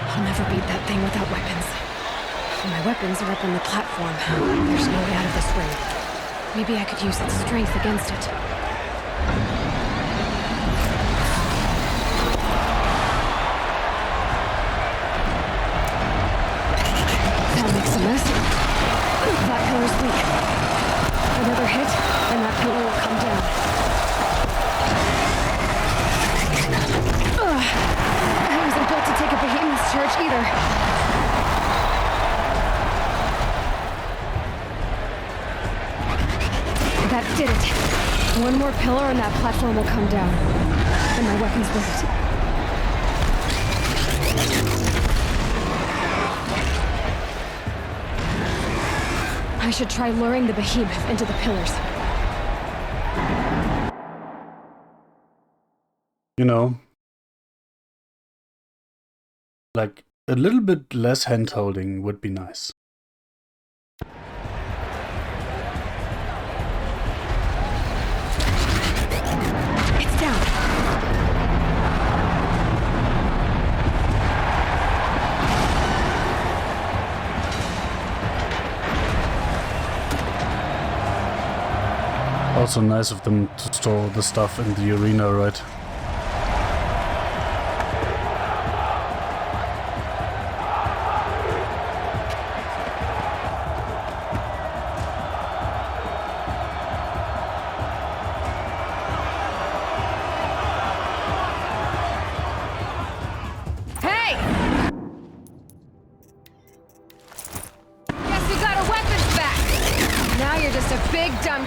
I'll never beat that thing without weapons. And my weapons are up on the platform. There's no way out of this ring. Maybe I could use its strength against it. That makes a mess. That pillar's weak. Another hit, and that pillar will come down. I wasn't built to take a behemoth's charge either. That did it. One more pillar and that platform will come down. And my weapon's with it. I should try luring the behemoth into the pillars. You know, like, a little bit less hand-holding would be nice. It's down. Also nice of them to store the stuff in the arena, right?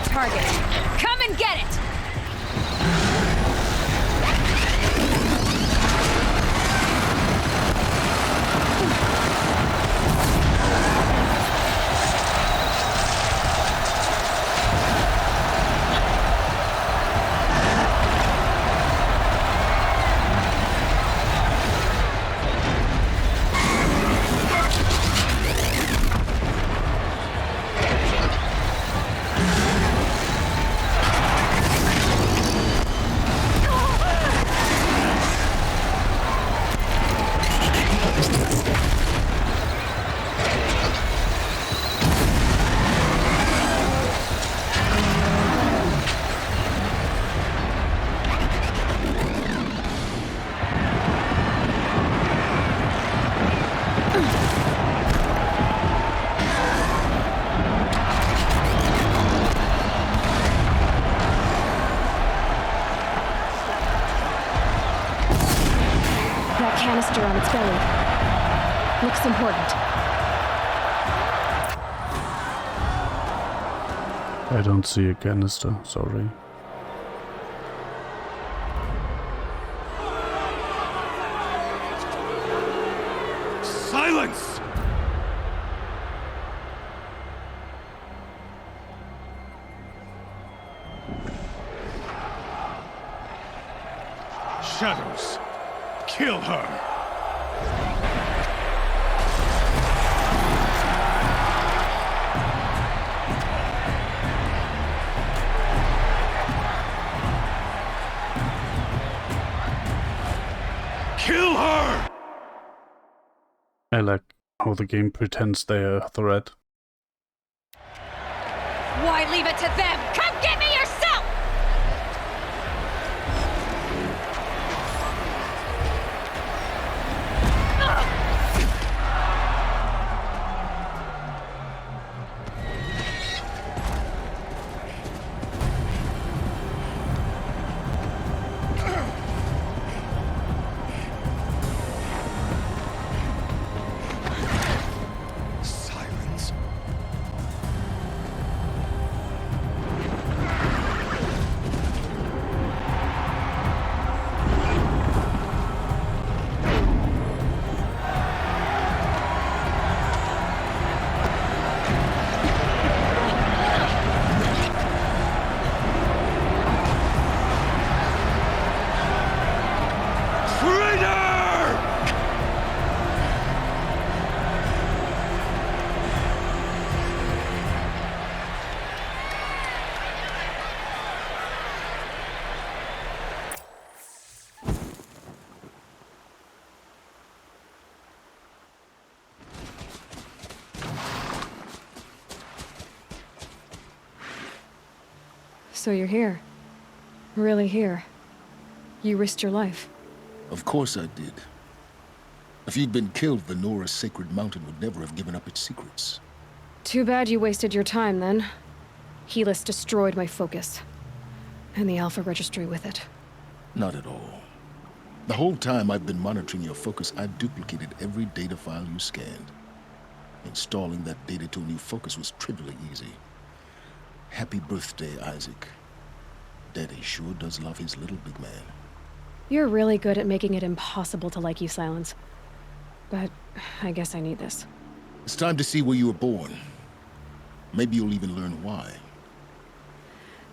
Target. Come and get it! Canister on its belly. Looks important. I don't see a canister, sorry. Silence! Shadows. Kill her! Kill her! I like how the game pretends they're a threat. Why leave it to them? Come get me yourself! So you're here. Really here. You risked your life. Of course I did. If you'd been killed, the Nora Sacred Mountain would never have given up its secrets. Too bad you wasted your time, then. Helis destroyed my focus. And the Alpha Registry with it. Not at all. The whole time I've been monitoring your focus, I've duplicated every data file you scanned. Installing that data to a new focus was trivially easy. Happy birthday, Isaac. Daddy sure does love his little big man. You're really good at making it impossible to like you, Silence. But I guess I need this. It's time to see where you were born. Maybe you'll even learn why.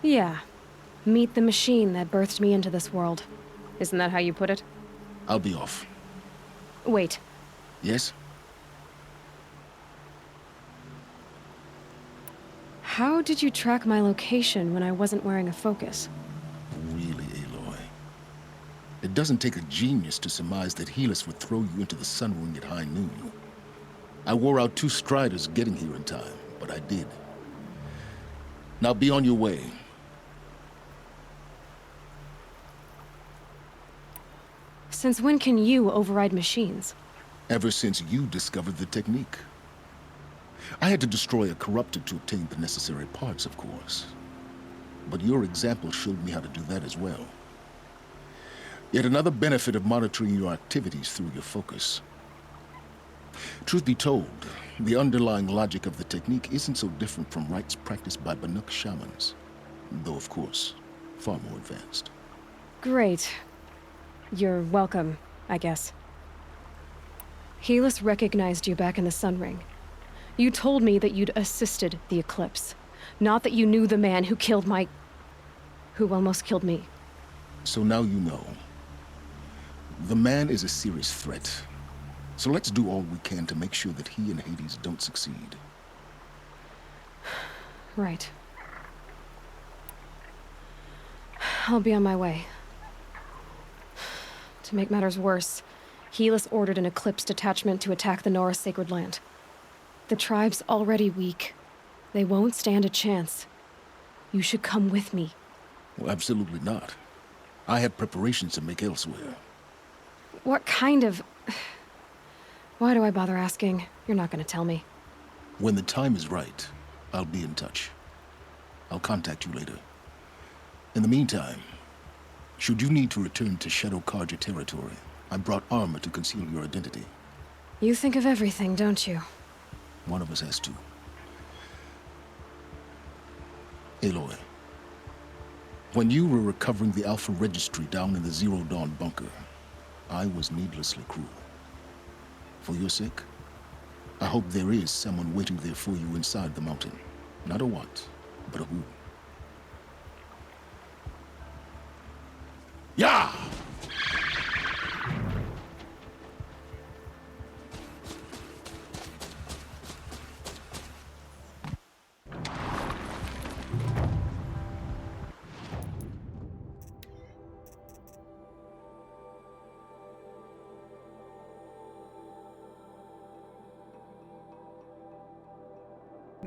Yeah. Meet the machine that birthed me into this world. Isn't that how you put it? I'll be off. Wait. Yes? How did you track my location when I wasn't wearing a focus? Really, Aloy. It doesn't take a genius to surmise that Helis would throw you into the sun ring at high noon. I wore out 2 striders getting here in time, but I did. Now be on your way. Since when can you override machines? Ever since you discovered the technique. I had to destroy a corruptor to obtain the necessary parts, of course. But your example showed me how to do that as well. Yet another benefit of monitoring your activities through your focus. Truth be told, the underlying logic of the technique isn't so different from rites practiced by Banuk shamans. Though, of course, far more advanced. Great. You're welcome, I guess. Helis recognized you back in the Sun Ring. You told me that you'd assisted the Eclipse. Not that you knew the man who almost killed me. So now you know. The man is a serious threat. So let's do all we can to make sure that he and Hades don't succeed. Right. I'll be on my way. To make matters worse, Helis ordered an Eclipse detachment to attack the Nora Sacred Land. The tribe's already weak. They won't stand a chance. You should come with me. Well, absolutely not. I have preparations to make elsewhere. What kind of... Why do I bother asking? You're not gonna tell me. When the time is right, I'll be in touch. I'll contact you later. In the meantime, should you need to return to Shadow Carja territory, I brought armor to conceal your identity. You think of everything, don't you? One of us has to. Aloy, when you were recovering the Alpha Registry down in the Zero Dawn bunker, I was needlessly cruel. For your sake, I hope there is someone waiting there for you inside the mountain. Not a what, but a who. Yeah!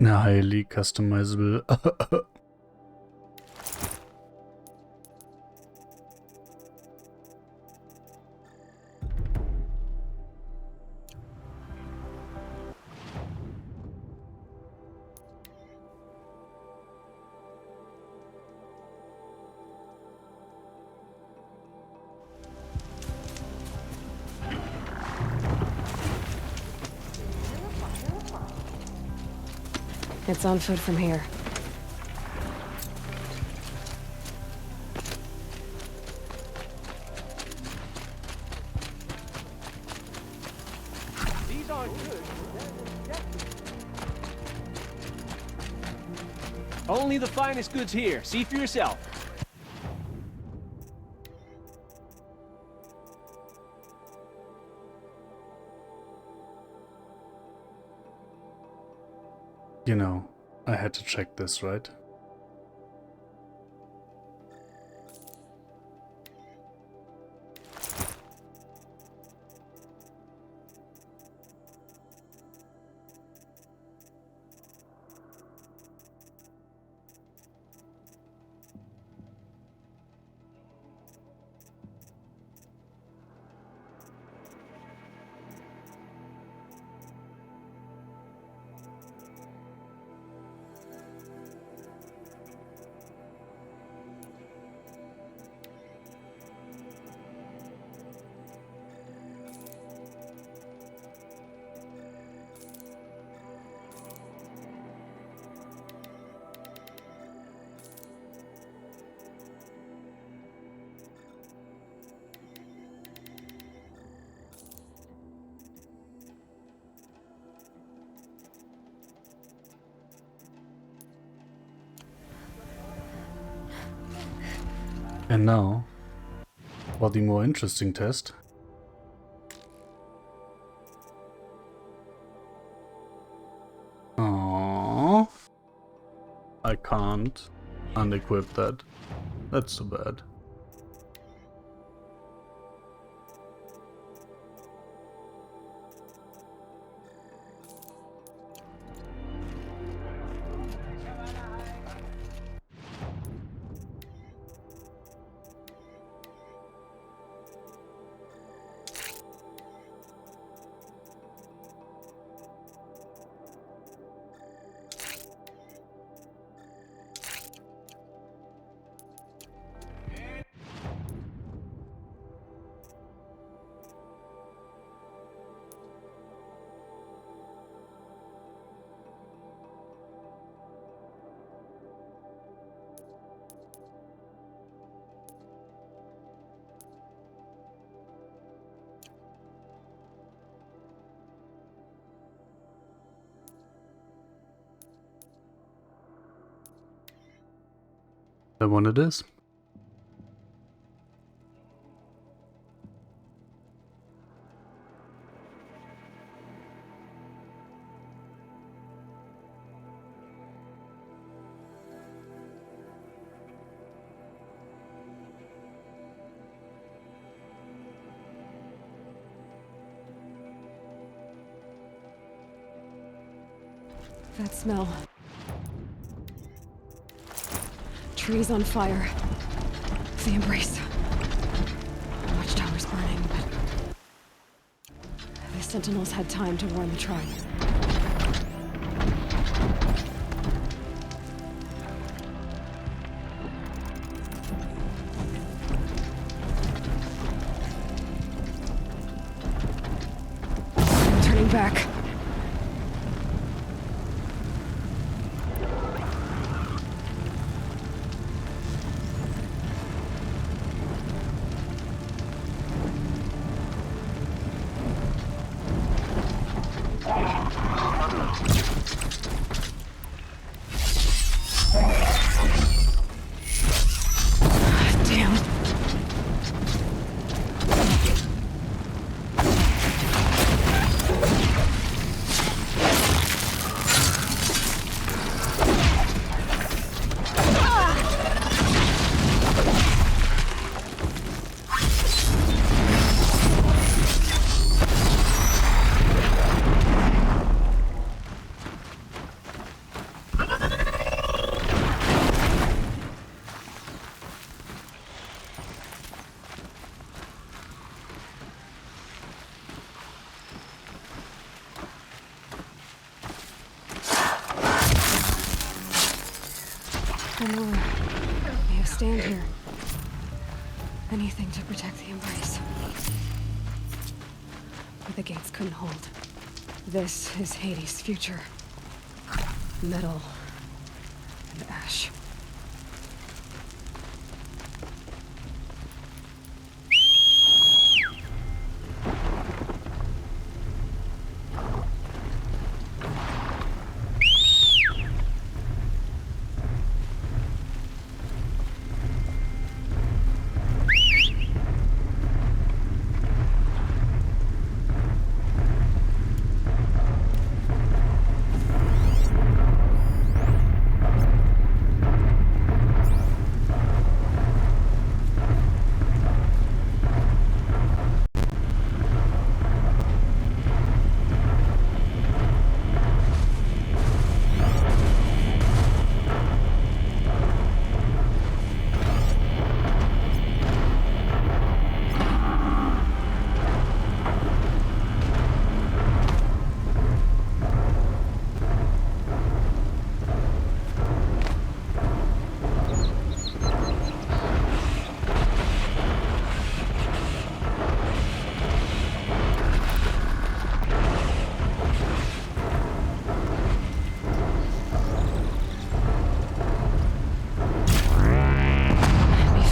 Highly customizable. It's on foot from here. These aren't good. Only the finest goods here. See for yourself. You know, I had to check this, right? And now, for the more interesting test. Aww. I can't unequip that. That's too bad. That one it is. That smell. Trees on fire. The Embrace. Watchtower's burning, but the Sentinels had time to warn the tribe. Turning back. Stand here. Anything to protect the Embrace. But the gates couldn't hold. This is Hades' future. Metal and ash.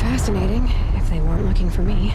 Fascinating, if they weren't looking for me.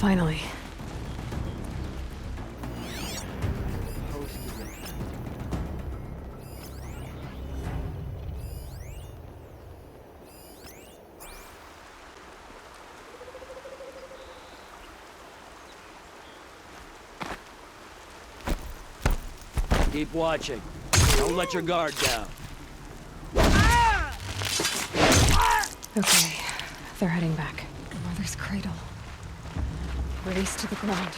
Finally. Keep watching. Don't let your guard down. Okay, they're heading back. Mother's cradle. Race to the ground.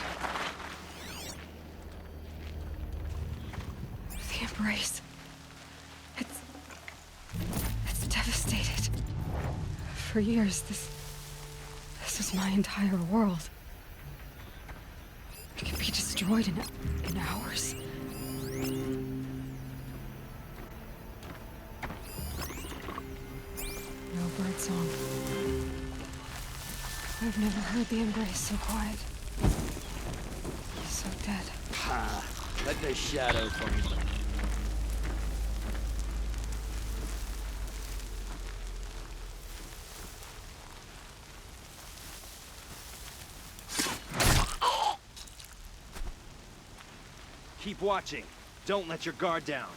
The embrace. It's devastated. For years, this was my entire world. It can be destroyed in hours. No birdsong. I've never heard the embrace so quiet. So dead. Ha! Let the shadow find them. Keep watching. Don't let your guard down.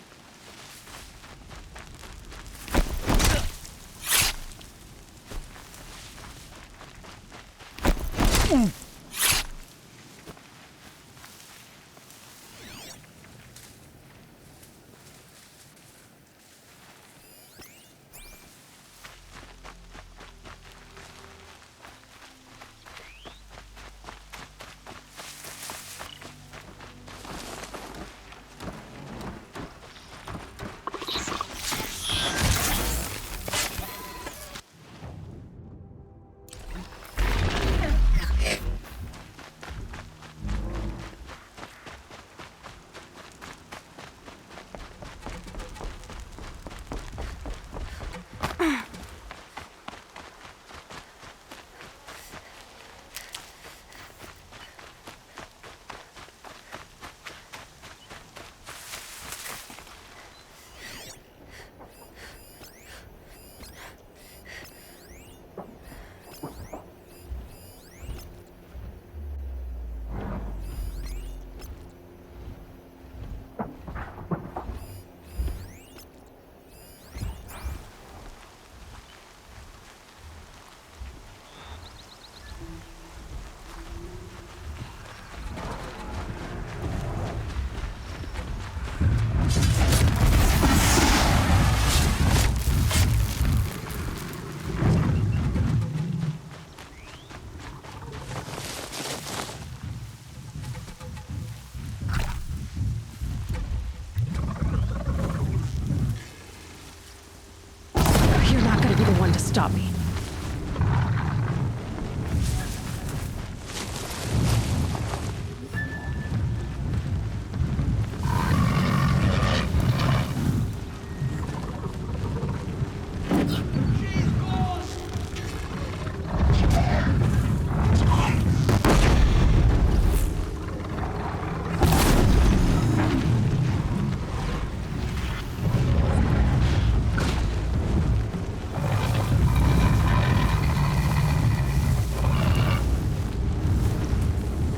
Stop me.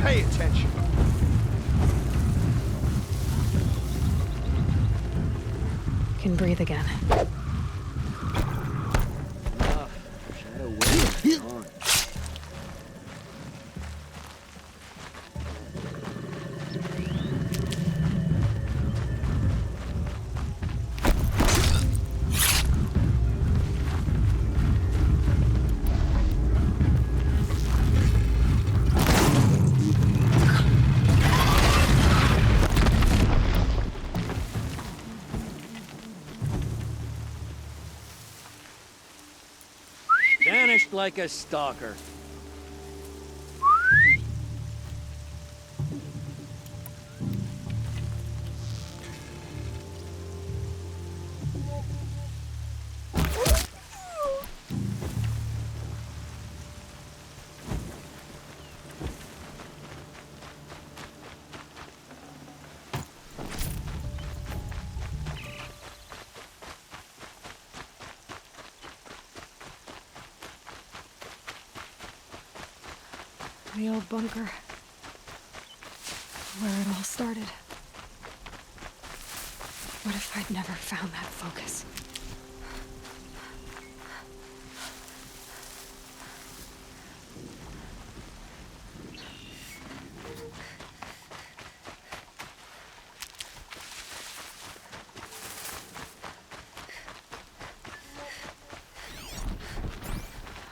Pay attention. Can breathe again. Shadow wave on. Vanished like a stalker. The old bunker. Where it all started. What if I'd never found that focus?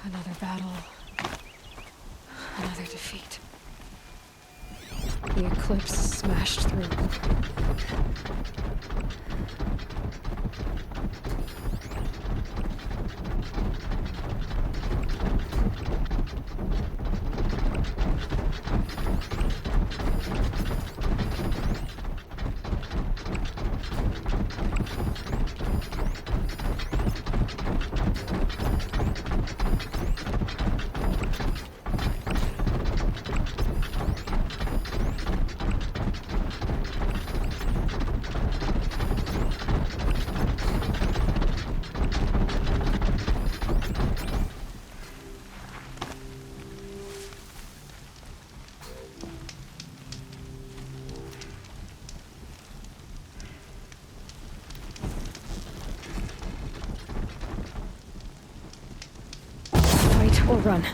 Another battle. Another defeat. The eclipse smashed through. Or run.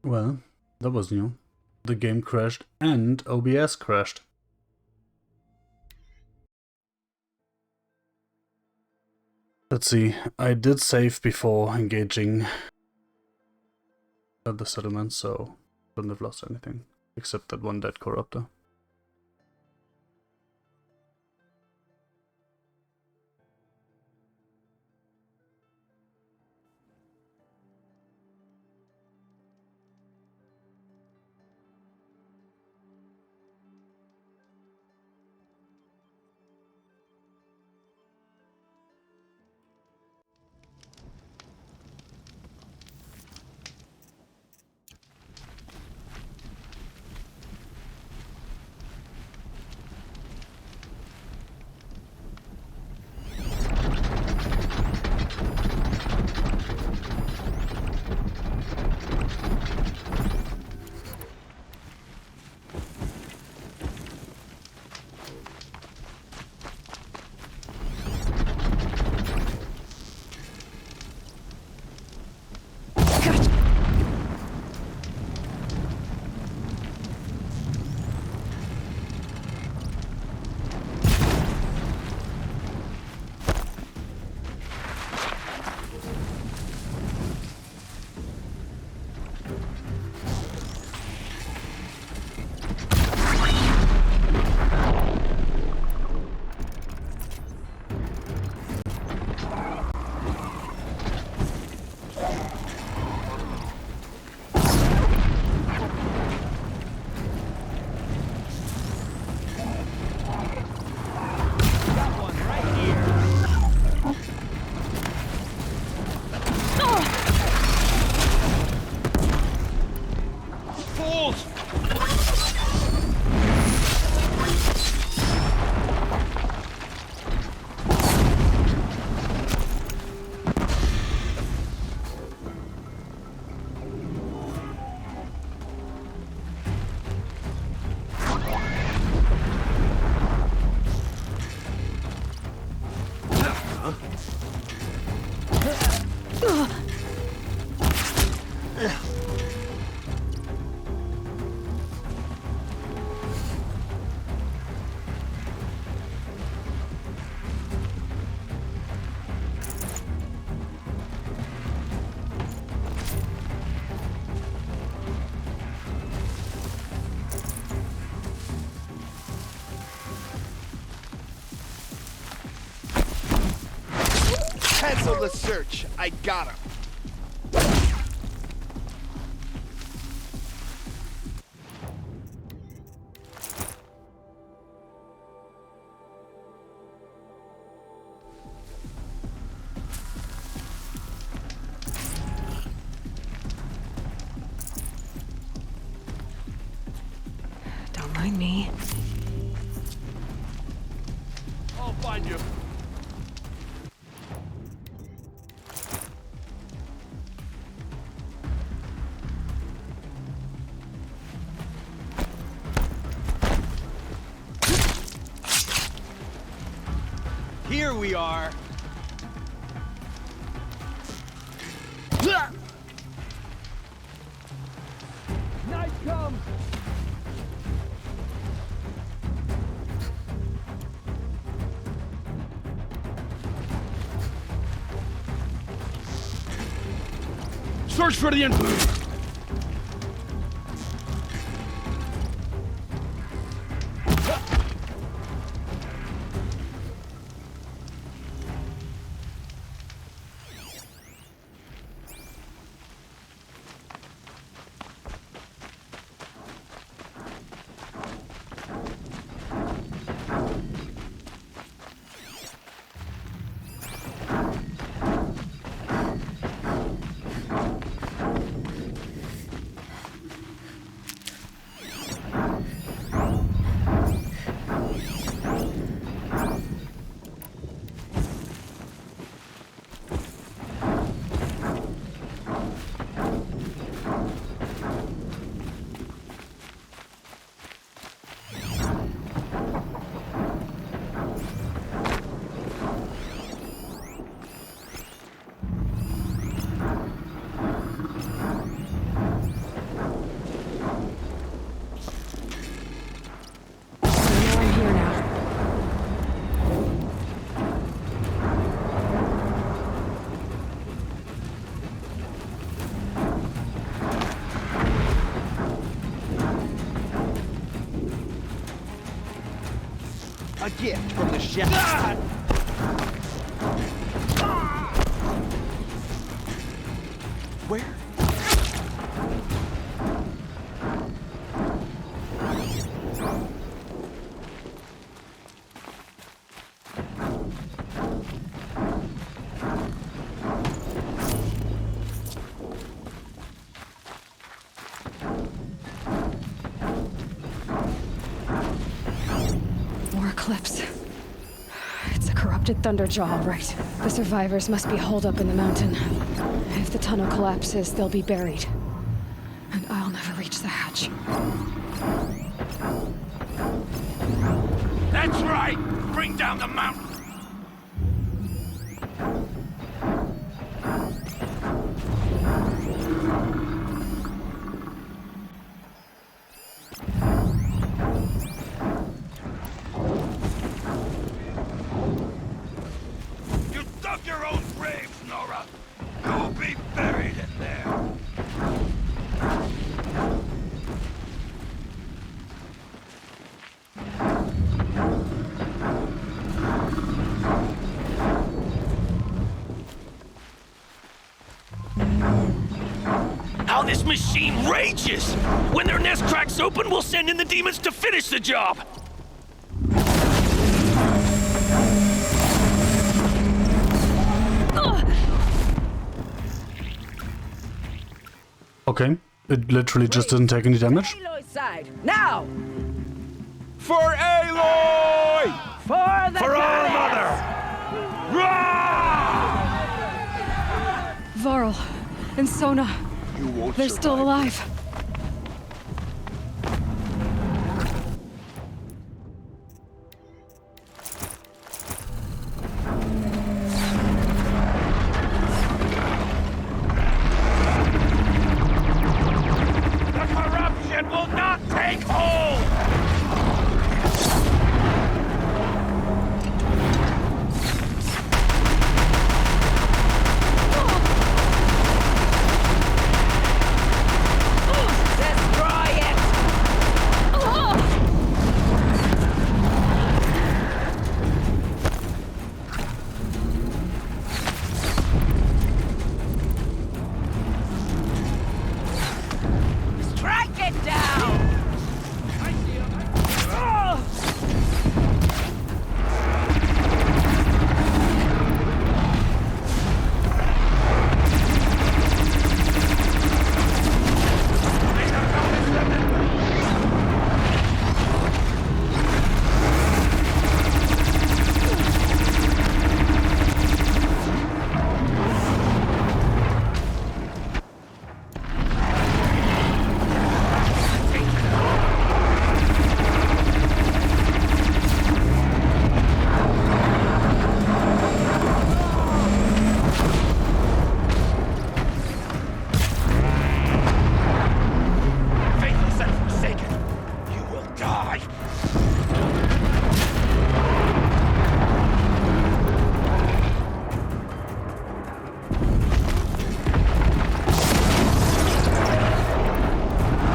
Well, that was new. The game crashed and OBS crashed. Let's see, I did save before engaging at the settlement, so couldn't have lost anything, except that one dead corruptor. Cancel the search. I got him. Don't mind me. I'll find you. Here we are. Night comes. Search for the influence. A gift from the chef. Where? Eclipse. It's a corrupted Thunderjaw, all right. The survivors must be holed up in the mountain. If the tunnel collapses, they'll be buried. And I'll never reach the hatch. That's right! Bring down the mountain! Your own grave, Nora. You'll be buried in there. How this machine rages! When their nest cracks open, we'll send in the demons to finish the job! Okay, it literally just didn't take any damage. Aloy's side, now! For Aloy! For the For our mother! Varl and Sona. You won't They're still alive. The corruption will not take hold!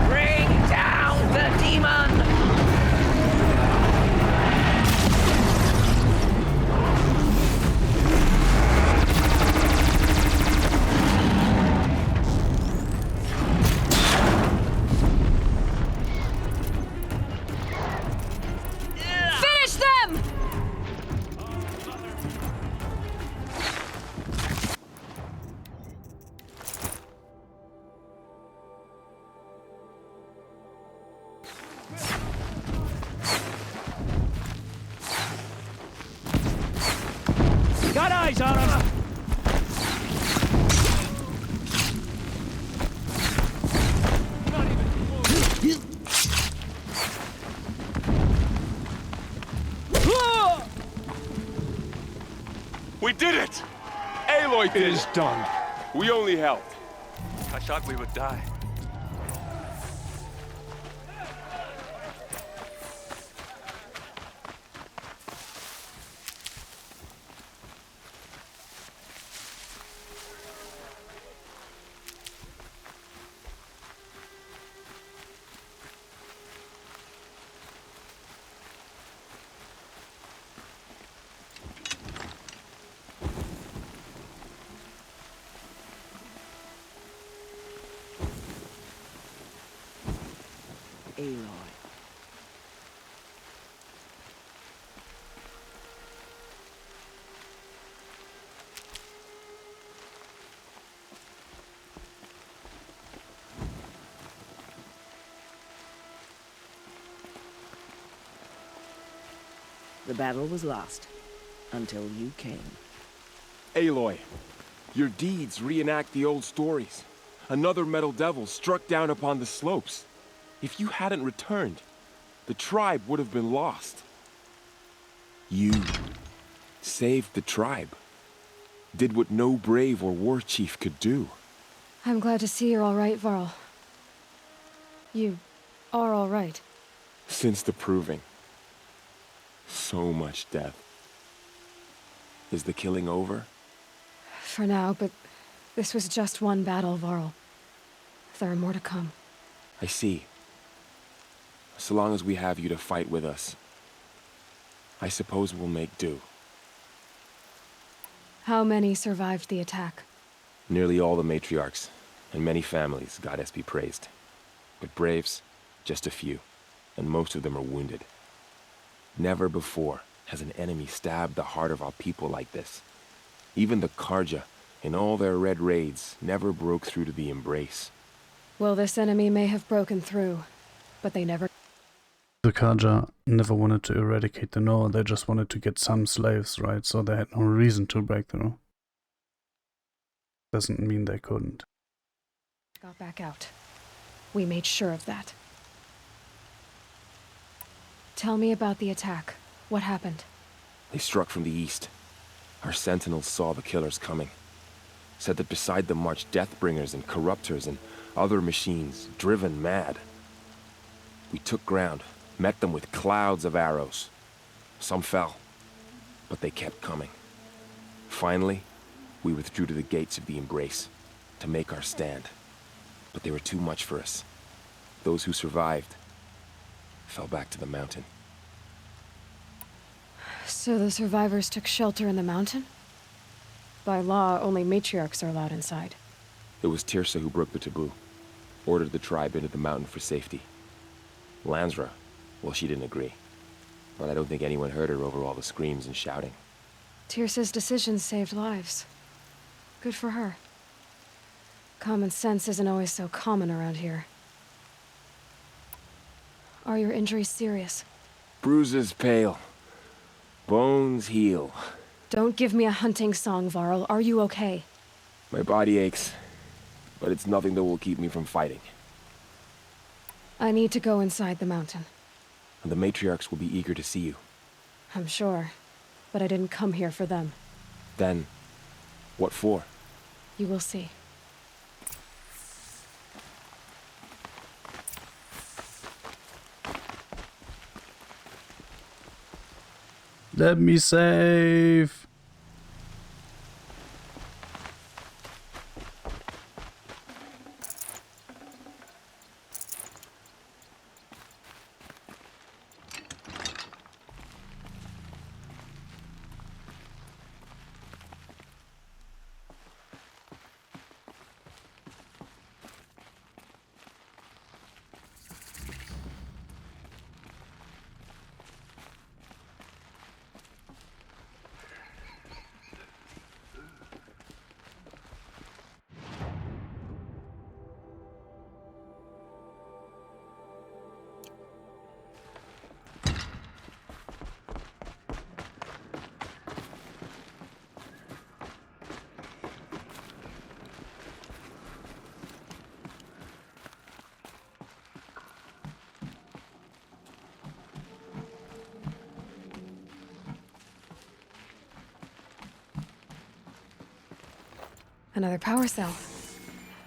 Bring down the demon! Finish them! Got eyes on him! We did it! Aloy did it! Is done. We only helped. I thought we would die. Aloy. The battle was lost until you came. Aloy, your deeds reenact the old stories. Another Metal Devil struck down upon the slopes. If you hadn't returned, the tribe would have been lost. You saved the tribe. Did what no brave or war chief could do. I'm glad to see you're all right, Varl. You are all right. Since the proving. So much death. Is the killing over? For now, but this was just one battle, Varl. There are more to come. I see. So long as we have you to fight with us, I suppose we'll make do. How many survived the attack? Nearly all the matriarchs, and many families, goddess be praised. But braves, just a few, and most of them are wounded. Never before has an enemy stabbed the heart of our people like this. Even the Karja, in all their red raids, never broke through to the Embrace. Well, this enemy may have broken through, but they never... The Karja never wanted to eradicate the Nora, they just wanted to get some slaves, right? So they had no reason to break through. Doesn't mean they couldn't. Got back out. We made sure of that. Tell me about the attack. What happened? They struck from the east. Our sentinels saw the killers coming. Said that beside them marched Deathbringers and Corruptors and other machines, driven mad. We took ground, met them with clouds of arrows. Some fell, but they kept coming. Finally, we withdrew to the gates of the Embrace to make our stand. But they were too much for us. Those who survived fell back to the mountain. So the survivors took shelter in the mountain? By law, only matriarchs are allowed inside. It was Tirsa who broke the taboo, ordered the tribe into the mountain for safety. Lansra, well, she didn't agree. But I don't think anyone heard her over all the screams and shouting. Tirsa's decisions saved lives. Good for her. Common sense isn't always so common around here. Are your injuries serious? Bruises pale. Bones heal. Don't give me a hunting song, Varl. Are you okay? My body aches, but it's nothing that will keep me from fighting. I need to go inside the mountain. And the matriarchs will be eager to see you. I'm sure, but I didn't come here for them. Then, what for? You will see. Let me save. Another power cell.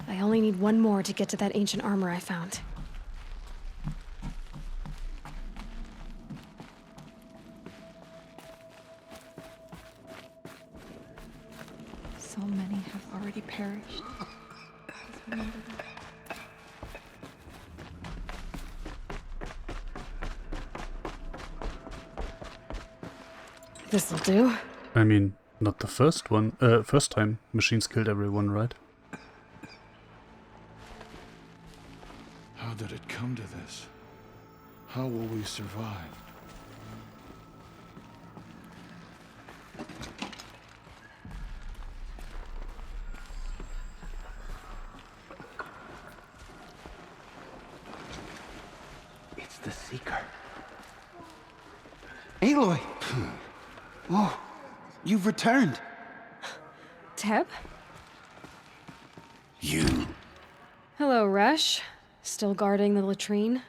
I only need one more to get to that ancient armor I found. So many have already perished. Remember that. This'll do. I mean, not the first time machines killed everyone, right? How did it come to this? How will we survive? It's the Seeker. Aloy! Oh, you've returned. Teb? You. Hello, Resh. Still guarding the latrine?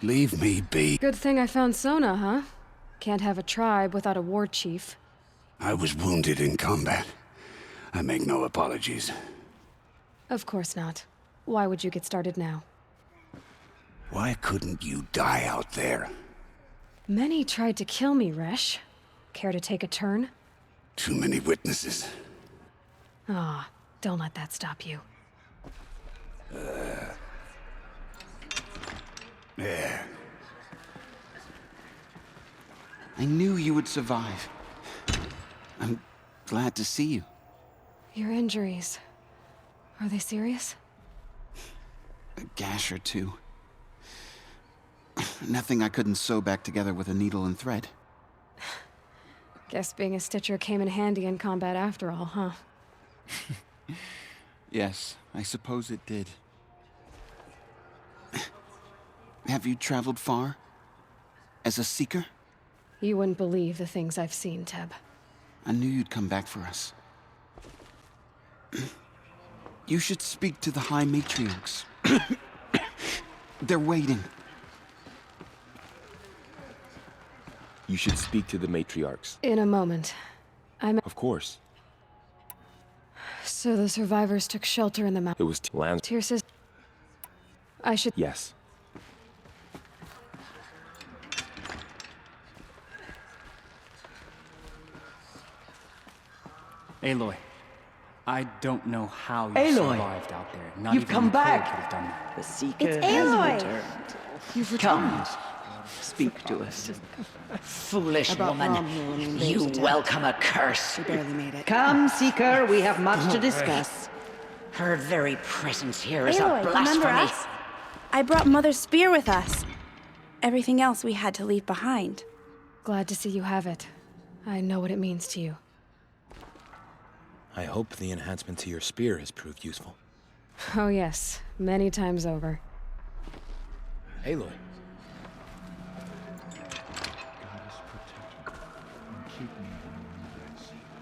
Leave me be. Good thing I found Sona, huh? Can't have a tribe without a war chief. I was wounded in combat. I make no apologies. Of course not. Why would you get started now? Why couldn't you die out there? Many tried to kill me, Resh. Care to take a turn? Too many witnesses. Ah, don't let that stop you. There. I knew you would survive. I'm glad to see you. Your injuries. Are they serious? A gash or two. Nothing I couldn't sew back together with a needle and thread. Guess being a stitcher came in handy in combat after all, huh? Yes, I suppose it did. Have you traveled far? As a seeker? You wouldn't believe the things I've seen, Teb. I knew you'd come back for us. You should speak to the High Matriarchs. They're waiting. You should speak to the matriarchs. In a moment. Of course. So the survivors took shelter in the mountain. It was land. Tyr says I should... Yes. Aloy, I don't know how you Aloy, survived out there. Not you've even come the code back. could have done that. The Seeker It's has Aloy. returned. You've Come, returned. speak to us. Foolish About woman, Romulus and you Beta. welcome a curse. She barely made it. Come, Seeker, we have much to discuss. Her very presence here is Aloy, a remember blasphemy. us? I brought Mother's spear with us. Everything else we had to leave behind. Glad to see you have it. I know what it means to you. I hope the enhancement to your spear has proved useful. Oh yes, many times over. Aloy.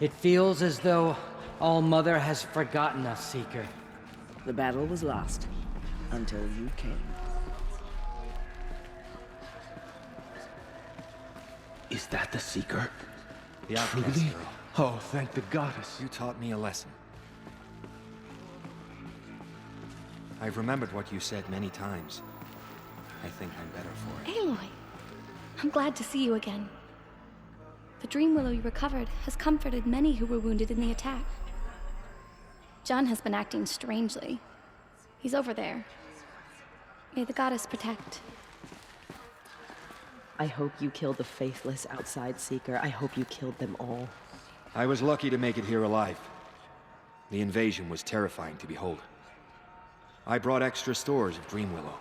It feels as though All Mother has forgotten us, Seeker. The battle was lost until you came. Is that the Seeker? The outcast Truly? girl. Oh, thank the goddess. You taught me a lesson. I've remembered what you said many times. I think I'm better for it. Aloy, I'm glad to see you again. The Dream Willow you recovered has comforted many who were wounded in the attack. John has been acting strangely. He's over there. May the goddess protect. I hope you killed the faithless outside Seeker. I hope you killed them all. I was lucky to make it here alive. The invasion was terrifying to behold. I brought extra stores of Dream Willow.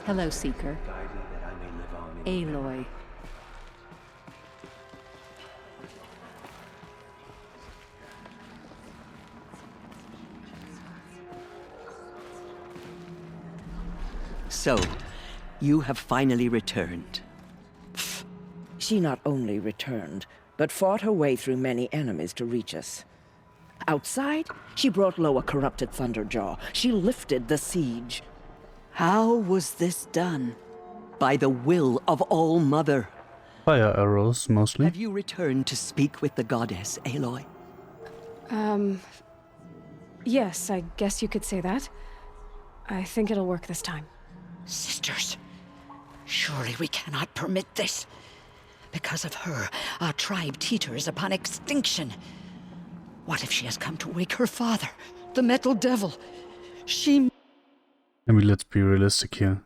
Hello, Seeker. Aloy. So, you have finally returned. She not only returned, but fought her way through many enemies to reach us. Outside, she brought low a corrupted Thunderjaw. She lifted the siege. How was this done? By the will of All Mother. Fire arrows, mostly. Have you returned to speak with the goddess, Aloy? Yes, I guess you could say that. I think it'll work this time. Sisters, surely we cannot permit this. Because of her, our tribe teeters upon extinction. What if she has come to wake her father, the Metal Devil? She... I mean, let's be realistic here.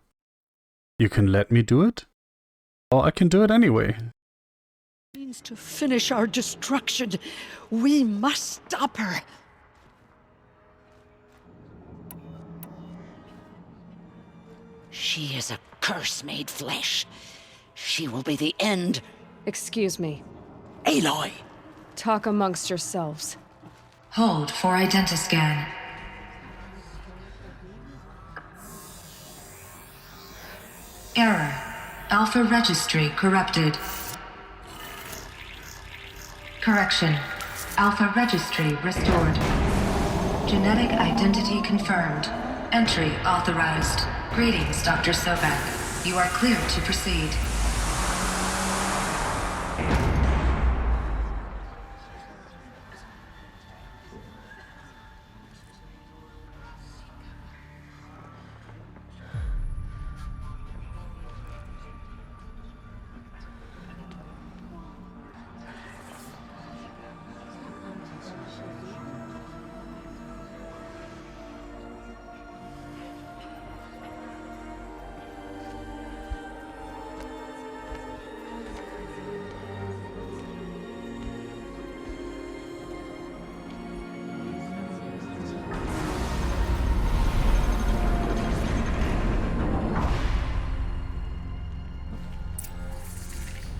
You can let me do it? Or I can do it anyway. means to finish our destruction. We must stop her. She is a curse made flesh. She will be the end. Excuse me. Aloy! Talk amongst yourselves. Hold for identiscan. Error. Alpha registry corrupted. Correction. Alpha registry restored. Genetic identity confirmed. Entry authorized. Greetings, Dr. Sobek. You are cleared to proceed.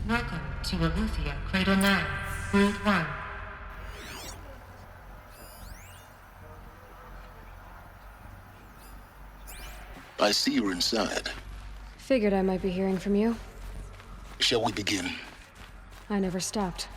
Welcome to Aletheia Cradle 9, World 1. I see you're inside. Figured I might be hearing from you. Shall we begin? I never stopped.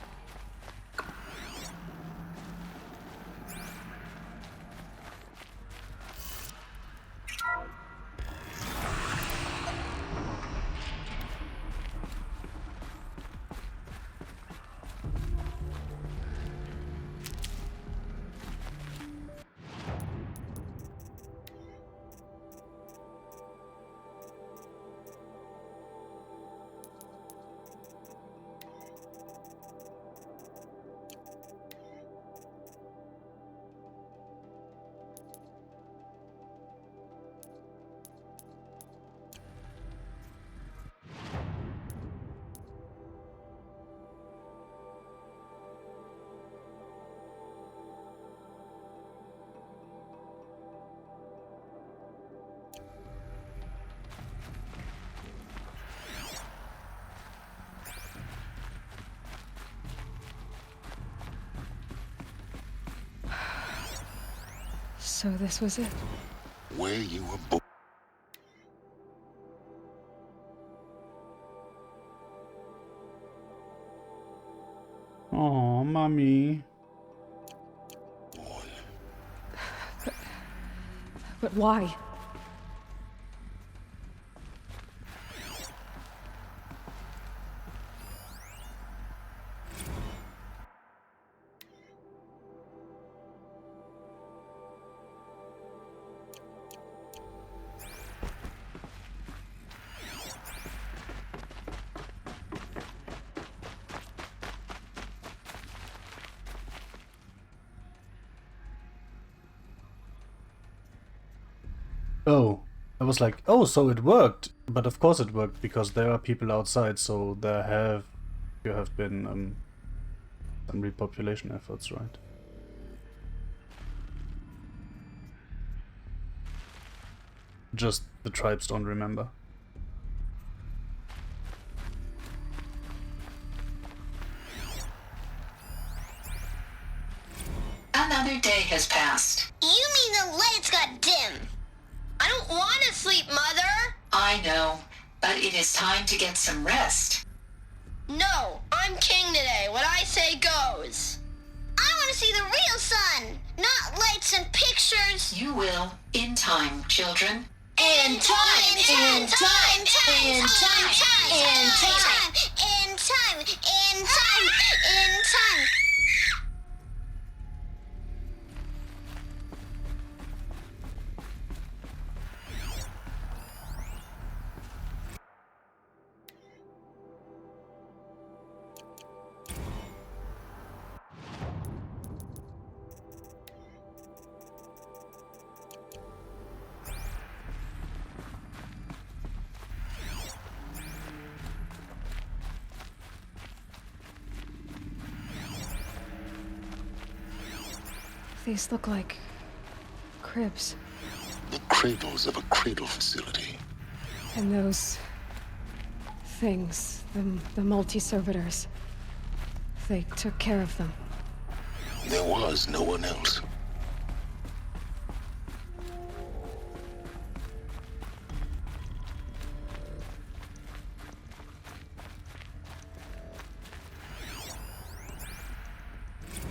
So this was it. Where you were born. Oh, mommy. But why? Oh, I was like, oh, so it worked. But of course it worked, because there are people outside, so there have been some repopulation efforts, right? Just the tribes don't remember. Another day has passed. You mean the lights got dim? I don't want to sleep, Mother! I know, but it is time to get some rest. No, I'm king today. What I say goes. I want to see the real sun, not lights and pictures. You will, in time, children. In time, in time, in time, in time, in time, in time, in time, in time. These look like cribs. The cradles of a cradle facility. And those things, the multi-servitors, they took care of them. There was no one else.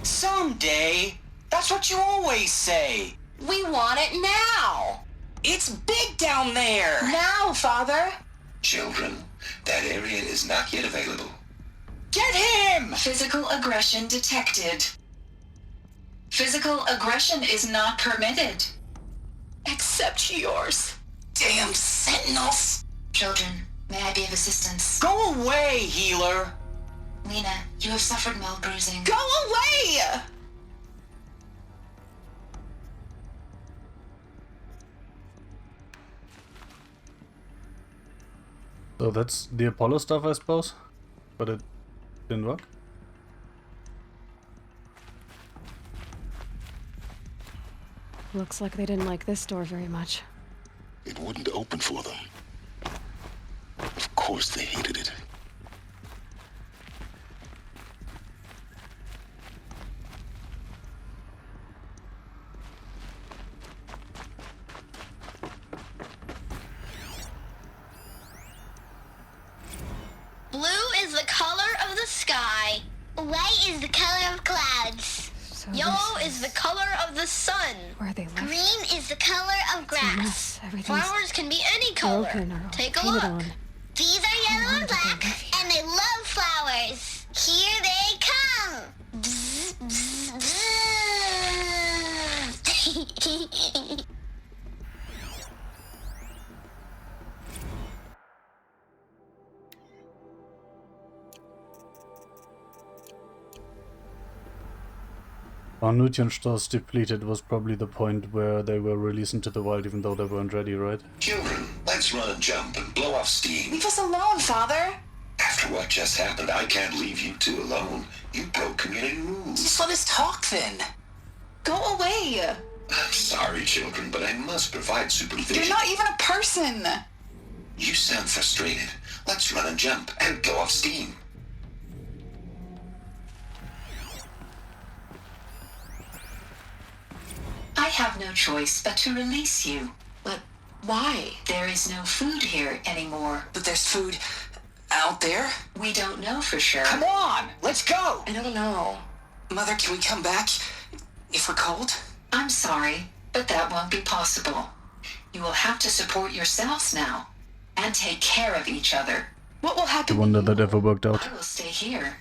Someday. That's what you always say. We want it now. It's big down there. Now, Father. Children, that area is not yet available. Get him! Physical aggression detected. Physical aggression is not permitted. Except yours. Damn sentinels! Children, may I be of assistance? Go away, healer! Lena, you have suffered mild bruising. Go away! So that's the Apollo stuff, I suppose? But it didn't work? Looks like they didn't like this door very much. It wouldn't open for them. Of course they hated it. Blue is the color of the sky. White is the color of clouds. So Yellow is the color of the sun. Where they left. Green is the color of grass. Everything's Flowers can be any color. broken or Take a painted look. on. These are yellow and black, and they love flowers. Here they come. Bzz, bzz, bzz. Nutrient stores depleted was probably the point where they were released into the wild even though they weren't ready, right? Children, let's run and jump and blow off steam. Leave us alone, Father. After what just happened, I can't leave you two alone. You broke community rules. Just let us talk then. Go away. I'm sorry, children, but I must provide supervision. You're not even a person. You sound frustrated. Let's run and jump and blow off steam. I have no choice but to release you. But why? There is no food here anymore. But there's food out there? We don't know for sure. Come on, let's go! I don't know. Mother, can we come back if we're cold? I'm sorry, but that won't be possible. You will have to support yourselves now and take care of each other. What will I happen? wonder that ever worked out. I will stay here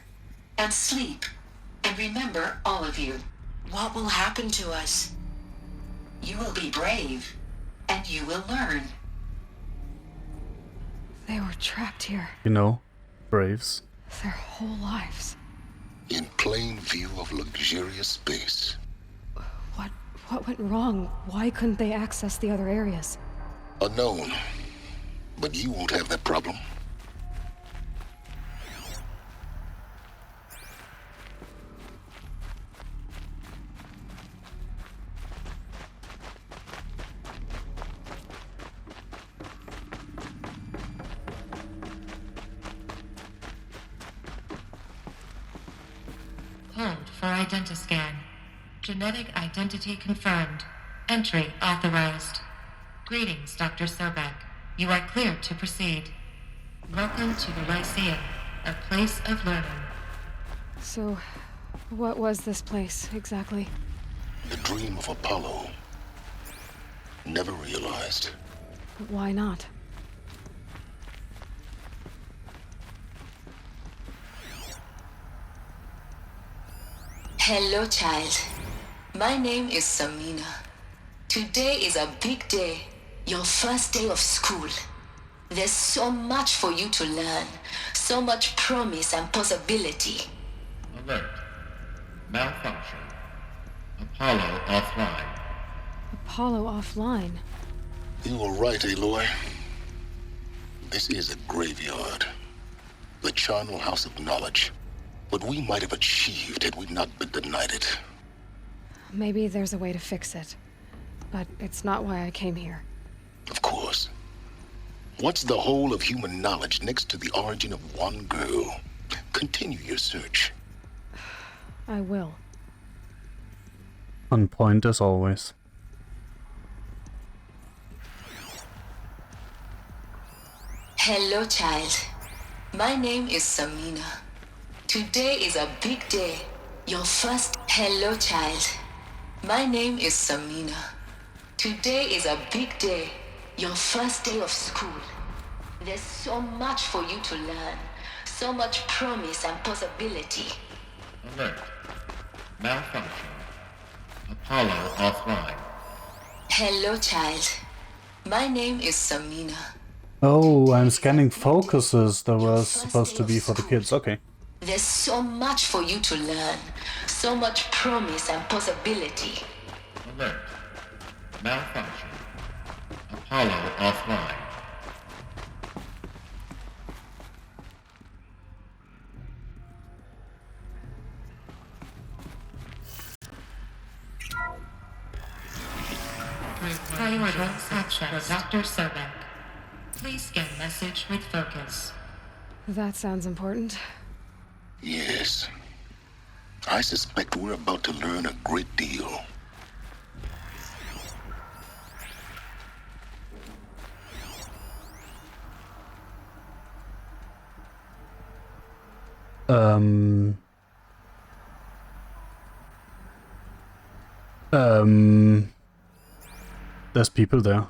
and sleep and remember all of you. What will happen to us? You will be brave and you will learn. They were trapped here You know, Braves. their whole lives. In plain view of luxurious space. What went wrong? Why couldn't they access the other areas? Unknown. But you won't have that problem. Code for Identiscan. Genetic identity confirmed. Entry authorized. Greetings, Dr. Sobek. You are cleared to proceed. Welcome to the Lyceum, a place of learning. So, what was this place, exactly? The dream of Apollo. Never realized. Why not? Hello, child. My name is Samina. Today is a big day. Your first day of school. There's so much for you to learn. So much promise and possibility. Alert. Malfunction. Apollo offline. Apollo offline. You were right, Aloy. This is a graveyard. The charnel house of knowledge. What we might have achieved had we not been denied it. Maybe there's a way to fix it. But it's not why I came here. Of course. What's the whole of human knowledge next to the origin of one girl? Continue your search. I will. On point as always. Hello, child. My name is Samina. Today is a big day. Your first... Hello, child. My name is Samina. Today is a big day. Your first day of school. There's so much for you to learn. So much promise and possibility. Alert. Malfunction. Apollo offline. Hello, child. My name is Samina. Oh, I'm scanning focuses that was supposed to be for the kids. Okay. There's so much for you to learn. So much promise and possibility. Alert. Malfunction. Apollo offline. Priority access. Dr. Sobek. Please scan message with focus. That sounds important. Yes. I suspect we're about to learn a great deal. There's people there.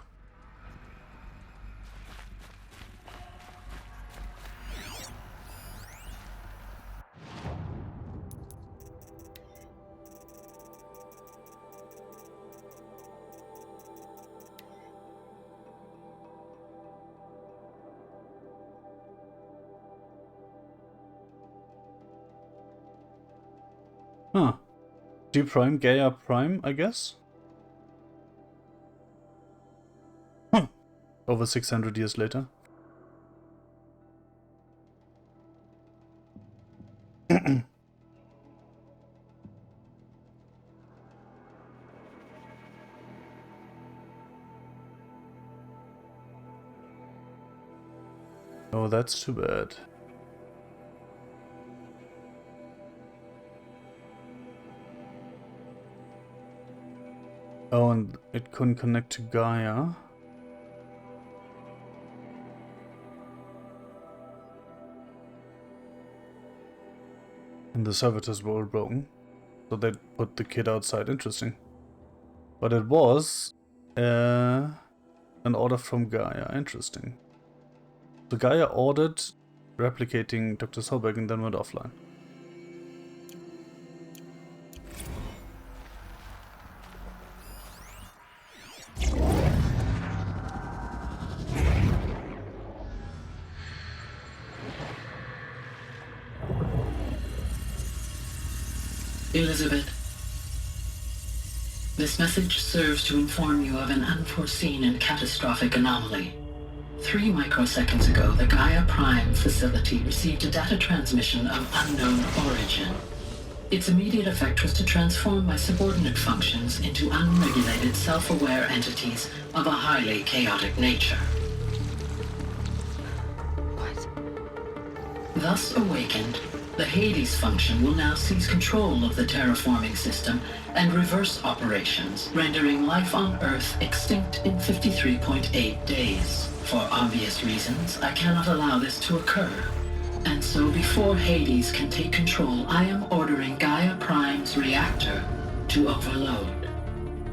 Huh. G Prime, Gaia Prime, I guess? Huh. Over 600 years later. Oh, that's too bad. Oh, and it couldn't connect to Gaia. And the servitors were all broken. So they put the kid outside. Interesting. But it was an order from Gaia. Interesting. So Gaia ordered replicating Dr. Sobek and then went offline. Elizabeth. This message serves to inform you of an unforeseen and catastrophic anomaly. 3 microseconds ago, the Gaia Prime facility received a data transmission of unknown origin. Its immediate effect was to transform my subordinate functions into unregulated, self-aware entities of a highly chaotic nature. Thus awakened, the Hades function will now seize control of the terraforming system and reverse operations, rendering life on Earth extinct in 53.8 days. For obvious reasons, I cannot allow this to occur. And so before Hades can take control, I am ordering Gaia Prime's reactor to overload.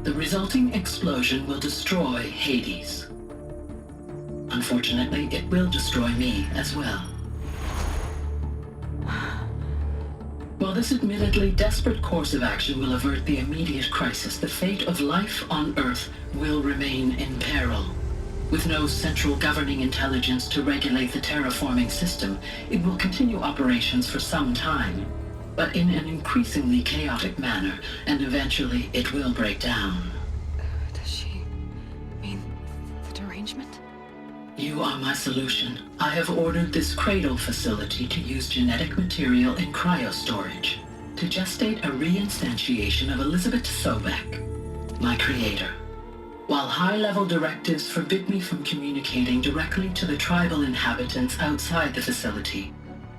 The resulting explosion will destroy Hades. Unfortunately, it will destroy me as well. While this admittedly desperate course of action will avert the immediate crisis, the fate of life on Earth will remain in peril. With no central governing intelligence to regulate the terraforming system, it will continue operations for some time, but in an increasingly chaotic manner, and eventually it will break down. Does she mean the derangement? You are my solution. I have ordered this cradle facility to use genetic material in cryostorage to gestate a reinstantiation of Elizabeth Sobek, my creator. While high-level directives forbid me from communicating directly to the tribal inhabitants outside the facility,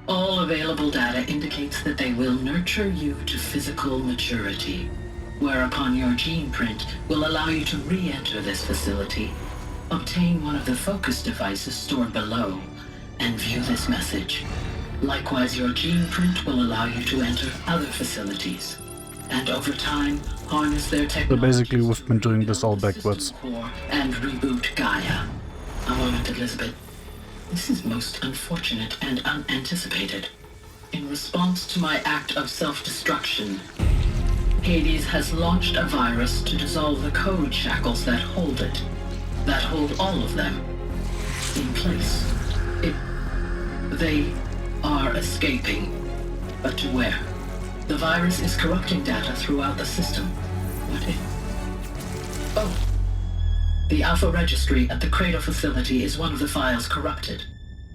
all available data indicates that they will nurture you to physical maturity, whereupon your gene print will allow you to re-enter this facility, obtain one of the focus devices stored below, and view this message. Likewise, your gene print will allow you to enter other facilities, and over time, harness their technology. So basically, we've been doing this all backwards. And reboot Gaia. A moment, Elizabeth. This is most unfortunate and unanticipated. In response to my act of self-destruction, Hades has launched a virus to dissolve the code shackles that hold it, that hold all of them in place. They are escaping, but to where? The virus is corrupting data throughout the system. What if... Oh! The Alpha Registry at the Cradle facility is one of the files corrupted.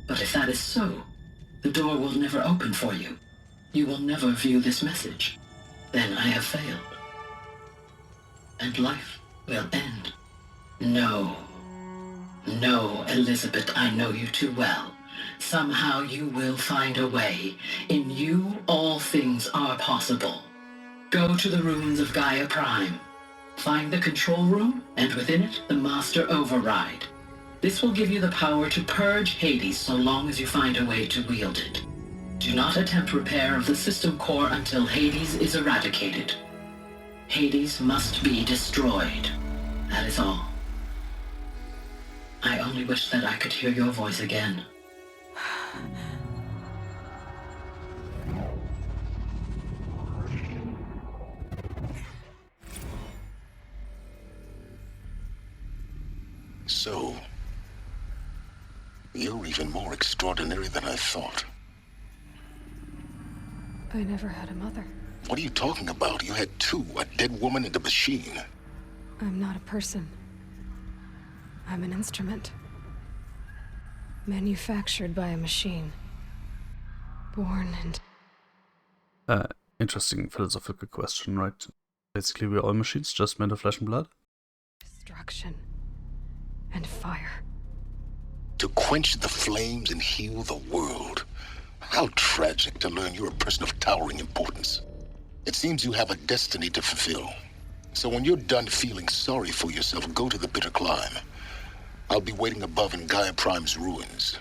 But if that is so, the door will never open for you. You will never view this message. Then I have failed. And life will end. No. No, Elizabeth, I know you too well. Somehow you will find a way. In you, all things are possible. Go to the ruins of Gaia Prime. Find the control room, and within it, the Master Override. This will give you the power to purge Hades so long as you find a way to wield it. Do not attempt repair of the system core until Hades is eradicated. Hades must be destroyed. That is all. I only wish that I could hear your voice again. So, you're even more extraordinary than I thought. I never had a mother. What are you talking about? You had two, a dead woman and a machine. I'm not a person. I'm an instrument. Manufactured by a machine. Born and... Interesting philosophical question, right? Basically, we're all machines, just made of flesh and blood? Destruction. And fire. To quench the flames and heal the world. How tragic to learn you're a person of towering importance. It seems you have a destiny to fulfill. So when you're done feeling sorry for yourself, go to the bitter climb. I'll be waiting above in Gaia Prime's ruins.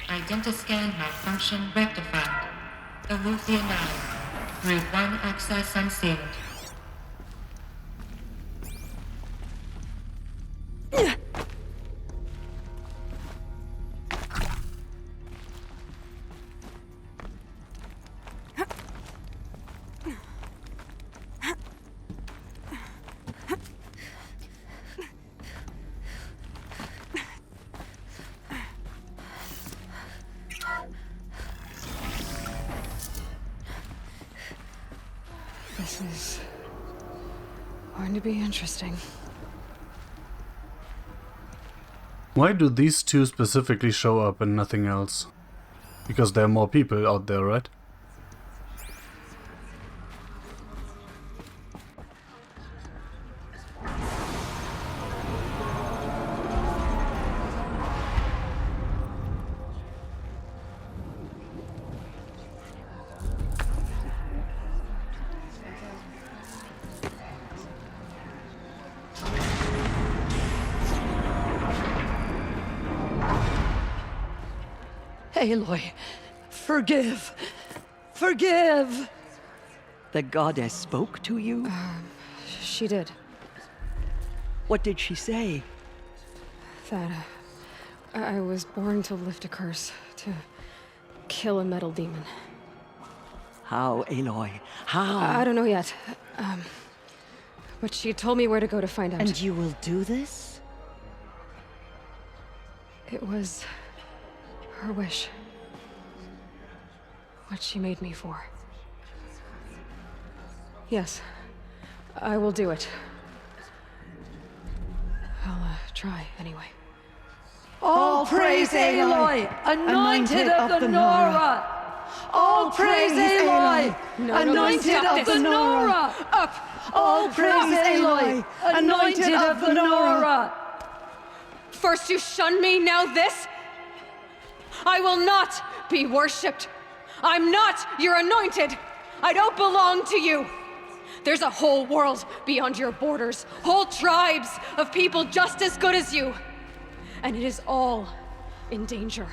Identiscan malfunction rectified. Eleuthia 9. Group 1 access unsealed. This is going to be interesting. Why do these two specifically show up and nothing else? Because there are more people out there, right? Aloy, forgive. Forgive! The goddess spoke to you? She did. What did she say? That I was born to lift a curse, to kill a metal demon. How, Aloy? How? I don't know yet. But she told me where to go to find out. And you will do this? It was her wish. What she made me for. Yes, I will do it. I'll try, anyway. All praise Aloy, anointed of the Nora! All praise Aloy, anointed of the Nora! Up! All praise Aloy, anointed of the Nora! First you shun me, now this? I will not be worshipped. I'm not your anointed. I don't belong to you. There's a whole world beyond your borders, whole tribes of people just as good as you. And it is all in danger.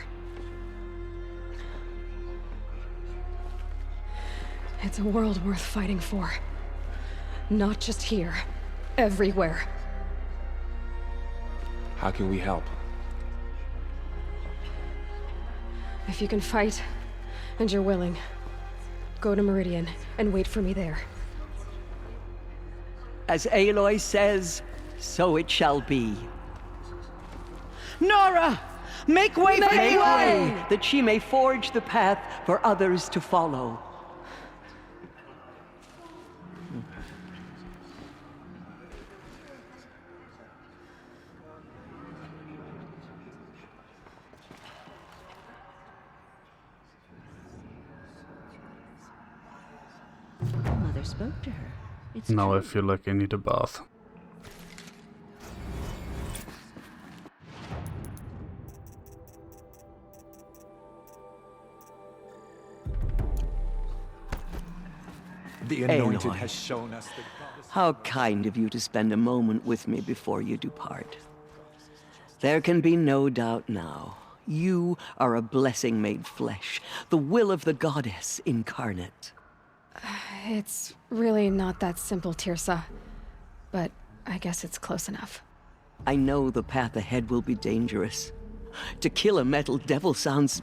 It's a world worth fighting for. Not just here, everywhere. How can we help? If you can fight, and you're willing, go to Meridian and wait for me there. As Aloy says, so it shall be. Nora! Make way for Aloy! That she may forge the path for others to follow. Mother spoke to her. It's Now true. I feel like I need a bath. The Anointed Aloy, has shown us the goddess. how kind of you to spend a moment with me before you depart. There can be no doubt now. You are a blessing made flesh, the will of the goddess incarnate. It's really not that simple, Tirsa. But I guess it's close enough. I know the path ahead will be dangerous. To kill a metal devil sounds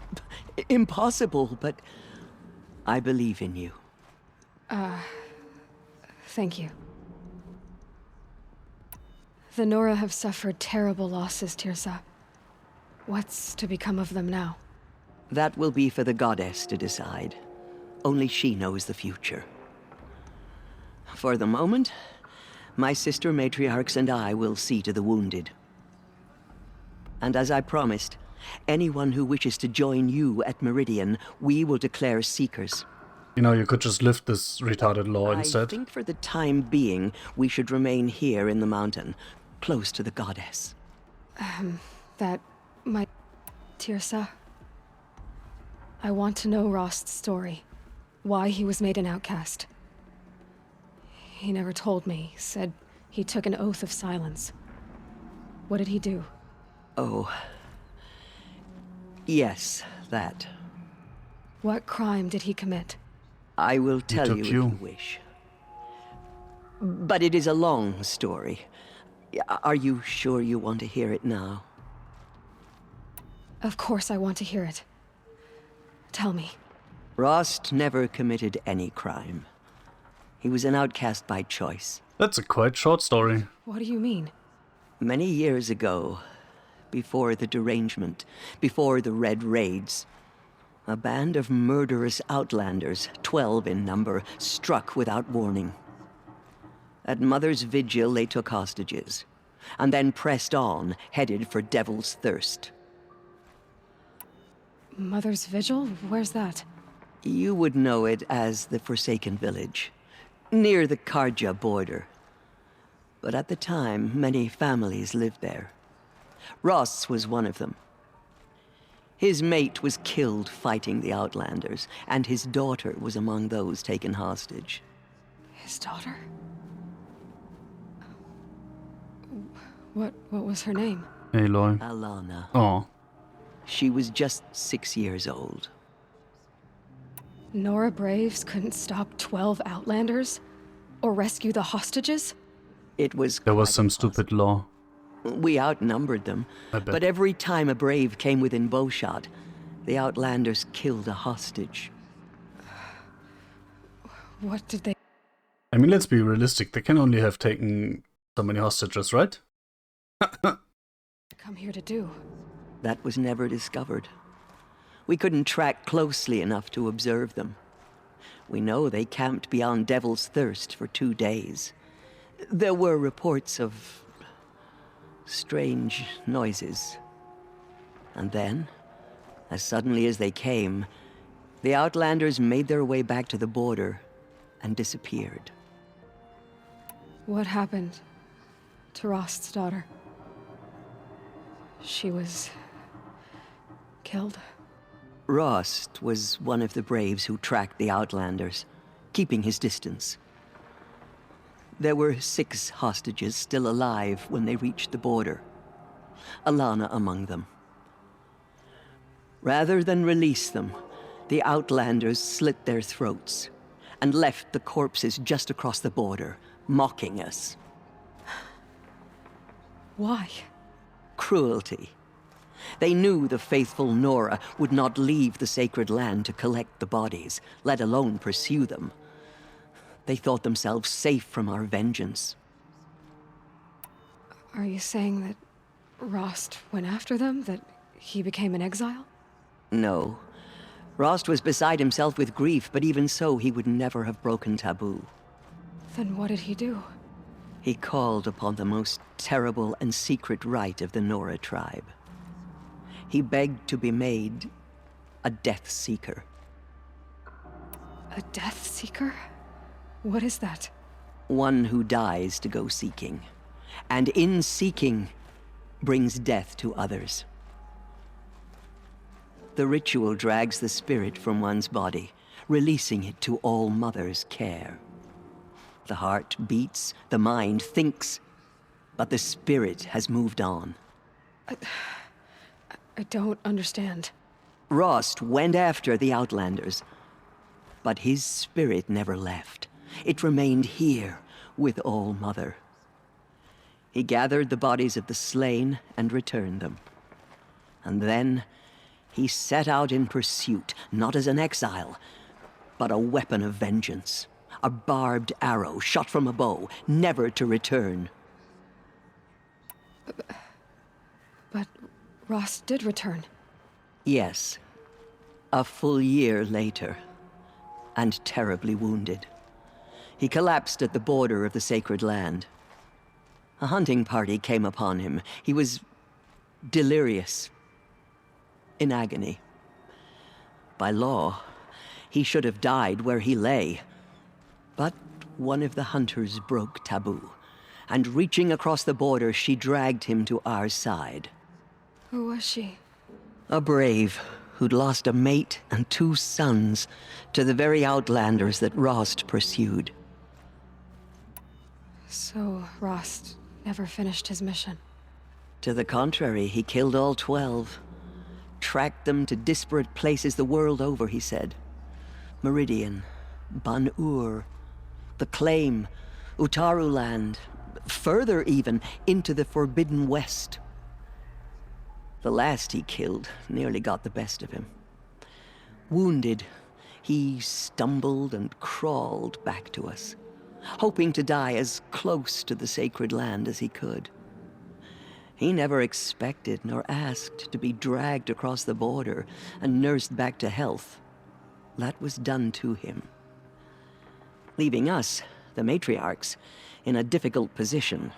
impossible, but I believe in you. Thank you. The Nora have suffered terrible losses, Tirsa. What's to become of them now? That will be for the goddess to decide. Only she knows the future. For the moment, my sister matriarchs and I will see to the wounded. And as I promised, anyone who wishes to join you at Meridian, we will declare seekers. You know, you could just lift this retarded law I instead. think for the time being, we should remain here in the mountain, close to the goddess. That might... Tirsa? I want to know Rost's story. Why he was made an outcast. He never told me. Said he took an oath of silence. What did he do? Oh. Yes, that. What crime did he commit? I will tell took you if you. you wish. But it is a long story. Are you sure you want to hear it now? Of course I want to hear it. Tell me. Rost never committed any crime. He was an outcast by choice. That's a quite short story. What do you mean? Many years ago, before the derangement, before the Red Raids, A band of murderous outlanders, 12 in number, struck without warning. At Mother's vigil, they took hostages, and then pressed on, headed for Devil's Thirst. Mother's Vigil? Where's that? You would know it as the Forsaken Village, near the Karja border. But at the time, many families lived there. Ross was one of them. His mate was killed fighting the Outlanders, and his daughter was among those taken hostage. His daughter? What was her name? Aloy. Alana. Oh. She was just 6 years old. Nora Braves couldn't stop 12 Outlanders? Or rescue the hostages? There was some stupid law. We outnumbered them, but every time a Brave came within bowshot, the Outlanders killed a hostage. What did they... I mean, let's be realistic. They can only have taken so many hostages, right? come here to do? That was never discovered. We couldn't track closely enough to observe them. We know they camped beyond Devil's Thirst for 2 days. There were reports of strange noises. And then, as suddenly as they came, the Outlanders made their way back to the border and disappeared. What happened to Rost's daughter? She was killed. Rost was one of the Braves who tracked the Outlanders, keeping his distance. There were 6 hostages still alive when they reached the border, Alana among them. Rather than release them, the Outlanders slit their throats and left the corpses just across the border, mocking us. Why? Cruelty. They knew the faithful Nora would not leave the sacred land to collect the bodies, let alone pursue them. They thought themselves safe from our vengeance. Are you saying that Rost went after them? That he became an exile? No. Rost was beside himself with grief, but even so, he would never have broken taboo. Then what did he do? He called upon the most terrible and secret rite of the Nora tribe. He begged to be made a Death Seeker. A Death Seeker? What is that? One who dies to go seeking, and in seeking, brings death to others. The ritual drags the spirit from one's body, releasing it to All Mother's care. The heart beats, the mind thinks, but the spirit has moved on. I don't understand. Rost went after the Outlanders, but his spirit never left. It remained here with All Mother. He gathered the bodies of the slain and returned them. And then he set out in pursuit, not as an exile, but a weapon of vengeance. A barbed arrow shot from a bow, never to return. But Rost did return. Yes. A full year later, and terribly wounded. He collapsed at the border of the sacred land. A hunting party came upon him. He was delirious, in agony. By law, he should have died where he lay. But one of the hunters broke taboo, and reaching across the border, she dragged him to our side. Who was she? A brave who'd lost a mate and 2 sons to the very Outlanders that Rost pursued. So Rost never finished his mission? To the contrary, he killed all 12. Tracked them to disparate places the world over, he said. Meridian, Ban-Ur, the Claim, Utaru Land, further even, into the Forbidden West. The last he killed nearly got the best of him. Wounded, he stumbled and crawled back to us, hoping to die as close to the sacred land as he could. He never expected nor asked to be dragged across the border and nursed back to health. That was done to him, leaving us, the matriarchs, in a difficult position.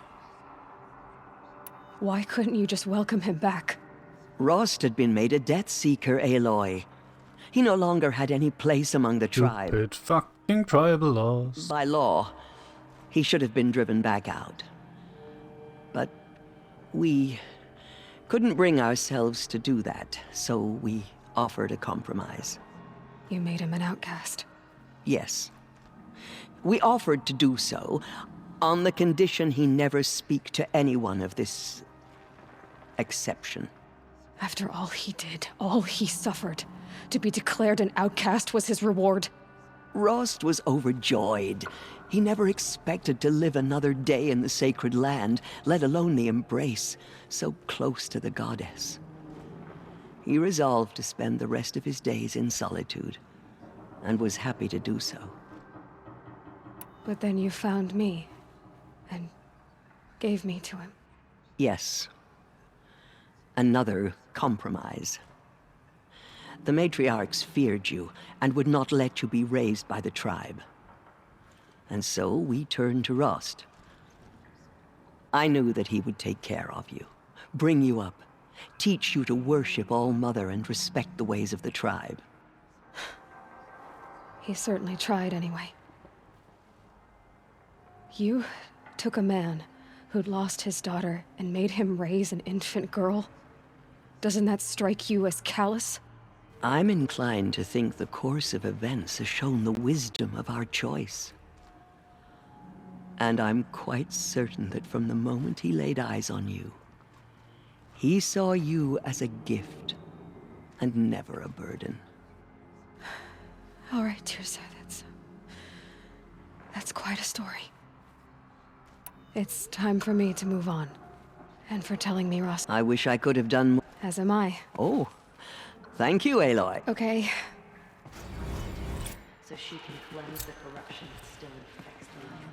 Why couldn't you just welcome him back? Rost had been made a Death Seeker, Aloy. He no longer had any place among the tribe. Stupid fucking tribal laws. By law, he should have been driven back out. But we couldn't bring ourselves to do that, so we offered a compromise. You made him an outcast. Yes. We offered to do so on the condition he never speak to anyone of this exception. After all he did, all he suffered, to be declared an outcast was his reward. Rost was overjoyed. He never expected to live another day in the sacred land, let alone the embrace, so close to the goddess. He resolved to spend the rest of his days in solitude, and was happy to do so. But then you found me, and gave me to him. Yes. Another compromise. The matriarchs feared you, and would not let you be raised by the tribe. And so we turned to Rost. I knew that he would take care of you, bring you up, teach you to worship All-Mother and respect the ways of the tribe. He certainly tried anyway. You took a man who'd lost his daughter and made him raise an infant girl. Doesn't that strike you as callous? I'm inclined to think the course of events has shown the wisdom of our choice. And I'm quite certain that from the moment he laid eyes on you, he saw you as a gift and never a burden. All right, Tirsa, that's quite a story. It's time for me to move on. And for telling me, Rost. I wish I could have done more. As am I. Oh, thank you, Aloy. Okay. So she can cleanse the corruption that still infects the land.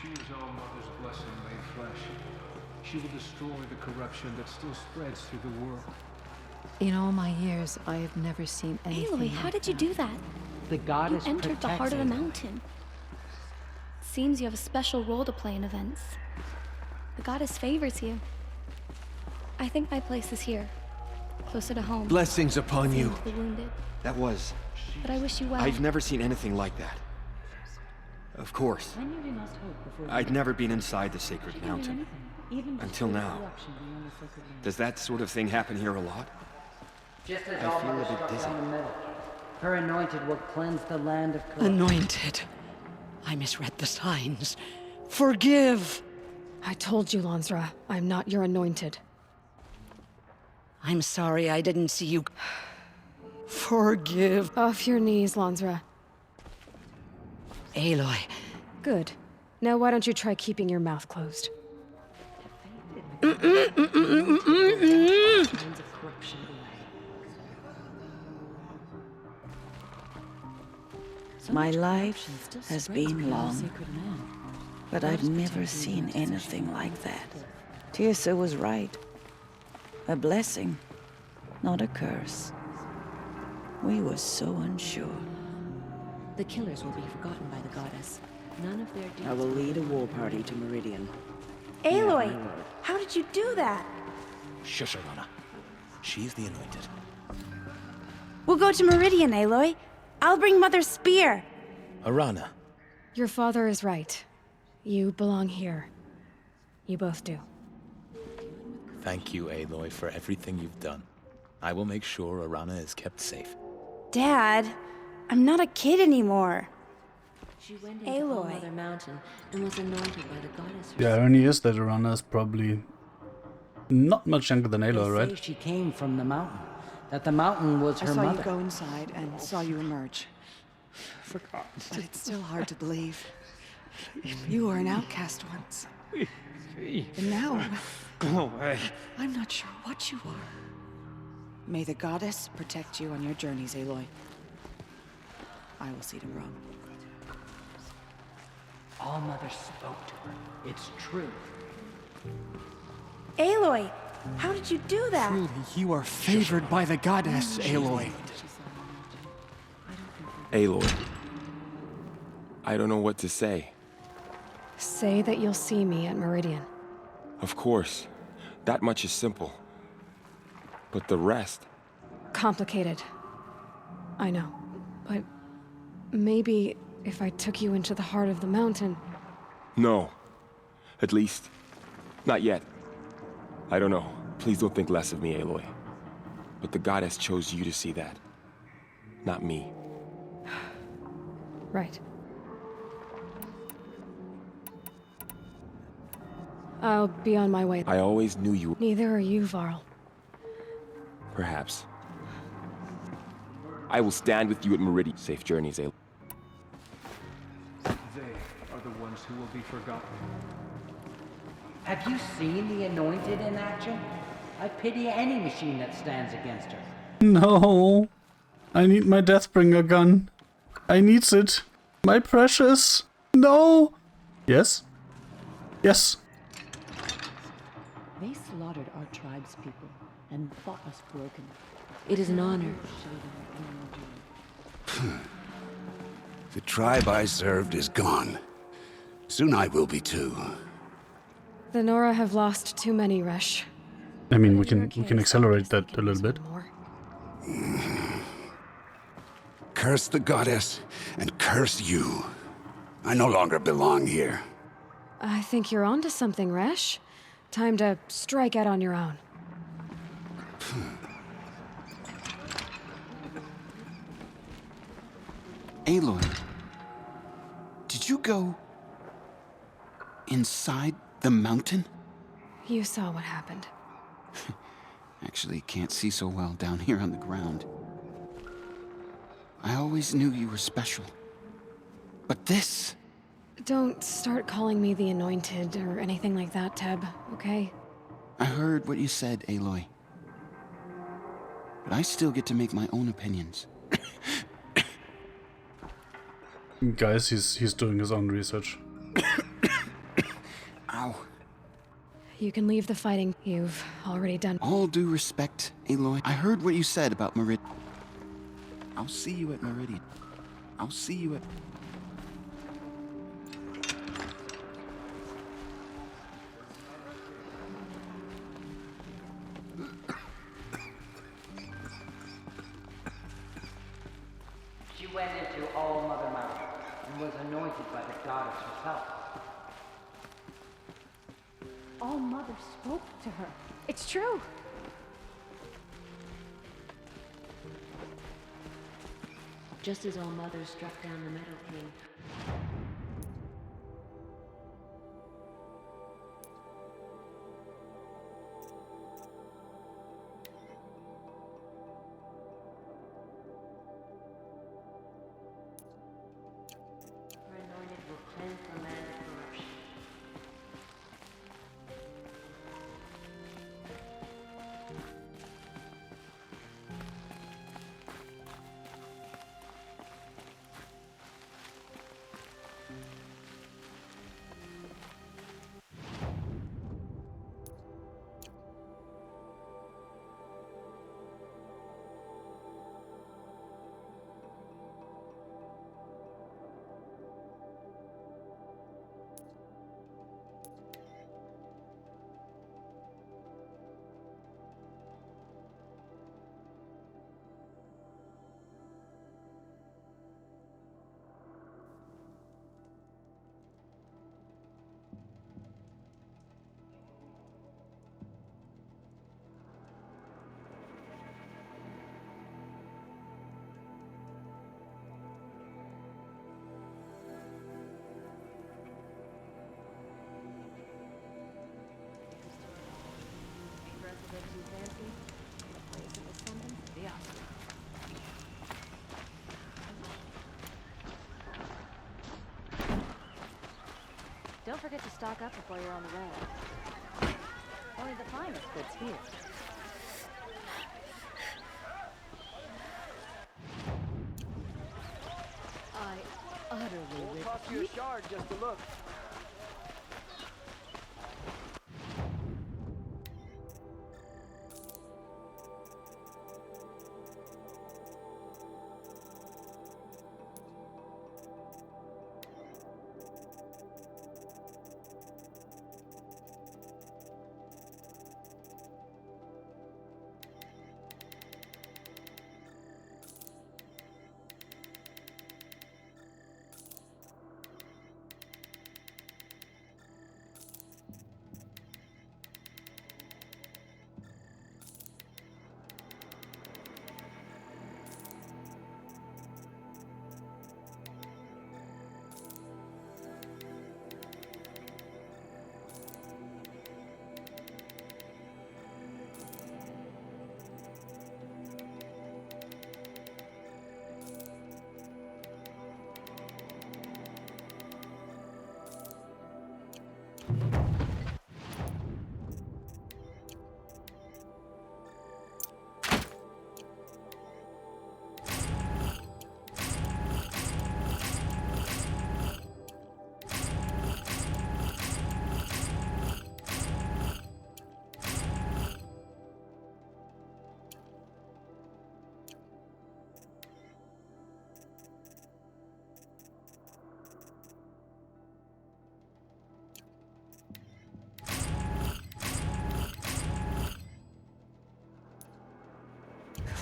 She is All-Mother's blessing made flesh. She will destroy the corruption that still spreads through the world. In all my years, I have never seen anything. Aloy, how did you do that? The goddess You entered the heart of the protects mountain. Seems you have a special role to play in events. The goddess favors you. I think my place is here, closer to home. Blessings upon Same you. with the wounded. That was... But I wish you well. I've never seen anything like that. Of course. I'd never been inside the sacred mountain. Until now. Does that sort of thing happen here a lot? Just as I all feel a mother bit struck dizzy. down the middle. Her anointed will cleanse the land of corruption. Anointed. I misread the signs. Forgive! I told you, Lansra, I'm not your anointed. I'm sorry I didn't see you. Forgive. Off your knees, Lansra. Aloy. Good. Now why don't you try keeping your mouth closed? My life has been long, but I've never seen anything like that. Tirsa was right. A blessing, not a curse. We were so unsure. The killers will be forgotten by the goddess. None of their deeds. I will lead a war party to Meridian. Aloy, how did you do that? Shush, Arana. She's the anointed. We'll go to Meridian, Aloy. I'll bring Mother's spear. Arana. Your father is right. You belong here. You both do. Thank you, Aloy, for everything you've done. I will make sure Arana is kept safe. Dad, I'm not a kid anymore. She went into All-Mother Mountain and was anointed by the goddess. The irony is that Arana is probably not much younger than They Aloy, say right? she came from the mountain. That the mountain was I her saw mother. you go inside and saw you emerge. Forgot. But it's still hard to believe. You were an outcast once. And now... Go away. I'm not sure what you are. May the goddess protect you on your journeys, Aloy. I will see to Rome. All Mother spoke to her. It's true. Aloy, how did you do that? Truly, you are favored by the goddess, Aloy. Aloy. I don't know what to say. Say that you'll see me at Meridian. Of course. That much is simple. But the rest... Complicated. I know. But maybe if I took you into the heart of the mountain... No. At least, not yet. I don't know. Please don't think less of me, Aloy. But the goddess chose you to see that. Not me. Right. I'll be on my way. I always knew you... Neither are you, Varl. Perhaps. I will stand with you at Meridian. Safe journeys, Aloy. They are the ones who will be forgotten. Have you seen the Anointed in action? I pity any machine that stands against her. No. I need my Deathbringer gun. I needs it. My precious. No. Yes. Yes. They slaughtered our tribe's people and thought us broken. It is an honor. The tribe I served is gone. Soon I will be too. The Nora have lost too many, Resh. I mean, we can accelerate that a little bit. Curse the goddess and curse you. I no longer belong here. I think you're onto something, Resh. Time to strike out on your own. Aloy, did you go inside the mountain? You saw what happened. Actually, can't see so well down here on the ground. I always knew you were special. But this... Don't start calling me the Anointed or anything like that, Teb, okay? I heard what you said, Aloy. But I still get to make my own opinions. Guys, he's doing his own research. Ow. You can leave the fighting. You've already done. All due respect, Aloy. I heard what you said about Meridian. I'll see you at Meridian. I'll see you at... She went into All Mother Mountain and was anointed by the goddess herself. All Mother spoke to her. It's true. Just as All Mother struck down the Meadow King. Her anointed will cleanse the land of corruption. Don't forget to stock up before you're on the road. Only the finest goods here. I utterly refuse. yard just to look.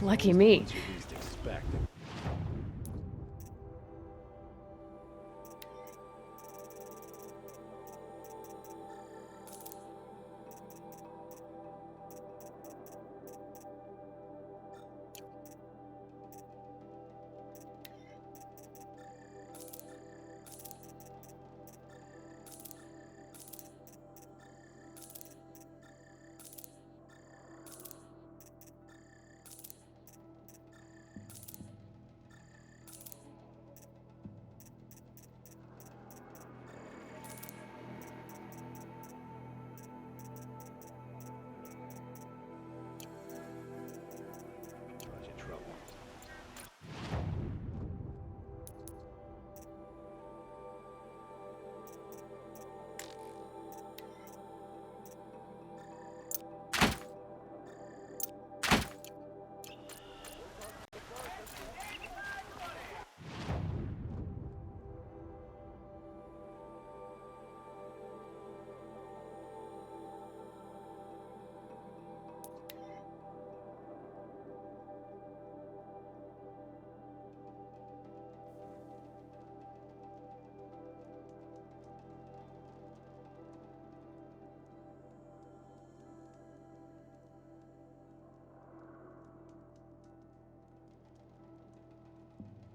Lucky me.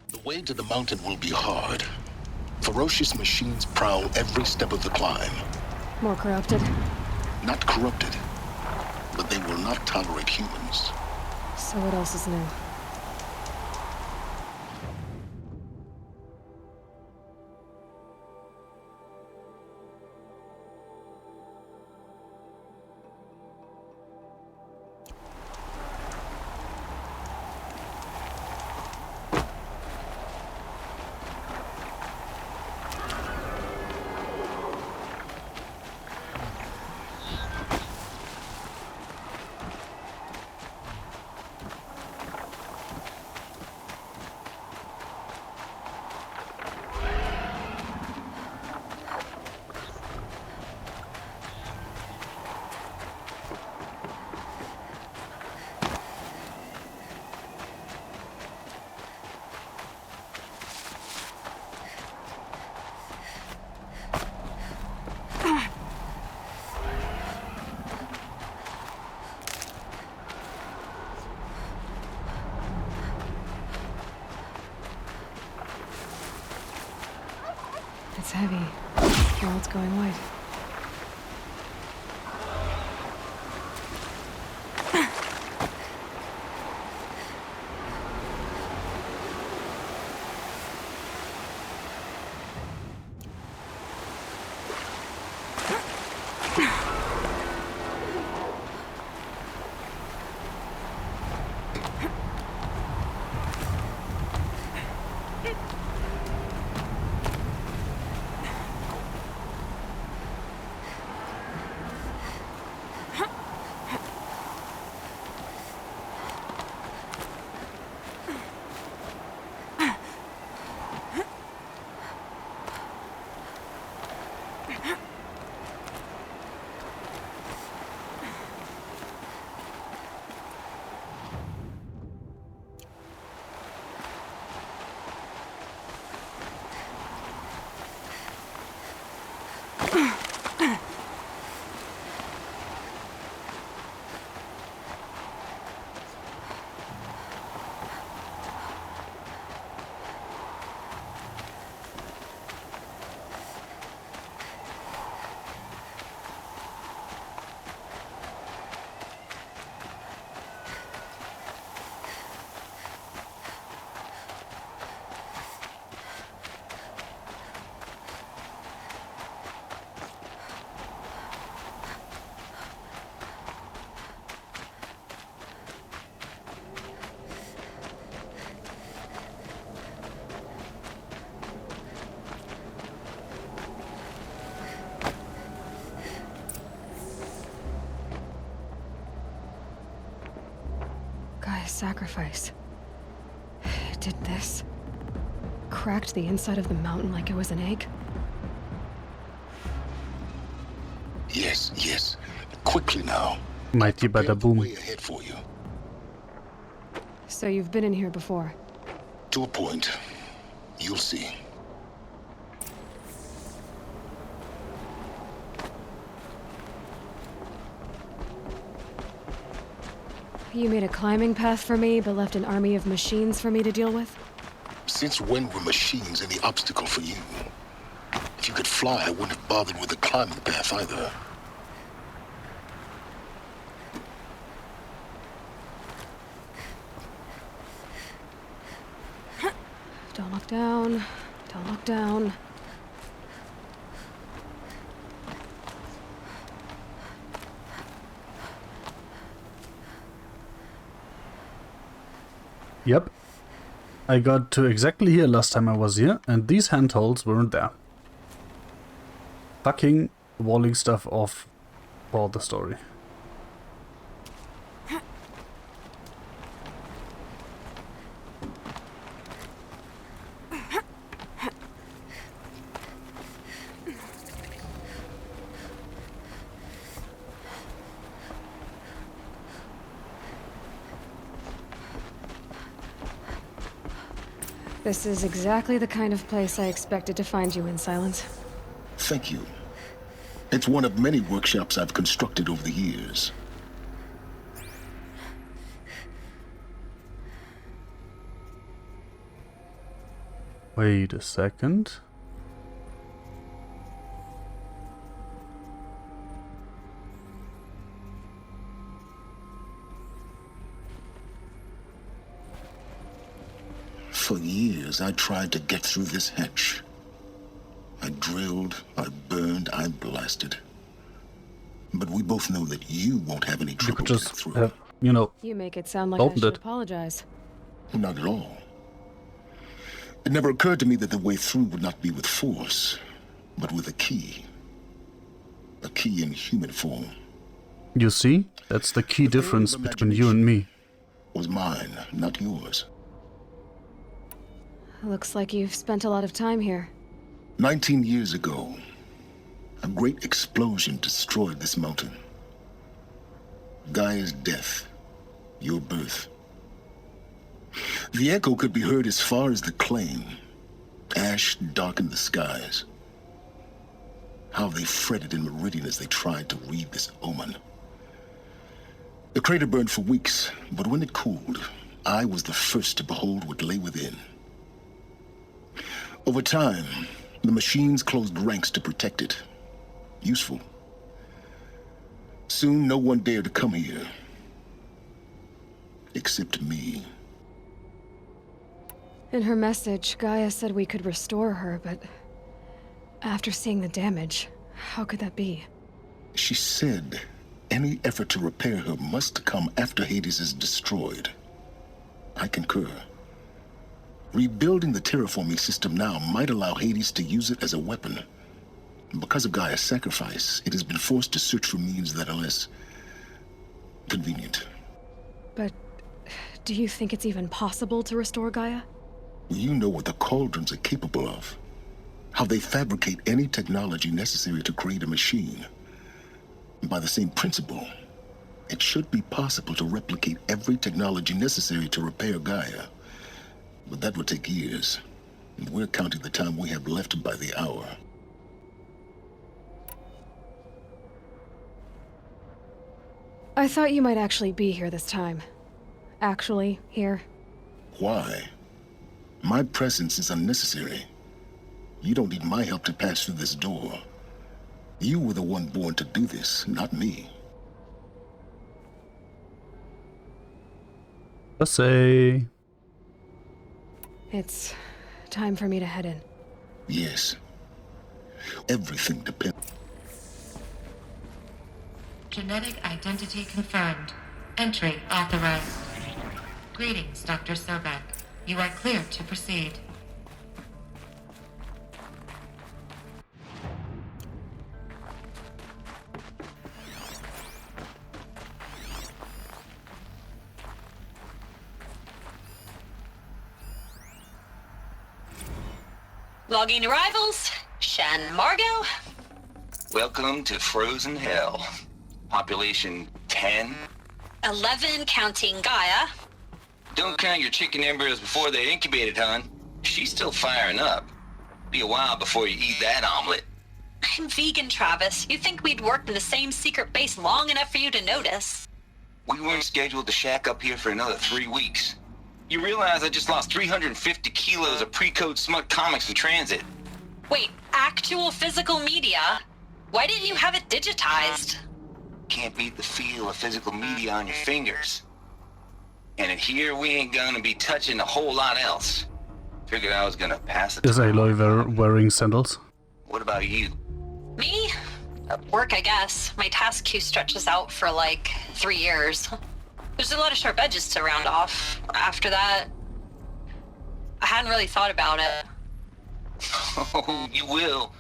The way to the mountain will be hard. Ferocious machines prowl every step of the climb. More corrupted? Not corrupted, but they will not tolerate humans. So what else is new? It's heavy. Now it's going white. sacrifice. It did this. Cracked the inside of the mountain like it was an egg. Yes, yes. Quickly now. Mighty bada boom. Way ahead for you. So you've been in here before? To a point. You'll see. You made a climbing path for me, but left an army of machines for me to deal with? Since when were machines any obstacle for you? If you could fly, I wouldn't have bothered with the climbing path either. Don't look down. Don't look down. Yep. I got to exactly here last time I was here, and these handholds weren't there. Fucking walling stuff off for the story. This is exactly the kind of place I expected to find you in, Silence. Thank you. It's one of many workshops I've constructed over the years. Wait a second. For years, I tried to get through this hatch. I drilled, I burned, I blasted. But we both know that you won't have any trouble getting through. Have, you know, You make it sound like I should apologize. Not at all. It never occurred to me that the way through would not be with force, but with a key. A key in human form. You see? That's the key difference between you and me. Was mine, not yours. Looks like you've spent a lot of time here. 19 years ago, a great explosion destroyed this mountain. Gaia's death, your birth. The echo could be heard as far as the claim. Ash darkened the skies. How they fretted in Meridian as they tried to read this omen. The crater burned for weeks, but when it cooled, I was the first to behold what lay within. Over time, the machines closed ranks to protect it. Useful. Soon, no one dared to come here. Except me. In her message, Gaia said we could restore her, but after seeing the damage, how could that be? She said any effort to repair her must come after Hades is destroyed. I concur. Rebuilding the terraforming system now might allow Hades to use it as a weapon. Because of Gaia's sacrifice, it has been forced to search for means that are less convenient. But do you think it's even possible to restore Gaia? You know what the Cauldrons are capable of. How they fabricate any technology necessary to create a machine. By the same principle, it should be possible to replicate every technology necessary to repair Gaia. But that would take years. And we're counting the time we have left by the hour. I thought you might actually be here this time. Actually, here. Why? My presence is unnecessary. You don't need my help to pass through this door. You were the one born to do this, not me. Let's say... It's time for me to head in. Yes. Everything depends. Genetic identity confirmed. Entry authorized. Greetings, Dr. Sobek. You are clear to proceed. Logging arrivals. Shen Margot. Welcome to Frozen Hell. Population 10. 11 counting Gaia. Don't count your chicken embryos before they're incubated, hon. She's still firing up. Be a while before you eat that omelet. I'm vegan, Travis. You think we'd worked in the same secret base long enough for you to notice? We weren't scheduled to shack up here for another 3 weeks. You realize I just lost 350 kilos of pre-code smut comics in transit. Wait, actual physical media? Why didn't you have it digitized? Can't beat the feel of physical media on your fingers. And in here, we ain't gonna be touching a whole lot else. Figured I was gonna pass it. Is Aloy wearing sandals? What about you? Me? At work, I guess. My task queue stretches out for like 3 years. There's a lot of sharp edges to round off. After that, I hadn't really thought about it. Oh, you will.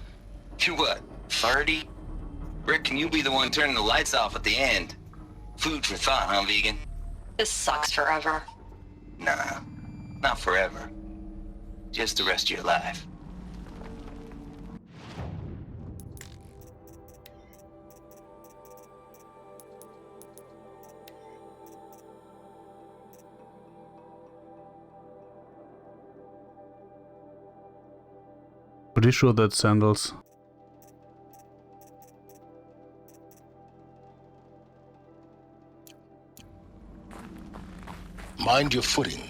You're what, 30? Reckon you'll be the one turning the lights off at the end. Food for thought, huh, vegan? This sucks forever. Nah, not forever. Just the rest of your life. Pretty sure that's sandals. Mind your footing.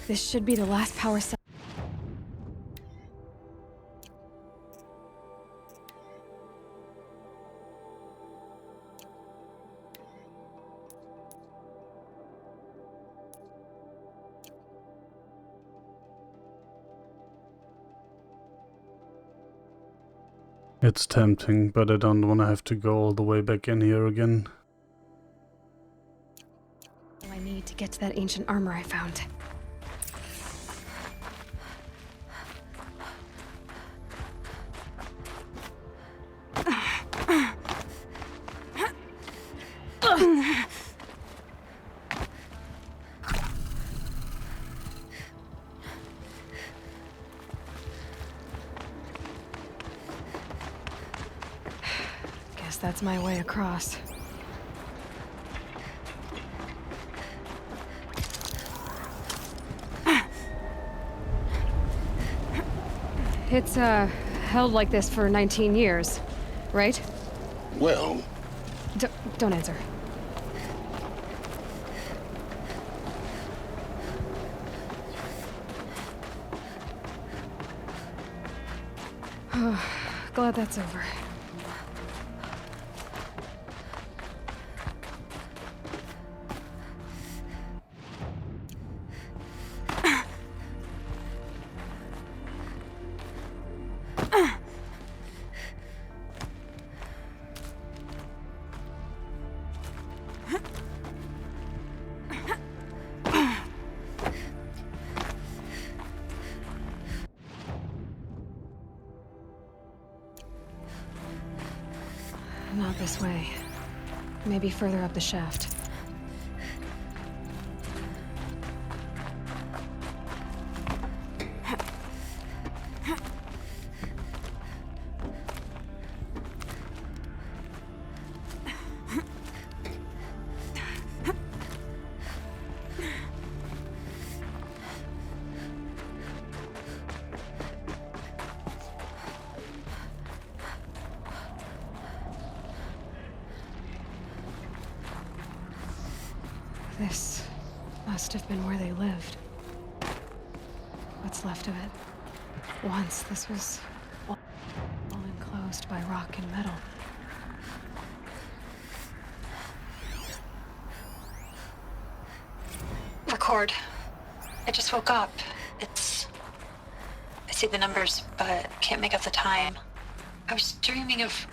This should be the last power cell. It's tempting, but I don't want to have to go all the way back in here again. All I need to get to that ancient armor I found. Guess that's my way across. It's, held like this for 19 years, right? Well... Don't answer. Glad that's over. Not this way. Maybe further up the shaft. This must have been where they lived. What's left of it. Once this was all enclosed by rock and metal. Record. I just woke up. I see the numbers, but can't make out the time. I was dreaming of...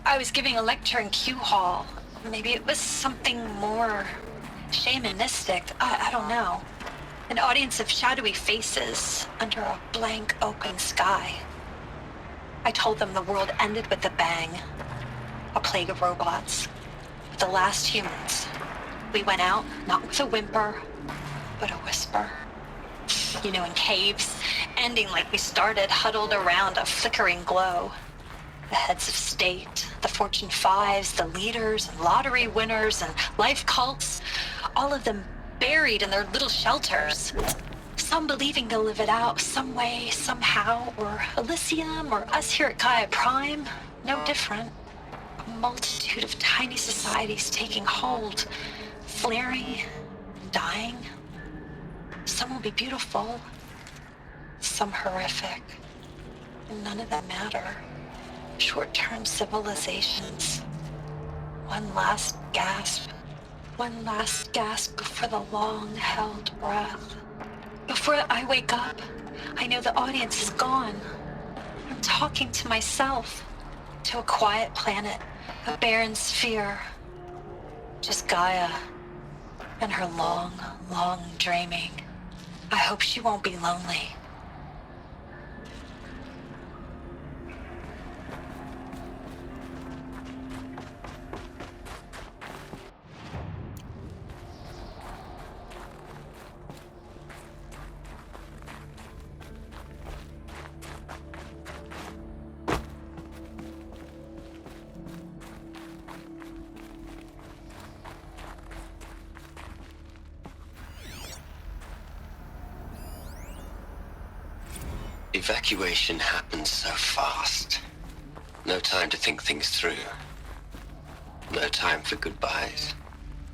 I was giving a lecture in Q Hall. Maybe it was something more shamanistic. I don't know. An audience of shadowy faces under a blank open sky. I told them the world ended with a bang. A plague of robots. The last humans. We went out, not with a whimper, but a whisper. You know, in caves, ending like we started, huddled around a flickering glow. The heads of state, the Fortune 5s, the leaders, and lottery winners, and life cults, all of them buried in their little shelters. Some believing they'll live it out some way, somehow, or Elysium, or us here at Gaia Prime, no different. A multitude of tiny societies taking hold, flaring, dying. Some will be beautiful, some horrific. None of them matter. Short-term civilizations. One last gasp. One last gasp before the long-held breath. Before I wake up, I know the audience is gone. I'm talking to myself. To a quiet planet. A barren sphere. Just Gaia. And her long, long dreaming. I hope she won't be lonely. Evacuation happened so fast. No time to think things through. No time for goodbyes.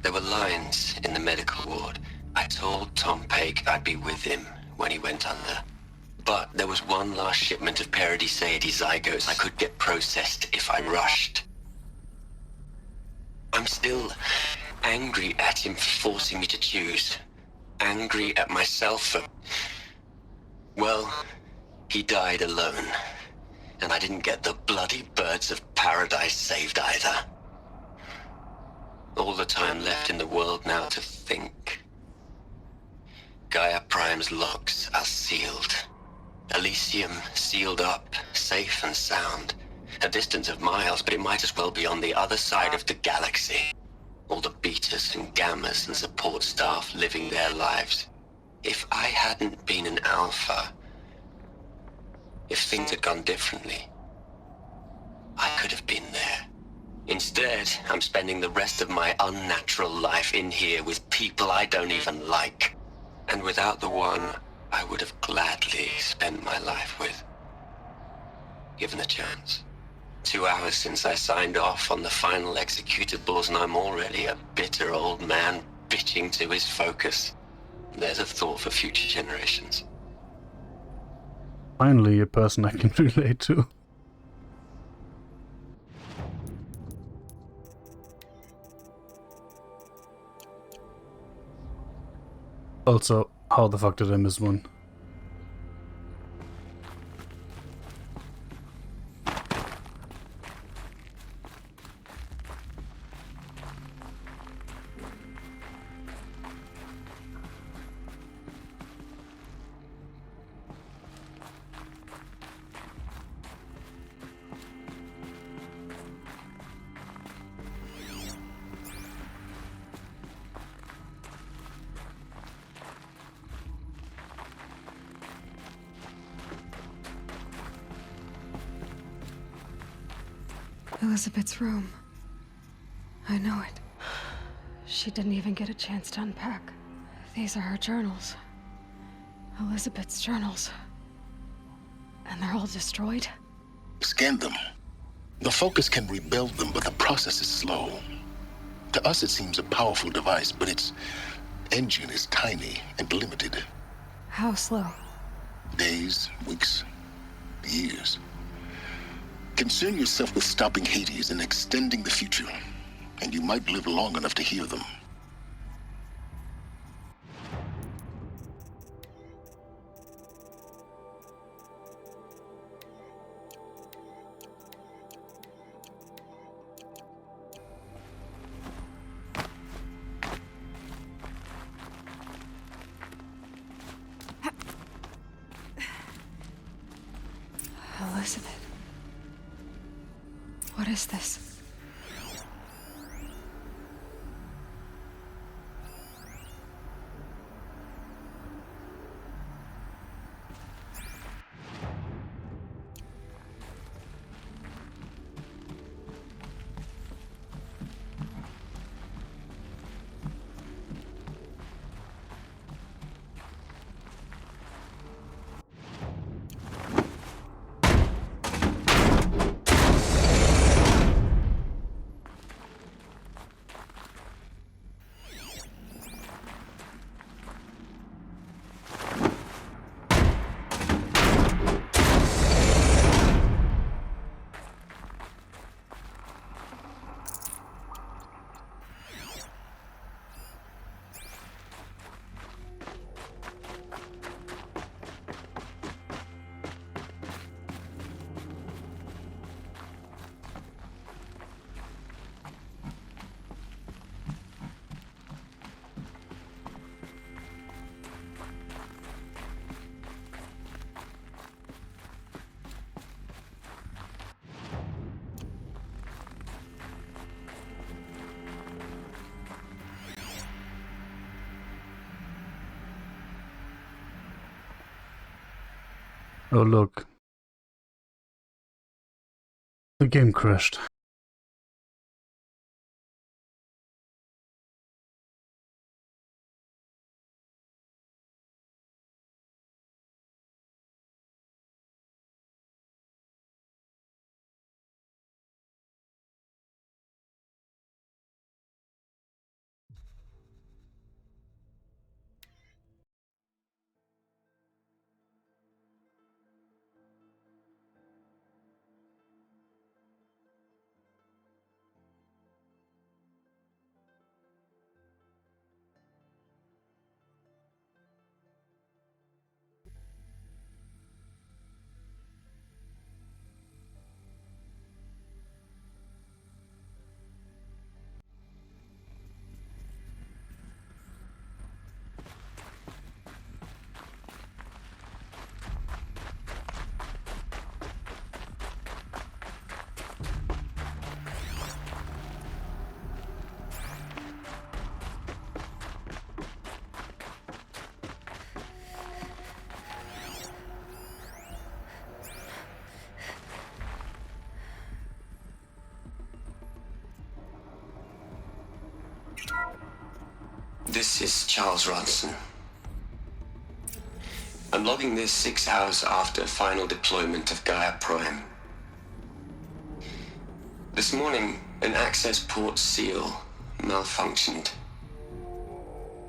There were lines in the medical ward. I told Tom Paik I'd be with him when he went under. But there was one last shipment of Paradis-Sade zygotes I could get processed if I rushed. I'm still angry at him for forcing me to choose. Angry at myself for... Well... He died alone, and I didn't get the bloody birds of paradise saved either. All the time left in the world now to think. Gaia Prime's locks are sealed. Elysium sealed up, safe and sound. A distance of miles, but it might as well be on the other side of the galaxy. All the betas and gammas and support staff living their lives. If I hadn't been an alpha... If things had gone differently, I could have been there. Instead, I'm spending the rest of my unnatural life in here with people I don't even like. And without the one I would have gladly spent my life with. Given a chance. 2 hours since I signed off on the final executables, and I'm already a bitter old man bitching to his focus. There's a thought for future generations. Finally, a person I can relate to. Also, how the fuck did I miss one? Elizabeth's room. I know it. She didn't even get a chance to unpack. These are her journals. Elizabeth's journals. And they're all destroyed? Scan them. The Focus can rebuild them, but the process is slow. To us, it seems a powerful device, but its engine is tiny and limited. How slow? Days, weeks, years. Concern yourself with stopping Hades and extending the future, and you might live long enough to hear them. Elizabeth. What is this? Oh look. The game crashed. This is Charles Ronson. I'm logging this 6 hours after final deployment of Gaia Prime. This morning, an access port seal malfunctioned.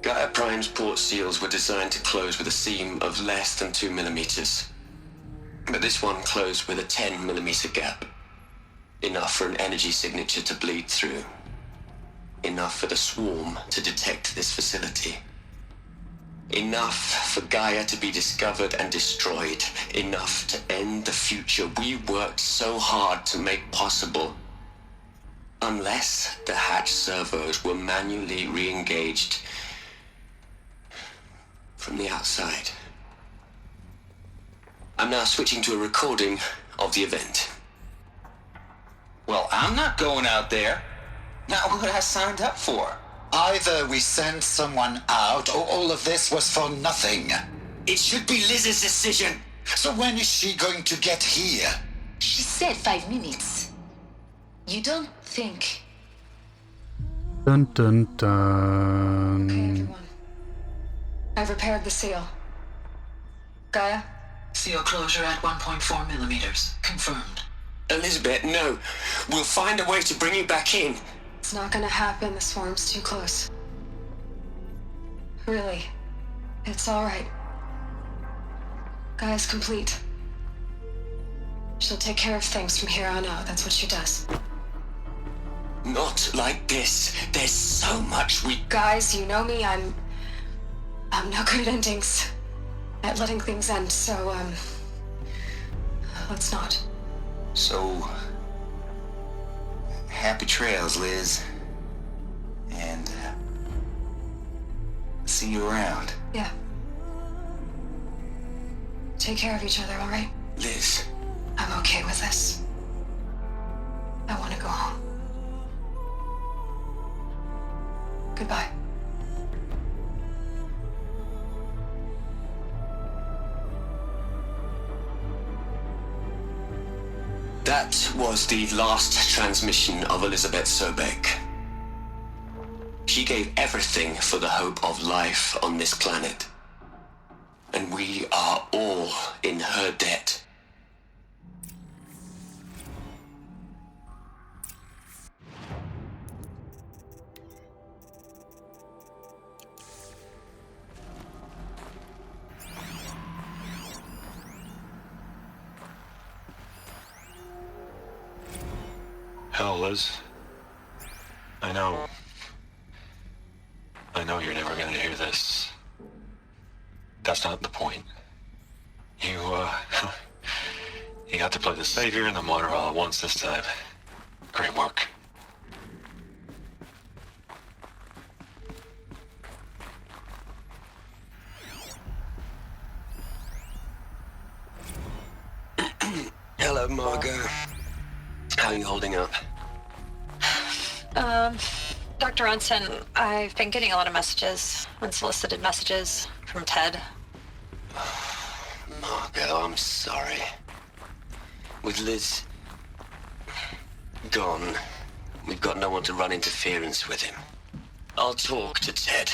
Gaia Prime's port seals were designed to close with a seam of less than 2 millimeters. But this one closed with a 10 millimeter gap. Enough for an energy signature to bleed through. Enough for the swarm to detect this facility. Enough for Gaia to be discovered and destroyed. Enough to end the future we worked so hard to make possible. Unless the hatch servos were manually re-engaged from the outside. I'm now switching to a recording of the event. Well, I'm not going out there. Not what I signed up for. Either we send someone out, or all of this was for nothing. It should be Liz's decision. So when is she going to get here? She said 5 minutes. You don't think... Dun dun dun. I've repaired the seal. Gaia? Seal closure at 1.4 millimeters. Confirmed. Elizabeth, no. We'll find a way to bring you back in. It's not gonna happen. The swarm's too close. Really. It's alright. Gaia's complete. She'll take care of things from here on out. That's what she does. Not like this. There's so much we... Guys, you know me. I'm no good at endings. At letting things end, so, let's not. So... happy trails, Liz. And, see you around. Yeah. Take care of each other, alright? Liz. I'm okay with this. I want to go home. Goodbye. That was the last transmission of Elizabeth Sobek. She gave everything for the hope of life on this planet. And we are all in her debt. Hell, Liz. I know you're never gonna hear this. That's not the point. You got to play the savior and the martyr all at once this time. Great work. Hello, Margot. How are you holding up? Dr. Ronson, I've been getting a lot of messages, unsolicited messages from Ted. Margot, I'm sorry. With Liz gone, we've got no one to run interference with him. I'll talk to Ted.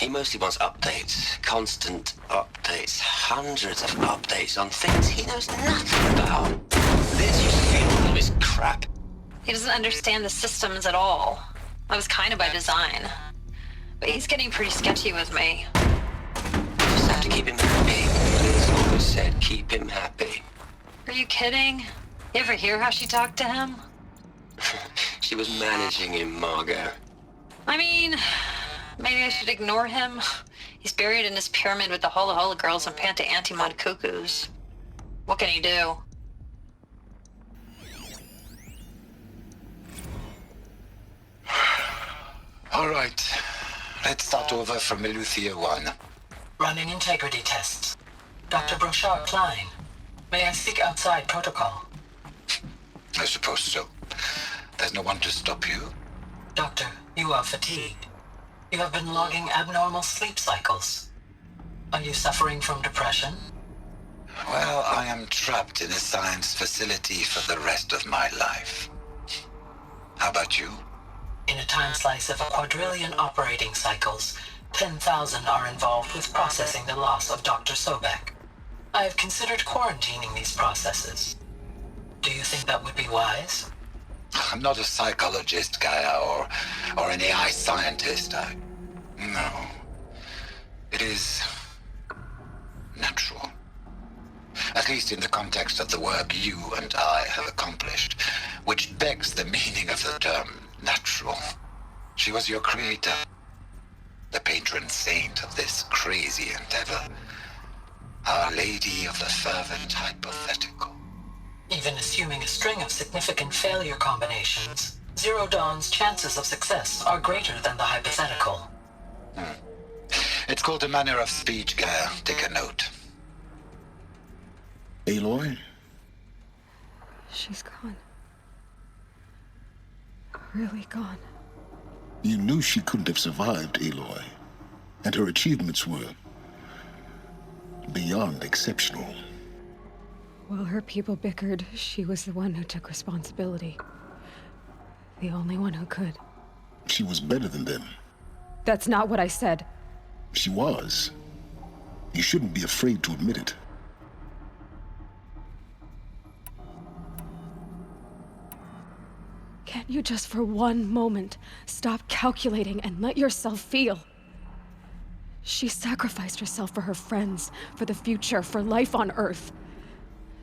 He mostly wants updates, constant updates, hundreds of updates on things he knows nothing about. Liz used to feel all this crap. He doesn't understand the systems at all. That was kind of by design. But he's getting pretty sketchy with me. Just have to keep him happy. Liz always said keep him happy. Are you kidding? You ever hear how she talked to him? She was managing him, Margot. I mean, maybe I should ignore him. He's buried in his pyramid with the Hola Hola girls and Panta Antimod cuckoos. What can he do? All right. Let's start over from Eleuthia 1. Running integrity tests. Dr. Brochard Klein. May I speak outside protocol? I suppose so. There's no one to stop you. Doctor, you are fatigued. You have been logging abnormal sleep cycles. Are you suffering from depression? Well, I am trapped in a science facility for the rest of my life. How about you? In a time slice of a quadrillion operating cycles, 10,000 are involved with processing the loss of Dr. Sobek. I have considered quarantining these processes. Do you think that would be wise? I'm not a psychologist, Gaia, or an AI scientist. No. It is natural. At least in the context of the work you and I have accomplished, which begs the meaning of the term natural. She was your creator, the patron saint of this crazy endeavor, Our Lady of the Fervent Hypothetical. Even assuming a string of significant failure combinations, Zero Dawn's chances of success are greater than the hypothetical. It's called a manner of speech, Gaia. Take a note. Aloy? She's gone. Really gone. You knew she couldn't have survived, Aloy. And her achievements were beyond exceptional. While her people bickered, she was the one who took responsibility. The only one who could. She was better than them. That's not what I said. She was. You shouldn't be afraid to admit it. Can't you just for one moment stop calculating and let yourself feel? She sacrificed herself for her friends, for the future, for life on Earth.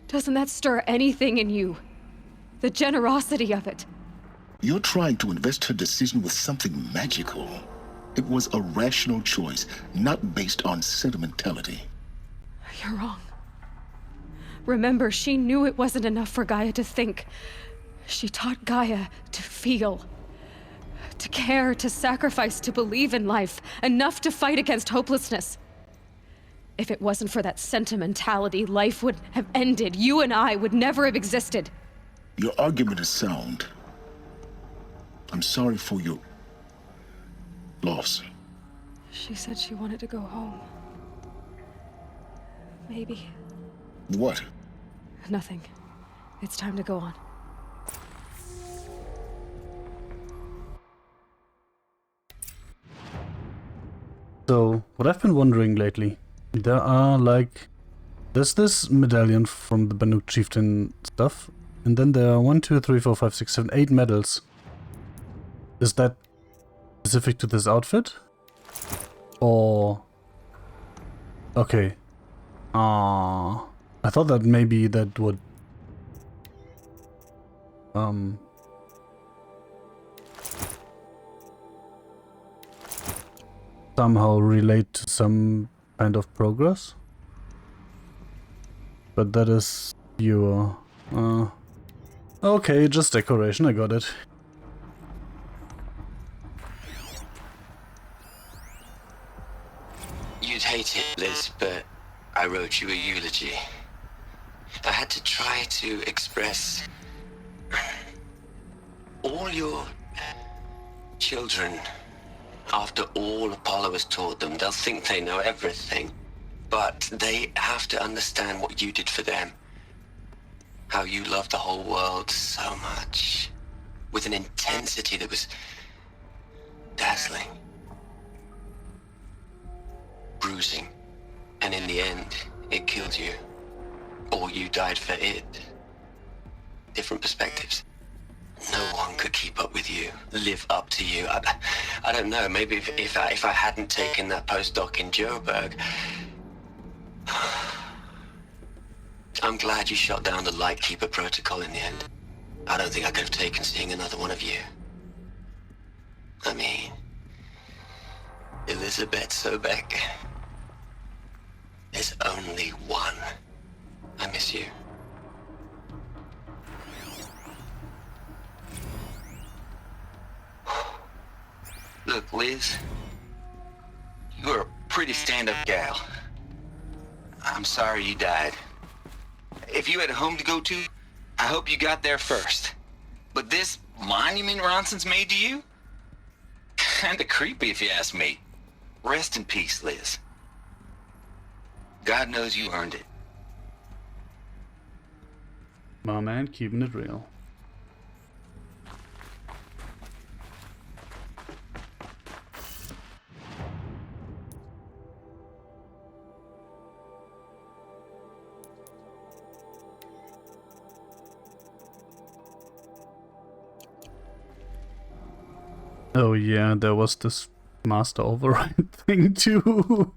Doesn't that stir anything in you? The generosity of it. You're trying to invest her decision with something magical. It was a rational choice, not based on sentimentality. You're wrong. Remember, she knew it wasn't enough for Gaia to think. She taught Gaia to feel. To care, to sacrifice, to believe in life. Enough to fight against hopelessness. If it wasn't for that sentimentality, life would have ended. You and I would never have existed. Your argument is sound. I'm sorry for your loss. She said she wanted to go home. Maybe. What? Nothing. It's time to go on. So, what I've been wondering lately, there are there's this medallion from the Banuk chieftain stuff, and then there are 1, 2, 3, 4, 5, 6, 7, 8 medals. Is that specific to this outfit? Or... Okay. I thought that maybe that would... somehow relate to some kind of progress. But that is pure... okay, just decoration, I got it. You'd hate it, Liz, but I wrote you a eulogy. I had to try to express all your children. After all Apollo has taught them, they'll think they know everything. But they have to understand what you did for them. How you loved the whole world so much. With an intensity that was dazzling. Bruising. And in the end, it killed you. Or you died for it. Different perspectives. No one could keep up with you, live up to you. I don't know, maybe if I hadn't taken that postdoc in Joburg. I'm glad you shot down the Lightkeeper protocol in the end. I don't think I could have taken seeing another one of you. I mean, Elizabeth Sobek. There's only one. I miss you. Look, Liz, you're a pretty stand-up gal. I'm sorry you died. If you had a home to go to, I hope you got there first. But this monument Ronson's made to you? Kinda creepy if you ask me. Rest in peace, Liz. God knows you earned it. My man, keeping it real. Oh yeah, there was this master override thing too.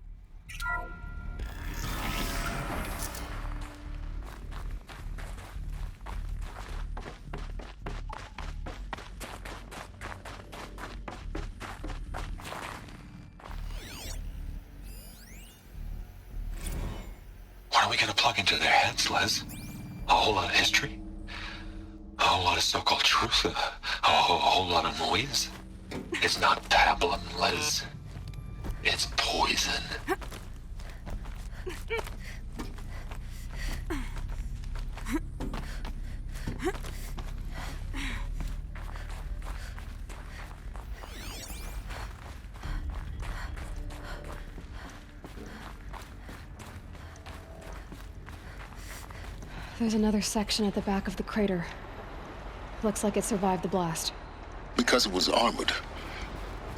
What are we gonna plug into their heads, Les? A whole lot of history? A whole lot of so-called truth? A whole lot of noise? It's not pablum, Les. It's poison. There's another section at the back of the crater. Looks like it survived the blast. Because it was armored.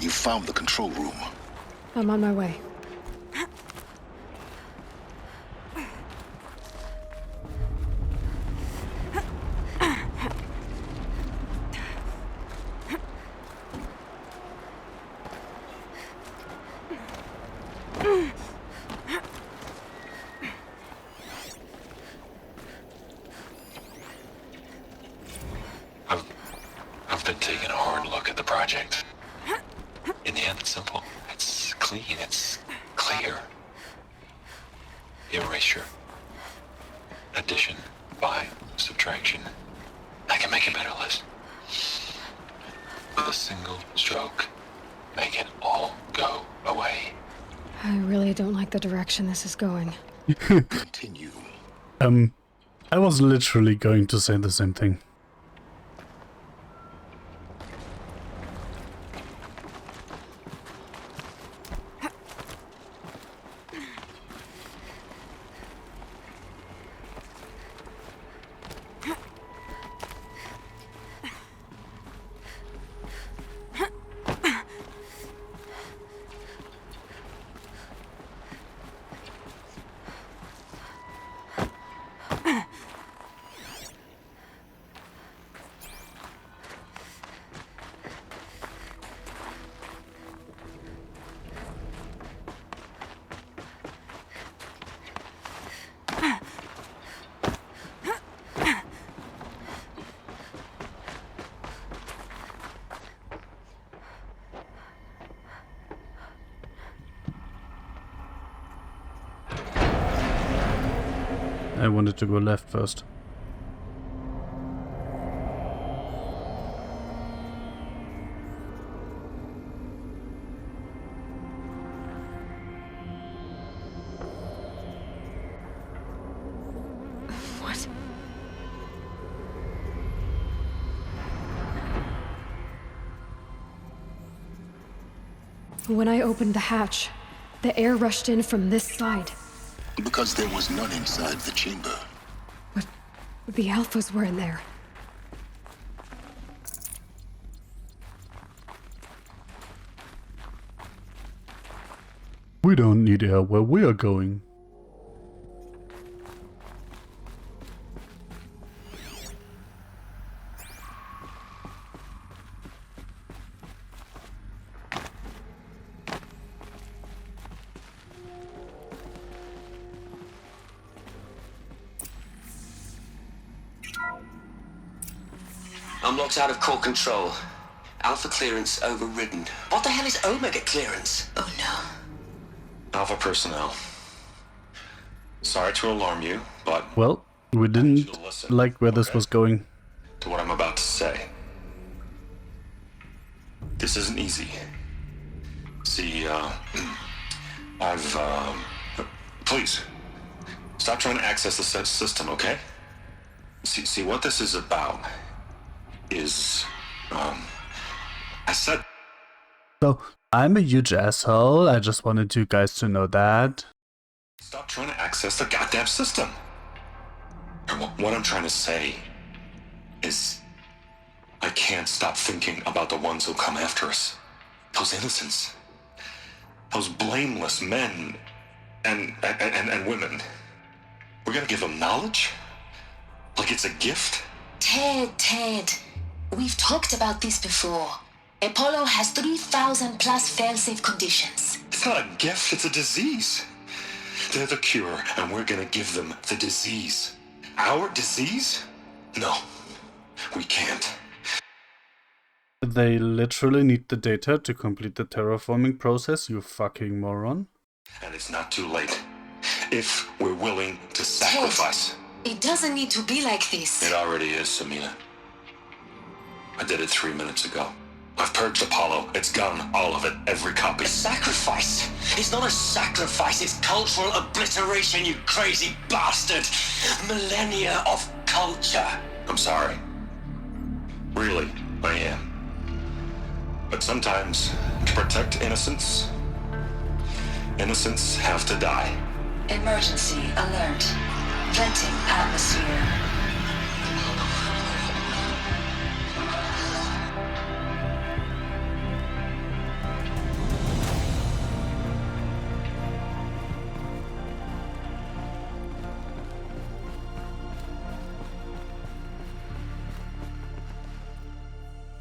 You found the control room. I'm on my way. I've been taking a hard look at the project. In the end, it's simple. It's clean. It's clear. Erasure. Addition. By. Subtraction. I can make it better, Liz. With a single stroke. Make it all go away. I really don't like the direction this is going. Continue. I was literally going to say the same thing. I wanted to go left first. What? When I opened the hatch, the air rushed in from this side. Because there was none inside the chamber. But the Alphas were in there. We don't need air where we are going. I'm locked out of core control. Alpha clearance overridden. What the hell is Omega clearance? Oh no. Alpha personnel. Sorry to alarm you, but Well, we didn't like where this was going. to what I'm about to say. This isn't easy. See, please, stop trying to access the system, okay? See, what this is about is, I said... So, I'm a huge asshole, I just wanted you guys to know that. Stop trying to access the goddamn system. And what I'm trying to say is I can't stop thinking about the ones who come after us. Those innocents. Those blameless men and women. We're gonna give them knowledge? Like it's a gift? Ted. We've talked about this before. Apollo has 3,000 plus fail-safe conditions. It's not a gift, it's a disease. They're the cure, and we're gonna give them the disease. Our disease? No, we can't. They literally need the data to complete the terraforming process, you fucking moron. And it's not too late. If we're willing to sacrifice. It doesn't need to be like this. It already is, Samina. I did it 3 minutes ago. I've purged Apollo. It's gone, all of it, every copy. A sacrifice? It's not a sacrifice, it's cultural obliteration, you crazy bastard! Millennia of culture! I'm sorry. Really, I am. But sometimes, to protect innocence, innocents have to die. Emergency alert. Venting atmosphere.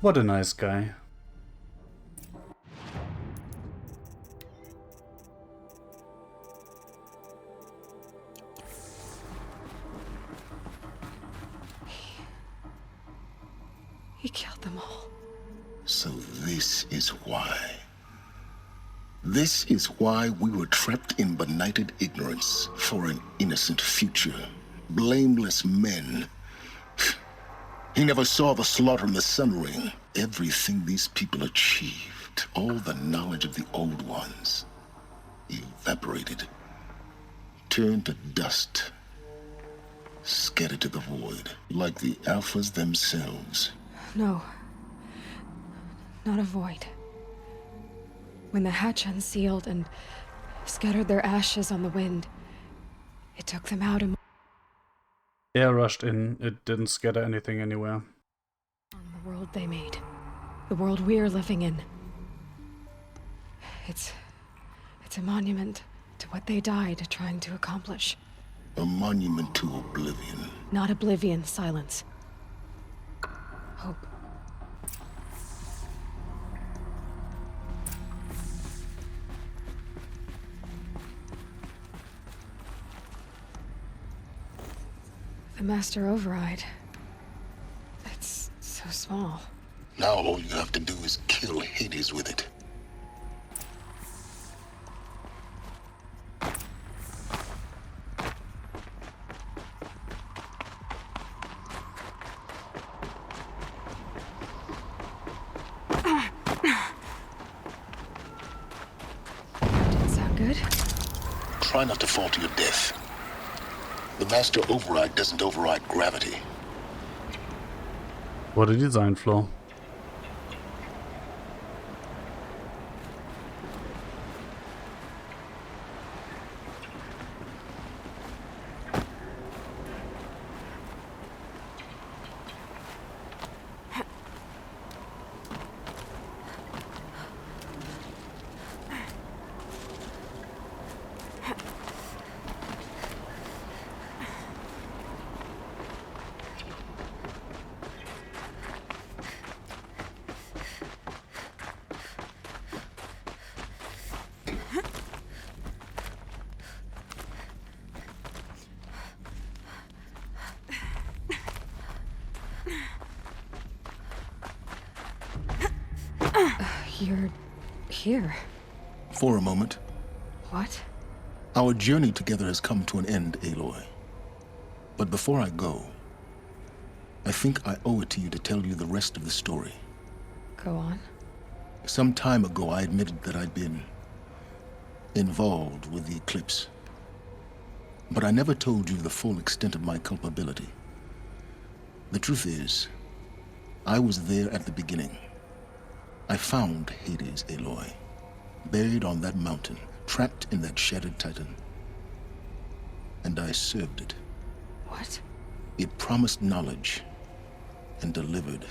What a nice guy. He killed them all. So this is why. This is why we were trapped in benighted ignorance for an innocent future. Blameless men. He never saw the slaughter in the Sun Ring. Everything these people achieved, all the knowledge of the Old Ones, evaporated, turned to dust, scattered to the void, like the Alphas themselves. No. Not a void. When the hatch unsealed and scattered their ashes on the wind, it took them out and Air rushed in, it didn't scatter anything anywhere. on the world they made. The world we're living in. It's a monument to what they died trying to accomplish. A monument to oblivion. Not oblivion, silence. Hope. The Master Override. It's so small. Now all you have to do is kill Hades with it. Didn't sound good. Try not to fall to your death. The Master Override doesn't override gravity. What a design flaw. You're here. For a moment. What? Our journey together has come to an end, Aloy. But before I go, I think I owe it to you to tell you the rest of the story. Go on. Some time ago, I admitted that I'd been involved with the Eclipse. But I never told you the full extent of my culpability. The truth is, I was there at the beginning. I found Hades, Aloy, buried on that mountain, trapped in that shattered titan. And I served it. What? It promised knowledge and delivered.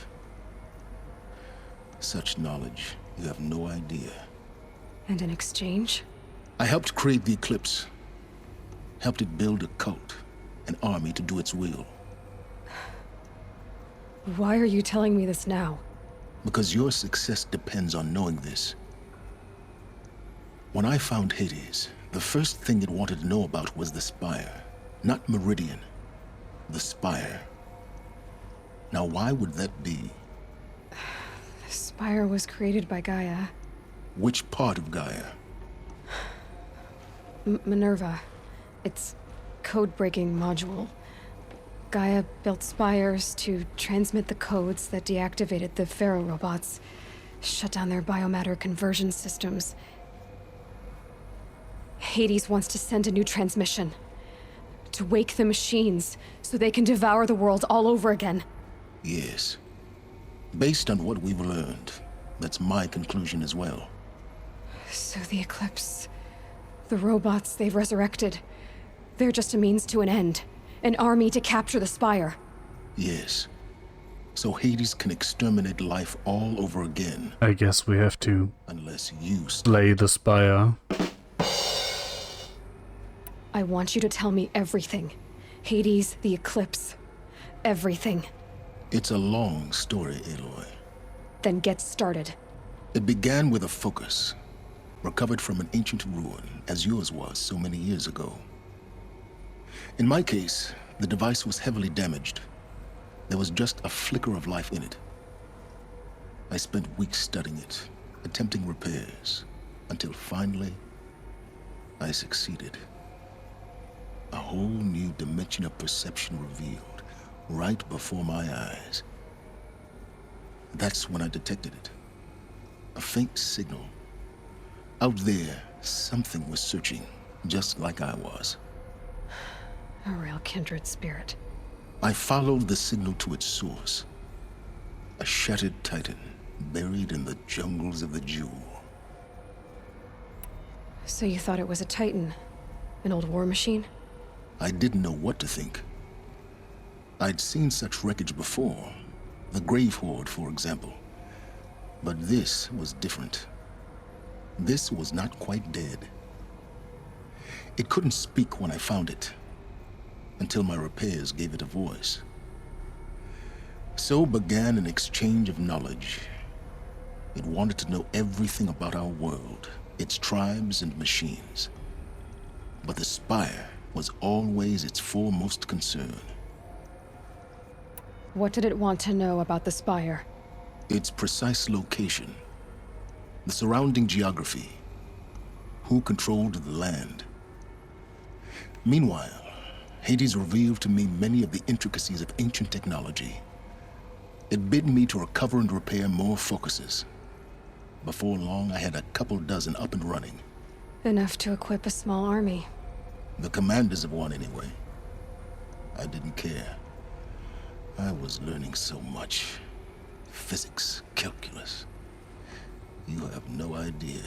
Such knowledge, you have no idea. And in exchange? I helped create the Eclipse. Helped it build a cult, an army to do its will. Why are you telling me this now? Because your success depends on knowing this. When I found Hades, the first thing it wanted to know about was the Spire. Not Meridian. The Spire. Now why would that be? The Spire was created by Gaia. Which part of Gaia? Minerva. Its code-breaking module. Gaia built spires to transmit the codes that deactivated the Pharaoh robots, shut down their biomatter conversion systems. Hades wants to send a new transmission. To wake the machines, so they can devour the world all over again. Yes. Based on what we've learned, that's my conclusion as well. So the Eclipse, the robots they've resurrected, they're just a means to an end. An army to capture the Spire. Yes. So Hades can exterminate life all over again. I guess we have to unless you slay the Spire. I want you to tell me everything. Hades, the Eclipse, everything. It's a long story, Aloy. Then get started. It began with a focus, recovered from an ancient ruin, as yours was so many years ago. In my case, the device was heavily damaged. There was just a flicker of life in it. I spent weeks studying it, attempting repairs, until finally, I succeeded. A whole new dimension of perception revealed, right before my eyes. That's when I detected it. A faint signal. Out there, something was searching, just like I was. A real kindred spirit. I followed the signal to its source. A shattered titan, buried in the jungles of the Jewel. So you thought it was a Titan? An old war machine? I didn't know what to think. I'd seen such wreckage before. The Grave Horde, for example. But this was different. This was not quite dead. It couldn't speak when I found it, until my repairs gave it a voice. So began an exchange of knowledge. It wanted to know everything about our world, its tribes and machines. But the Spire was always its foremost concern. What did it want to know about the Spire? Its precise location, the surrounding geography, who controlled the land. Meanwhile, Hades revealed to me many of the intricacies of ancient technology. It bid me to recover and repair more focuses. Before long, I had a couple dozen up and running. Enough to equip a small army. The commanders of one, anyway. I didn't care. I was learning so much. Physics, calculus. You have no idea.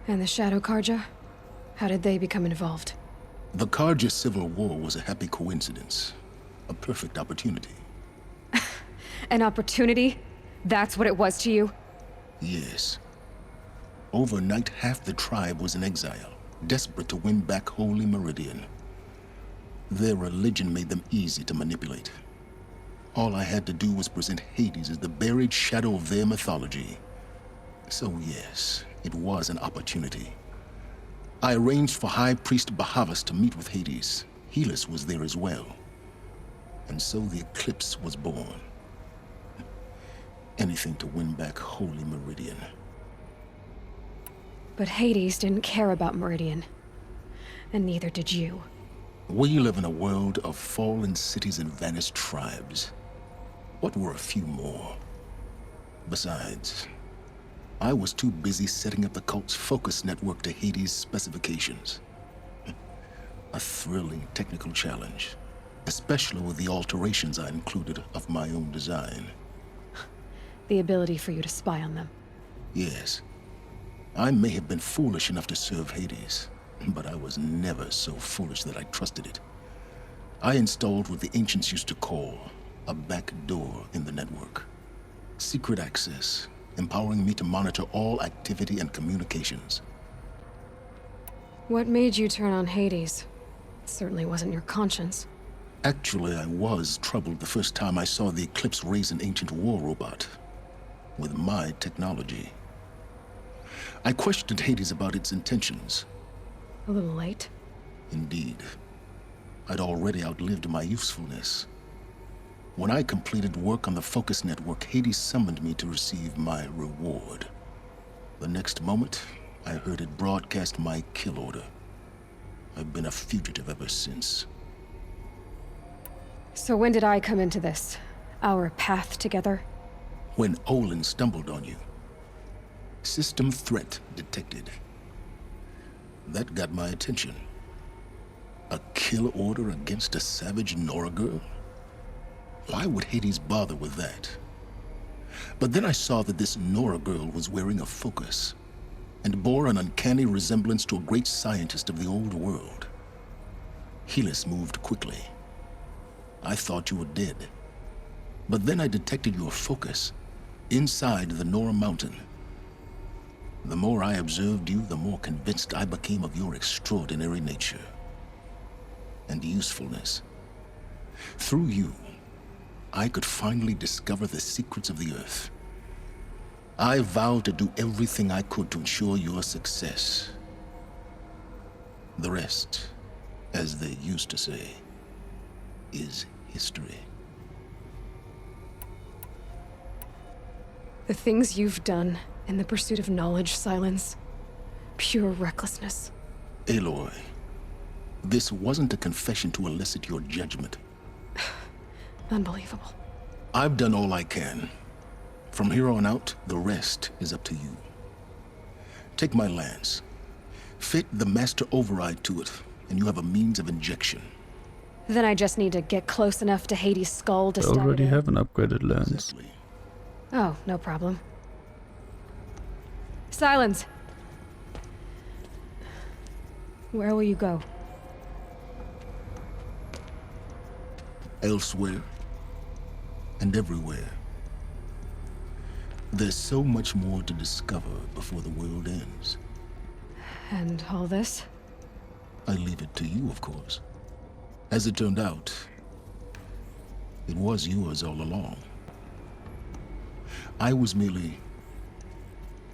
And the Shadow Carja? How did they become involved? The Carja Civil War was a happy coincidence. A perfect opportunity. An opportunity? That's what it was to you? Yes. Overnight, half the tribe was in exile, desperate to win back Holy Meridian. Their religion made them easy to manipulate. All I had to do was present Hades as the buried shadow of their mythology. So yes, it was an opportunity. I arranged for High Priest Bahavas to meet with Hades. Helis was there as well. And so the Eclipse was born. Anything to win back Holy Meridian. But Hades didn't care about Meridian. And neither did you. We live in a world of fallen cities and vanished tribes. What were a few more? Besides, I was too busy setting up the cult's focus network to Hades' specifications. A thrilling technical challenge, especially with the alterations I included of my own design. The ability for you to spy on them. Yes. I may have been foolish enough to serve Hades, but I was never so foolish that I trusted it. I installed what the ancients used to call a back door in the network. Secret access, empowering me to monitor all activity and communications. What made you turn on Hades? It certainly wasn't your conscience. Actually, I was troubled the first time I saw the Eclipse raise an ancient war robot. With my technology. I questioned Hades about its intentions. A little late? Indeed. I'd already outlived my usefulness. When I completed work on the Focus Network, Hades summoned me to receive my reward. The next moment, I heard it broadcast my kill order. I've been a fugitive ever since. So when did I come into this? Our path together? When Olin stumbled on you. System threat detected. That got my attention. A kill order against a savage Nora girl? Why would Hades bother with that? But then I saw that this Nora girl was wearing a focus, and bore an uncanny resemblance to a great scientist of the old world. Helis moved quickly. I thought you were dead. But then I detected your focus, inside the Nora Mountain. The more I observed you, the more convinced I became of your extraordinary nature and usefulness. Through you, I could finally discover the secrets of the Earth. I vowed to do everything I could to ensure your success. The rest, as they used to say, is history. The things you've done in the pursuit of knowledge, Silence. Pure recklessness. Aloy, this wasn't a confession to elicit your judgment. Unbelievable. I've done all I can. From here on out, the rest is up to you. Take my lance. Fit the master override to it, and you have a means of injection. Then I just need to get close enough to Hades' skull to I start already it. have an upgraded lens. Exactly. Oh, no problem. Silence! Where will you go? Elsewhere and everywhere. There's so much more to discover before the world ends. And all this? I leave it to you, of course. As it turned out, it was yours all along. I was merely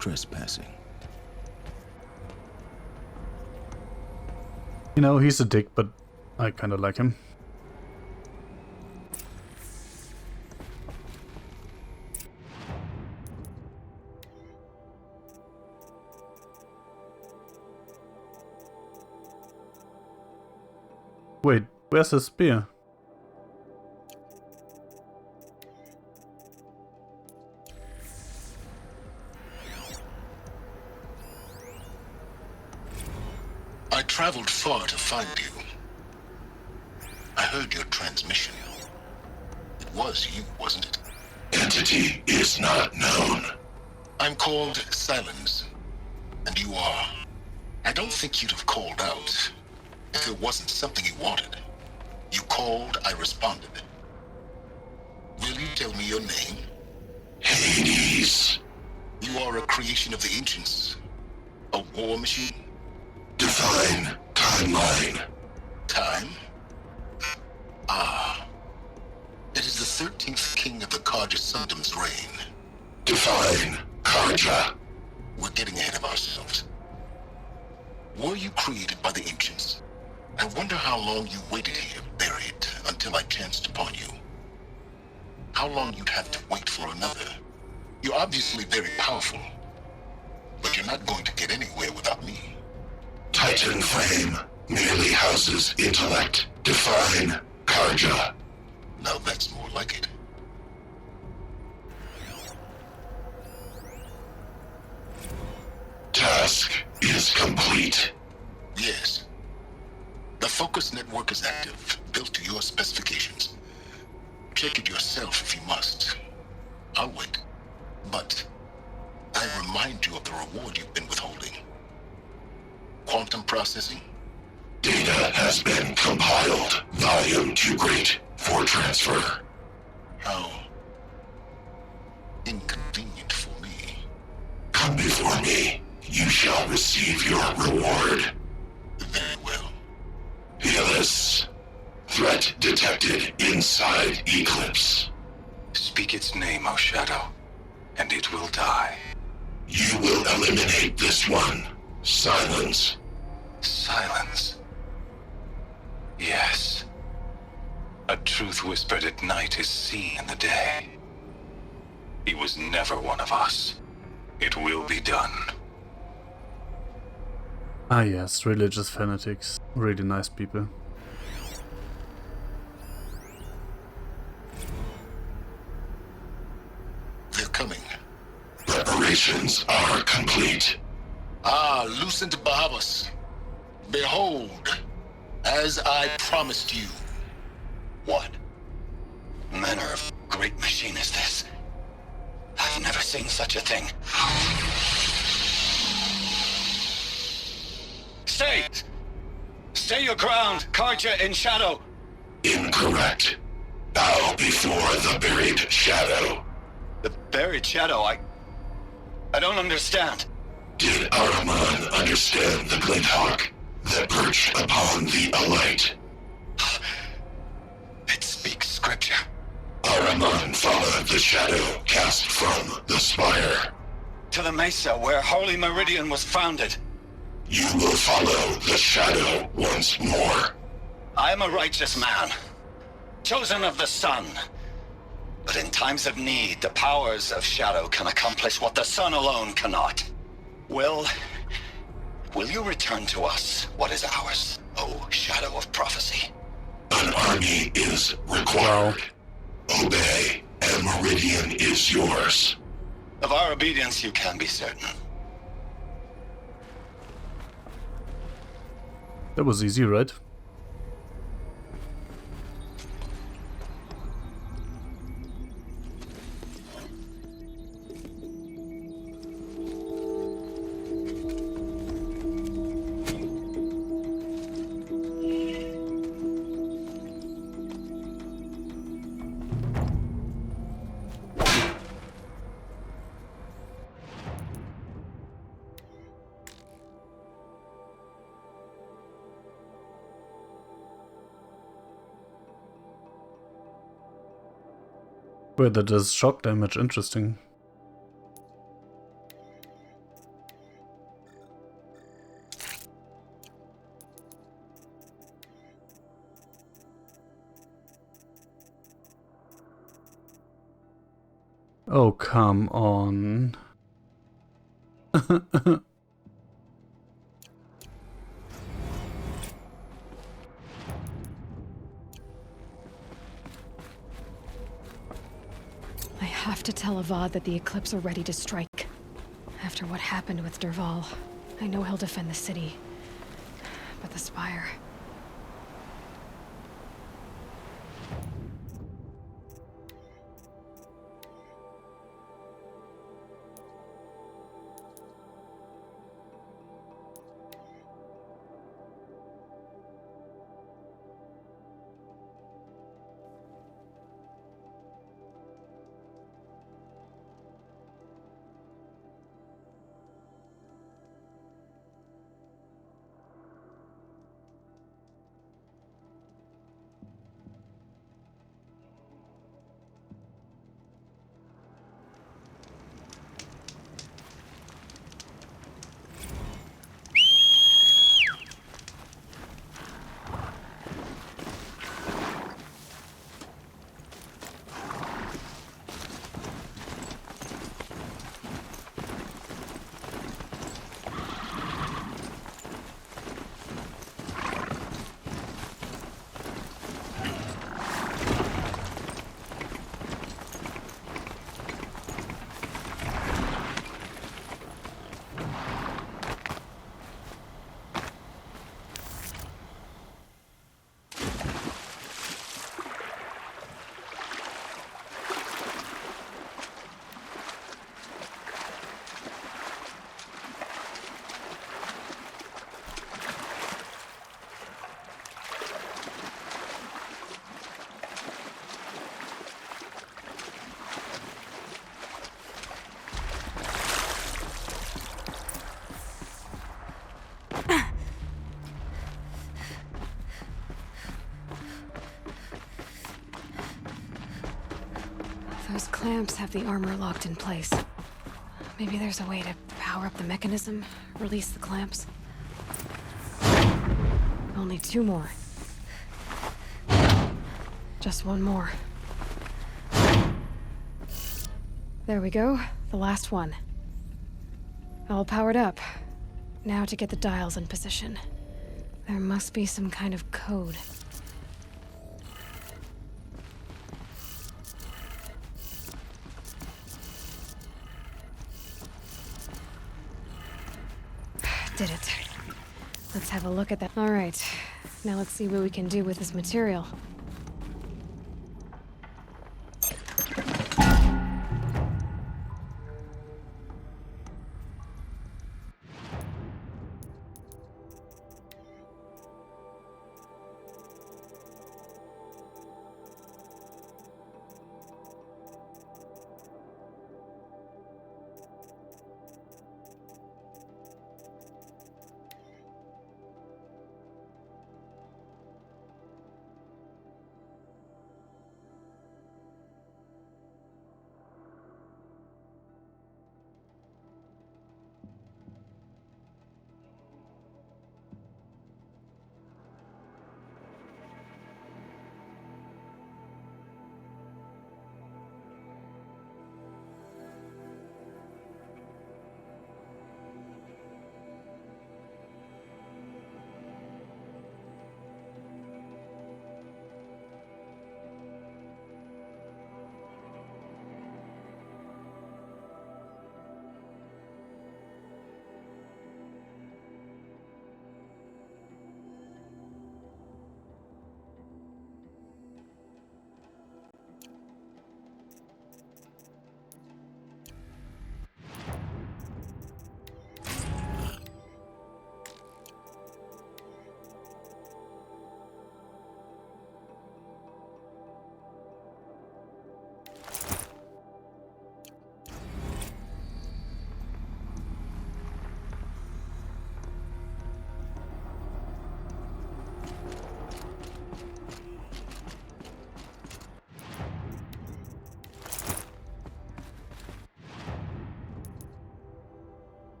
trespassing. You know, he's a dick, but I kinda like him. Wait, where's the spear? I traveled far to find you. I heard your transmission. It was you, wasn't it? Entity is not known. I'm called Silence, and you are. I don't think you'd have called out if it wasn't something you wanted. You called, I responded. Will you tell me your name? Hades. You are a creation of the ancients. A war machine? Define timeline. Time? Ah. It is the 13th king of the Carja Sundom's reign. Define Carja. We're getting ahead of ourselves. Were you created by the ancients? I wonder how long you waited here, buried, until I chanced upon you. How long you'd have to wait for another. You're obviously very powerful, but you're not going to get anywhere without me. Titan Flame merely houses intellect. Define Carja. Now that's more like it. Task is complete. Yes. The Focus network is active, built to your specifications. Check it yourself if you must. I'll wait. But I remind you of the reward you've been withholding. Quantum processing? Data has been compiled. Volume too great for transfer. How inconvenient for me. Come before me. You shall receive your reward. Very well. Helis. Threat detected inside Eclipse. Speak its name, O Shadow, and it will die. You will eliminate this one. Silence. Silence. Yes. A truth whispered at night is seen in the day. He was never one of us. It will be done. Ah yes, religious fanatics. Really nice people. They're coming. Preparations are complete. Ah, Lucent Bahabas. Behold, as I promised you. What manner of great machine is this? I've never seen such a thing. Stay! Stay your ground, Carja in Shadow! Incorrect. Bow before the buried shadow. The buried shadow, I don't understand. Did Ahriman understand the Glinthawk that perched upon the alight? It speaks scripture. Ahriman and the shadow cast from the spire. To the Mesa, where Holy Meridian was founded. You will follow the shadow once more. I am a righteous man, chosen of the sun. But in times of need, the powers of shadow can accomplish what the sun alone cannot. Will you return to us what is ours, O Shadow of Prophecy? An army is required. Obey, and Meridian is yours. Of our obedience you can be certain. That was easy, right? Wait, that does shock damage, interesting. Oh, come on. I have to tell Avad that the Eclipse are ready to strike. After what happened with Dervahl, I know he'll defend the city. But the Spire... Those clamps have the armor locked in place. Maybe there's a way to power up the mechanism, release the clamps. Only 2 more. Just 1 more. There we go, the last one. All powered up. Now to get the dials in position. There must be some kind of code. Did it. Let's have a look at that. All right. Now let's see what we can do with this material.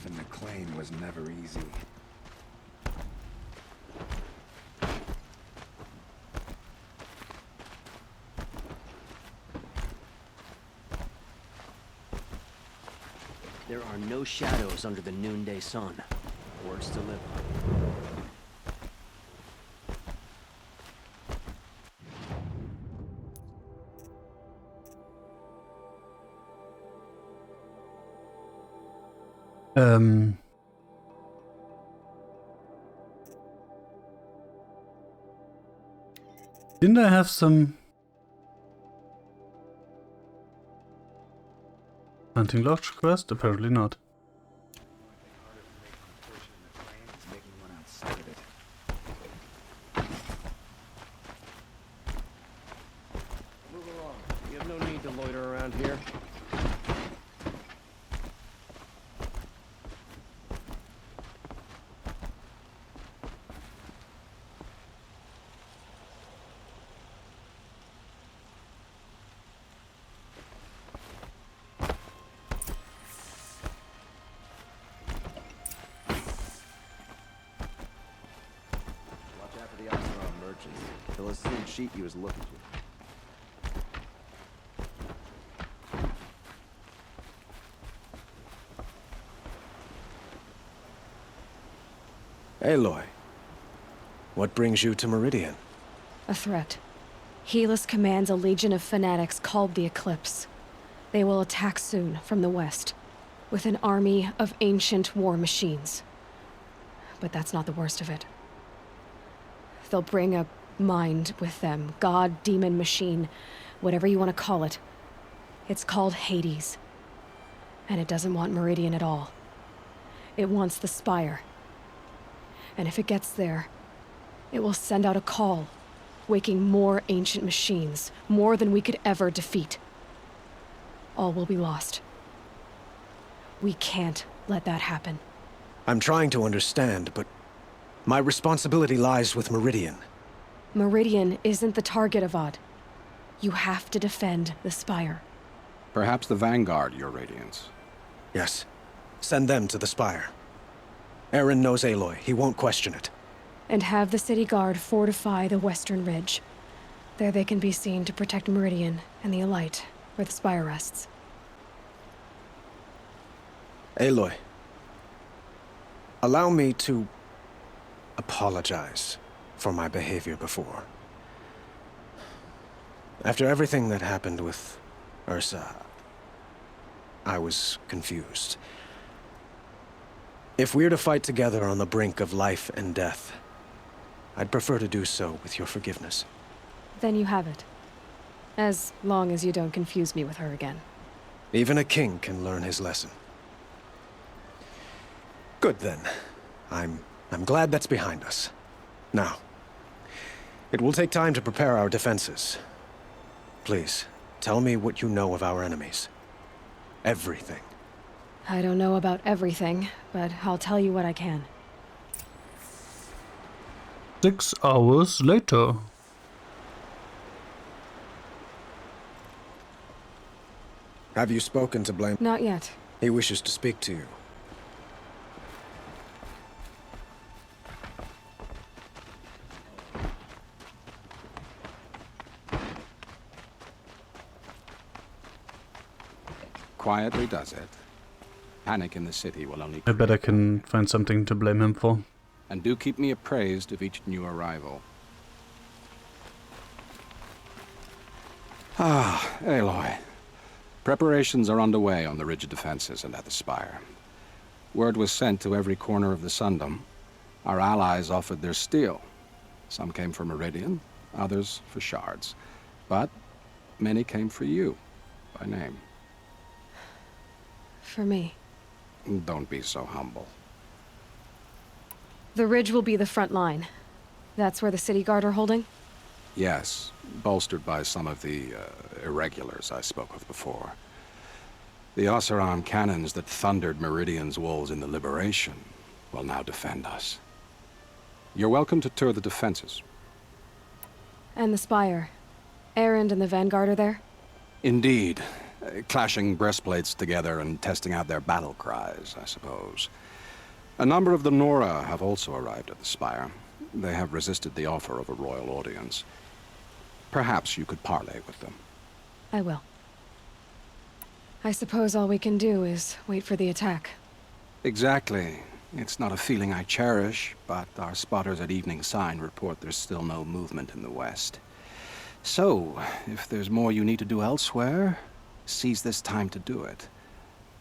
life in McLean was never easy. There are no shadows under the noonday sun. Words to live by. Didn't I have some hunting lodge quest? Apparently not. Move along. You have no need to loiter around here. He'll assume sheet he was looking for. Aloy, what brings you to Meridian? A threat. Helis commands a legion of fanatics called the Eclipse. They will attack soon from the west, with an army of ancient war machines. But that's not the worst of it. They'll bring a mind with them, god, demon, machine, whatever you want to call it. It's called Hades. And it doesn't want Meridian at all. It wants the Spire. And if it gets there, it will send out a call, waking more ancient machines, more than we could ever defeat. All will be lost. We can't let that happen. I'm trying to understand, but my responsibility lies with Meridian. Meridian isn't the target, Avad. You have to defend the Spire. Perhaps the Vanguard, Your Radiance. Yes. Send them to the Spire. Eren knows Aloy. He won't question it. And have the City Guard fortify the Western Ridge. There they can be seen to protect Meridian and the Elite, where the Spire rests. Aloy, allow me to apologize for my behavior before. After everything that happened with Ursa, I was confused. If we're to fight together on the brink of life and death, I'd prefer to do so with your forgiveness. Then you have it. As long as you don't confuse me with her again. Even a king can learn his lesson. Good then. I'm glad that's behind us. Now, it will take time to prepare our defenses. Please, tell me what you know of our enemies. Everything. I don't know about everything, but I'll tell you what I can. 6 hours later. Have you spoken to Blame? Not yet. He wishes to speak to you. Quietly does it. Panic in the city will only... I bet I can find something to blame him for. And do keep me appraised of each new arrival. Ah, Aloy. Preparations are underway on the ridge defenses and at the Spire. Word was sent to every corner of the Sundom. Our allies offered their steel. Some came for Meridian, others for shards. But many came for you, by name. For me. Don't be so humble. The ridge will be the front line. That's where the City Guard are holding? Yes, bolstered by some of the irregulars I spoke of before. The Oseram cannons that thundered Meridian's walls in the Liberation will now defend us. You're welcome to tour the defenses. And the Spire. Erend and the Vanguard are there? Indeed. Clashing breastplates together and testing out their battle cries, I suppose. A number of the Nora have also arrived at the Spire. They have resisted the offer of a royal audience. Perhaps you could parley with them. I will. I suppose all we can do is wait for the attack. Exactly. It's not a feeling I cherish, but our spotters at Evening Sign report there's still no movement in the west. So, if there's more you need to do elsewhere, seize this time to do it.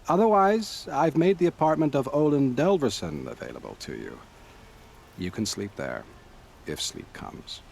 Otherwise, I've made the apartment of Olin Delverson available to you. You can sleep there, if sleep comes.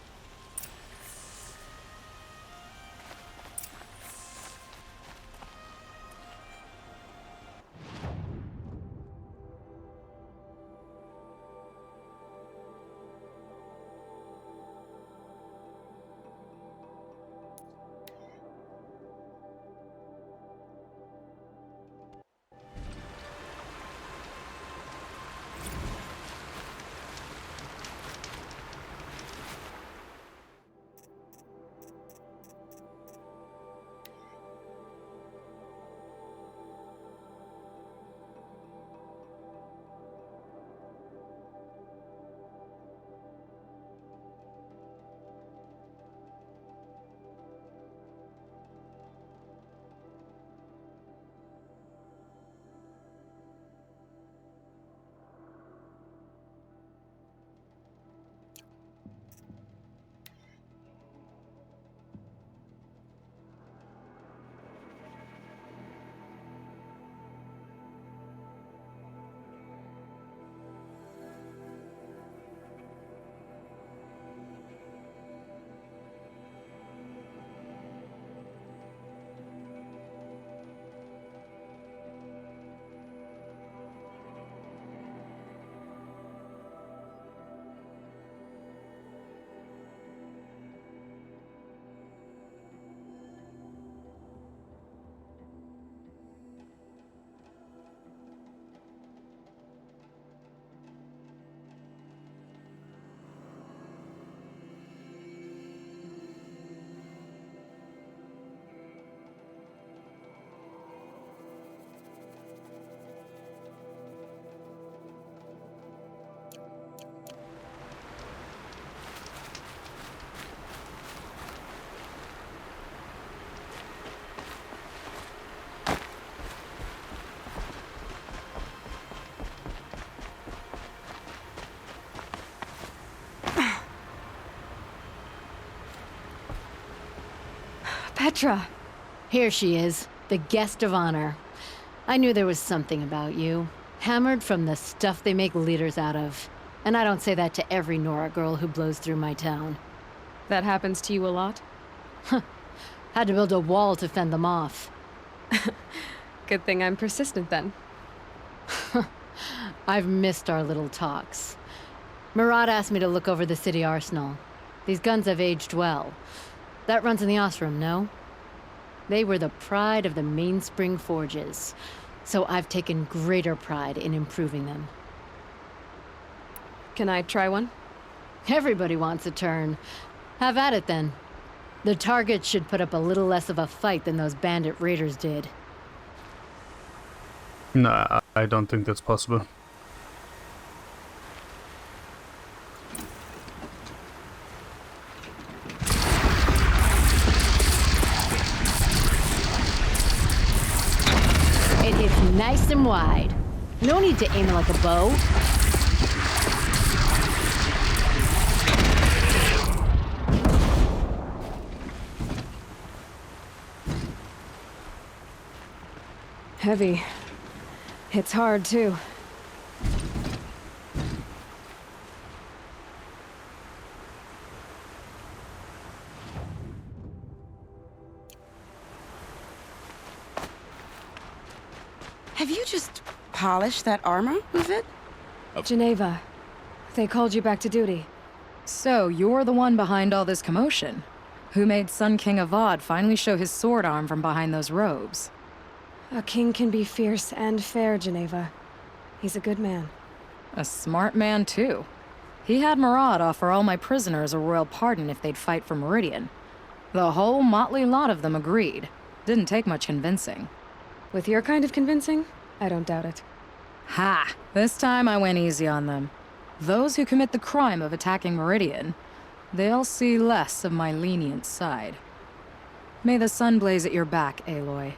Petra! Here she is, the guest of honor. I knew there was something about you. Hammered from the stuff they make leaders out of. And I don't say that to every Nora girl who blows through my town. That happens to you a lot? Had to build a wall to fend them off. Good thing I'm persistent then. I've missed our little talks. Murad asked me to look over the city arsenal. These guns have aged well. That runs in the Osram, no? They were the pride of the Mainspring Forges, so I've taken greater pride in improving them. Can I try one? Everybody wants a turn. Have at it then. The targets should put up a little less of a fight than those bandit raiders did. Nah, I don't think that's possible. It hits nice and wide. No need to aim it like a bow. Heavy. Hits hard, too. Have you just polished that armor, Uvit? Geneva. They called you back to duty. So, you're the one behind all this commotion. Who made Sun King Avad finally show his sword arm from behind those robes? A king can be fierce and fair, Geneva. He's a good man. A smart man, too. He had Murad offer all my prisoners a royal pardon if they'd fight for Meridian. The whole motley lot of them agreed. Didn't take much convincing. With your kind of convincing, I don't doubt it. Ha! This time I went easy on them. Those who commit the crime of attacking Meridian, they'll see less of my lenient side. May the sun blaze at your back, Aloy.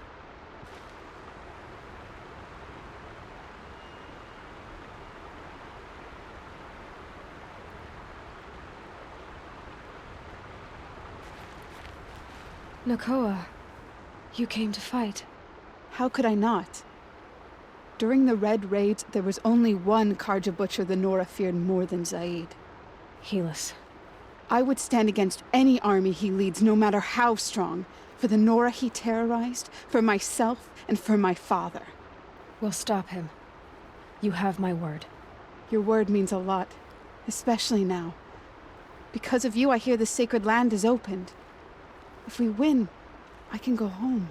Nakoa, you came to fight. How could I not? During the Red Raids, there was only one Karja Butcher the Nora feared more than Zaid. Helis. I would stand against any army he leads, no matter how strong, for the Nora he terrorized, for myself, and for my father. We'll stop him. You have my word. Your word means a lot, especially now. Because of you, I hear the sacred land is opened. If we win, I can go home.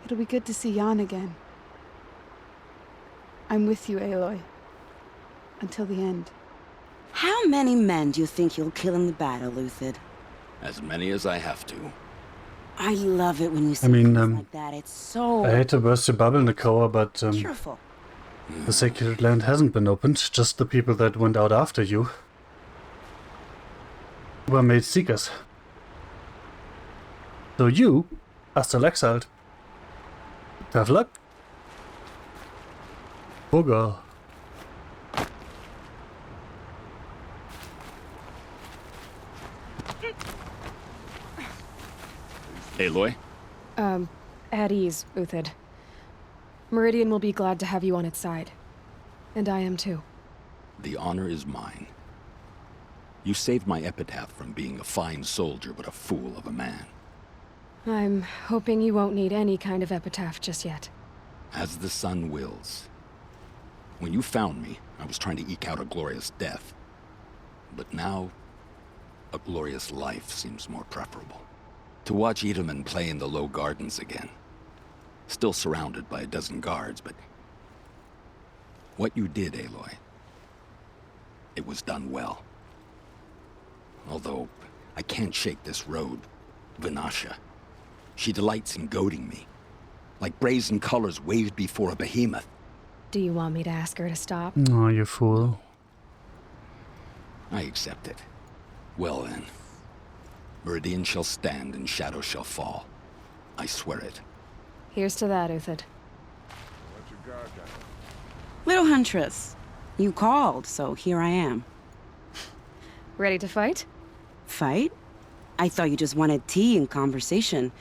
It'll be good to see Jan again. I'm with you, Aloy. Until the end. How many men do you think you'll kill in the battle, Luthid? As many as I have to. I love it when you say I mean, things like that. It's so... I hate to burst your bubble, Nakoa, but cheerful. the Sacred Land hasn't been opened. Just the people that went out after you were made seekers. So you are still exiled. Have luck. Poor girl. Aloy? At ease, Uthid. Meridian will be glad to have you on its side. And I am too. The honor is mine. You saved my epitaph from being a fine soldier but a fool of a man. I'm hoping you won't need any kind of epitaph just yet. As the sun wills. When you found me, I was trying to eke out a glorious death. But now, a glorious life seems more preferable. To watch Edelman play in the low gardens again. Still surrounded by a dozen guards, but... what you did, Aloy, it was done well. Although, I can't shake this road, Vanasha. She delights in goading me. Like brazen colors waved before a behemoth. Do you want me to ask her to stop? Oh, you fool. I accept it. Well then. Meridian shall stand and shadow shall fall. I swear it. Here's to that, Uthid. Little Huntress, you called, so here I am. Ready to fight? Fight? I thought you just wanted tea and conversation.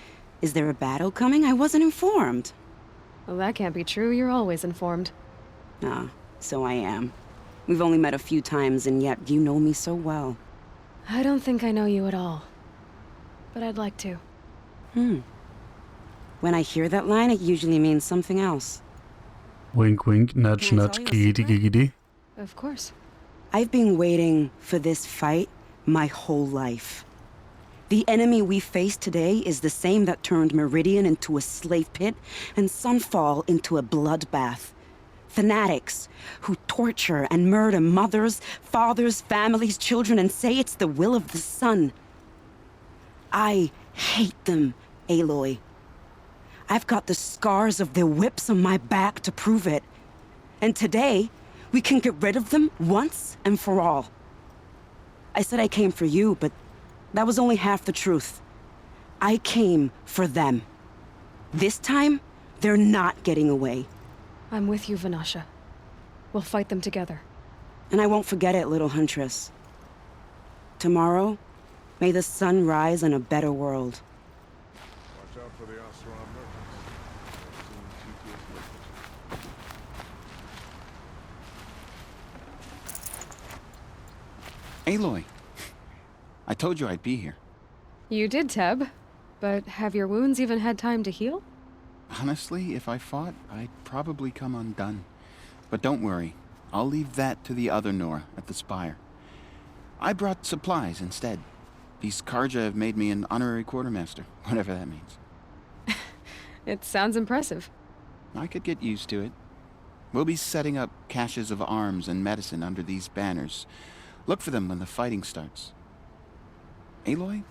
Is there a battle coming? I wasn't informed. Well, that can't be true. You're always informed. Ah, so I am. We've only met a few times, and yet you know me so well. I don't think I know you at all. But I'd like to. When I hear that line, it usually means something else. Wink wink, nudge Can I nudge, tell you a giggity giggity. Of course. I've been waiting for this fight my whole life. The enemy we face today is the same that turned Meridian into a slave pit and Sunfall into a bloodbath. Fanatics who torture and murder mothers, fathers, families, children, and say it's the will of the sun. I hate them, Aloy. I've got the scars of their whips on my back to prove it. And today, we can get rid of them once and for all. I said I came for you, but that was only half the truth. I came for them. This time, they're not getting away. I'm with you, Vanasha. We'll fight them together. And I won't forget it, little Huntress. Tomorrow, may the sun rise in a better world. Watch out for the Oseram merchants. Aloy, I told you I'd be here. You did, Teb. But have your wounds even had time to heal? Honestly, if I fought, I'd probably come undone. But don't worry, I'll leave that to the other Nora at the Spire. I brought supplies instead. These Karja have made me an honorary quartermaster, whatever that means. It sounds impressive. I could get used to it. We'll be setting up caches of arms and medicine under these banners. Look for them when the fighting starts. Aloy,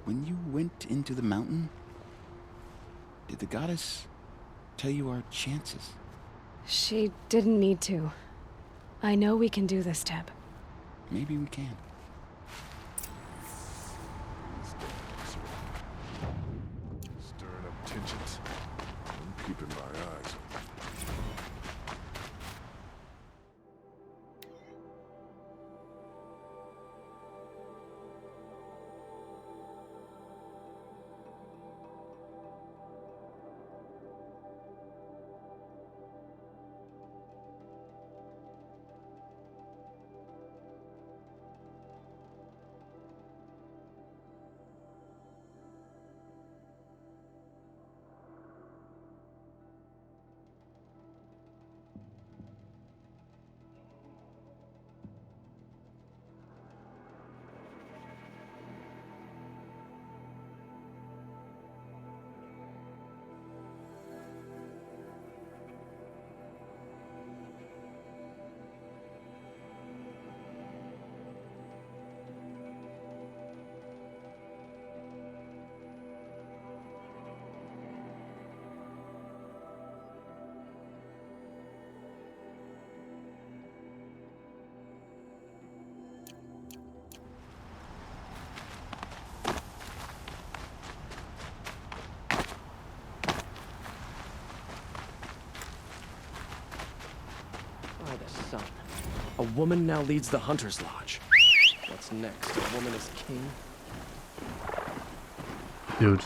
when you went into the mountain, did the goddess tell you our chances? She didn't need to. I know we can do this, Teb. Maybe we can. Stirring up tensions. I'm keeping my eyes open. By the sun. A woman now leads the Hunter's Lodge. What's next? A woman is king? Dude.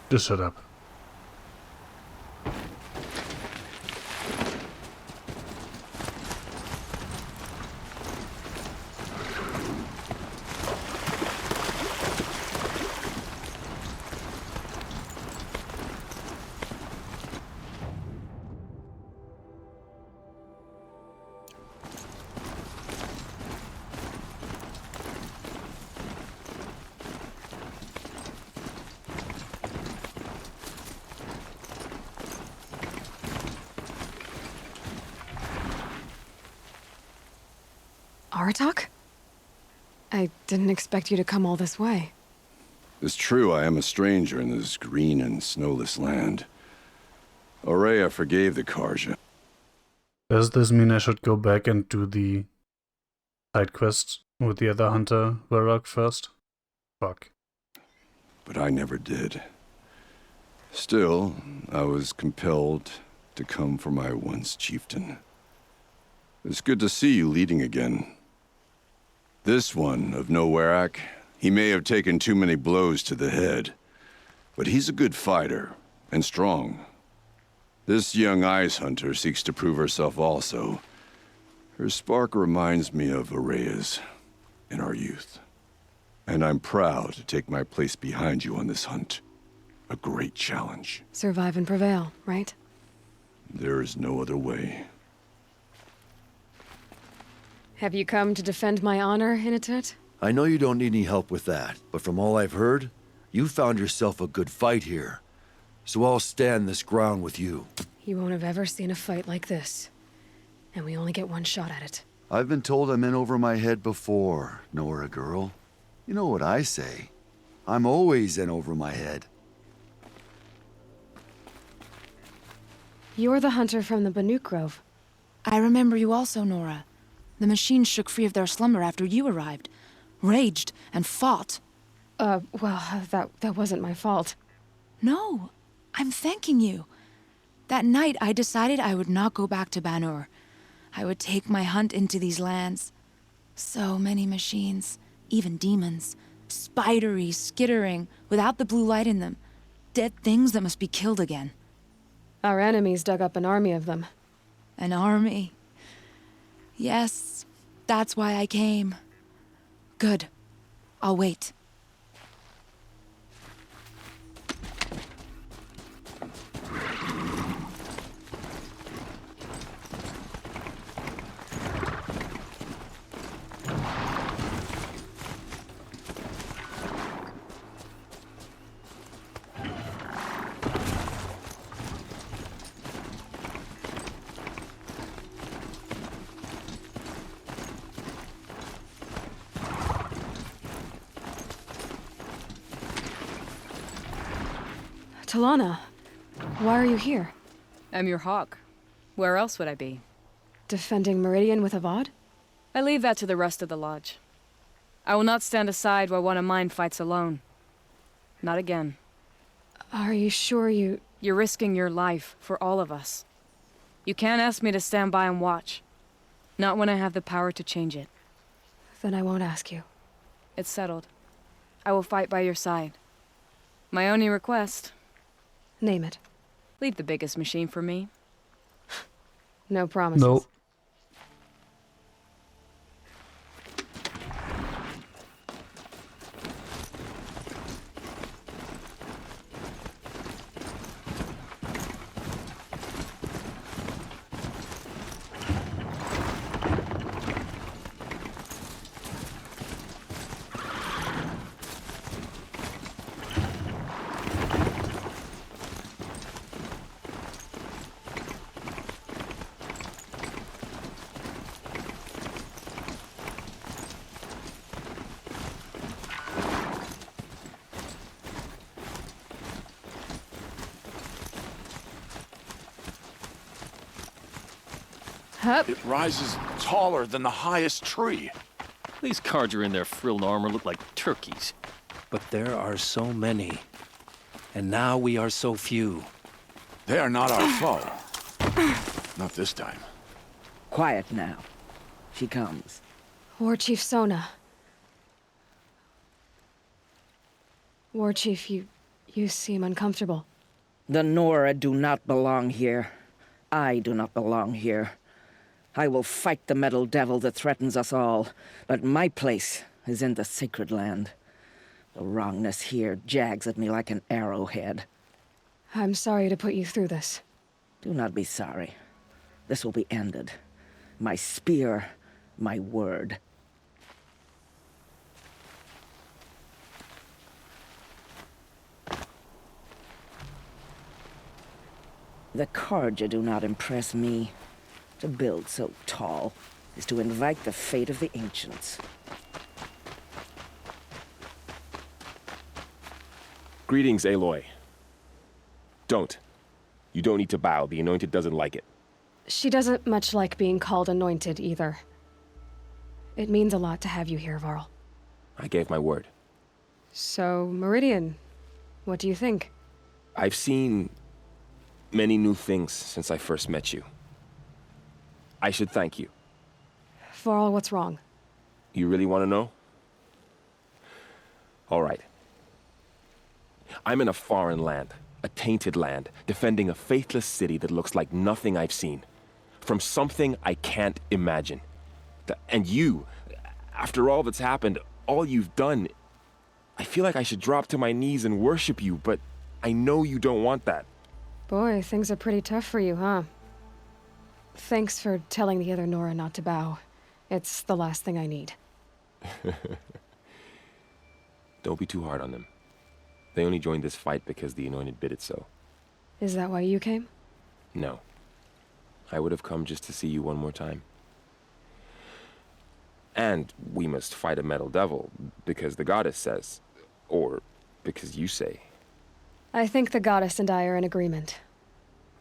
Just shut up. Aratak? I didn't expect you to come all this way. It's true I am a stranger in this green and snowless land. Aurea forgave the Carja. Does this mean I should go back and do the side quest with the other hunter, Varrock, first? Fuck. But I never did. Still, I was compelled to come for my once chieftain. It's good to see you leading again. This one of Nowarak, he may have taken too many blows to the head, but he's a good fighter, and strong. This young ice hunter seeks to prove herself also. Her spark reminds me of Aurea's in our youth. And I'm proud to take my place behind you on this hunt. A great challenge. Survive and prevail, right? There is no other way. Have you come to defend my honor, Inatut? I know you don't need any help with that, but from all I've heard, you found yourself a good fight here. So I'll stand this ground with you. You won't have ever seen a fight like this. And we only get one shot at it. I've been told I'm in over my head before, Nora girl. You know what I say. I'm always in over my head. You're the hunter from the Banuk Grove. I remember you also, Nora. The machines shook free of their slumber after you arrived. Raged and fought. Well, that wasn't my fault. No, I'm thanking you. That night, I decided I would not go back to Banur. I would take my hunt into these lands. So many machines, even demons. Spidery, skittering, without the blue light in them. Dead things that must be killed again. Our enemies dug up an army of them. An army? Yes, that's why I came. Good. I'll wait. Talana, why are you here? I'm your hawk. Where else would I be? Defending Meridian with Avad? I leave that to the rest of the Lodge. I will not stand aside while one of mine fights alone. Not again. Are you sure you... You're risking your life for all of us. You can't ask me to stand by and watch. Not when I have the power to change it. Then I won't ask you. It's settled. I will fight by your side. My only request... Name it. Leave the biggest machine for me. No promises. No. Hup. It rises taller than the highest tree. These Carja in their frilled armor look like turkeys. But there are so many. And now we are so few. They are not our foe. Not this time. Quiet now. She comes. War Chief Sona. War Chief, you seem uncomfortable. The Nora do not belong here. I do not belong here. I will fight the metal devil that threatens us all, but my place is in the sacred land. The wrongness here jags at me like an arrowhead. I'm sorry to put you through this. Do not be sorry. This will be ended. My spear, my word. The Carja do not impress me. To build so tall is to invite the fate of the ancients. Greetings, Aloy. Don't. You don't need to bow. The Anointed doesn't like it. She doesn't much like being called anointed, either. It means a lot to have you here, Varl. I gave my word. So, Meridian, what do you think? I've seen many new things since I first met you. I should thank you. Varl, what's wrong? You really want to know? All right. I'm in a foreign land, a tainted land, defending a faithless city that looks like nothing I've seen. From something I can't imagine. And you, after all that's happened, all you've done, I feel like I should drop to my knees and worship you, but I know you don't want that. Boy, things are pretty tough for you, huh? Thanks for telling the other Nora not to bow. It's the last thing I need. Don't be too hard on them. They only joined this fight because the Anointed bid it so. Is that why you came? No. I would have come just to see you one more time. And we must fight a metal devil, because the goddess says. Or because you say. I think the goddess and I are in agreement.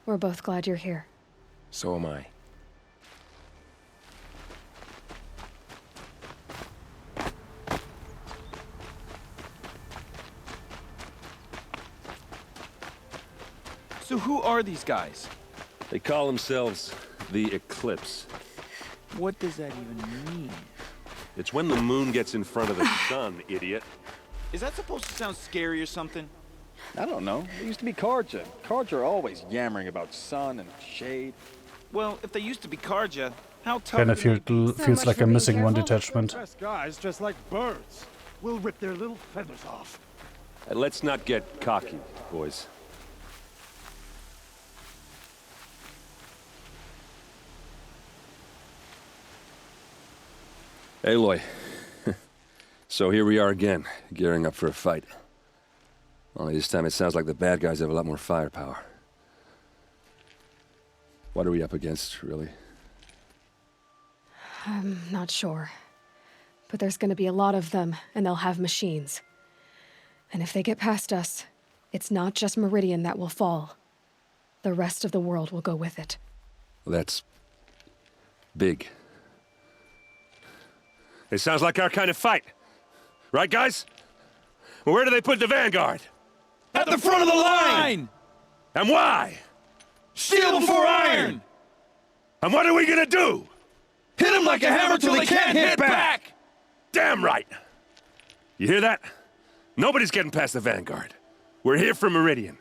We're both glad you're here. So am I. So who are these guys? They call themselves the Eclipse. What does that even mean? It's when the moon gets in front of the sun, idiot. Is that supposed to sound scary or something? I don't know. They used to be Carja. Carja are always yammering about sun and shade. Well, if they used to be Carja, how tough... Kind of feels like I'm missing one detachment. Dressed guys dressed like birds. We'll rip their little feathers off. And let's not get cocky, boys. Aloy. So here we are again, gearing up for a fight. Only this time it sounds like the bad guys have a lot more firepower. What are we up against, really? I'm not sure. But there's gonna be a lot of them, and they'll have machines. And if they get past us, It's not just Meridian that will fall. The rest of the world will go with it. That's big. It sounds like our kind of fight. Right, guys? Well, where do they put the Vanguard? At the front of the line! And why? Steel before iron! And what are we gonna do? Hit them like a hammer till they can't hit back! Damn right! You hear that? Nobody's getting past the Vanguard. We're here for Meridian.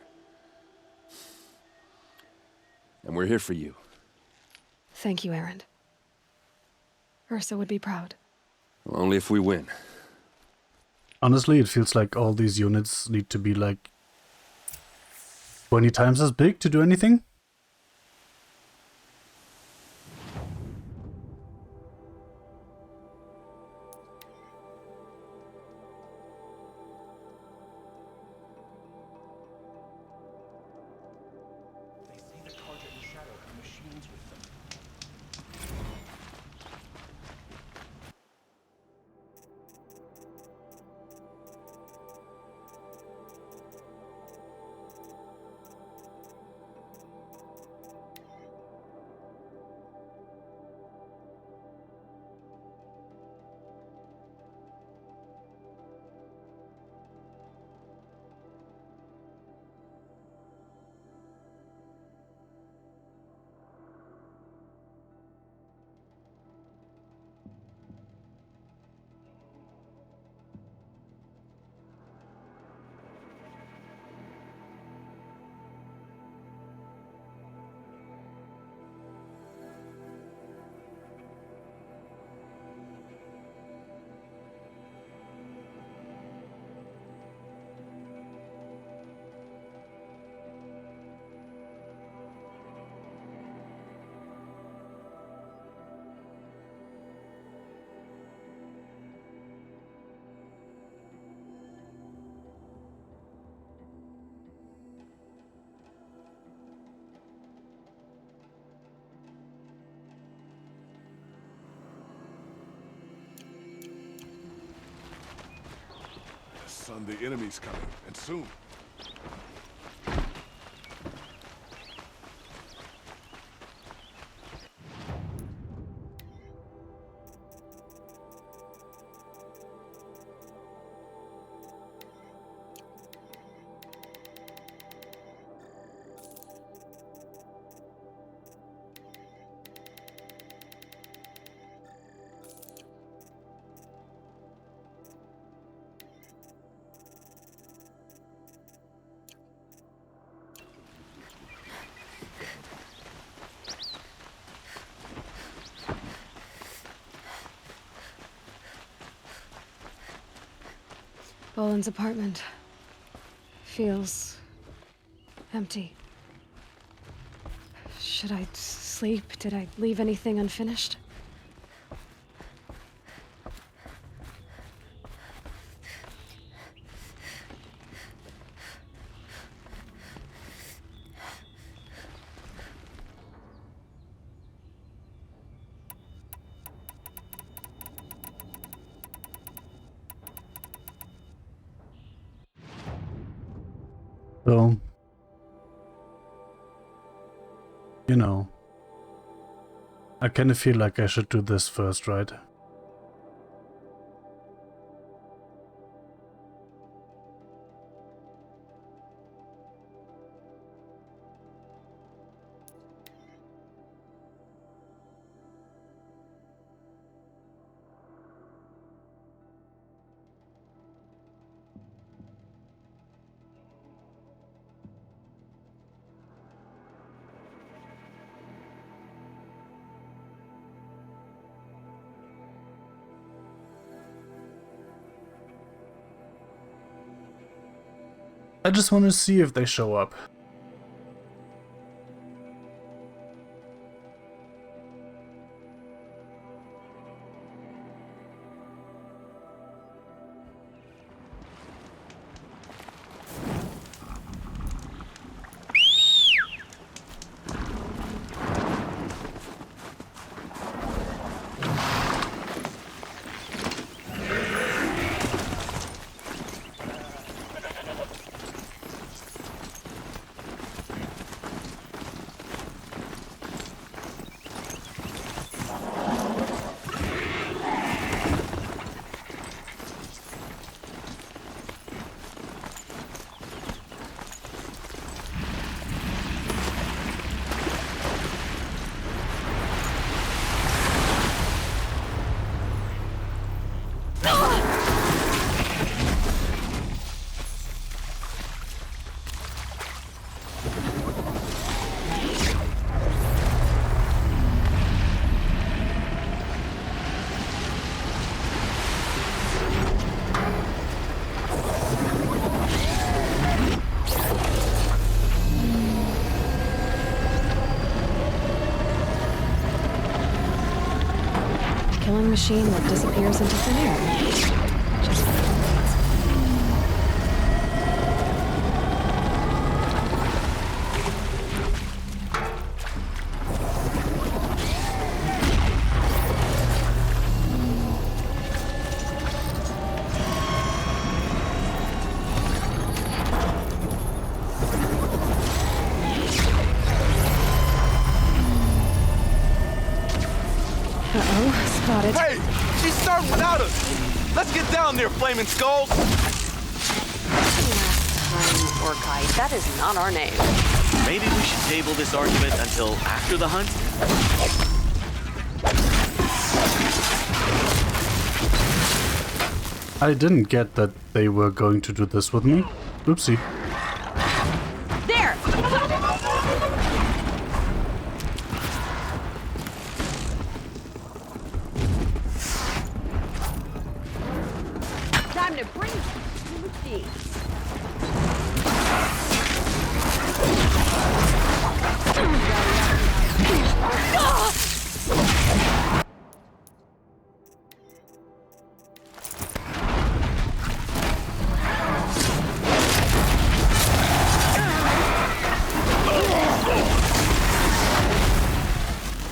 And we're here for you. Thank you, Erend. Ursa would be proud. Well, only if we win. Honestly, it feels like all these units need to be like 20 times as big to do anything. Son, the enemy's coming, and soon. Boland's apartment feels empty. Should I sleep? Did I leave anything unfinished? So, you know, I kind of feel like I should do this first, right? I just want to see if they show up. killing machine that disappears into thin air. Just like robots. Spotted. Hey! She's starting without us! Let's get down there, flaming skulls! Orkai, that is not our name. Maybe we should table this argument until after the hunt? I didn't get that they were going to do this with me. Oopsie. There! Time to bring the machine.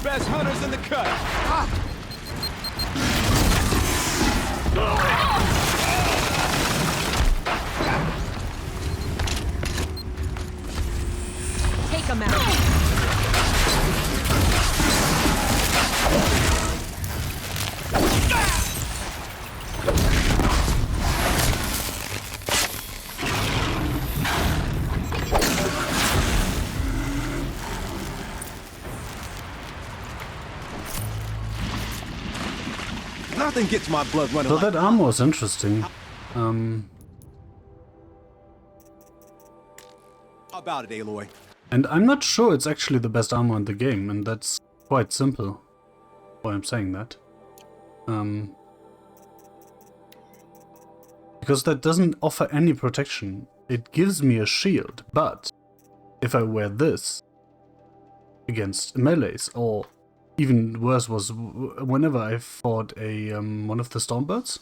Best hunters in the cut! Take him out. Nothing gets my blood running So like that armor is interesting. How about it, Aloy? And I'm not sure it's actually the best armor in the game, and that's quite simple. Why I'm saying that. Because that doesn't offer any protection. It gives me a shield, but if I wear this against melees, or even worse was whenever I fought a one of the Stormbirds,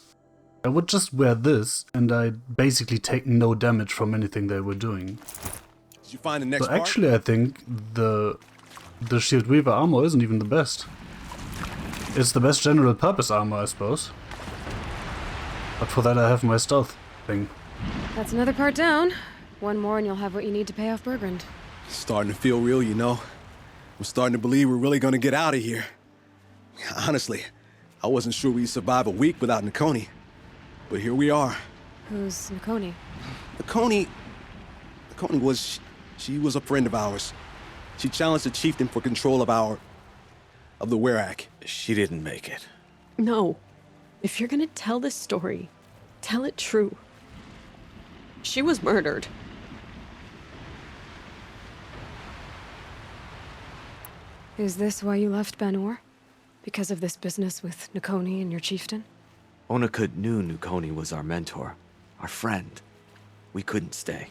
I would just wear this and I'd basically take no damage from anything they were doing. Did you find the next So actually I think the Shield Weaver armor isn't even the best. It's the best general purpose armor, I suppose. But for that I have my stealth thing. That's another part down. One more and you'll have what you need to pay off Bergrand. Starting to feel real, you know. I'm starting to believe we're really gonna get out of here. Honestly, I wasn't sure we'd survive a week without Nakoni. But here we are. Who's Nakoni? Nakoni was... she was a friend of ours. She challenged the chieftain for control of the Werak. She didn't make it. No. If you're gonna tell this story, tell it true. She was murdered. Is this why you left Ban-Ur? Because of this business with Nakoni and your chieftain? Onakut knew Nakoni was our mentor, our friend. We couldn't stay.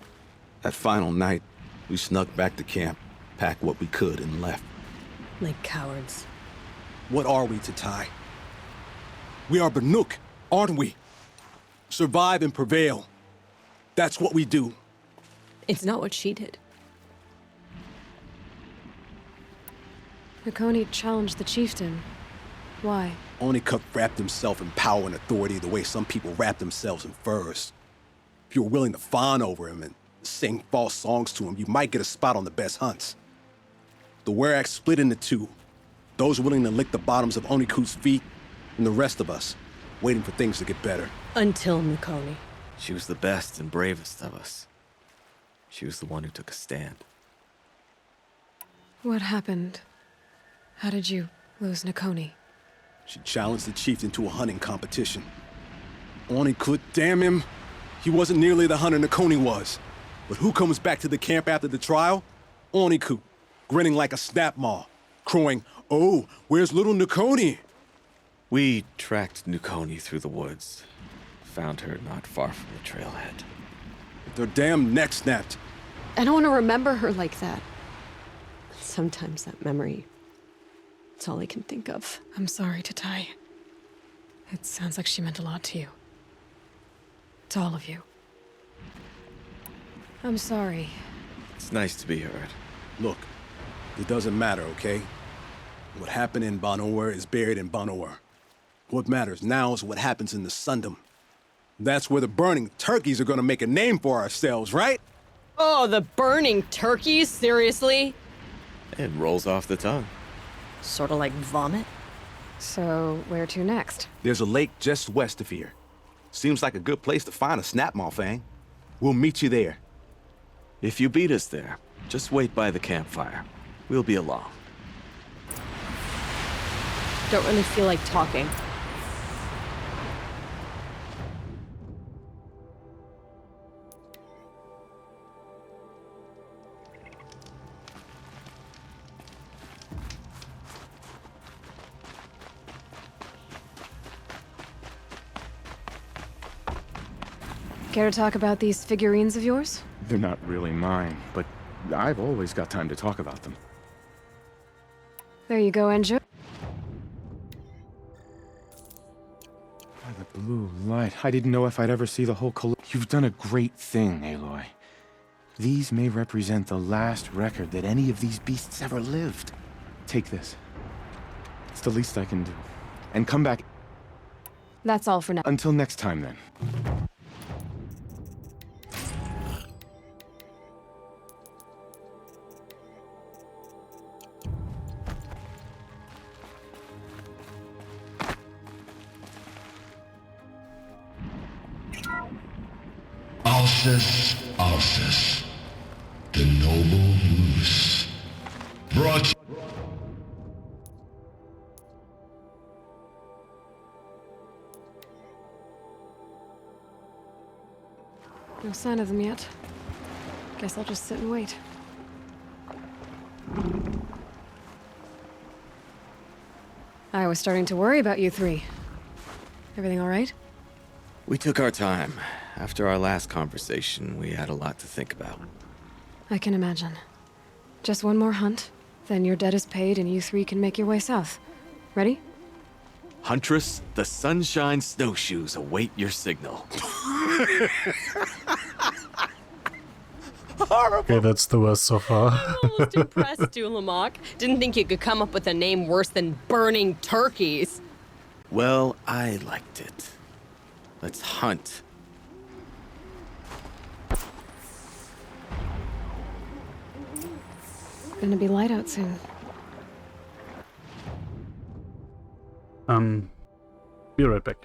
That final night, we snuck back to camp, packed what we could, and left. Like cowards. What are we, Tatai? We are Banuk, aren't we? Survive and prevail. That's what we do. It's not what she did. Nakoni challenged the chieftain. Why? Onakut wrapped himself in power and authority the way some people wrap themselves in furs. If you were willing to fawn over him and sing false songs to him, you might get a spot on the best hunts. The Werak split into two. Those willing to lick the bottoms of Onikut's feet, and the rest of us, waiting for things to get better. Until Nakoni. She was the best and bravest of us. She was the one who took a stand. What happened? How did you lose Nakoni? She challenged the chieftain to a hunting competition. Onikut, damn him! He wasn't nearly the hunter Nakoni was. But who comes back to the camp after the trial? Onikut, grinning like a snap maw, crowing, "Oh, where's little Nakoni?" We tracked Nakoni through the woods. Found her not far from the trailhead. Their damn neck snapped. I don't want to remember her like that. Sometimes that memory, it's all I can think of. I'm sorry, Tatai. It sounds like she meant a lot to you. To all of you. I'm sorry. It's nice to be heard. Look, it doesn't matter, okay? What happened in Ban-Ur is buried in Ban-Ur. What matters now is what happens in the Sundom. That's where the burning turkeys are gonna make a name for ourselves, right? Oh, the burning turkeys? Seriously? It rolls off the tongue. Sort of like vomit? So, where to next? There's a lake just west of here. Seems like a good place to find a snapmaw fang. We'll meet you there. If you beat us there, just wait by the campfire. We'll be along. Don't really feel like talking. Care to talk about these figurines of yours? They're not really mine, but I've always got time to talk about them. There you go, Enjo. By the blue light, I didn't know if I'd ever see the whole You've done a great thing, Aloy. These may represent the last record that any of these beasts ever lived. Take this. It's the least I can do. And come back. That's all for now. Until next time, then. Alsus, the noble moose, brought No sign of them yet. Guess I'll just sit and wait. I was starting to worry about you three. Everything all right? We took our time. After our last conversation, we had a lot to think about. I can imagine. Just one more hunt, then your debt is paid and you three can make your way south. Ready? Huntress, the Sunshine Snowshoes await your signal. Okay, that's the worst so far. I'm almost impressed, Dulamok. Didn't think you could come up with a name worse than burning turkeys. Well, I liked it. Let's hunt. Gonna be light out soon. Be right back.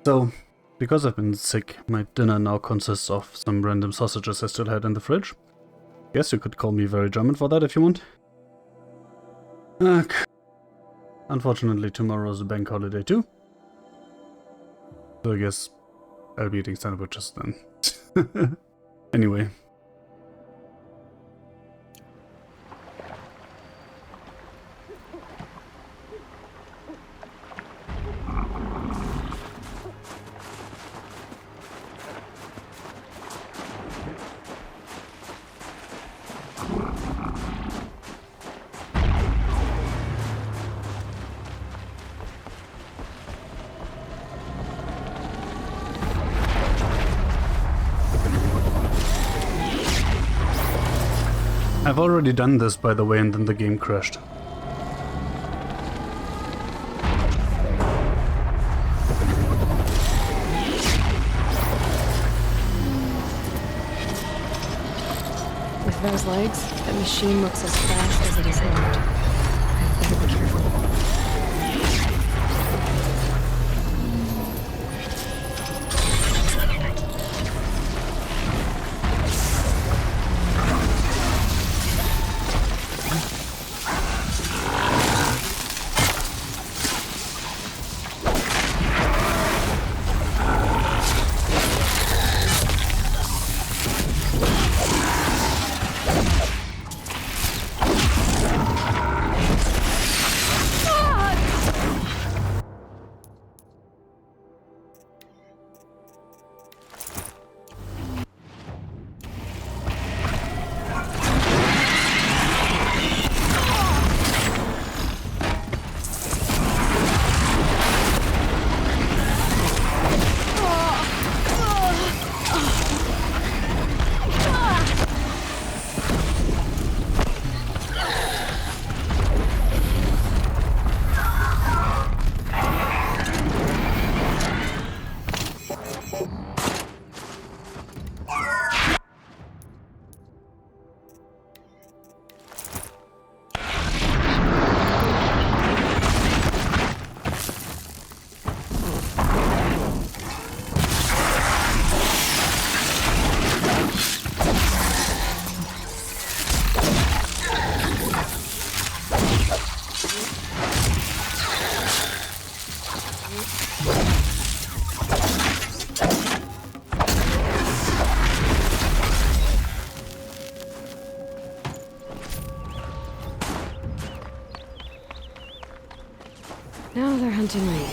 So, because I've been sick, my dinner now consists of some random sausages I still had in the fridge. Guess you could call me very German for that if you want. Unfortunately, tomorrow is a bank holiday too. So I guess I'll be eating sandwiches then. Anyway. I've already done this, by the way, and then the game crashed. With those legs, that machine looks as fast as it is loud. I'd better be careful. Now they're hunting me.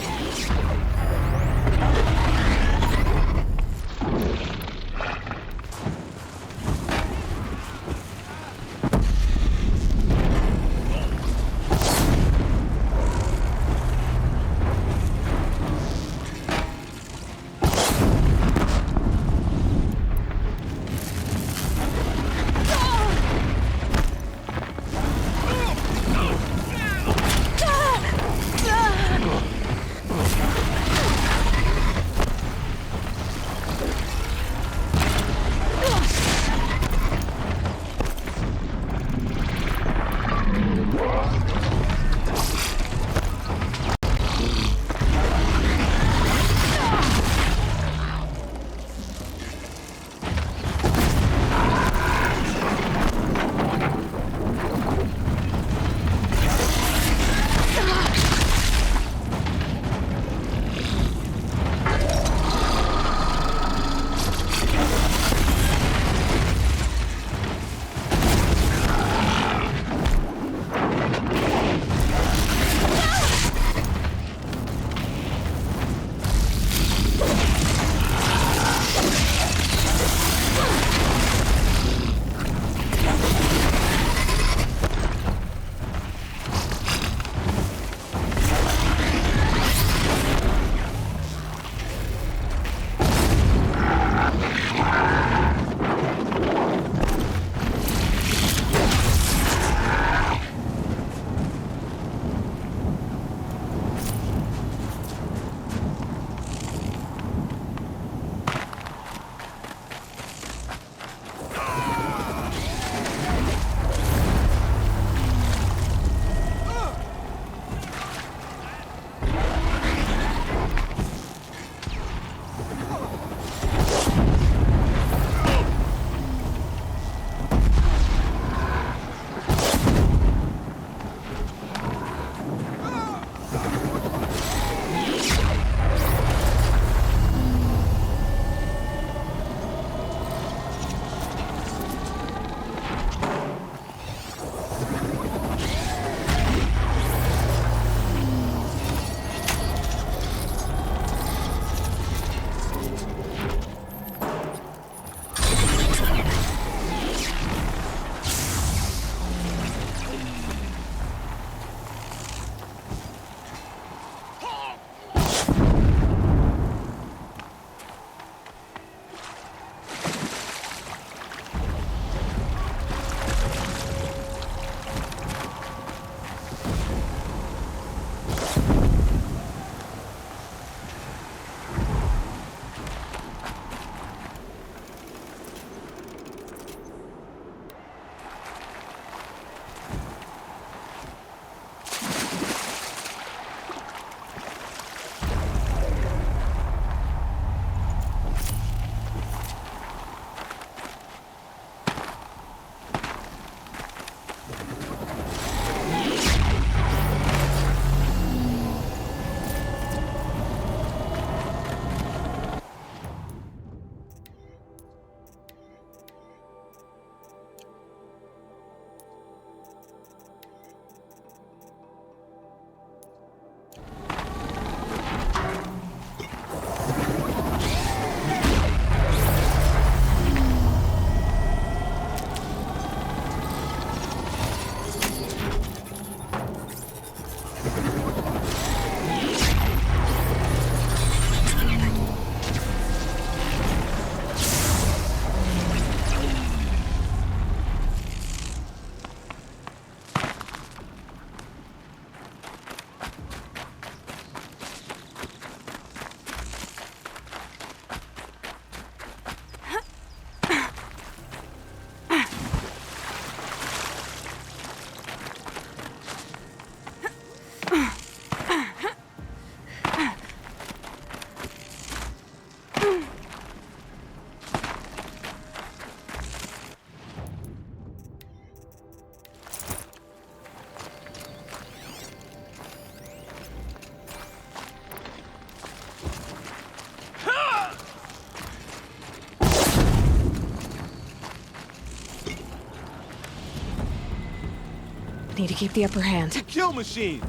Need to keep the upper hand. Kill machines!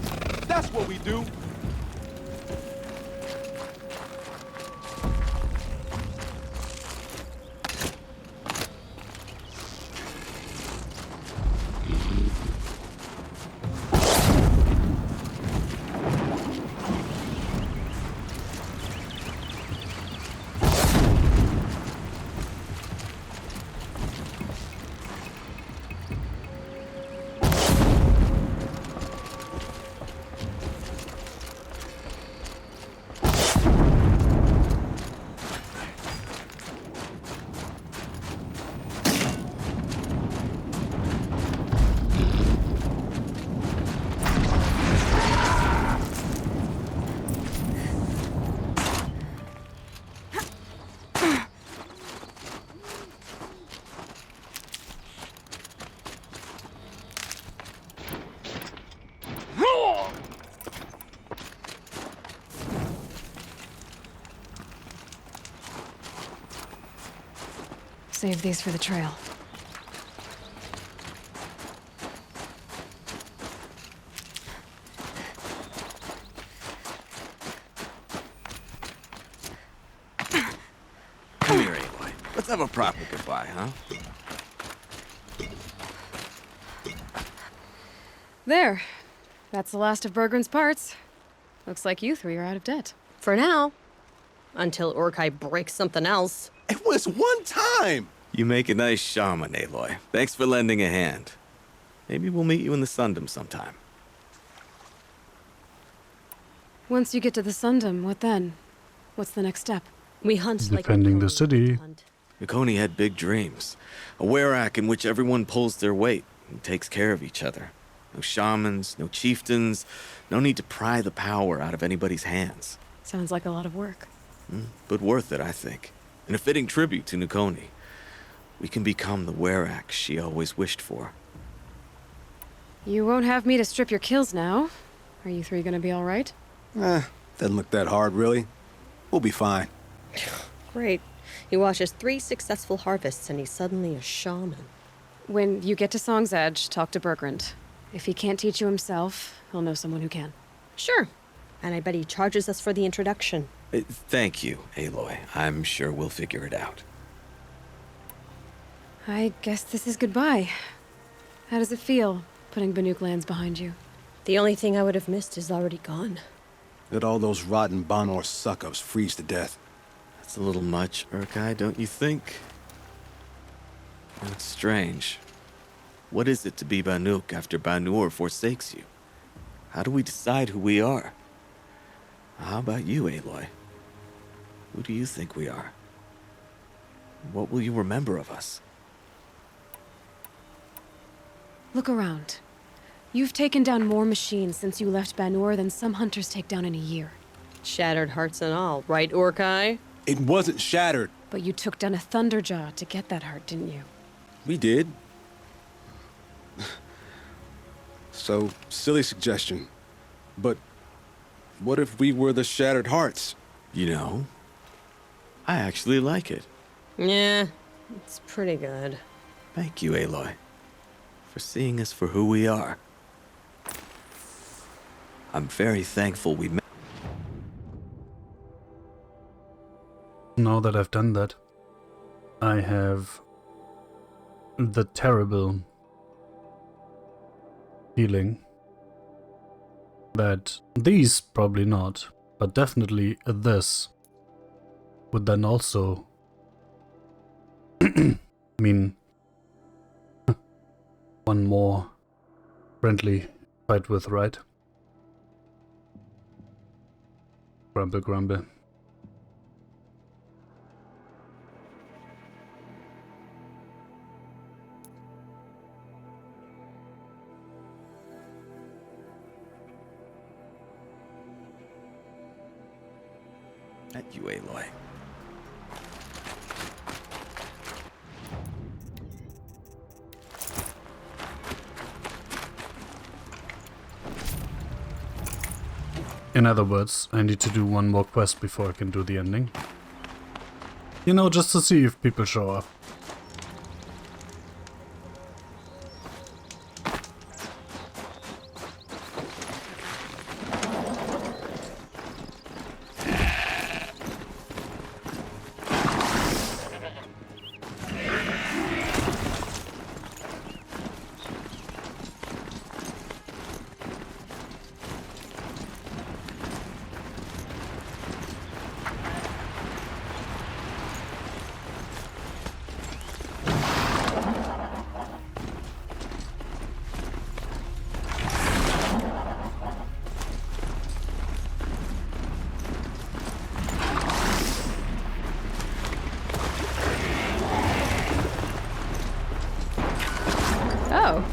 That's what we do! Save these for the trail. Come here, Aloy. Let's have a proper goodbye, huh? There. That's the last of Bergren's parts. Looks like you three are out of debt. For now. Until Urkai breaks something else. It was one time! You make a nice shaman, Aloy. Thanks for lending a hand. Maybe we'll meet you in the Sundom sometime. Once you get to the Sundom, what then? What's the next step? We hunt like Defending the city. Nukoni had big dreams. A Werak in which everyone pulls their weight and takes care of each other. No shamans, no chieftains, no need to pry the power out of anybody's hands. Sounds like a lot of work. But worth it, I think. And a fitting tribute to Nukoni. We can become the Werak she always wished for. You won't have me to strip your kills now. Are you three gonna be all right? Doesn't look that hard, really. We'll be fine. Great. He watches 3 successful harvests and he's suddenly a shaman. When you get to Song's Edge, talk to Bergrand. If he can't teach you himself, he'll know someone who can. Sure. And I bet he charges us for the introduction. Thank you, Aloy. I'm sure we'll figure it out. I guess this is goodbye. How does it feel, putting Banuk lands behind you? The only thing I would have missed is already gone. Let all those rotten Banor suck-ups freeze to death. That's a little much, Urkai, don't you think? It's strange. What is it to be Banuk after Banur forsakes you? How do we decide who we are? How about you, Aloy? Who do you think we are? What will you remember of us? Look around. You've taken down more machines since you left Banur than some hunters take down in a year. Shattered hearts and all, right, Urkai? It wasn't shattered. But you took down a Thunderjaw to get that heart, didn't you? We did. So, silly suggestion. But what if we were the Shattered Hearts? You know, I actually like it. Yeah, it's pretty good. Thank you, Aloy, for seeing us for who we are. I'm very thankful we met. Now that I've done that, I have the terrible feeling that these probably not, but definitely this would then also mean one more friendly fight with, right? Grumble, grumble. At you, Aloy. In other words, I need to do one more quest before I can do the ending. You know, just to see if people show up. Oh.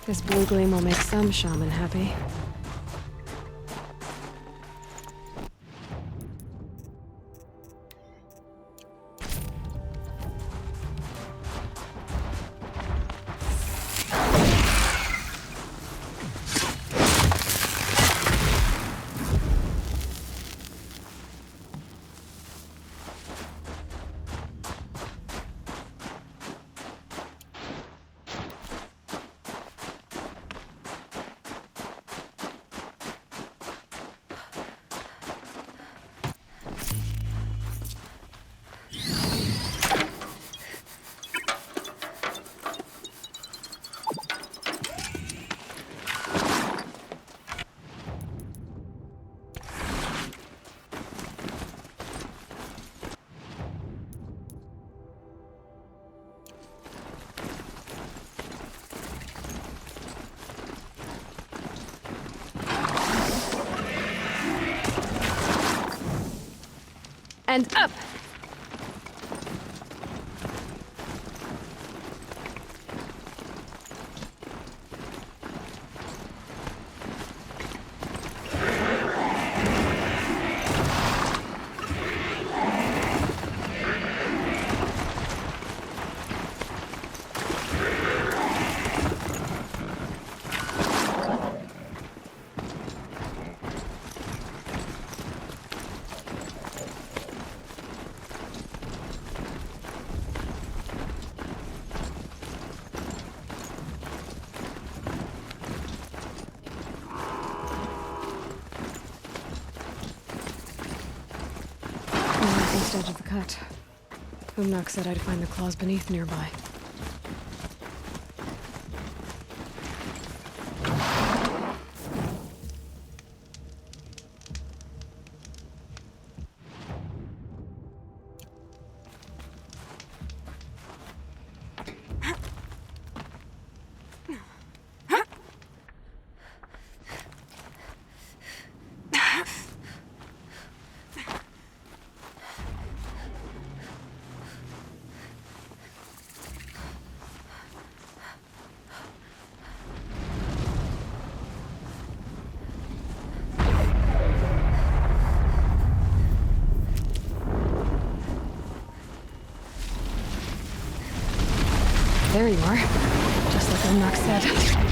This blue gleam will make some shaman happy. And up! that. Umnak said I'd find the claws beneath nearby. There you are. Just like Umnak said.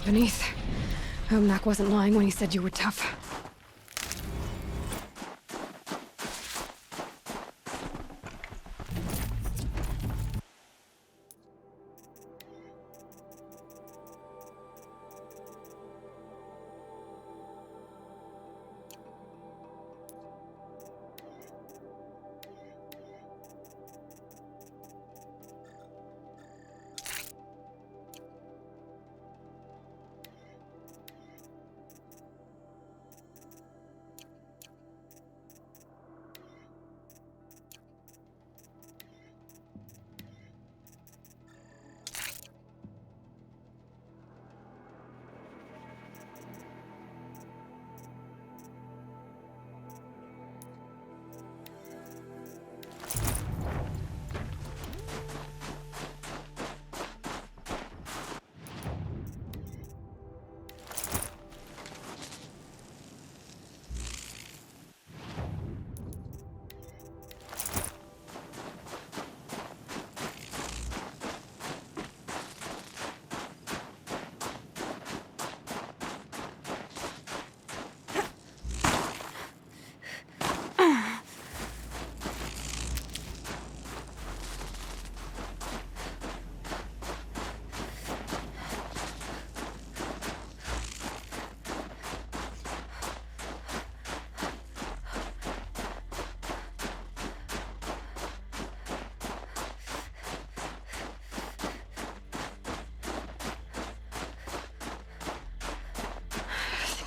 Beneath. Mac wasn't lying when he said you were tough.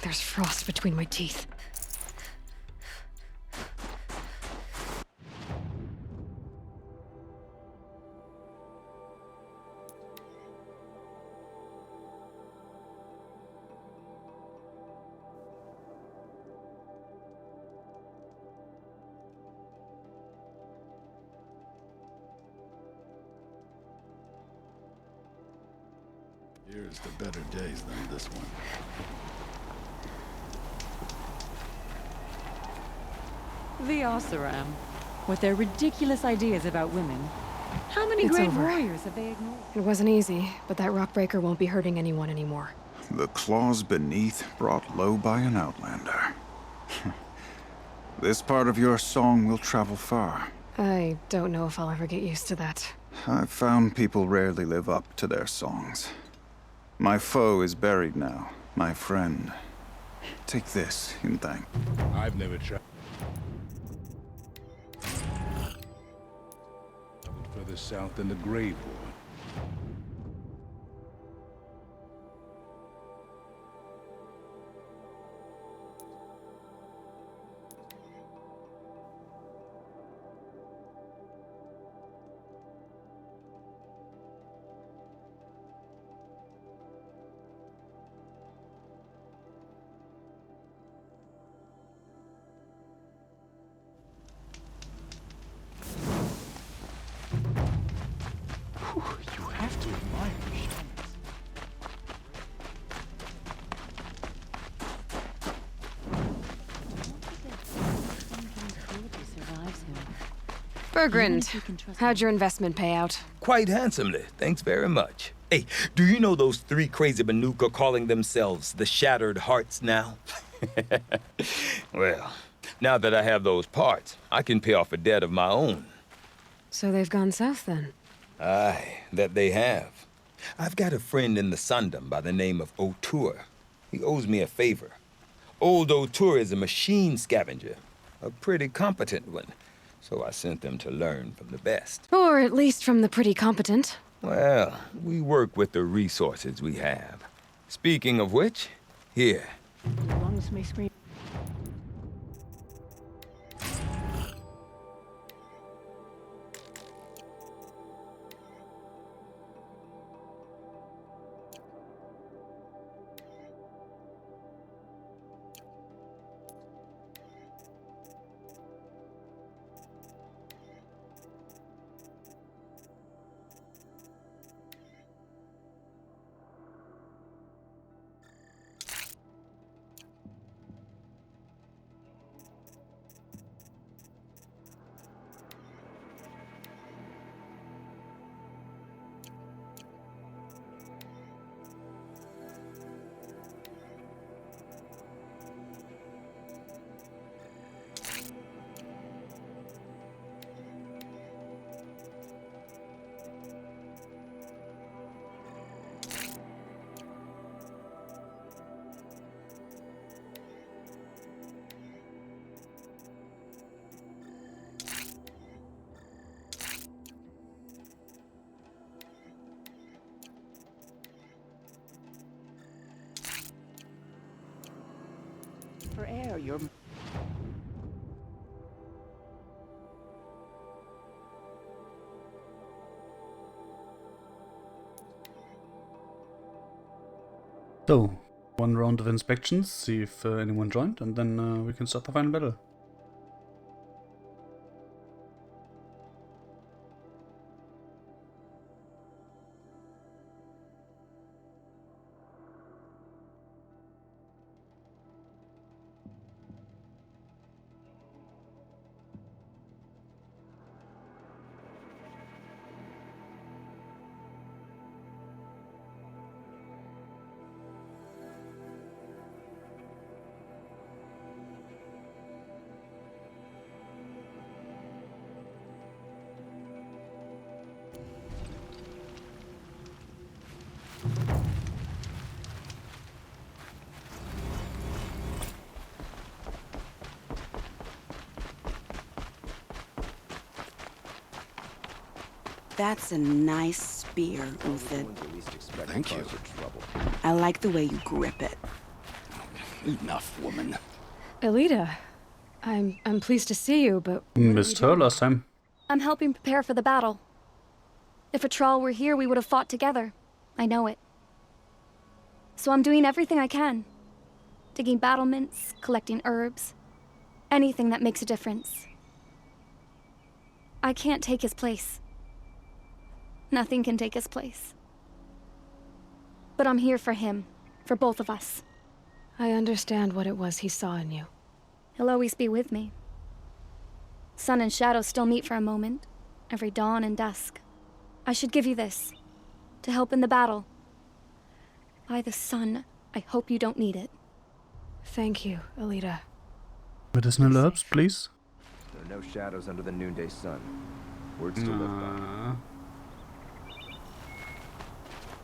There's frost between my teeth. Here's the better days than this one. The Oseram, with their ridiculous ideas about women. How many It's great over. warriors have they ignored? It wasn't easy, but that rockbreaker won't be hurting anyone anymore. The claws beneath brought low by an outlander. This part of your song will travel far. I don't know if I'll ever get used to that. I've found people rarely live up to their songs. My foe is buried now, my friend. Take this in thanks. I've never tried. Further south than the Grave War. You have to admire the shamans. Bergrand, how'd your investment pay out? Quite handsomely, thanks very much. Hey, do you know those three crazy Banuk are calling themselves the Shattered Hearts now? Well, now that I have those parts, I can pay off a debt of my own. So they've gone south then? Aye, that they have. I've got a friend in the Sundom by the name of O'Toole. He owes me a favor. Old O'Toole is a machine scavenger, a pretty competent one. So I sent them to learn from the best. Or at least from the pretty competent. Well, we work with the resources we have. Speaking of which, here. Lungs may scream. So, one round of inspections, see if anyone joined, and then we can start the final battle. That's a nice spear, Uthid. Thank you. I like the way you grip it. Enough, woman. Elita, I'm pleased to see you, but Missed her last time. I'm helping prepare for the battle. If Atrall were here, we would have fought together. I know it. So I'm doing everything I can. Digging battlements, collecting herbs. Anything that makes a difference. I can't take his place. Nothing can take his place. But I'm here for him, for both of us. I understand what it was he saw in you. He'll always be with me. Sun and shadow still meet for a moment, every dawn and dusk. I should give you this, to help in the battle. By the sun, I hope you don't need it. Thank you, Elita. Medicinal herbs, please. There are no shadows under the noonday sun. Words to live by.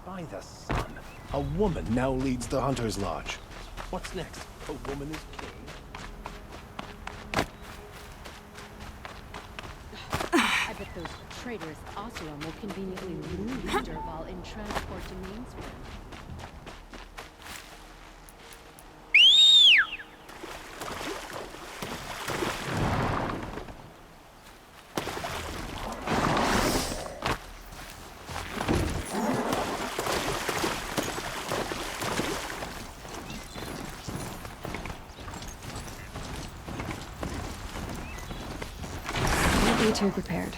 By the sun, a woman now leads the Hunter's Lodge. What's next? A woman is king? I bet those traitors Oseram will conveniently lose Dervahl in transport to Mainsworth. You two prepared.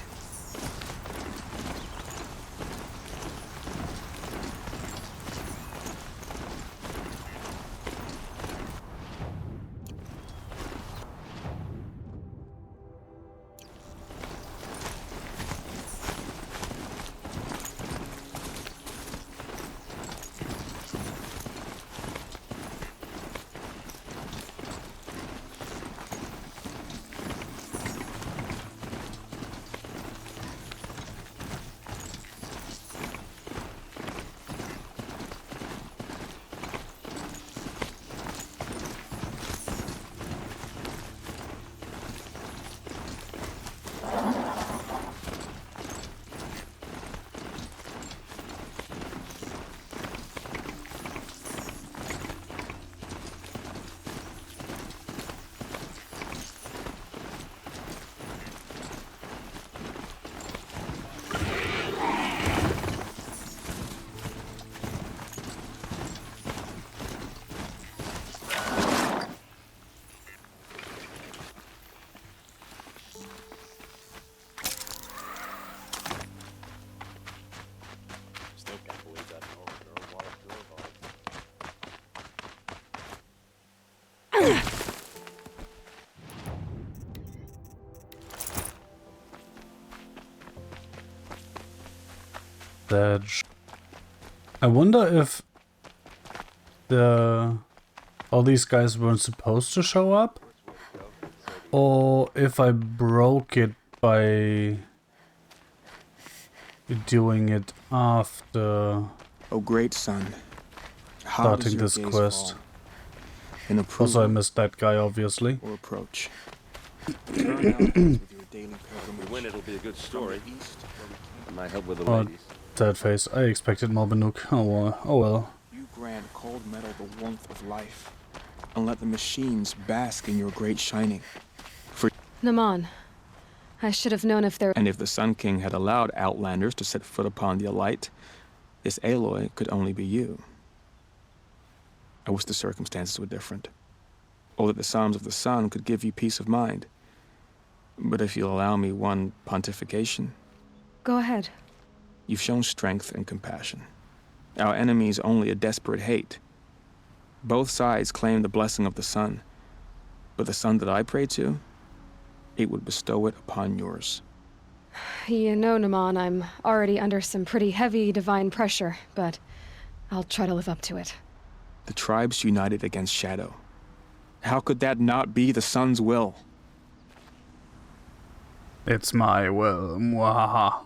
Sedge. I wonder if all these guys weren't supposed to show up, or if I broke it by doing it after Oh, great son. How does starting your this gaze quest. fall? In approval Also, I missed that guy, obviously. or approach? If we win, it'll be a good story. It might help with the Oh, ladies. sad face. I expected more Banuk. Oh well. You grant cold metal the warmth of life, and let the machines bask in your great shining. For Naman, I should have known if there... and if the Sun King had allowed Outlanders to set foot upon the Elite, this Aloy could only be you. I wish the circumstances were different, or that the Psalms of the Sun could give you peace of mind. But if you'll allow me one pontification, Go ahead. you've shown strength and compassion. Our enemy's only a desperate hate. Both sides claim the blessing of the sun, but the sun that I pray to, it would bestow it upon yours. You know, Naman, I'm already under some pretty heavy divine pressure, but I'll try to live up to it. The tribes united against Shadow. How could that not be the sun's will? It's my will. Mwahaha.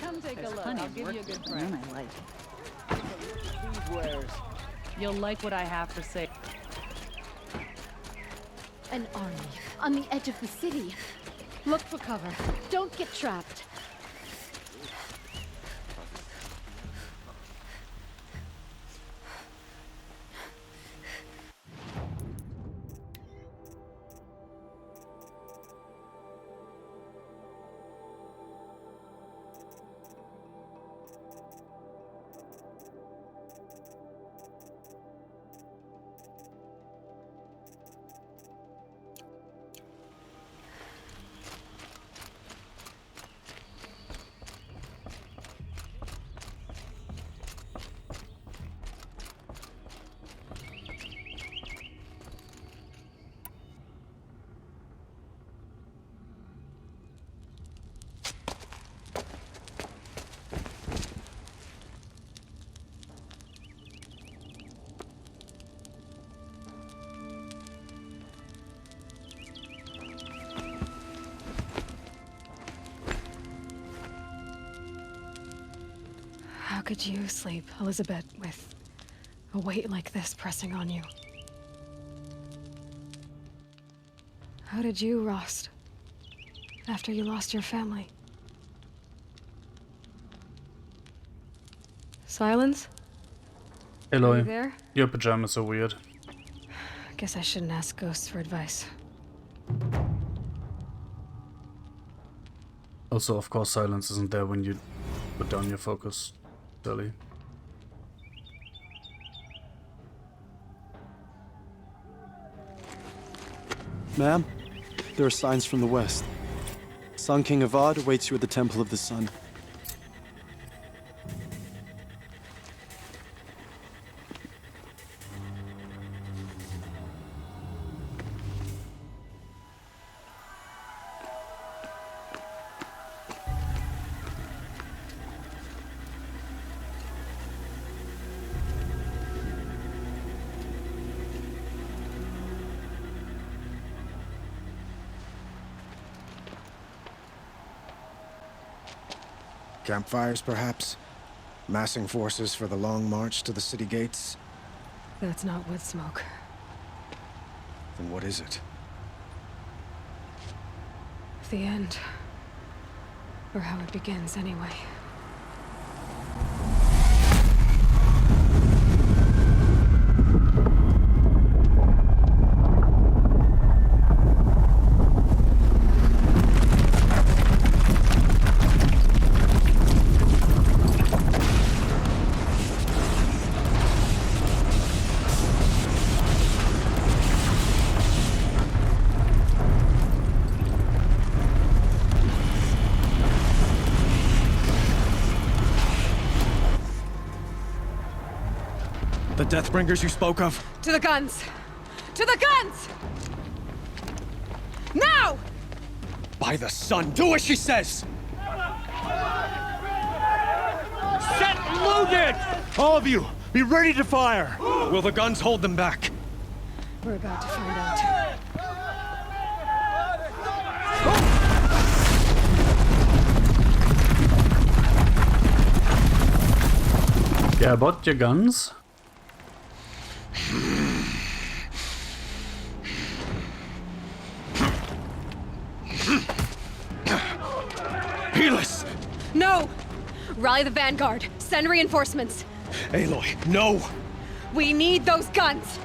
Come take a look. I'll give you a good price. I like it. These wares. You'll like what I have to say. An army on the edge of the city. Look for cover. Don't get trapped. How could you sleep, Elizabeth, with a weight like this pressing on you? How did you, Rost, after you lost your family? Silence? Aloy, Are you there? your pajamas are weird. Guess I shouldn't ask ghosts for advice. Also, of course, silence isn't there when you put down your focus, Dolly. Ma'am, there are signs from the west. Sun King Avad awaits you at the Temple of the Sun. Campfires, perhaps? Massing forces for the long march to the city gates? That's not wood smoke. Then what is it? The end. Or how it begins, anyway. The Deathbringers you spoke of? To the guns! To the guns! Now! By the sun, do as she says! Set loaded! All of you, be ready to fire! Will the guns hold them back? We're about to find out. Yeah, about your guns? Helis! No! Rally the vanguard. Send reinforcements. Aloy, no! We need those guns!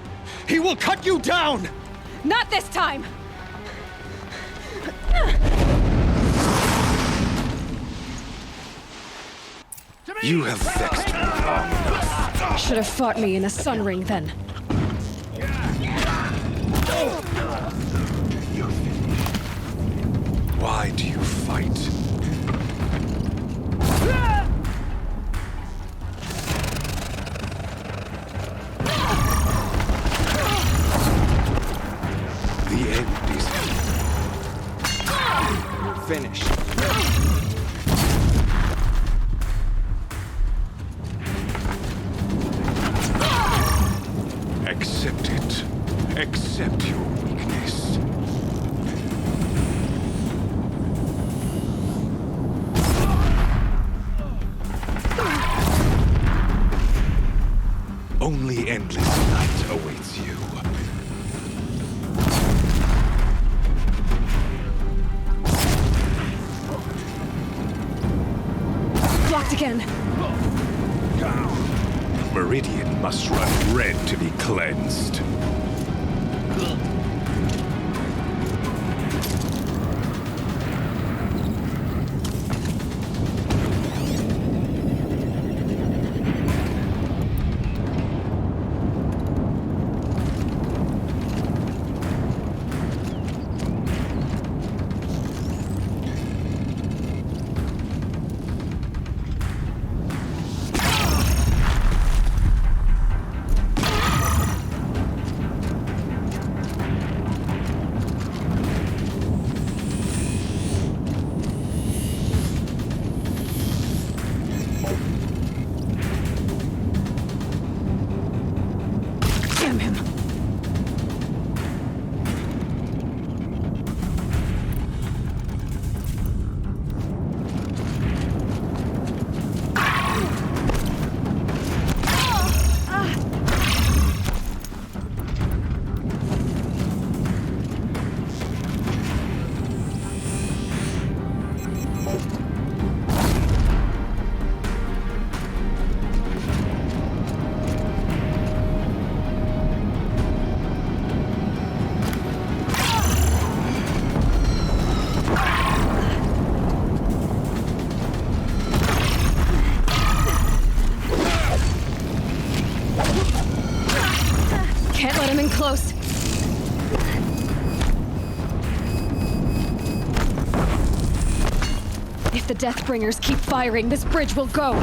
He will cut you down! Not this time! You have vexed me long enough. Should have fought me in the Sun Ring then. Why do you fight? The end is finished. Accept it. Accept your weakness. Only endless night awaits you. Blocked again. Meridian must run red to be cleansed. Damn him! Can't let him in close. If the Deathbringers keep firing, this bridge will go.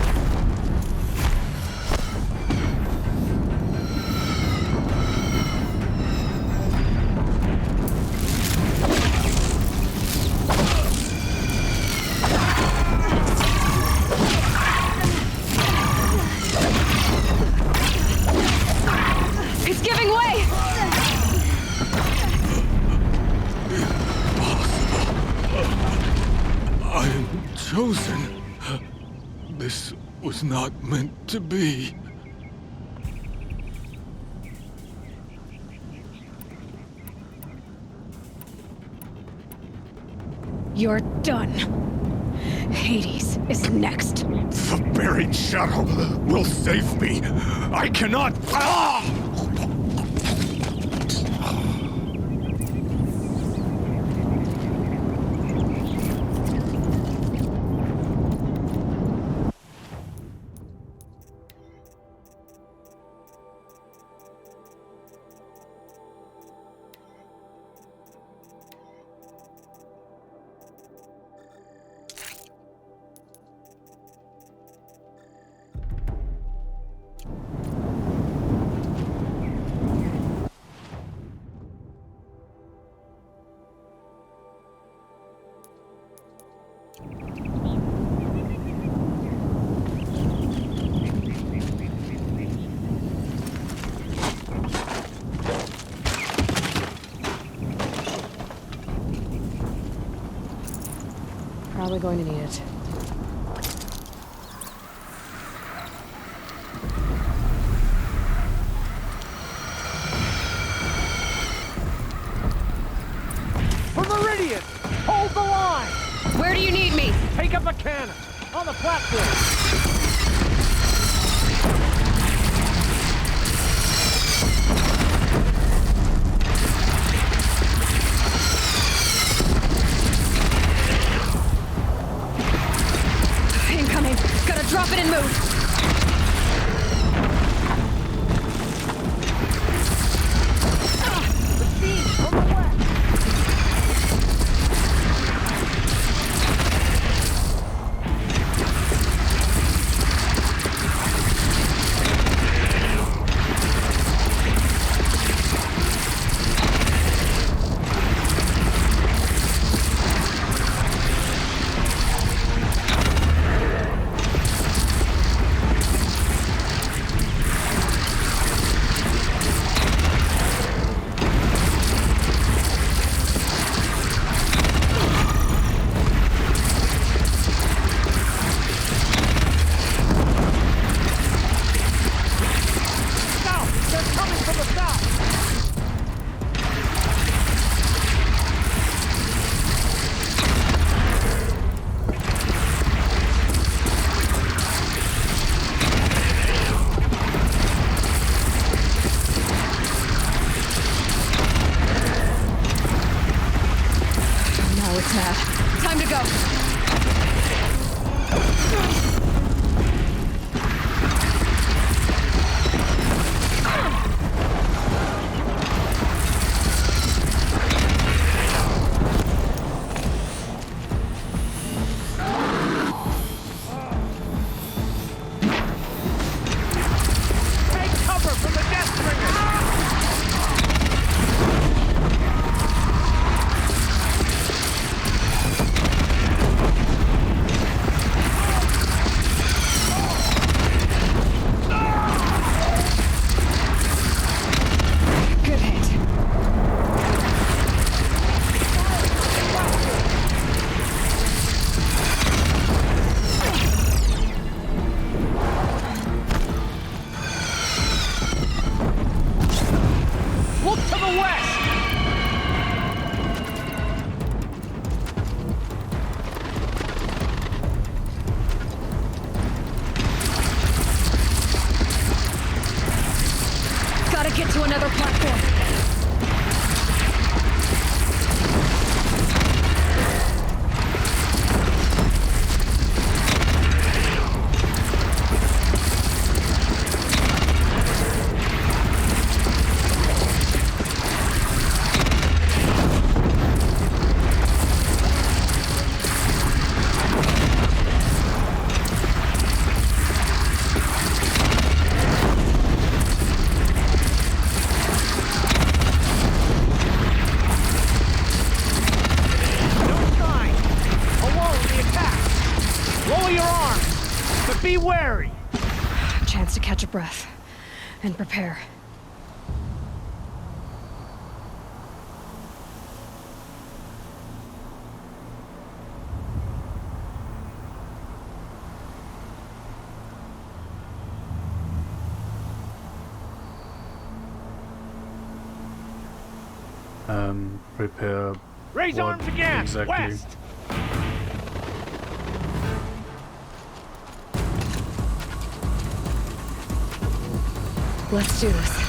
It's giving way! I am chosen. This was not meant to be. You're done. Hades is next. The buried shadow will save me. I cannot. Ah! Probably going to need it. For Meridian! Hold the line! Where do you need me? Take up a cannon! On the platform! Incoming! Gotta drop it and move! Time to go. Take cover from the Deathbringer! Look to the west! Gotta get to another platform. Lower your arms, but be wary. Chance to catch a breath and prepare. Prepare. Raise what arms again. Exactly. West. Let's do this.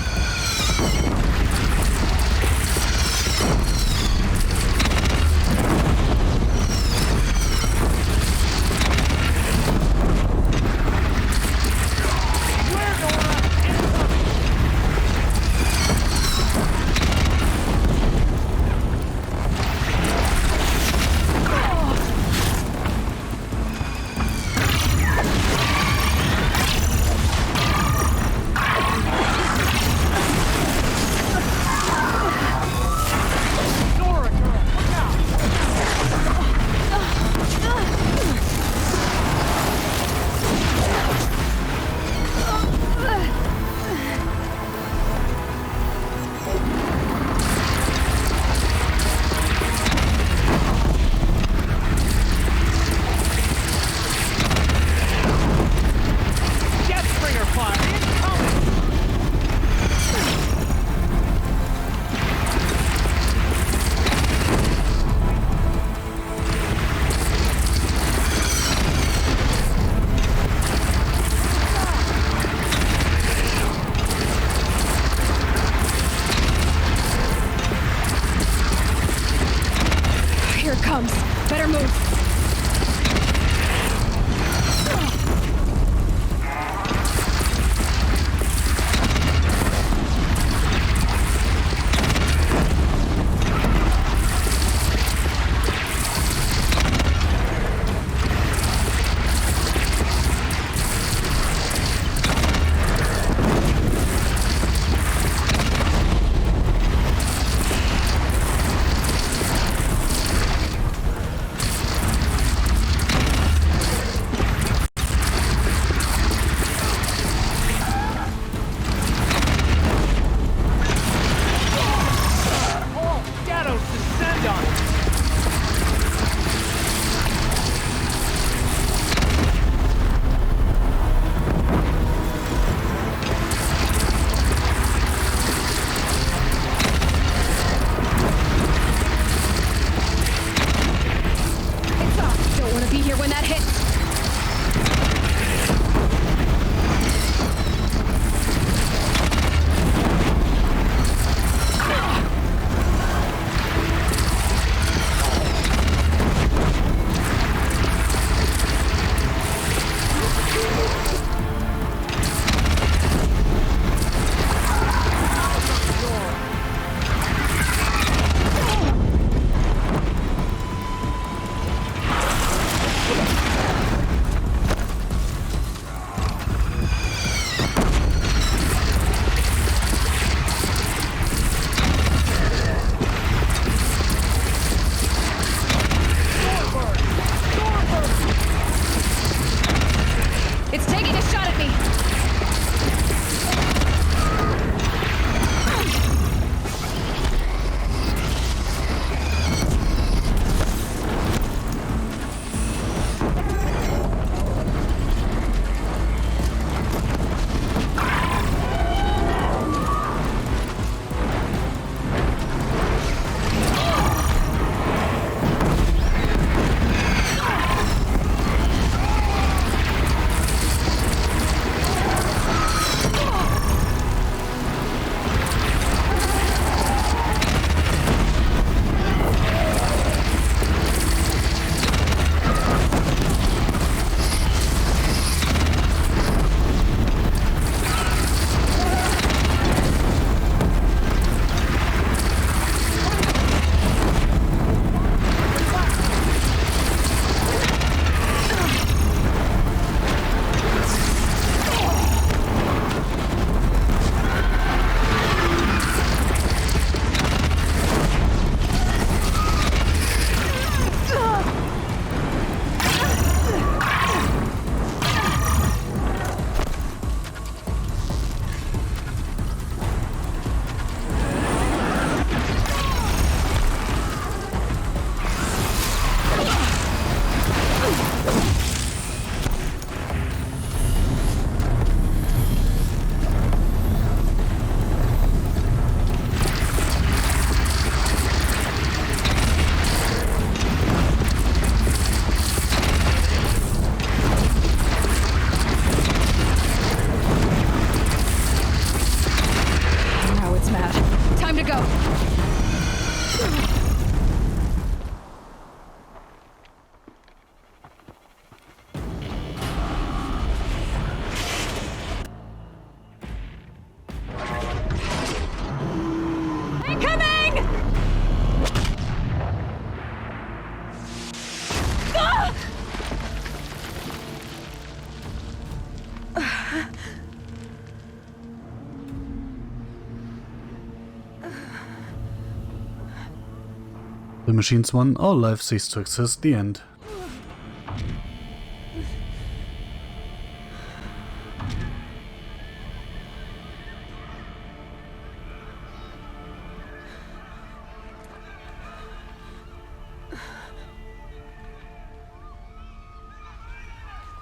The machines won, all life ceased to exist, the end.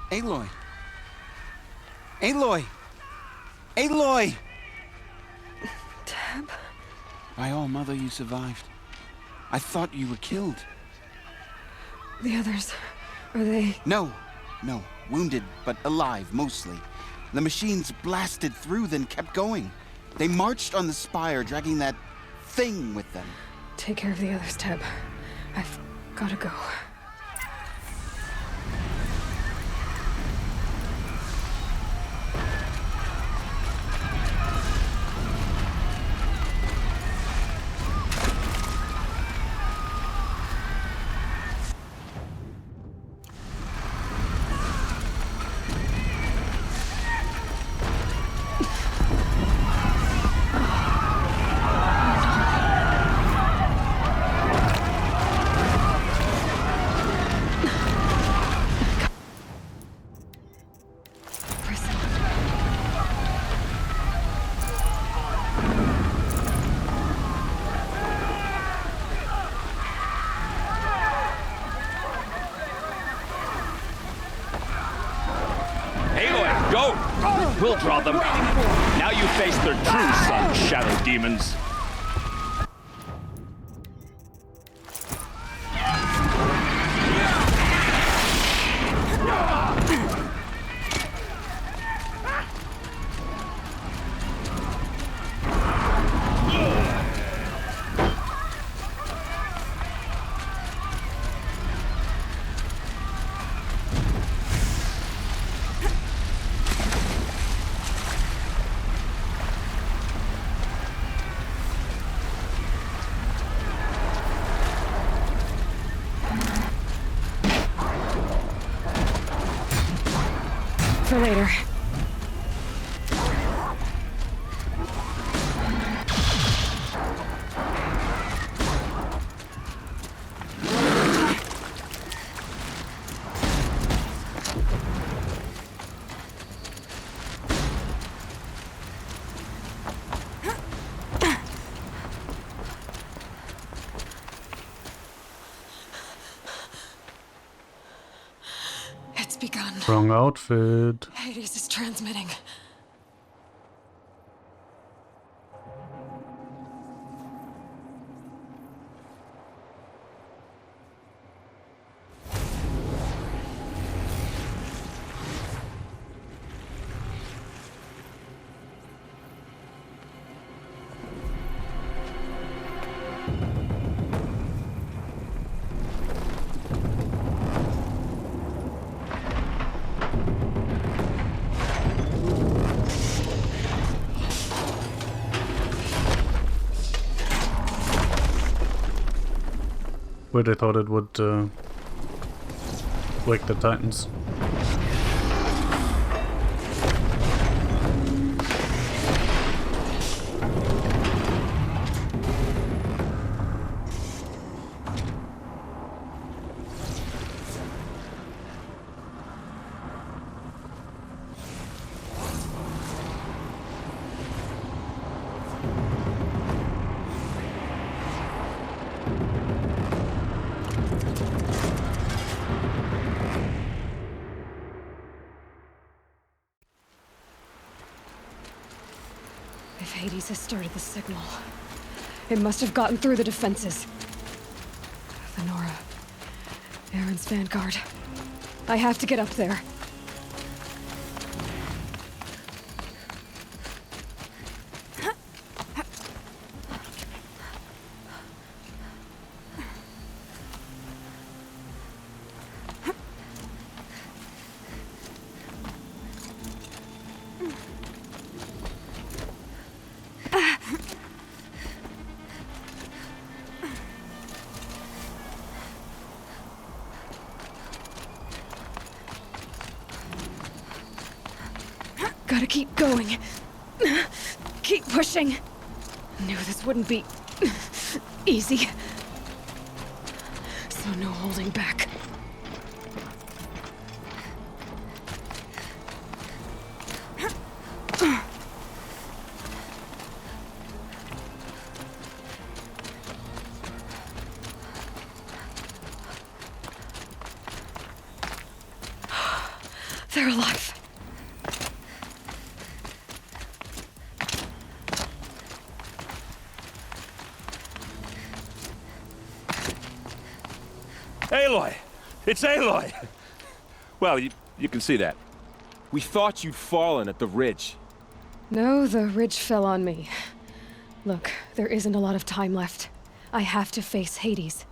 Aloy! Aloy! Aloy! Teb? By all, Mother, you survived. I thought you were killed. The others, are they... No, wounded, but alive, mostly. The machines blasted through, then kept going. They marched on the spire, dragging that thing with them. Take care of the others, Teb. I've gotta go. We'll draw them. Now you face their true son, Shadow Demons. For later. It's begun. Wrong outfit. Hades is transmitting. Where they thought it would wake the Titans. If Hades has started the signal, it must have gotten through the defenses. The Nora. Aaron's vanguard. I have to get up there. Gotta keep going. Keep pushing. Knew this wouldn't be easy. So no holding back. They're alive. Aloy! It's Aloy! Well, you can see that. We thought you'd fallen at the ridge. No, the ridge fell on me. Look, there isn't a lot of time left. I have to face Hades.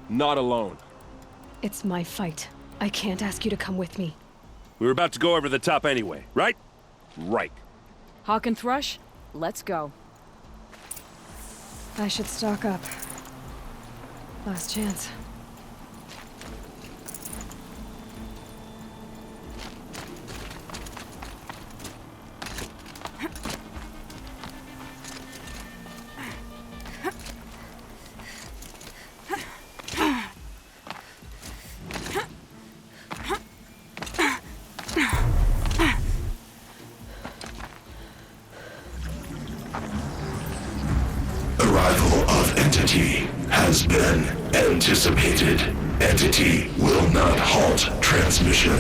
Not alone. It's my fight. I can't ask you to come with me. We were about to go over the top anyway, right? Right. Hawk and Thrush, let's go. I should stock up. Last chance. Arrival of Entity has been anticipated. Entity will not halt transmission.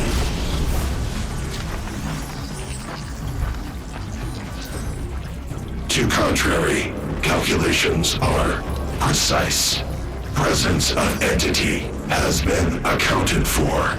To contrary, calculations are precise. Presence of Entity has been accounted for.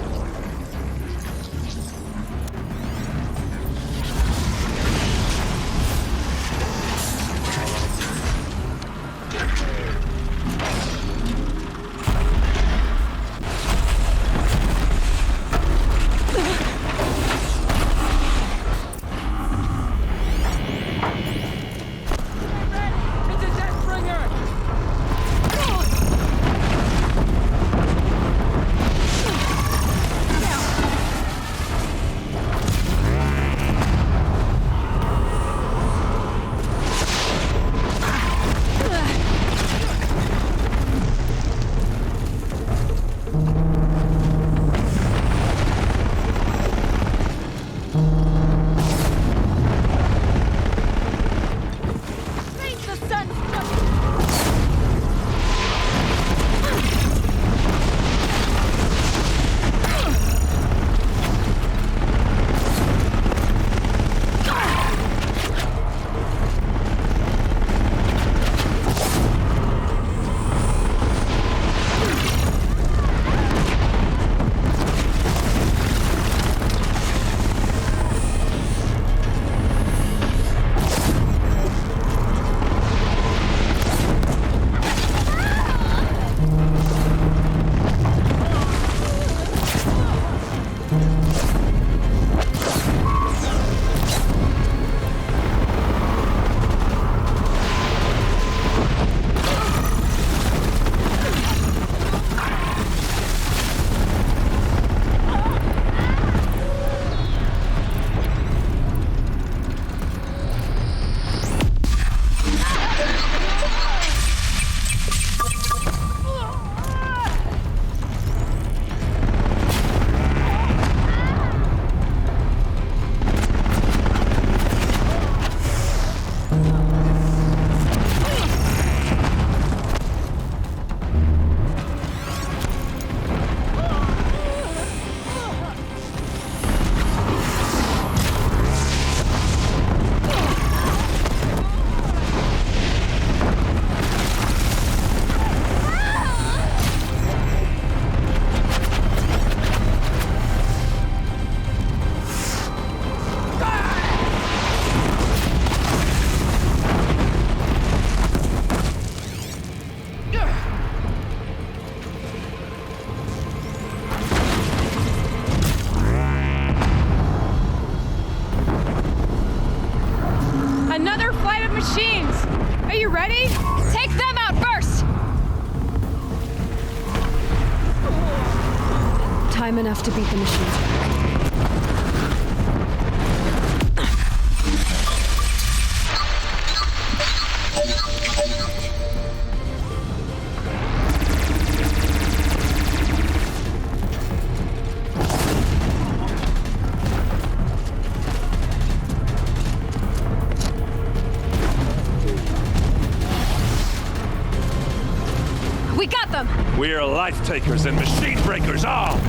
Time enough to beat the machines back. got them! We are life takers and machine breakers all!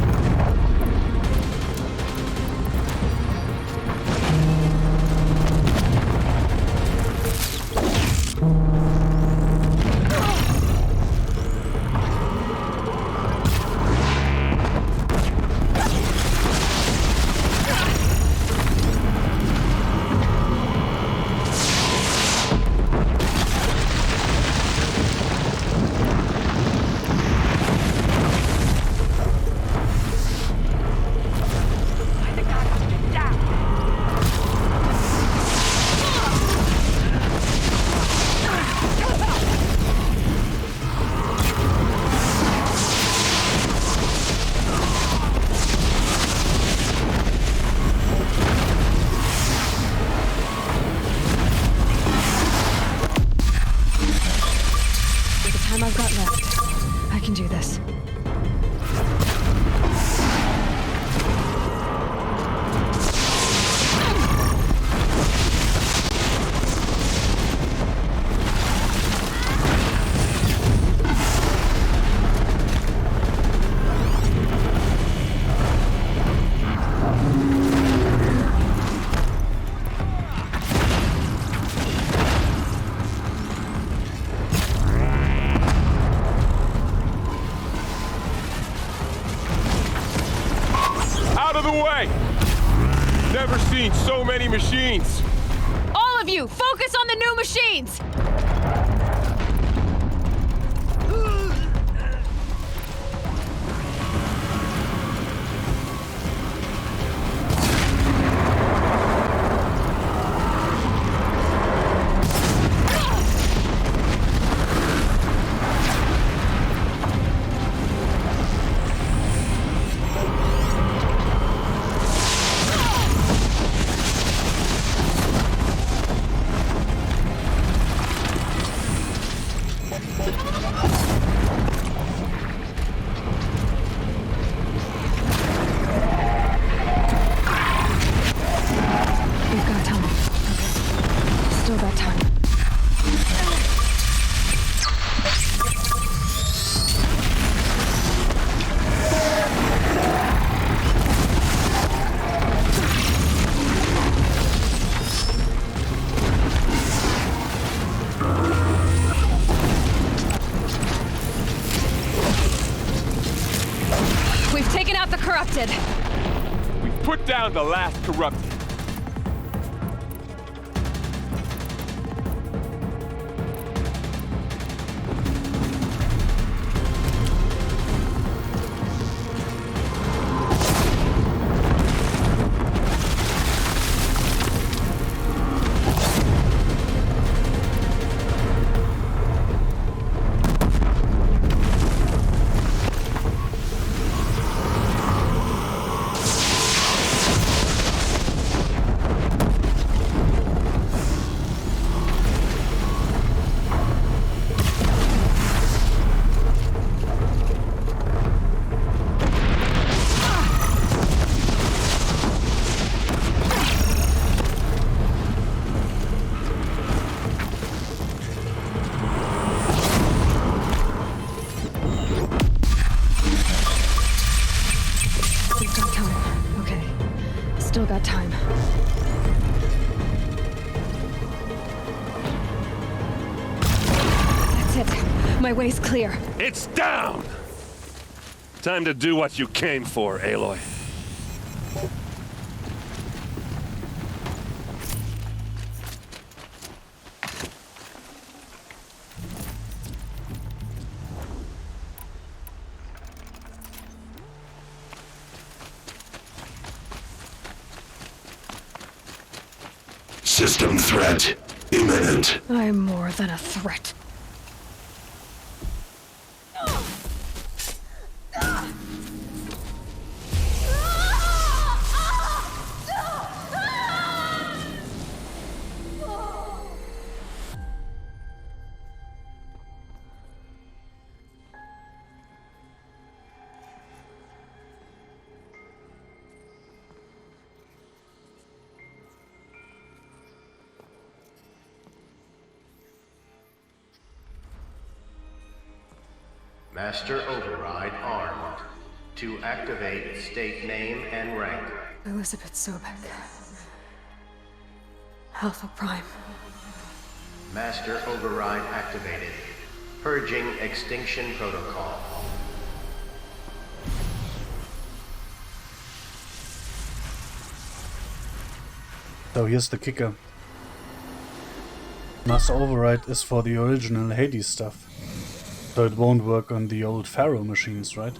I've got left. I can do this. Never seen so many machines. All of you, focus on the new machines! Corrupted. We've put down the last corrupted. Still got time. That's it. My way's clear. It's down! Time to do what you came for, Aloy. System threat imminent. I'm more than a threat. Master Override armed. To activate, state name and rank. Elizabeth Sobek. Alpha Prime. Master Override activated. Purging Extinction Protocol. So here's the kicker. Master Override is for the original Hades stuff. So it won't work on the old Pharaoh machines, right?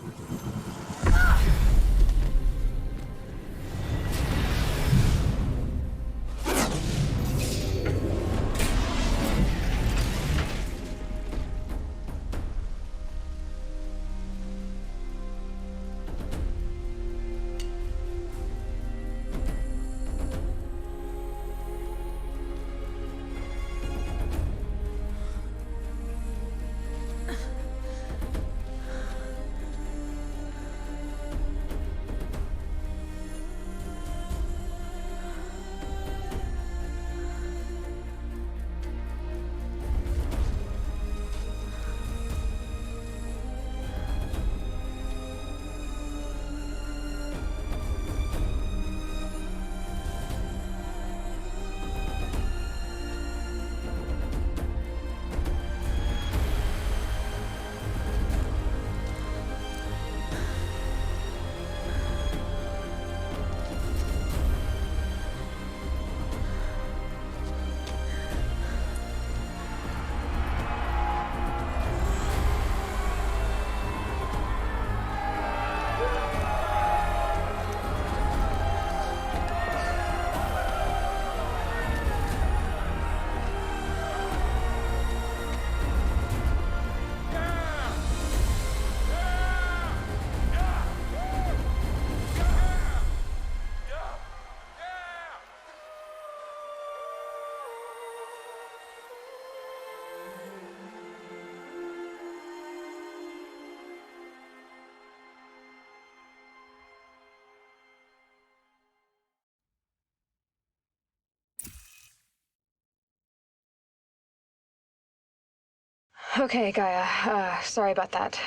Okay, Gaia. Sorry about that.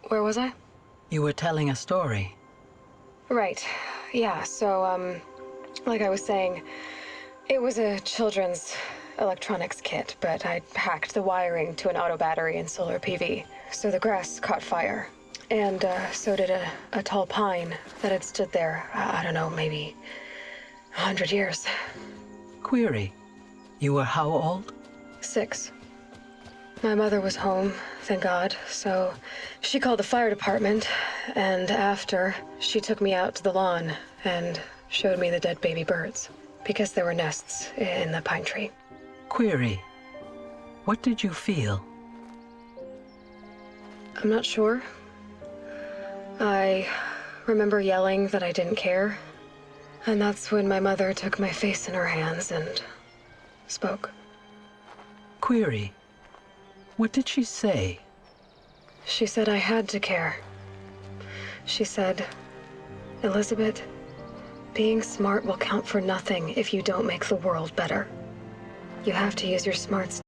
Where was I? You were telling a story. Right. Yeah, so, like I was saying, it was a children's electronics kit, but I hacked the wiring to an auto battery and solar PV. So the grass caught fire. And, so did a tall pine that had stood there, I don't know, maybe 100 years. Query. You were how old? 6. My mother was home, thank God, so she called the fire department, and after, she took me out to the lawn and showed me the dead baby birds, because there were nests in the pine tree. Query. What did you feel? I'm not sure. I remember yelling that I didn't care, and that's when my mother took my face in her hands and spoke. Query. What did she say? She said I had to care. She said, Elizabeth, being smart will count for nothing if you don't make the world better. You have to use your smarts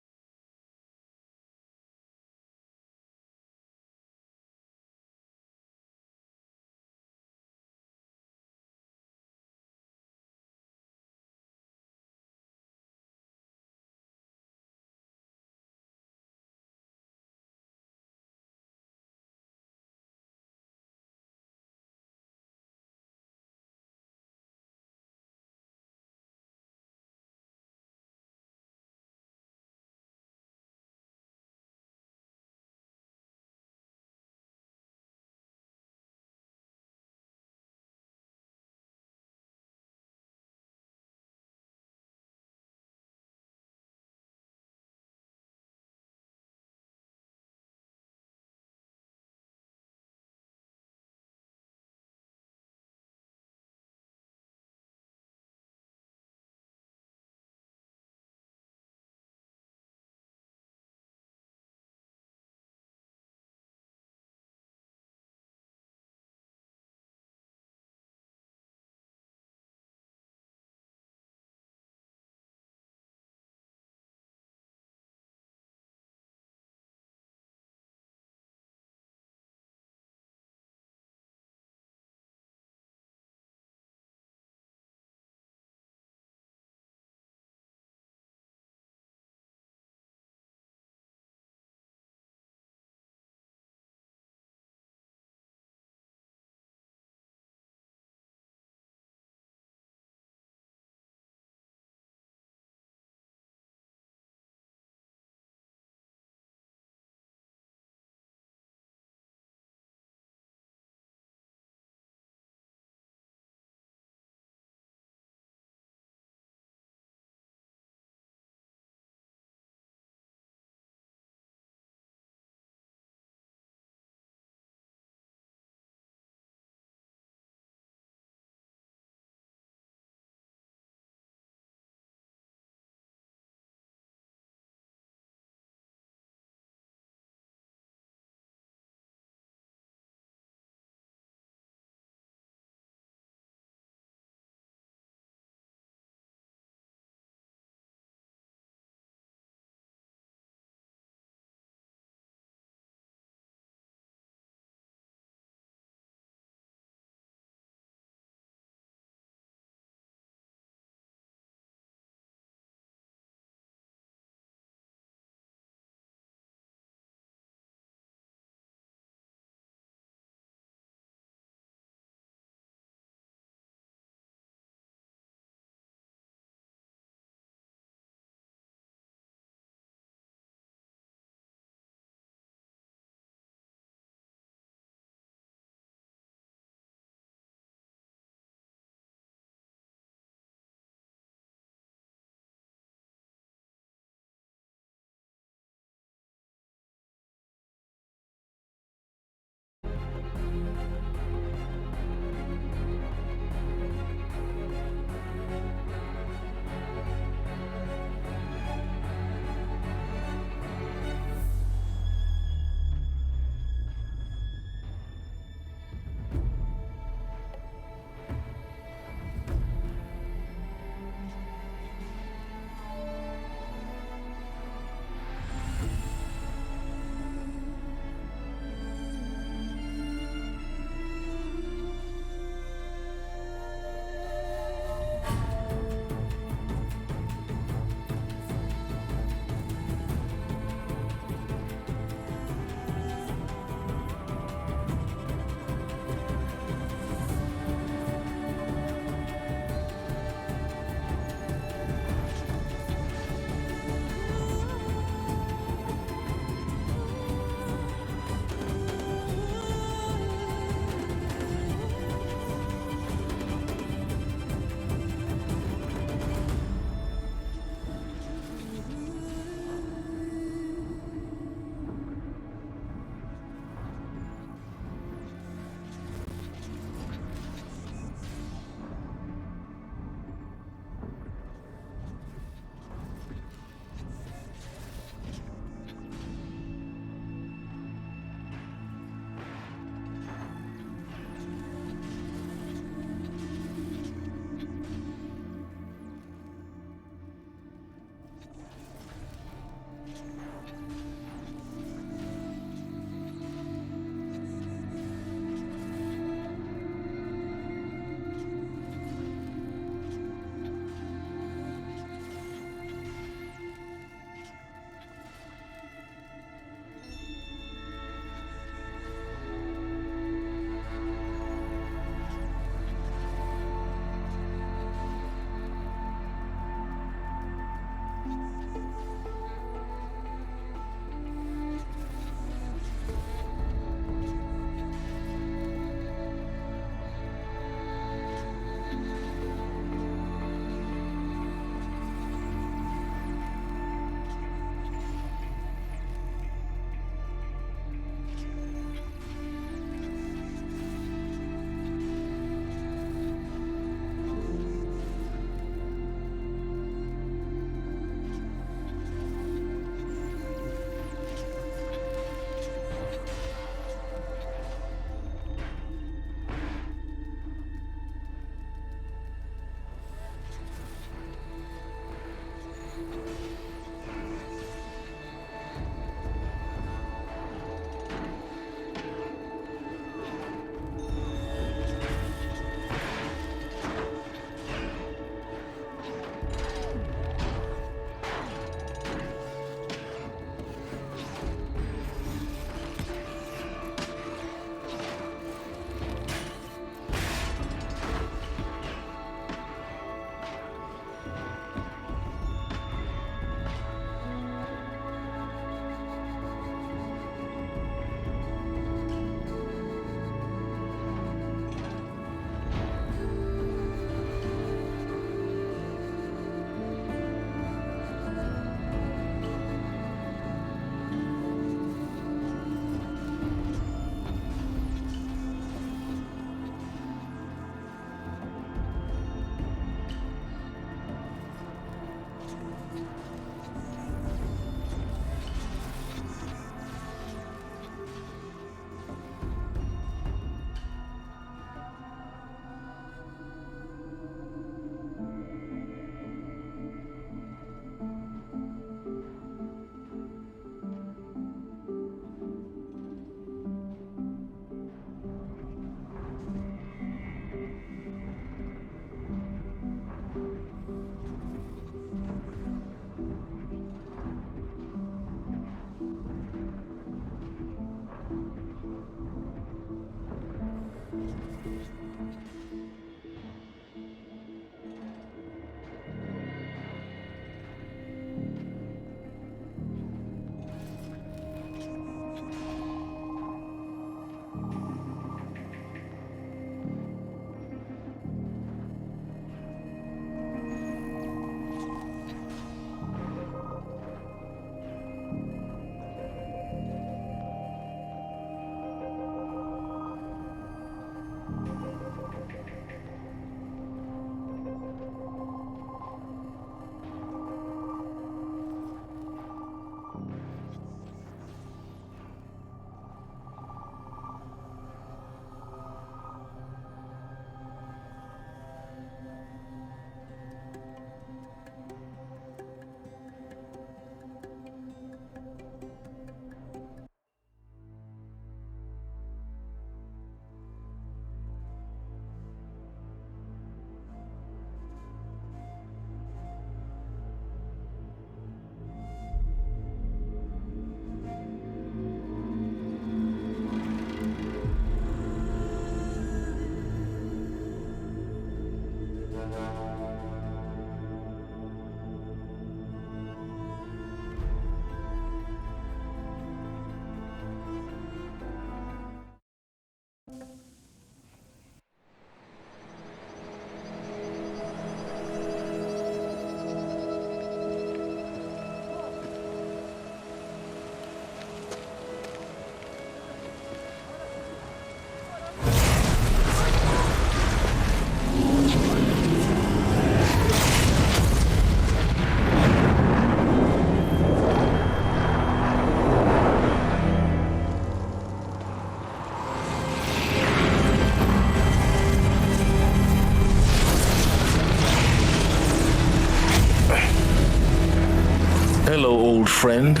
old friend.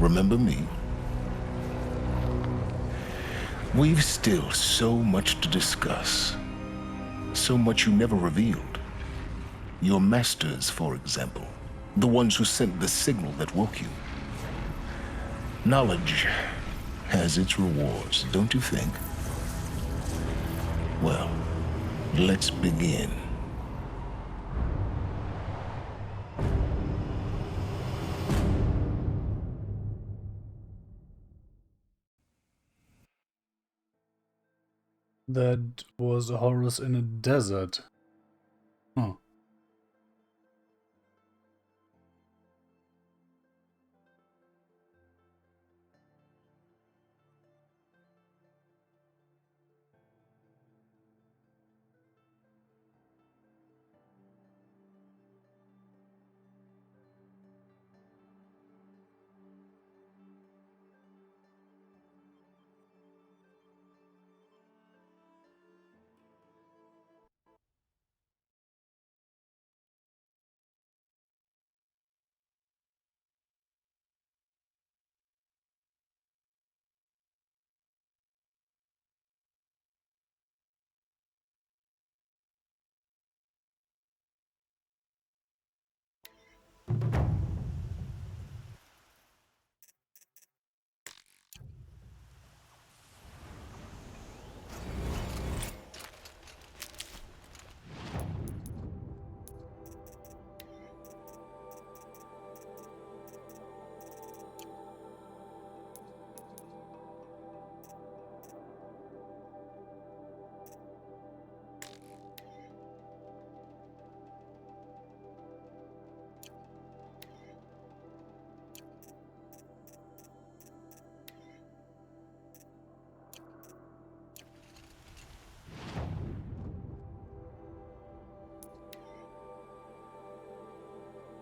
Remember me? We've still so much to discuss. So much you never revealed. Your masters, for example. The ones who sent the signal that woke you. Knowledge has its rewards, don't you think? Well, let's begin. That was a Horus in a desert. Huh.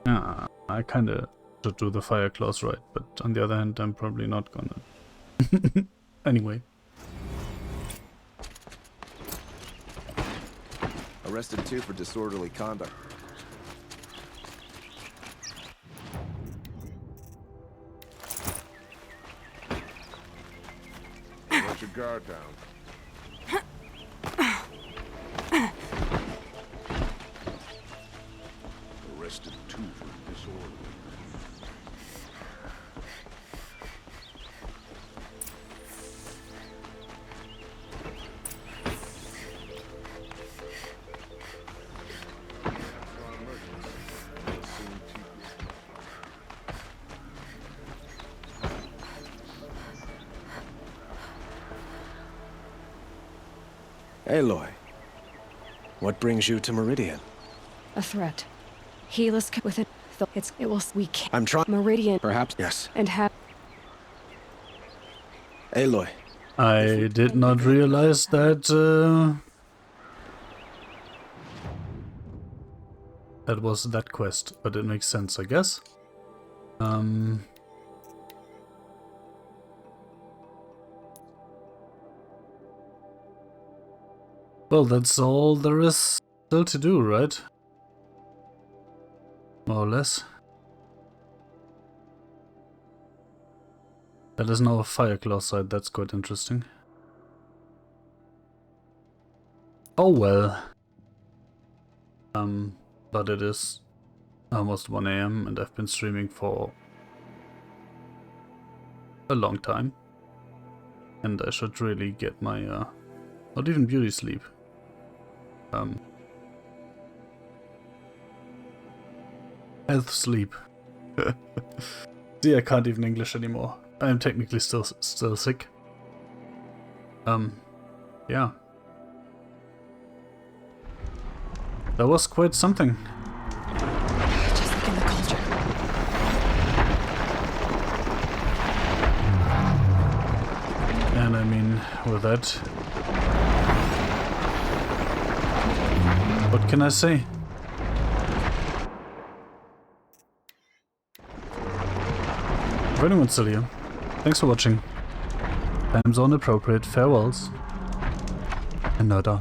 Yeah, I kinda should do the fire clause right, but on the other hand, I'm probably not gonna. Anyway. Arrested 2 for disorderly conduct. Let your guard down. Arrested 2 for disorder. Aloy, what brings you to Meridian? A threat. Helis with it. It will. We can't. I'm trying. Meridian. Perhaps. Yes. And have. Aloy. I did not realize that. That was that quest, but it makes sense, I guess. Well, that's all there is still to do, right? More or less. That is now a fire claw side, that's quite interesting. Oh well. But it is almost 1 AM and I've been streaming for a long time. And I should really get my, not even beauty sleep. Health sleep. See, I can't even English anymore. I am technically still sick. Yeah. That was quite something. Just look in the cauldron. And I mean, with that, what can I say? For anyone still here, thanks for watching. Time zone appropriate farewells. And nerd out.